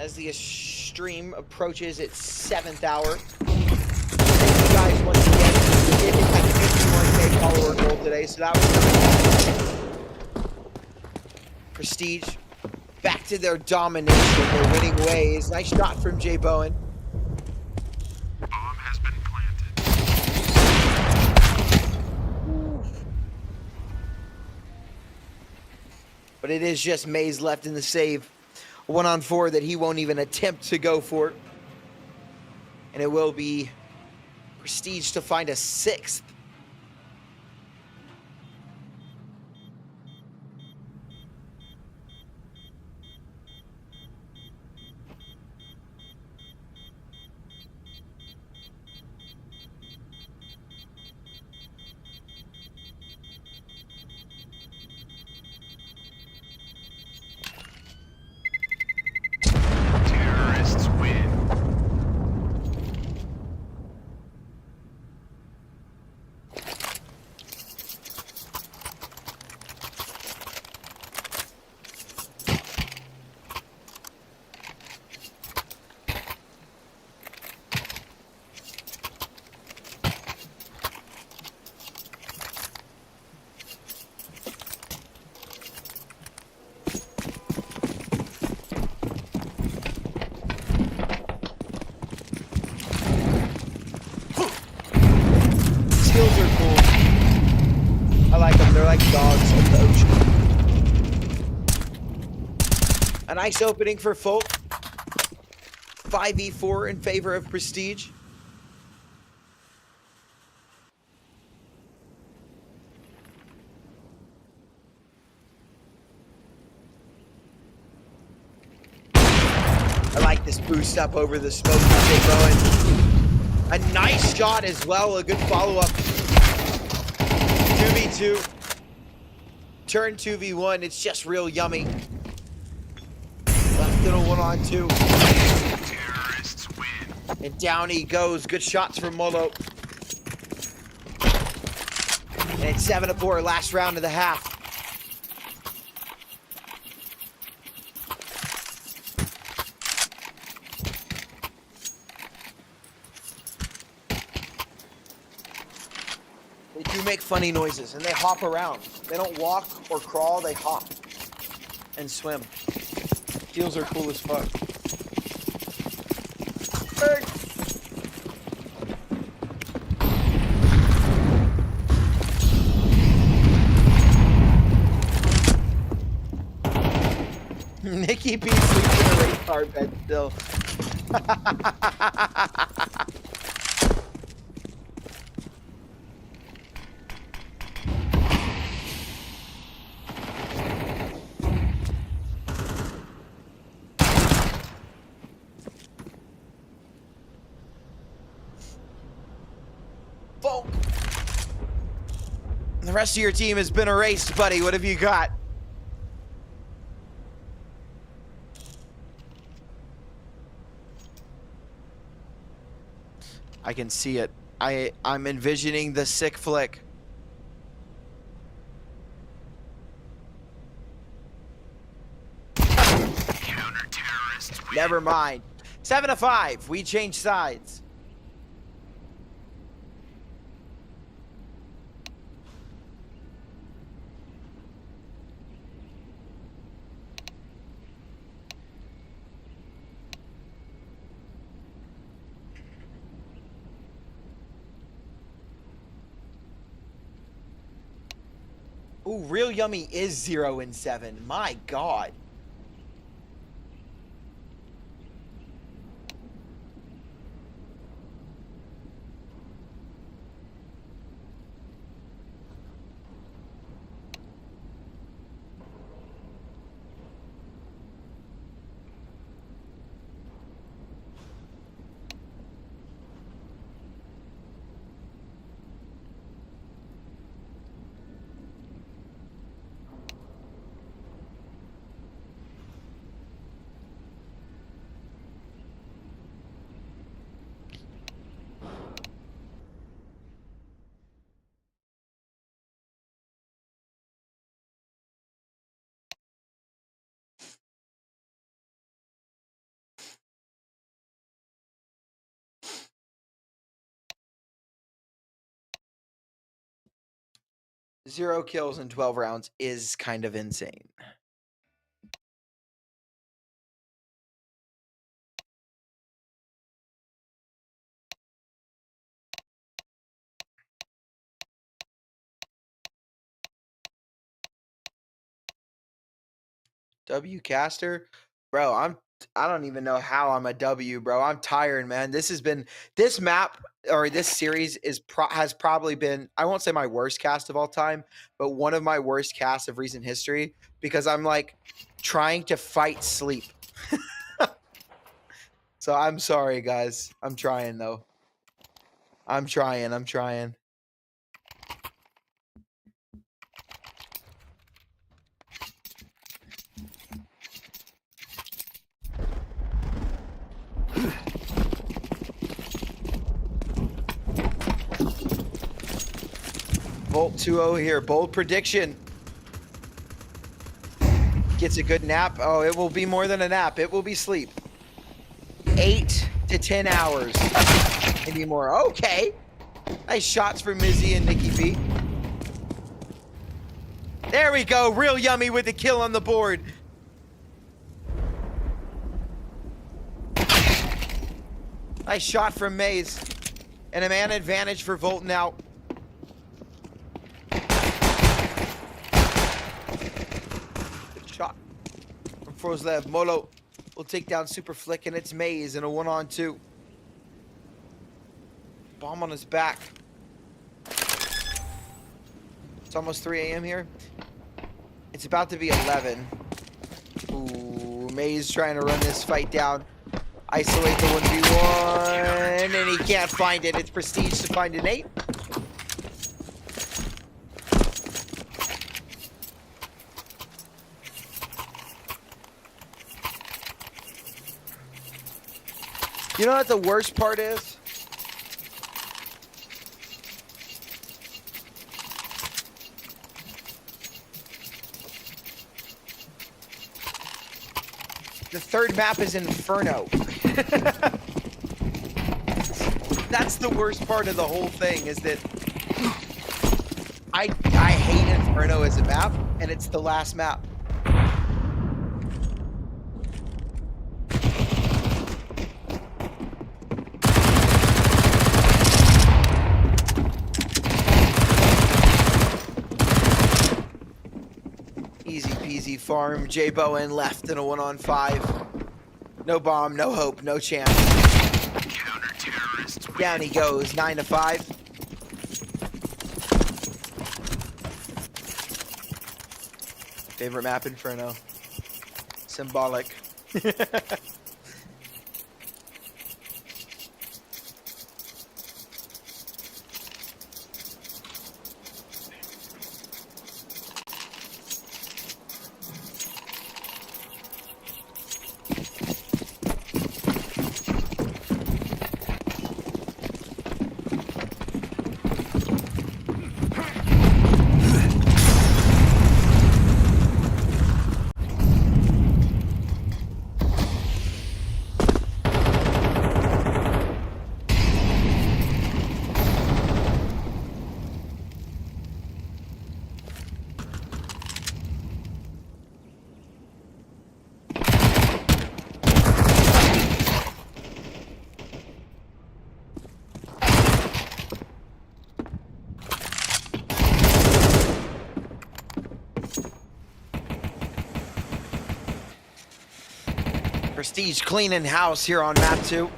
as the stream approaches its 7th hour. Thank you guys once again. We did hit that 51K follower goal today, so that was Prestige. Back to their domination, their winning ways. Nice shot from Jay Bowen. Bomb has been planted. But it is just Maze left in the save. 1-on-4 that he won't even attempt to go for. And it will be Prestige to find a 6th. Terrorists win. Skills are cool. I like them. They're like dogs of the ocean. A nice opening for Folk. 5v4 in favor of Prestige. I like this boost up over the smoke from Jay Bowen. A nice shot as well, a good follow-up. 2v2. Turn 2v1, it's just real yummy. Left in a 1-on-2. Terrorists win. And down he goes. Good shots from Molo. And it's 7-4, last round of the half. They do make funny noises, and they hop around. They don't walk or crawl, they hop and swim. Heels are cool as fuck. Bird. Nikki P sleeps in a race car bed still. Folk. The rest of your team has been erased, buddy. What have you got? I can see it. I'm envisioning the sick flick. Counter-terrorists win. Never mind. 7-5. We change sides. Ooh, Real Yummy is 0-7. My God. 0 kills in 12 rounds is kind of insane. W caster, bro. I don't even know how I'm a W, bro. I'm tired, man. This map or this series has probably been, I won't say my worst cast of all time, but one of my worst casts of recent history because I'm like trying to fight sleep. So I'm sorry, guys. I'm trying though. I'm trying. Volt 2-0 here. Bold prediction. Gets a good nap. Oh, it will be more than a nap. It will be sleep. 8 to 10 hours. Maybe more. Okay. Nice shots for Mizzy and Nikki B. There we go. Real yummy with the kill on the board. Nice shot from Maze. And a man advantage for Volt now. Good shot from Frozlev. Molo will take down Super Flick, and it's Maze in a 1-on-2. Bomb on his back. It's almost 3 a.m. here. It's about to be 11. Ooh, Maze trying to run this fight down. Isolate the 1v1, and he can't find it. It's Prestige to find an 8. You know what the worst part is? The third map is Inferno. That's the worst part of the whole thing, is that I hate Inferno as a map, and it's the last map. Easy peasy farm. J Bowen left in a 1-on-5. No bomb, no hope, no chance. Down he goes, 9 to 5. Favorite map, Inferno. Symbolic. Prestige cleaning house here on map 2.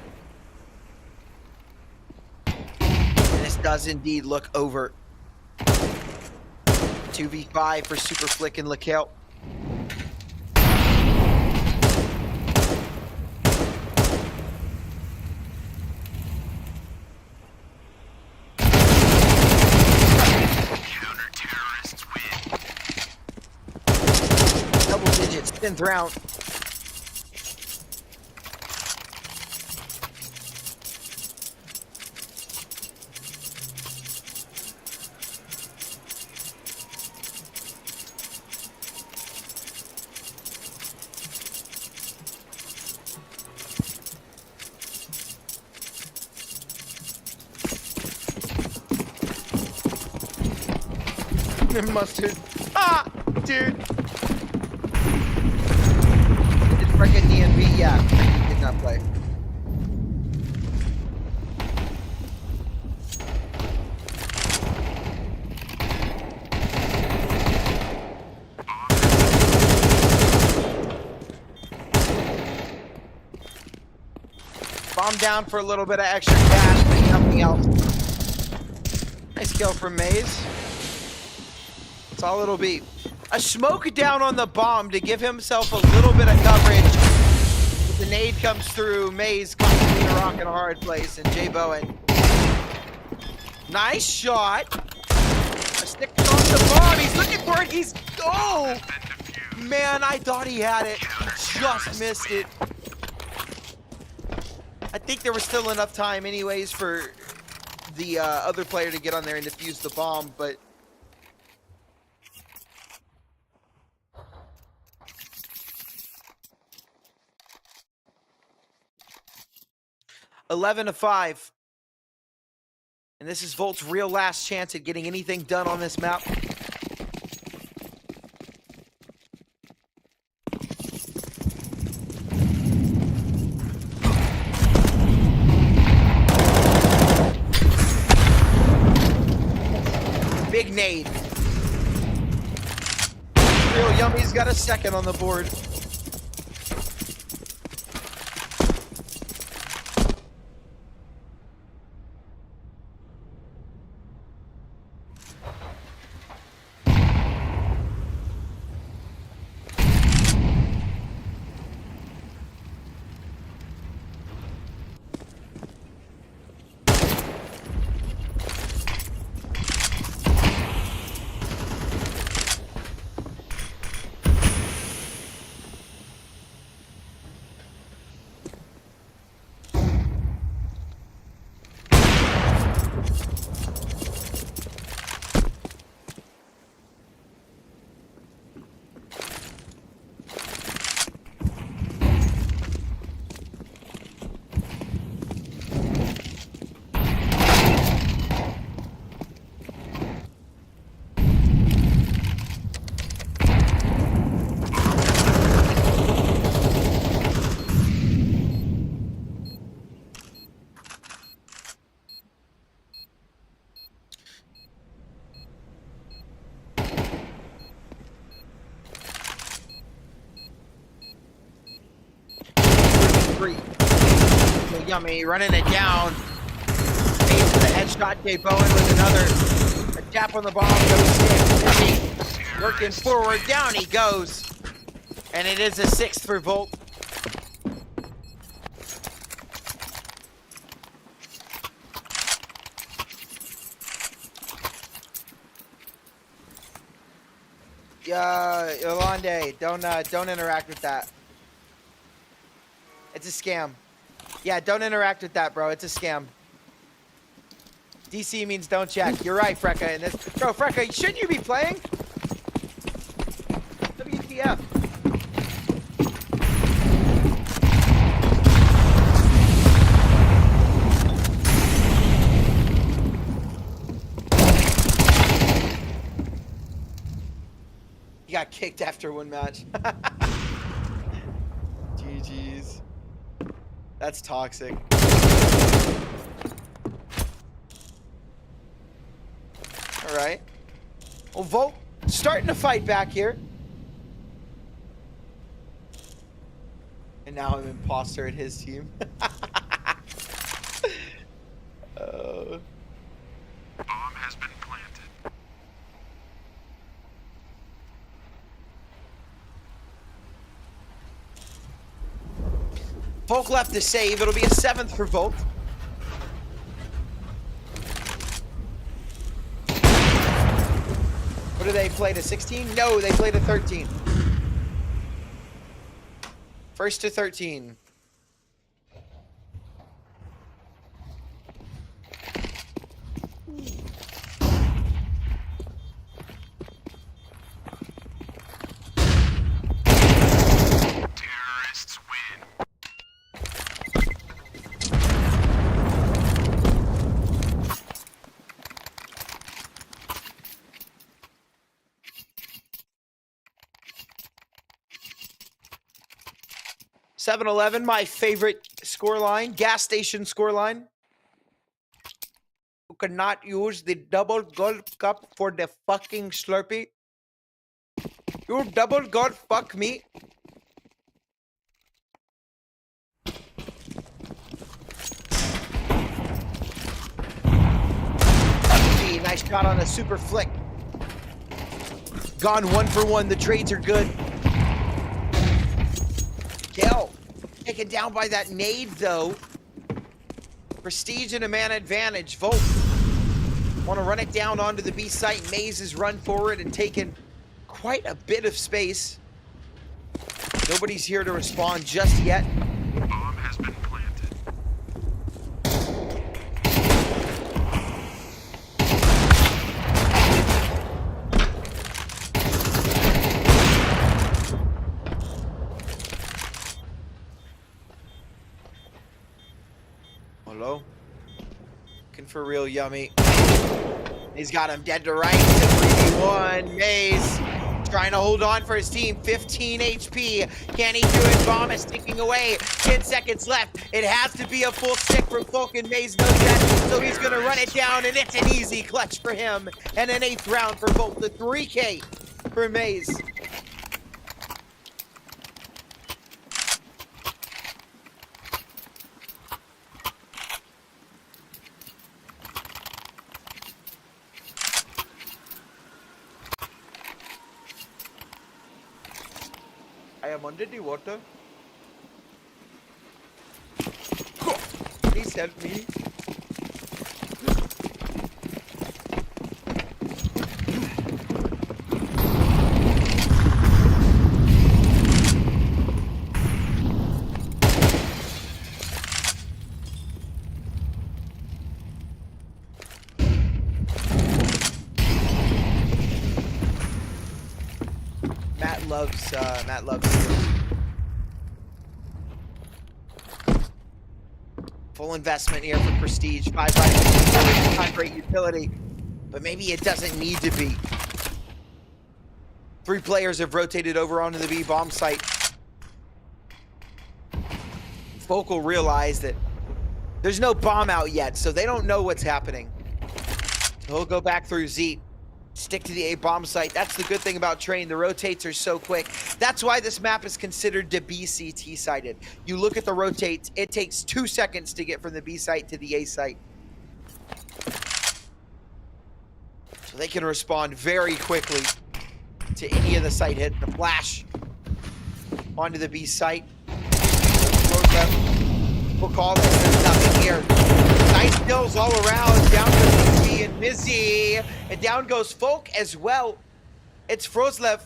And this does indeed look over. 2v5 for Super Flick and Lakel. Counter-terrorists win. Double digits, 10th round. Mustard. Ah, dude. It's freaking DNB. Yeah, he did not play. Bomb down for a little bit of extra cash, but nothing else. Nice kill from Maze. That's all it'll be. A smoke down on the bomb to give himself a little bit of coverage. But the nade comes through. Maze caught between a rock and a hard place, and Jay Bowen. Nice shot. A stick on the bomb. He's looking for it. He's oh man! I thought he had it. He just missed it. I think there was still enough time anyways for the other player to get on there and defuse the bomb, but... (11-5). And this is Volt's real last chance at getting anything done on this map. Big nade. Real Yummy's got a second on the board. Yummy, running it down. Aims with a headshot. Jay Bowen with another. A tap on the bomb. Goes in. Working forward. Down he goes. And it is a 6th for Volt. Yolande, don't interact with that. It's a scam. Yeah, don't interact with that, bro. It's a scam. DC means don't check. You're right, Frecka. And this, bro, Frecka, shouldn't you be playing? WTF? He got kicked after one match. GG's. That's toxic. All right. Well, Volt starting to fight back here. And now I'm imposter at his team. Bomb has been planted. Volk left to save. It'll be a 7th for Volk. What do they play to 16? No, they play to 13. First to 13. Terrorists win. 7-Eleven, my favorite scoreline, gas station scoreline. You cannot use the double gulp cup for the fucking Slurpee. You double gulp fuck me. Nice shot on a super flick. Gone 1 for 1. The trades are good. Kill. Taken down by that nade, though. Prestige and a man advantage. Volt. Want to run it down onto the B site. Maze has run forward and taken quite a bit of space. Nobody's here to respond just yet. Bomb has been planted. Hello? Looking for real yummy. He's got him dead to rights. 3v1. Maze trying to hold on for his team. 15 HP. Can he do it? Bomb is ticking away. 10 seconds left. It has to be a full stick from Falcon. Maze knows that, so he's going to run it down, and it's an easy clutch for him. And an 8th round for both. The 3K for Maze. I am under the water. Please help me. Matt loves full investment here for Prestige. 5 items, not great utility, but maybe it doesn't need to be. 3 players have rotated over onto the B bomb site. Focal realized that there's no bomb out yet, so they don't know what's happening. So he'll go back through Zeet. Stick to the A bomb site. That's the good thing about Train. The rotates are so quick. That's why this map is considered to be CT sided. You look at the rotates, it takes 2 seconds to get from the B site to the A site. So they can respond very quickly to any of the site hit. The flash onto the B site. We'll call this. There's nothing here. Nice kills all around. Down goes Mizzy and Mizzy. And down goes Folk as well. It's Frozlev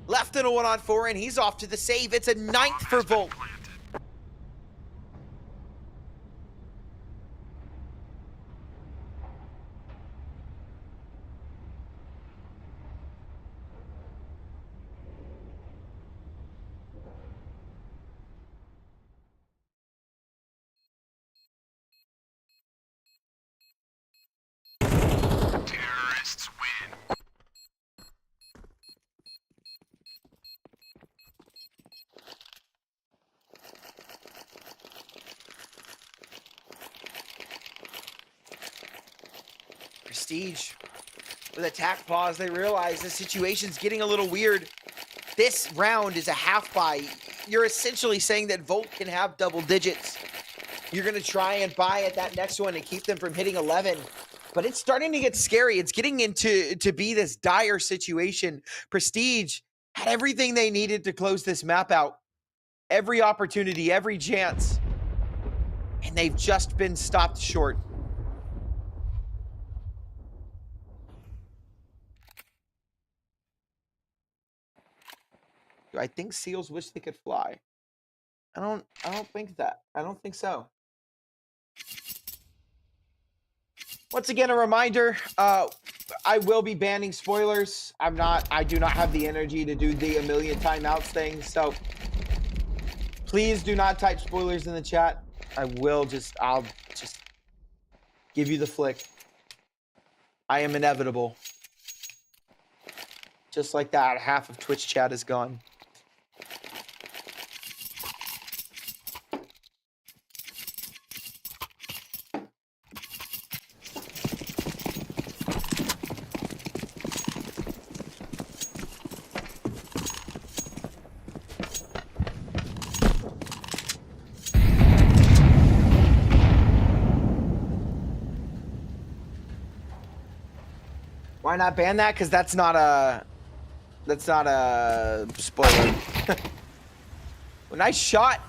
left in a 1-on-4, and he's off to the save. It's a 9th for Volt. Terrorists win. Prestige with attack pause. They realize the situation's getting a little weird. This round is a half buy. You're essentially saying that Volt can have double digits. You're going to try and buy at that next one and keep them from hitting 11. But it's starting to get scary. It's getting to be this dire situation. Prestige had everything they needed to close this map out. Every opportunity, every chance. And they've just been stopped short. Do I think seals wish they could fly? I don't think that. I don't think so. Once again, a reminder, I will be banning spoilers. I do not have the energy to do the a million timeouts thing, so please do not type spoilers in the chat. I'll just give you the flick. I am inevitable. Just like that, half of Twitch chat is gone. Why not ban that? Because that's not a spoiler. Well, nice shot.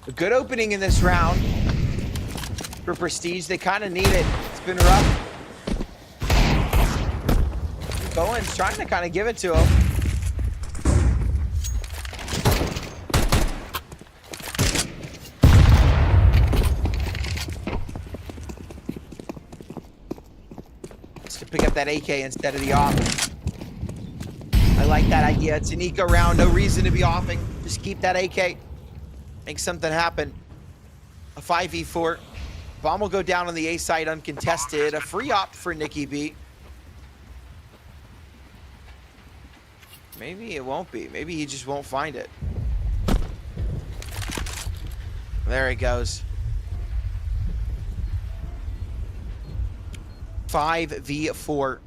A good opening in this round for Prestige. They kind of need it. It's been rough. Bowen's trying to kind of give it to him. Just to pick up that AK instead of the off. I like that idea. It's an eco round. No reason to be offing. Just keep that AK. Make something happen. A 5v4. Bomb will go down on the A side uncontested. A free op for Nikki B. Maybe it won't be. Maybe he just won't find it. There he goes. 5v4.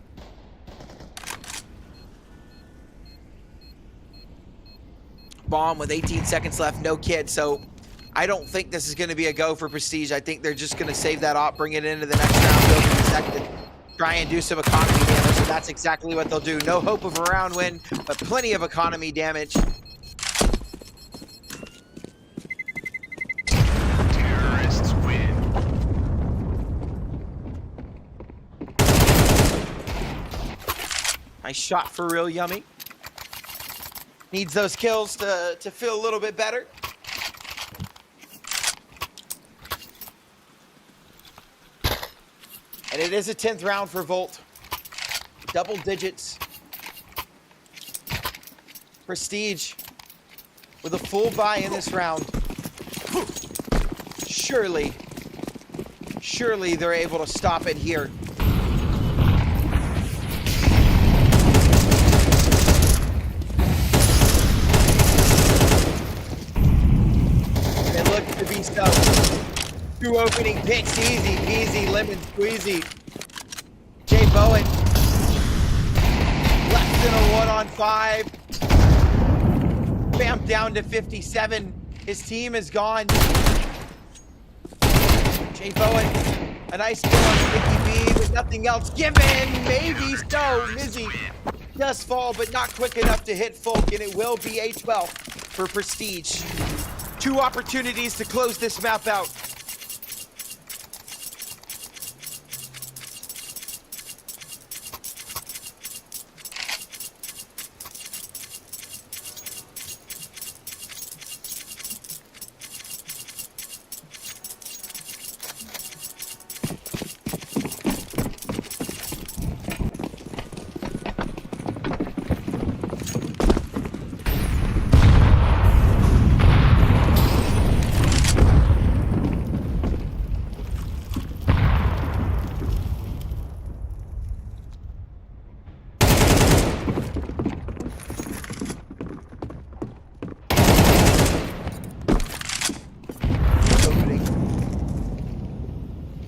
Bomb with 18 seconds left, no kid, so I don't think this is going to be a go for Prestige. I think they're just going to save that op, bring it into the next round, go for the second, try and do some economy damage, so that's exactly what they'll do. No hope of a round win, but plenty of economy damage. Terrorists win. Nice shot for real yummy. Needs those kills to feel a little bit better. And it is a 10th round for Volt. Double digits. Prestige with a full buy in this round. Surely they're able to stop it here. It looks to be so. Two opening picks, easy peasy, lemon squeezy. Jay Bowen, less than a 1-on-5. Bam, down to 57. His team is gone. Jay Bowen, a nice kill on Nikki B, but nothing else given. Maybe so. Mizzy does fall, but not quick enough to hit Folk, and it will be a 12 for Prestige. Two opportunities to close this map out.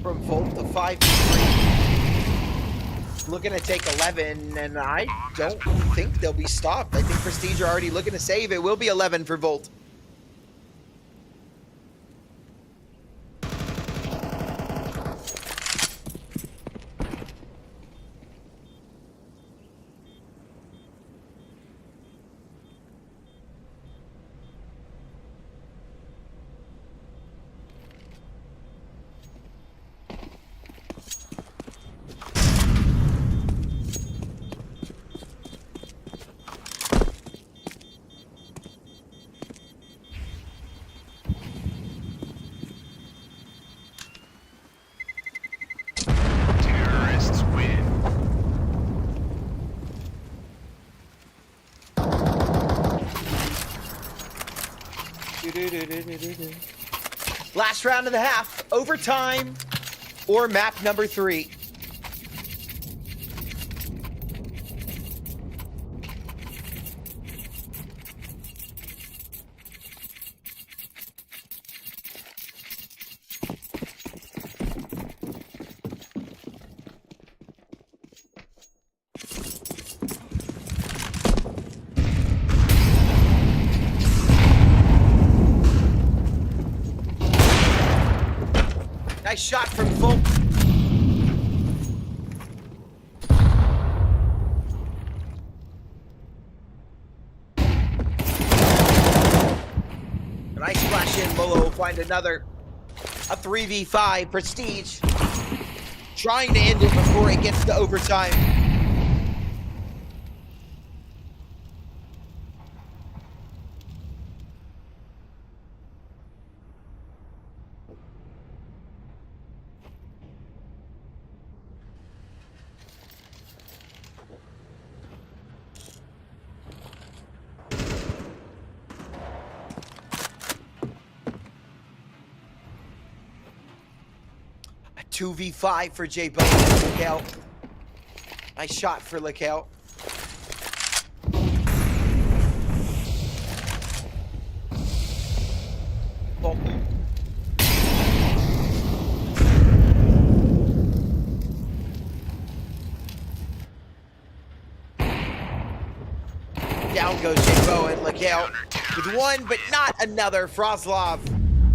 From Volt to 5v3. Looking to take 11, and I don't think they'll be stopped. I think Prestige are already looking to save. It will be 11 for Volt. Terrorists win. Last round of the half, overtime, or map number 3. Nice shot from Folk. find another. A 3v5 Prestige. Trying to end it before it gets to overtime. A 2v5 for J Bone. Look out. Nice shot for Lookout. Oh. Down goes J Bowen. Lookout with one, but not another. Frozlov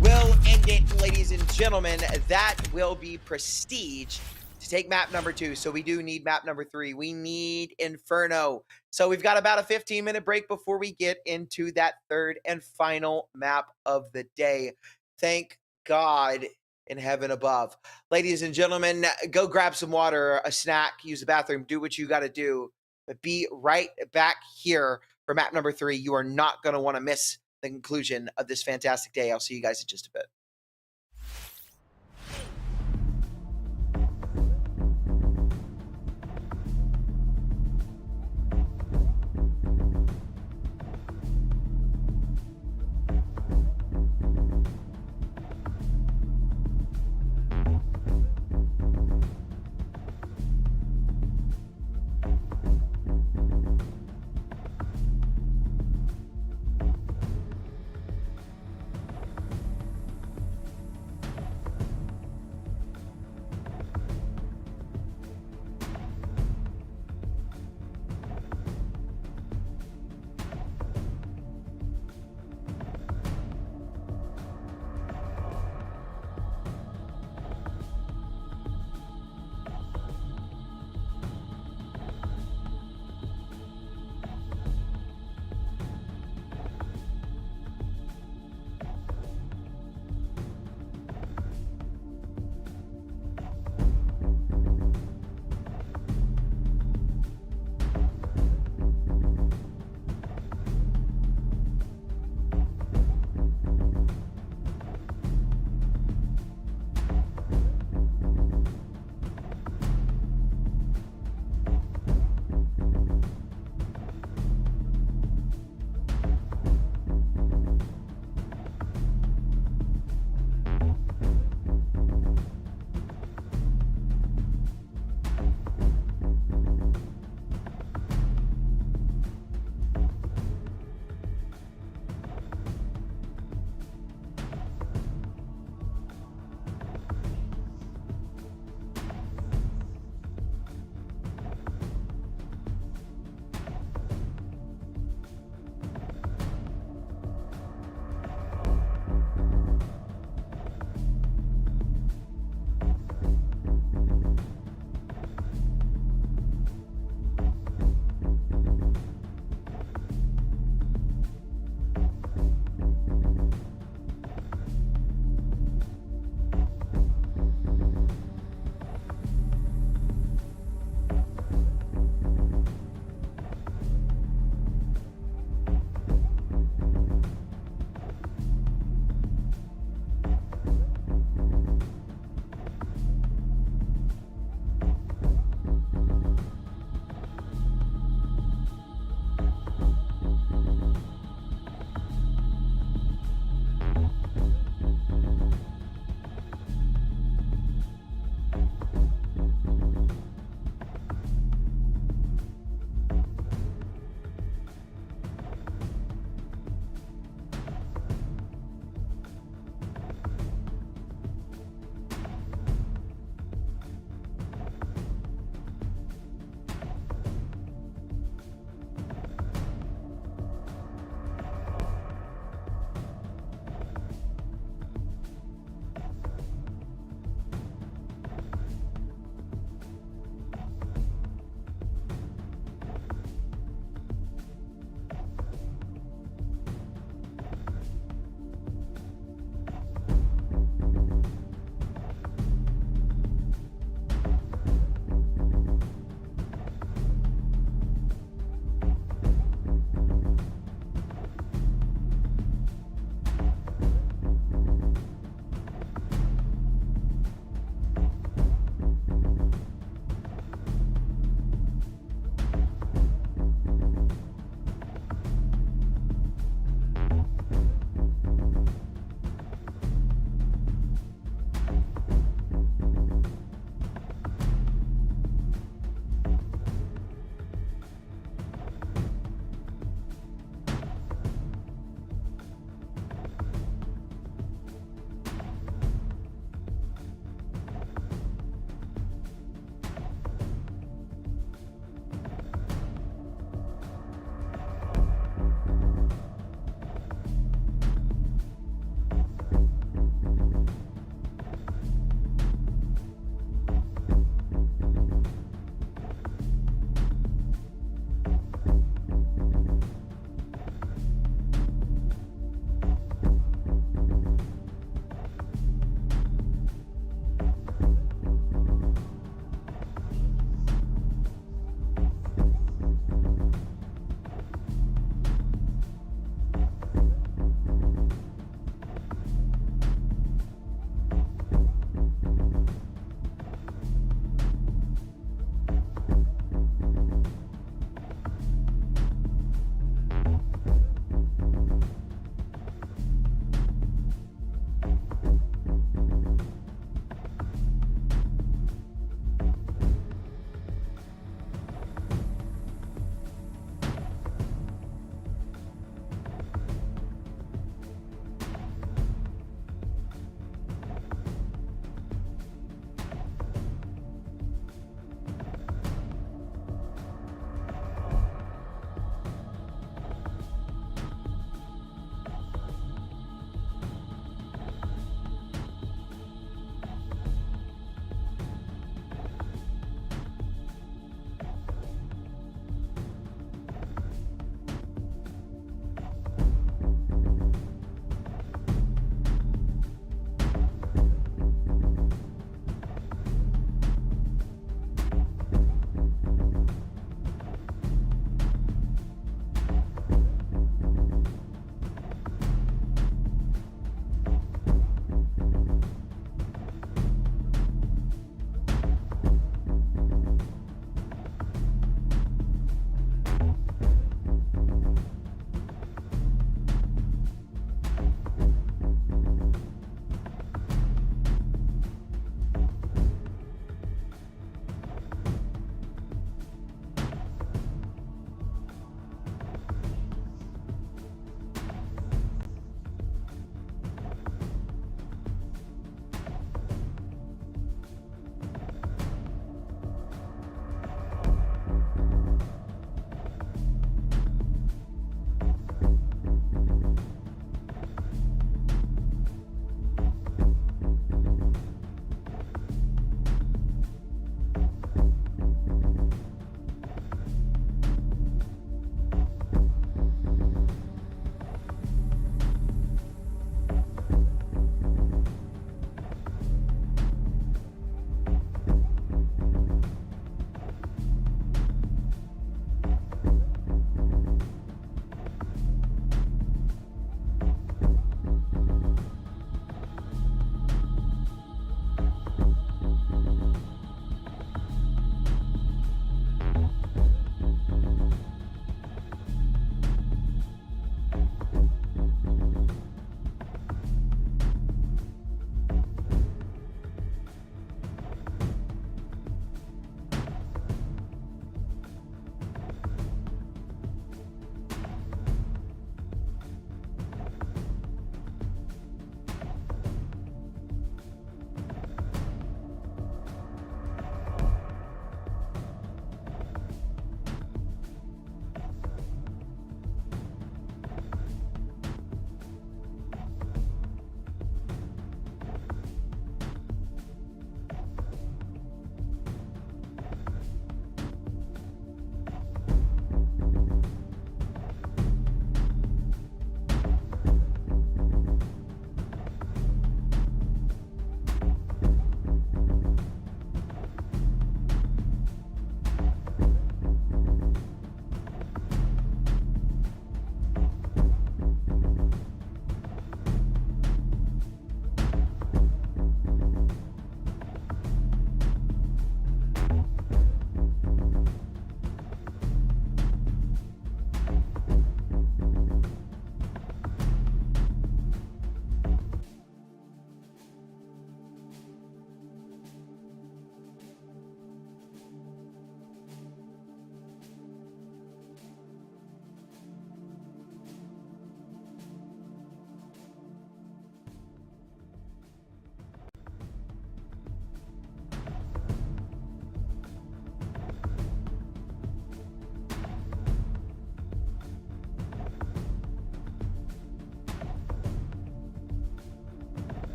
will end it, ladies and gentlemen. That will be Prestige to take map number 2. So we do need map number 3. We need Inferno. So we've got about a 15-minute break before we get into that third and final map of the day. Thank God in heaven above. Ladies and gentlemen, go grab some water, a snack, use the bathroom, do what you got to do. But be right back here for map number 3. You are not going to want to miss the conclusion of this fantastic day. I'll see you guys in just a bit.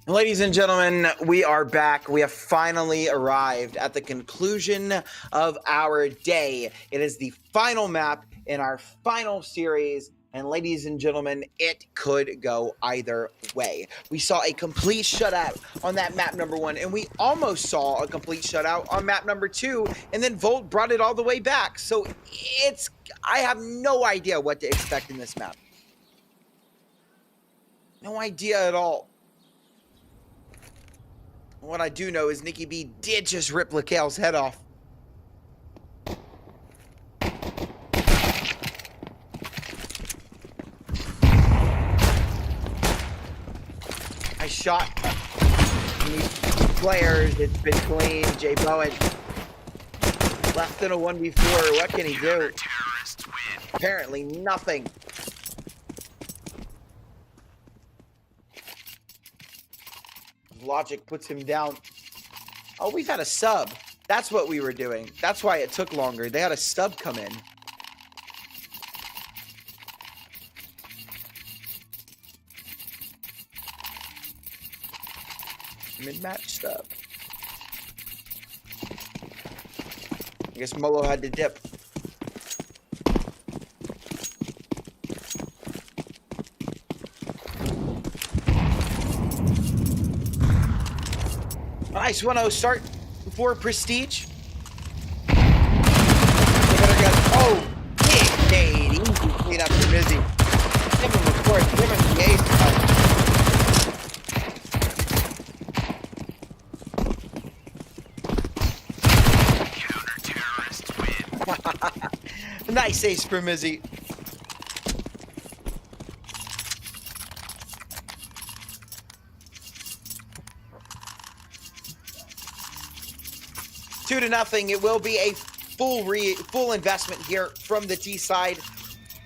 Ladies and gentlemen, we are back. We have finally arrived at the conclusion of our day. It is the final map in our final series. And ladies and gentlemen, it could go either way. We saw a complete shutout on that map number 1, and we almost saw a complete shutout on map number 2, and then Volt brought it all the way back. So I have no idea what to expect in this map. No idea at all. What I do know is Nikki B did just rip Lakel's head off. I shot these players. It's been clean. Jay Bowen left in a 1v4. What can he do? Apparently nothing. Logic puts him down. Oh, we've had a sub. That's what we were doing. That's why it took longer. They had a sub come in. Mid-match sub. I guess Molo had to dip. Nice 1-0 start for Prestige. Oh, big nade. Easy clean up for Mizzy. Give him the court. Give him the ace. Counter-terrorist win. Nice ace for Mizzy. Two to nothing. It will be a full investment here from the T side.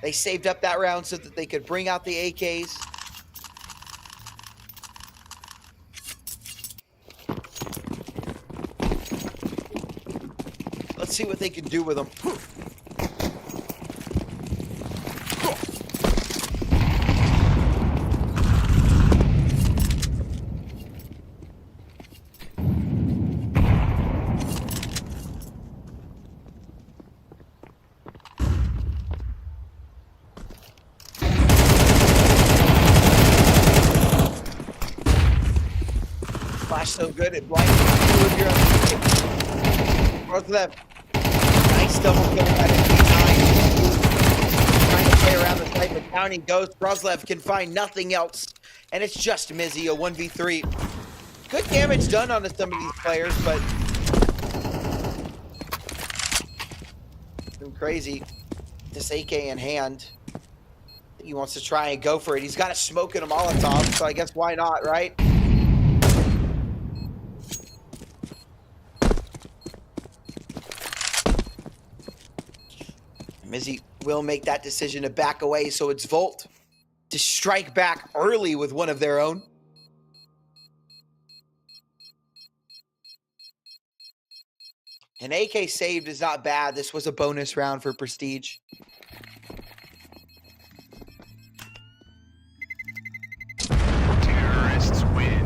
They saved up that round so that they could bring out the AKs. Let's see what they can do with them. Flash so good it blinds both left. Nice double kill at a 9. Trying to play around the site, but down he goes. Broslev can find nothing else, and it's just Mizzy, a 1v3. Good damage done on some of these players, but been crazy. This AK in hand. He wants to try and go for it. He's got a smoke and a Molotov, so I guess why not, right? Mizzy will make that decision to back away, so it's Volt to strike back early with one of their own. An AK saved is not bad. This was a bonus round for Prestige. Terrorists win.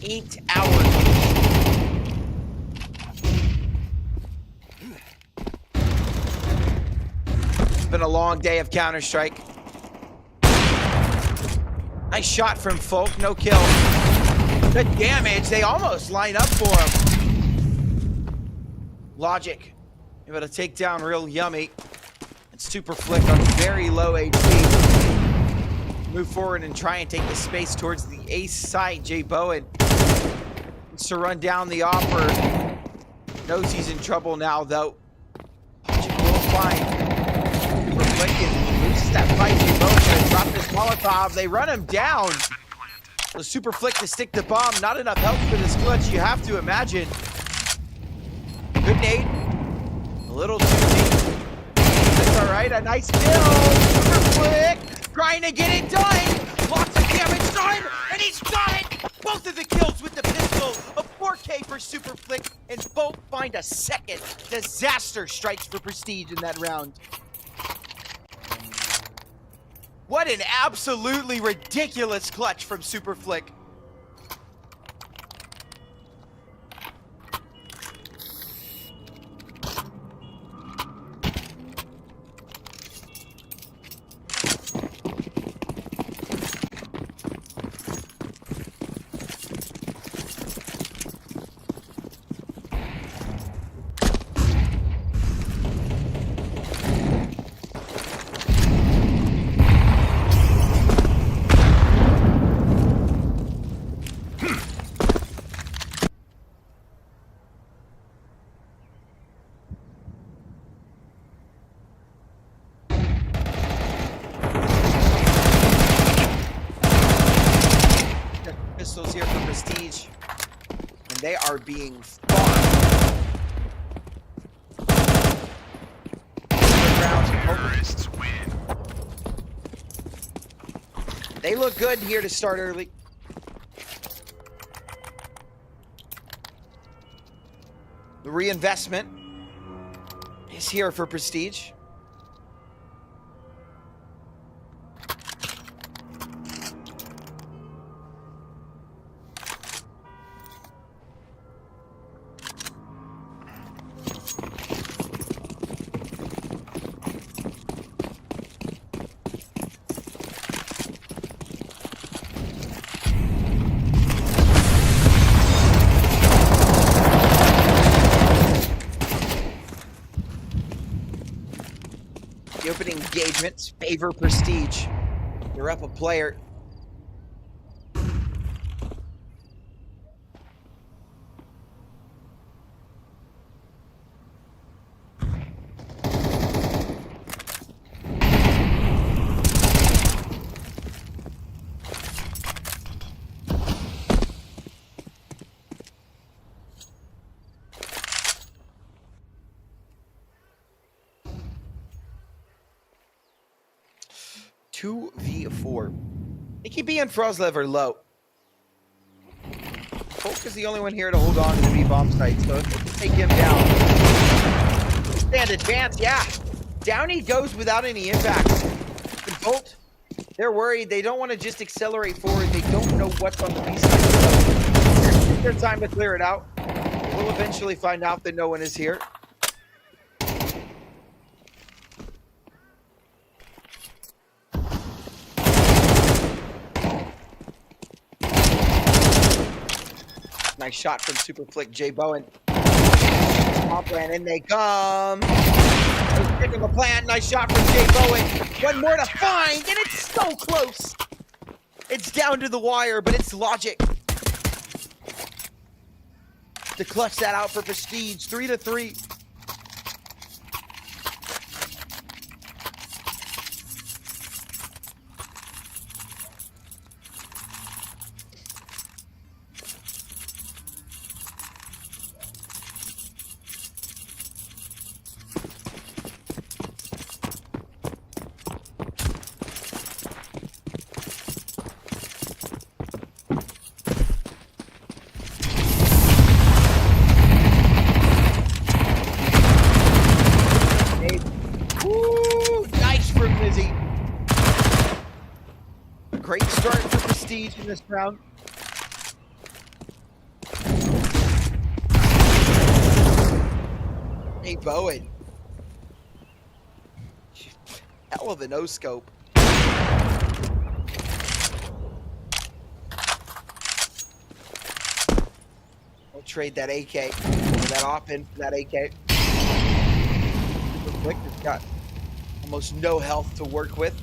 Eight hours. It's been a long day of Counter-Strike. Nice shot from Folk, no kill. Good damage, they almost line up for him. Logic, able to take down real yummy. And Super Flick on very low HP. Move forward and try and take the space towards the ace side. Jay Bowen to run down the offer. Knows he's in trouble now, though. Logic will find Superflick and loses that fight. They both gonna drop this Molotov. They run him down. The Superflick to stick the bomb. Not enough help for this clutch, you have to imagine. Good nade. A little too deep. That's all right. A nice kill. Superflick trying to get it done. Lots of damage done, and he's got it. Both of the kills with the pistol. A 4K for Superflick, and both find a second. Disaster strikes for Prestige in that round. What an absolutely ridiculous clutch from Superflick. Pistols here for Prestige, and they are being farmed. Terrorists win. They look good here to start early. The reinvestment is here for Prestige. The opening engagements favor Prestige. They're up a player. Two v4. AKB and Frozlev are low. Folk is the only one here to hold on to the B-bomb site, so if they can take him down. Stand advance, yeah. Down he goes without any impact. And Bolt, they're worried. They don't want to just accelerate forward. They don't know what's on the B side. So take their time to clear it out. We'll eventually find out that no one is here. Nice shot from Superflick, Jay Bowen. Top plan, in they come. Stick of the plant. Nice shot from Jay Bowen. One more to find, and it's so close. It's down to the wire, but it's logic to clutch that out for Prestige. 3-3. Great start for Prestige in this round. Hey, Bowen. Hell of a no-scope. I'll trade that AK, or that op-in for that AK. Flick has got almost no health to work with.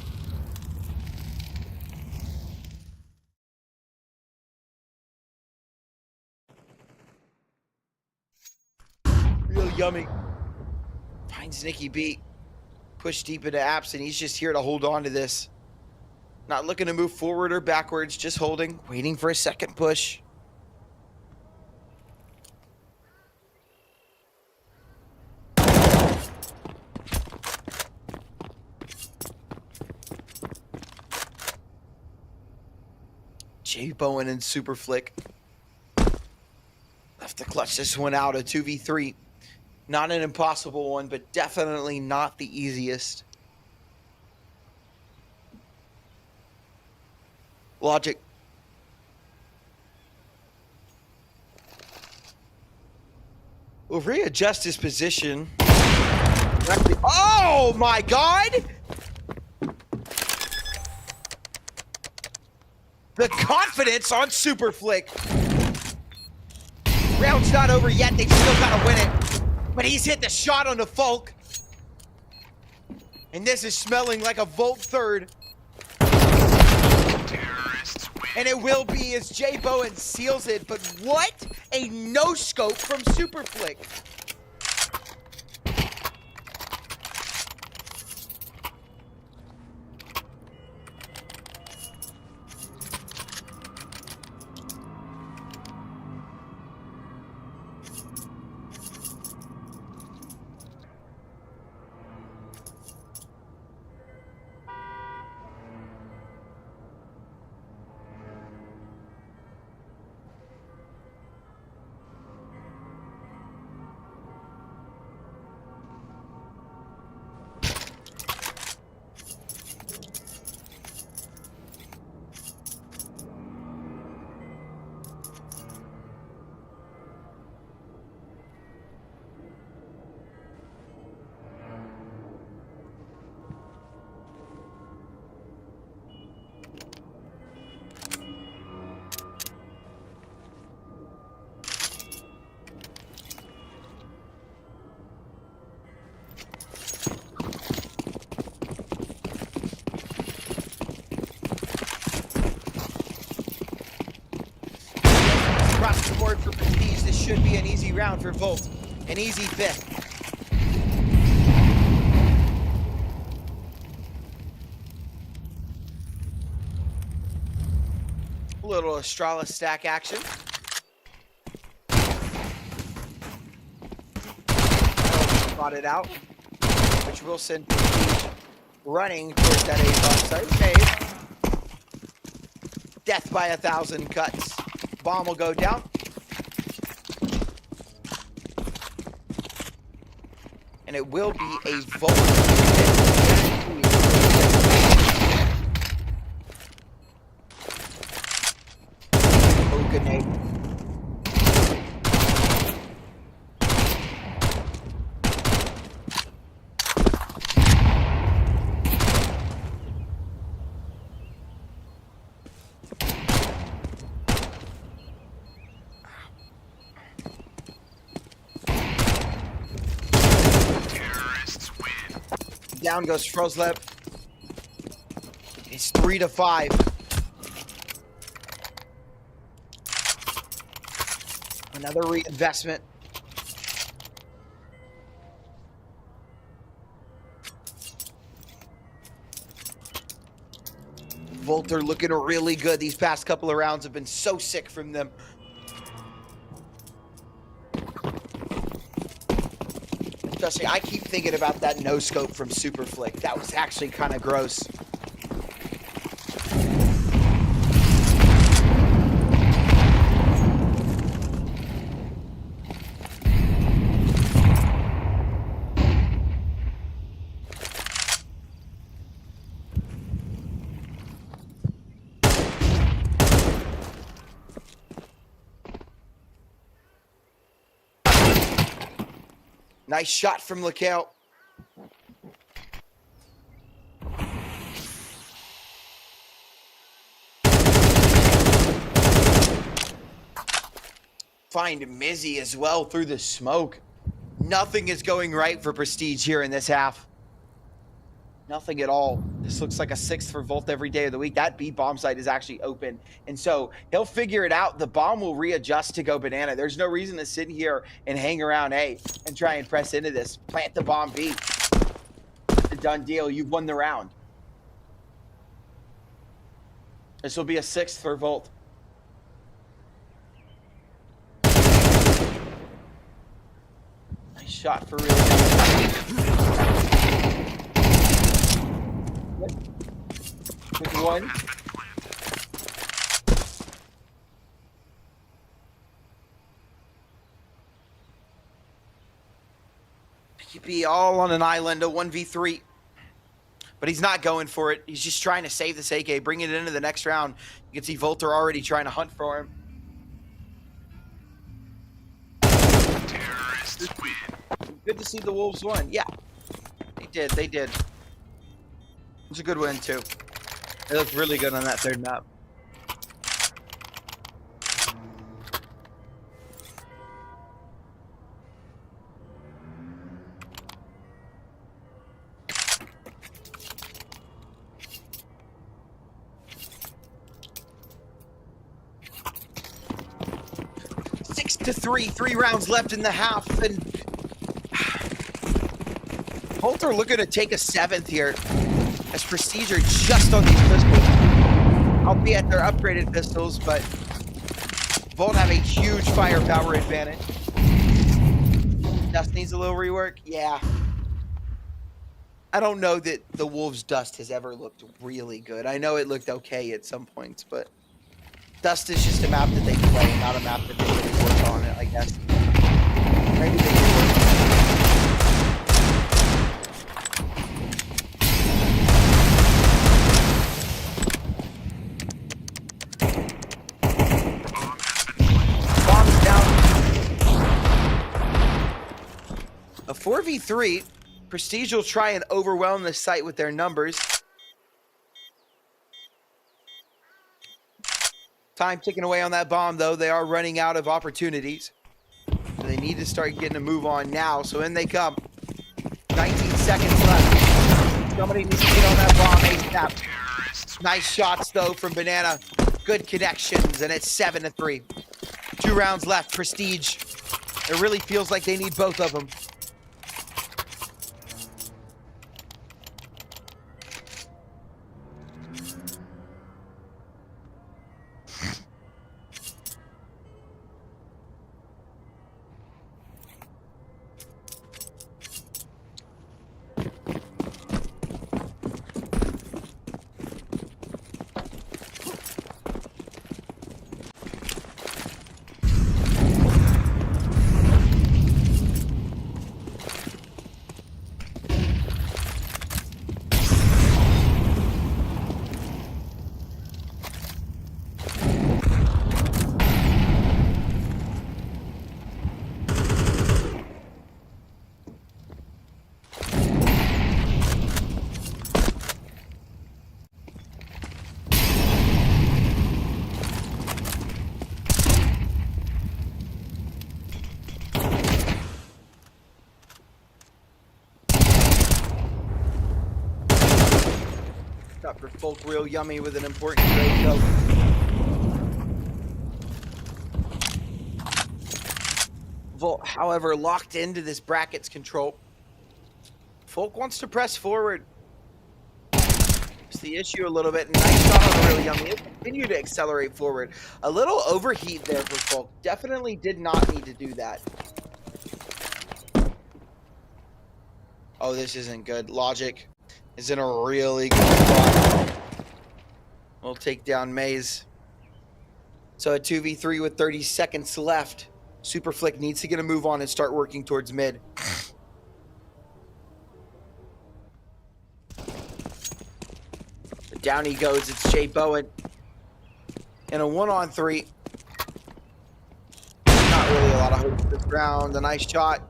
yummy. Finds Nikki B. Push deep into apps, and he's just here to hold on to this. Not looking to move forward or backwards, just holding, waiting for a second push. Jay Bowen and Super Flick left to clutch this one out, a 2v3. Not an impossible one, but definitely not the easiest. Logic. Will readjust his position. Oh my God! The confidence on Super Flick. Round's not over yet. They've still got to win it. But he's hit the shot on the Folk. And this is smelling like a Volt third. And it will be as Jay Bowen seals it. But what a no-scope from Super Flick. For Prestige, this should be an easy round for Volt. An easy fifth. A little Astrala stack action. Spotted out, which will send Prestige running towards that A side. Save. Death by 1,000 cuts. Bomb will go down. And it will be a Volt. Oh, good nade. Down goes Frozlep. It's 3-5. Another reinvestment. Volter looking really good. These past couple of rounds have been so sick from them. Especially, I keep thinking about that no-scope from Super Flick. That was actually kind of gross. Nice shot from Lookout. Find Mizzy as well through the smoke. Nothing is going right for Prestige here in this half. Nothing at all. This looks like a 6th for Volt every day of the week. That B bomb site is actually open. And so he'll figure it out. The bomb will readjust to go banana. There's no reason to sit here and hang around A and try and press into this. Plant the bomb B. It's a done deal. You've won the round. This will be a 6th for Volt. Nice shot for really. One. Be all on an island, a 1v3. But he's not going for it. He's just trying to save this AK, bring it into the next round. You can see Volter already trying to hunt for him. Terrorists win. Good to see the Wolves win. Yeah, they did. They did. It was a good win, too. They looked really good on that third map. To 3 rounds left in the half, and Volter looking to take a 7th here as Prestige are just on these pistols, albeit they're upgraded pistols, but Volt have a huge firepower advantage. Dust needs a little rework. Yeah, I don't know that the Wolves' Dust has ever looked really good. I know it looked okay at some points, but Dust is just a map that they play, not a map that they really work on it, I guess. Maybe they do work. Bombs down. A 4v3. Prestige will try and overwhelm the site with their numbers. Time ticking away on that bomb, though. They are running out of opportunities. They need to start getting a move on now. So in they come. 19 seconds left. Somebody needs to get on that bomb ASAP. Nice shots, though, from Banana. Good connections, and it's 7-3. 2 rounds left. Prestige. It really feels like they need both of them. For Folk real yummy with an important trade, though. Volt, however, locked into this bracket's control. Folk wants to press forward. It's the issue a little bit. Nice shot on the real yummy. He'll continue to accelerate forward. A little overheat there for Folk. Definitely did not need to do that. Oh, this isn't good. Logic is in a really good spot. We'll take down Maze. So a 2v3 with 30 seconds left. Super Flick needs to get a move on and start working towards mid. But down he goes. It's Jay Bowen. In a 1-on-3. Not really a lot of hope for this round. A nice shot.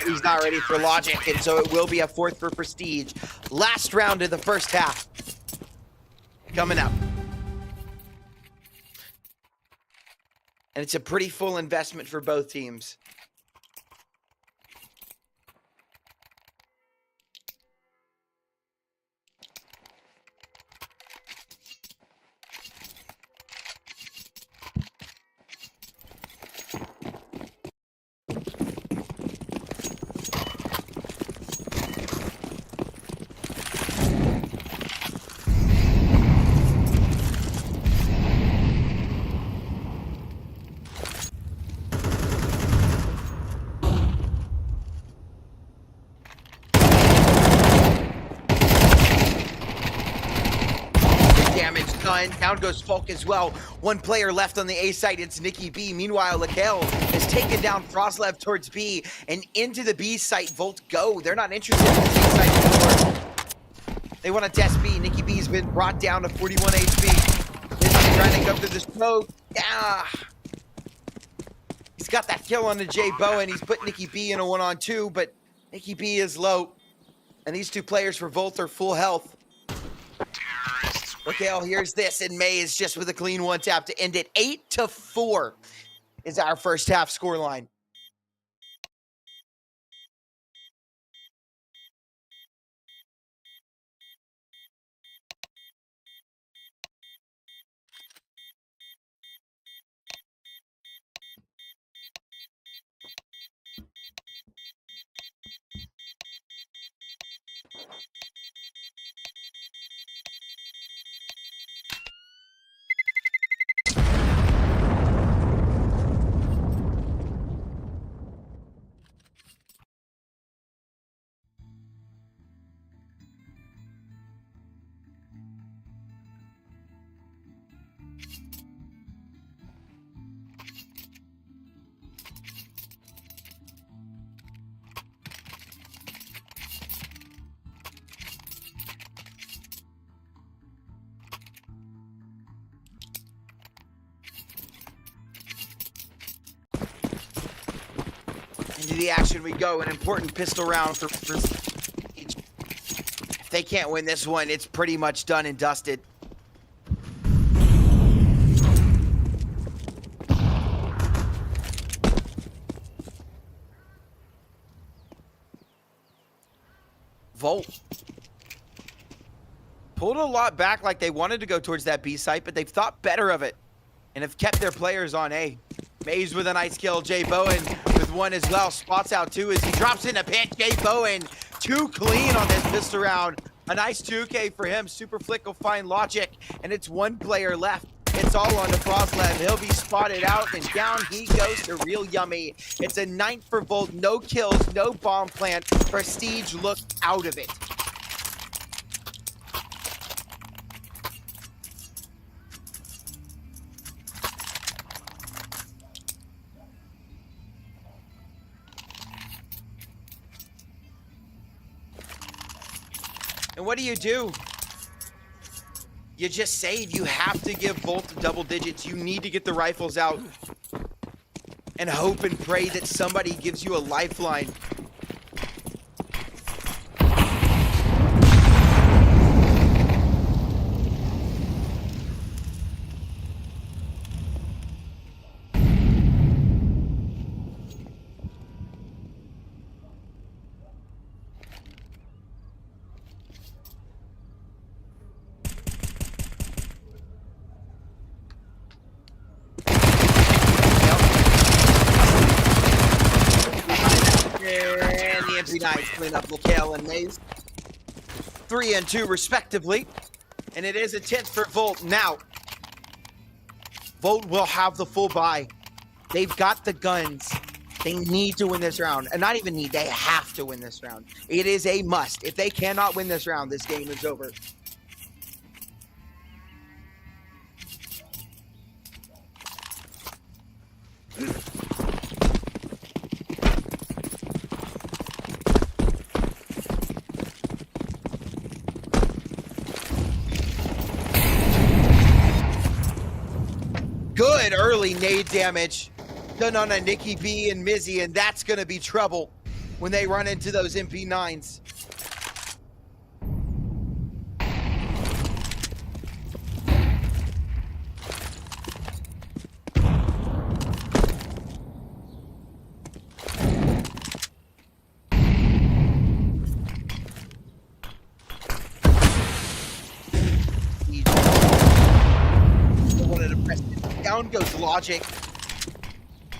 He's not ready for Logic, and so it will be a 4th for Prestige. Last round of the first half. Coming up. And it's a pretty full investment for both teams. done. Down goes Falk as well. One player left on the A side, it's Nikki B. Meanwhile, Lakel has taken down Frostlev towards B, and into the B site, Volt go. They're not interested in this A site anymore. They want to test B. Nikki B's been brought down to 41 HP. This is trying to come through the smoke. Yeah. He's got that kill on the J Bowen. He's put Nikki B in a 1-on-2, but Nikki B is low. And these two players for Volt are full health. Okay, here's this, and May is just with a clean one tap to end it. 8-4 is our first half scoreline. Into the action we go. An important pistol round for each. If they can't win this one, it's pretty much done and dusted. Volt pulled a lot back, like they wanted to go towards that B site, but they've thought better of it and have kept their players on A. Maze with a nice kill. J Bowen with one as well. Spots out two as he drops in a pit. J Bowen, too clean on this pistol round. A nice 2K for him. Super Flick will find Logic, and it's one player left. It's all on to Frostlev. He'll be spotted out, and down he goes to Real Yummy. It's a 9th for Volt. No kills, no bomb plant. Prestige looked out of it. And what do? You just save. You have to give Volt double digits. You need to get the rifles out and hope and pray that somebody gives you a lifeline. And the MP9s clean up Lakel and Maze. 3 and 2 respectively. And it is a 10th for Volt. Now, Volt will have the full buy. They've got the guns. They need to win this round. And not even need, they have to win this round. It is a must. If they cannot win this round, this game is over. Good early nade damage done on a Nikki B and Mizzy, and that's going to be trouble when they run into those MP9s. Down goes Logic,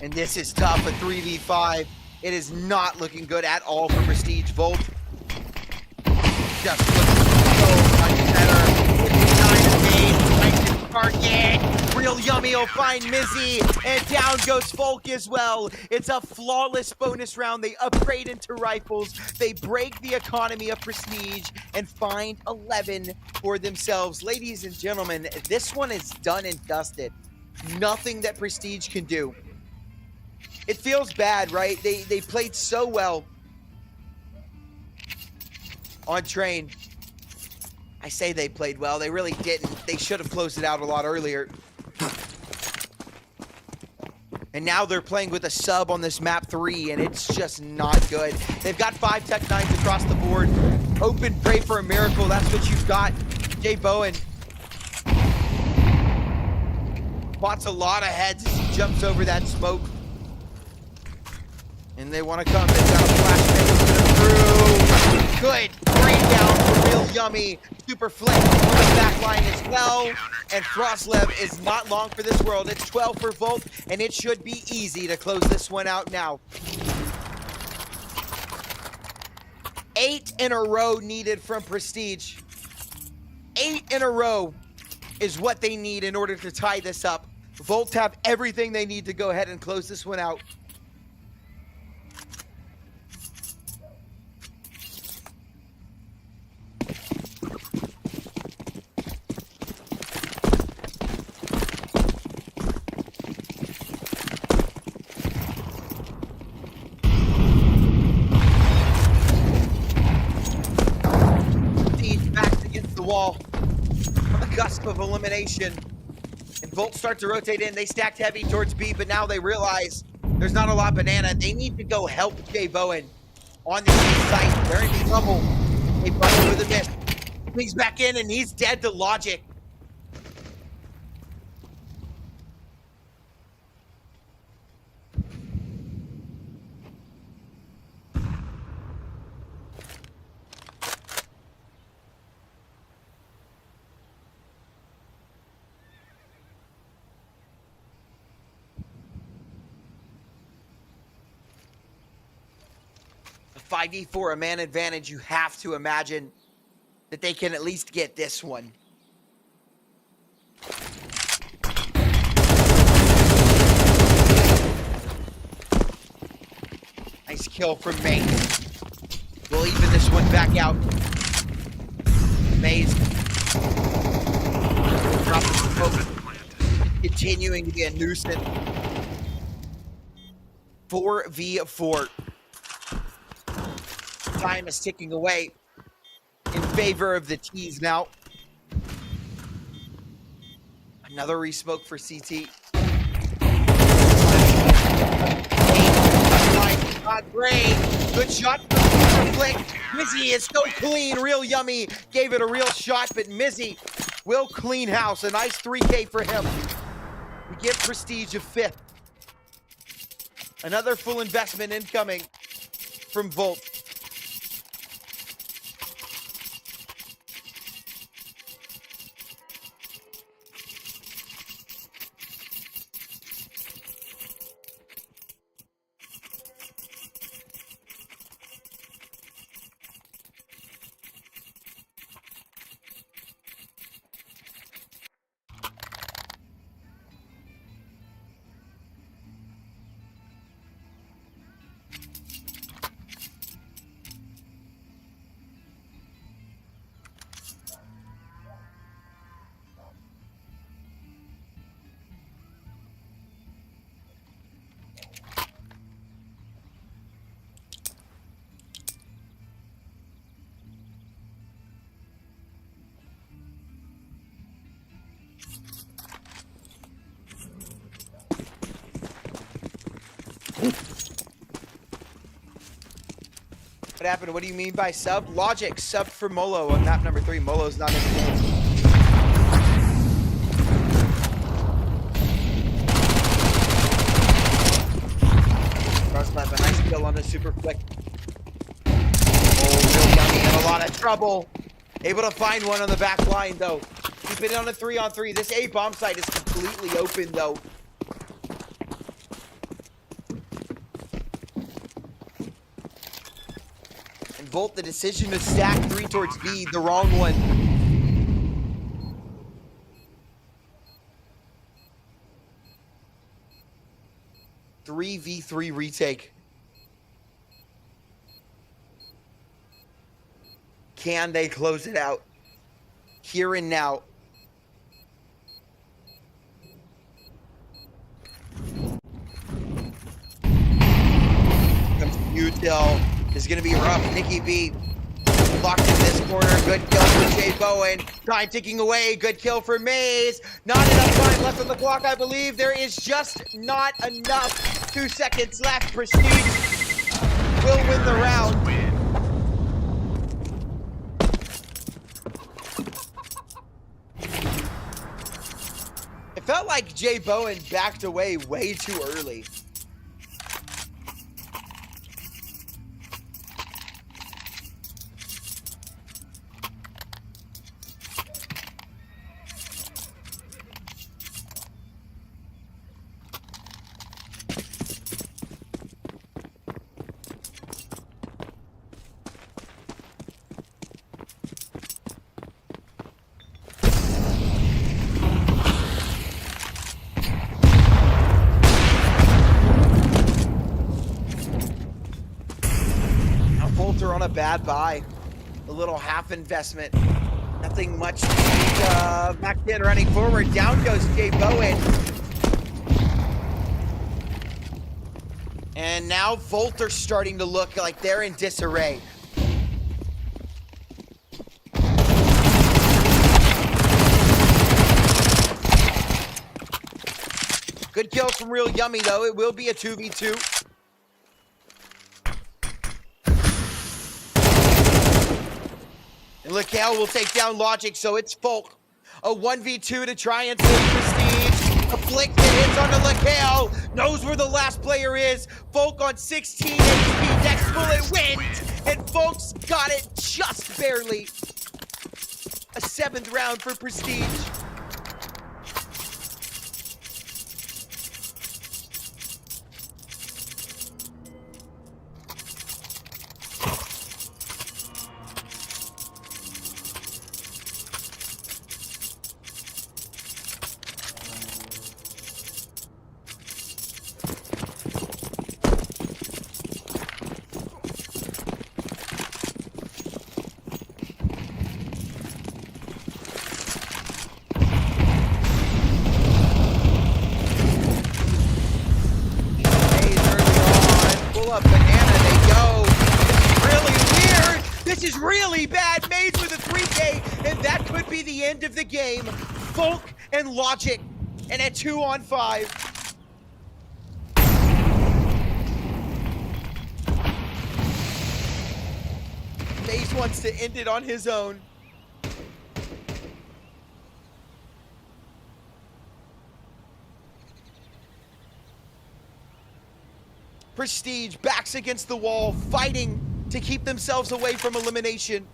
and this is tough, a 3v5. It is not looking good at all for Prestige. Volt just looks so much better. 9 of 8, right to target. Real Yummy will find Mizzy, and down goes Folk as well. It's a flawless bonus round. They upgrade into rifles. They break the economy of Prestige and find 11 for themselves. Ladies and gentlemen, this one is done and dusted. Nothing that Prestige can do. It feels bad, right? They played so well on Train. I say they played well. They really didn't. They should have closed it out a lot earlier. And now they're playing with a sub on this map 3, and it's just not good. They've got 5 Tech 9s across the board. Open, pray for a miracle. That's what you've got. Jay Bowen spots a lot of heads as he jumps over that smoke. And they want to come. They've got a flashbang through. Good. Brain down for Real Yummy. Super flick on the back line as well. And Frostlev is not long for this world. It's 12 for Volt, and it should be easy to close this one out now. 8 in a row needed from Prestige. 8 in a row is what they need in order to tie this up. Volt have everything they need to go ahead and close this one out. Wall on the cusp of elimination, and Volt start to rotate in. They stacked heavy towards B, but now they realize there's not a lot of banana. They need to go help Jay Bowen on the east side. They're in trouble. Jay Bowen with a miss. He's back in, and he's dead to logic. A 5v4, a man advantage. You have to imagine that they can at least get this one. Nice kill from Maze. We'll even this one back out. Maze dropping the smoke, continuing to be a nuisance. 4v4. Time is ticking away in favor of the T's now. Another resmoke for CT. Not great. Good shot from Flick. Mizzy is so clean. Real Yummy gave it a real shot, but Mizzy will clean house. A nice 3K for him. We give Prestige a 5th. Another full investment incoming from Volt. What happened? What do you mean by sub? Logic sub for Molo on map number 3. Molo's not in the game. Frostlev, a nice kill on the super flick. Oh, Real Yummy in a lot of trouble. Able to find one on the back line though. Keep it on a 3-on-3. This A bomb site is completely open though. Volt, the decision to stack 3 towards B, the wrong one. 3v3 retake. Can they close it out? Here and now. Comes Util. This is going to be rough. Nikki B locked in this corner. Good kill for Jay Bowen. Time ticking away. Good kill for Maze. Not enough time left on the clock, I believe. There is just not enough. 2 seconds left. Prestige will win the round. It felt like Jay Bowen backed away way too early. On a bad buy, a little half investment, nothing much to speak. Back in, running forward, down goes Jay Bowen, and now Volt are starting to look like they're in disarray. Good kill from Real Yummy though. It will be a 2v2. And Lakel will take down Logic, so it's Folk. A 1v2 to try and save Prestige. A flick that hits onto Lakel. Knows where the last player is. Folk on 16 HP. Next bullet wins. And Folk's got it just barely. A 7th round for Prestige. Really bad. Maze with a 3K, and that could be the end of the game. Folk and Logic, and a 2-on-5. Maze wants to end it on his own. Prestige backs against the wall, fighting to keep themselves away from elimination.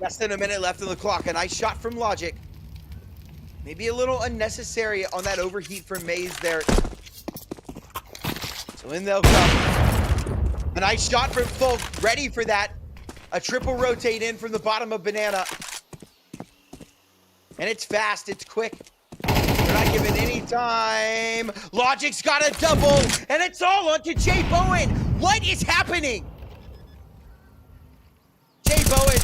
Less than a minute left on the clock. A nice shot from Logic. Maybe a little unnecessary on that overheat from Maze there. So in they'll come. A nice shot from Folk, ready for that. A triple rotate in from the bottom of Banana. And it's fast, it's quick. They're not giving any time. Logic's got a double, and it's all onto Jay Bowen. What is happening? Jay Bowen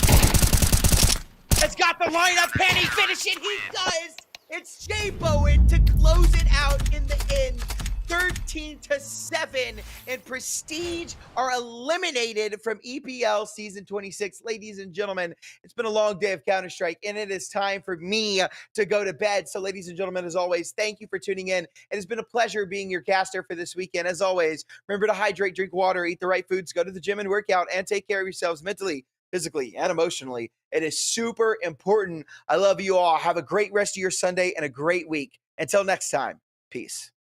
has got the lineup. Can he finish it? He does. It's Jay Bowen to close it out in the end. 13-7, and Prestige are eliminated from EPL Season 26. Ladies and gentlemen, it's been a long day of Counter-Strike, and it is time for me to go to bed. So ladies and gentlemen, as always, thank you for tuning in. It has been a pleasure being your caster for this weekend. As always, remember to hydrate, drink water, eat the right foods, go to the gym and work out, and take care of yourselves mentally, physically, and emotionally. It is super important. I love you all. Have a great rest of your Sunday and a great week. Until next time, peace.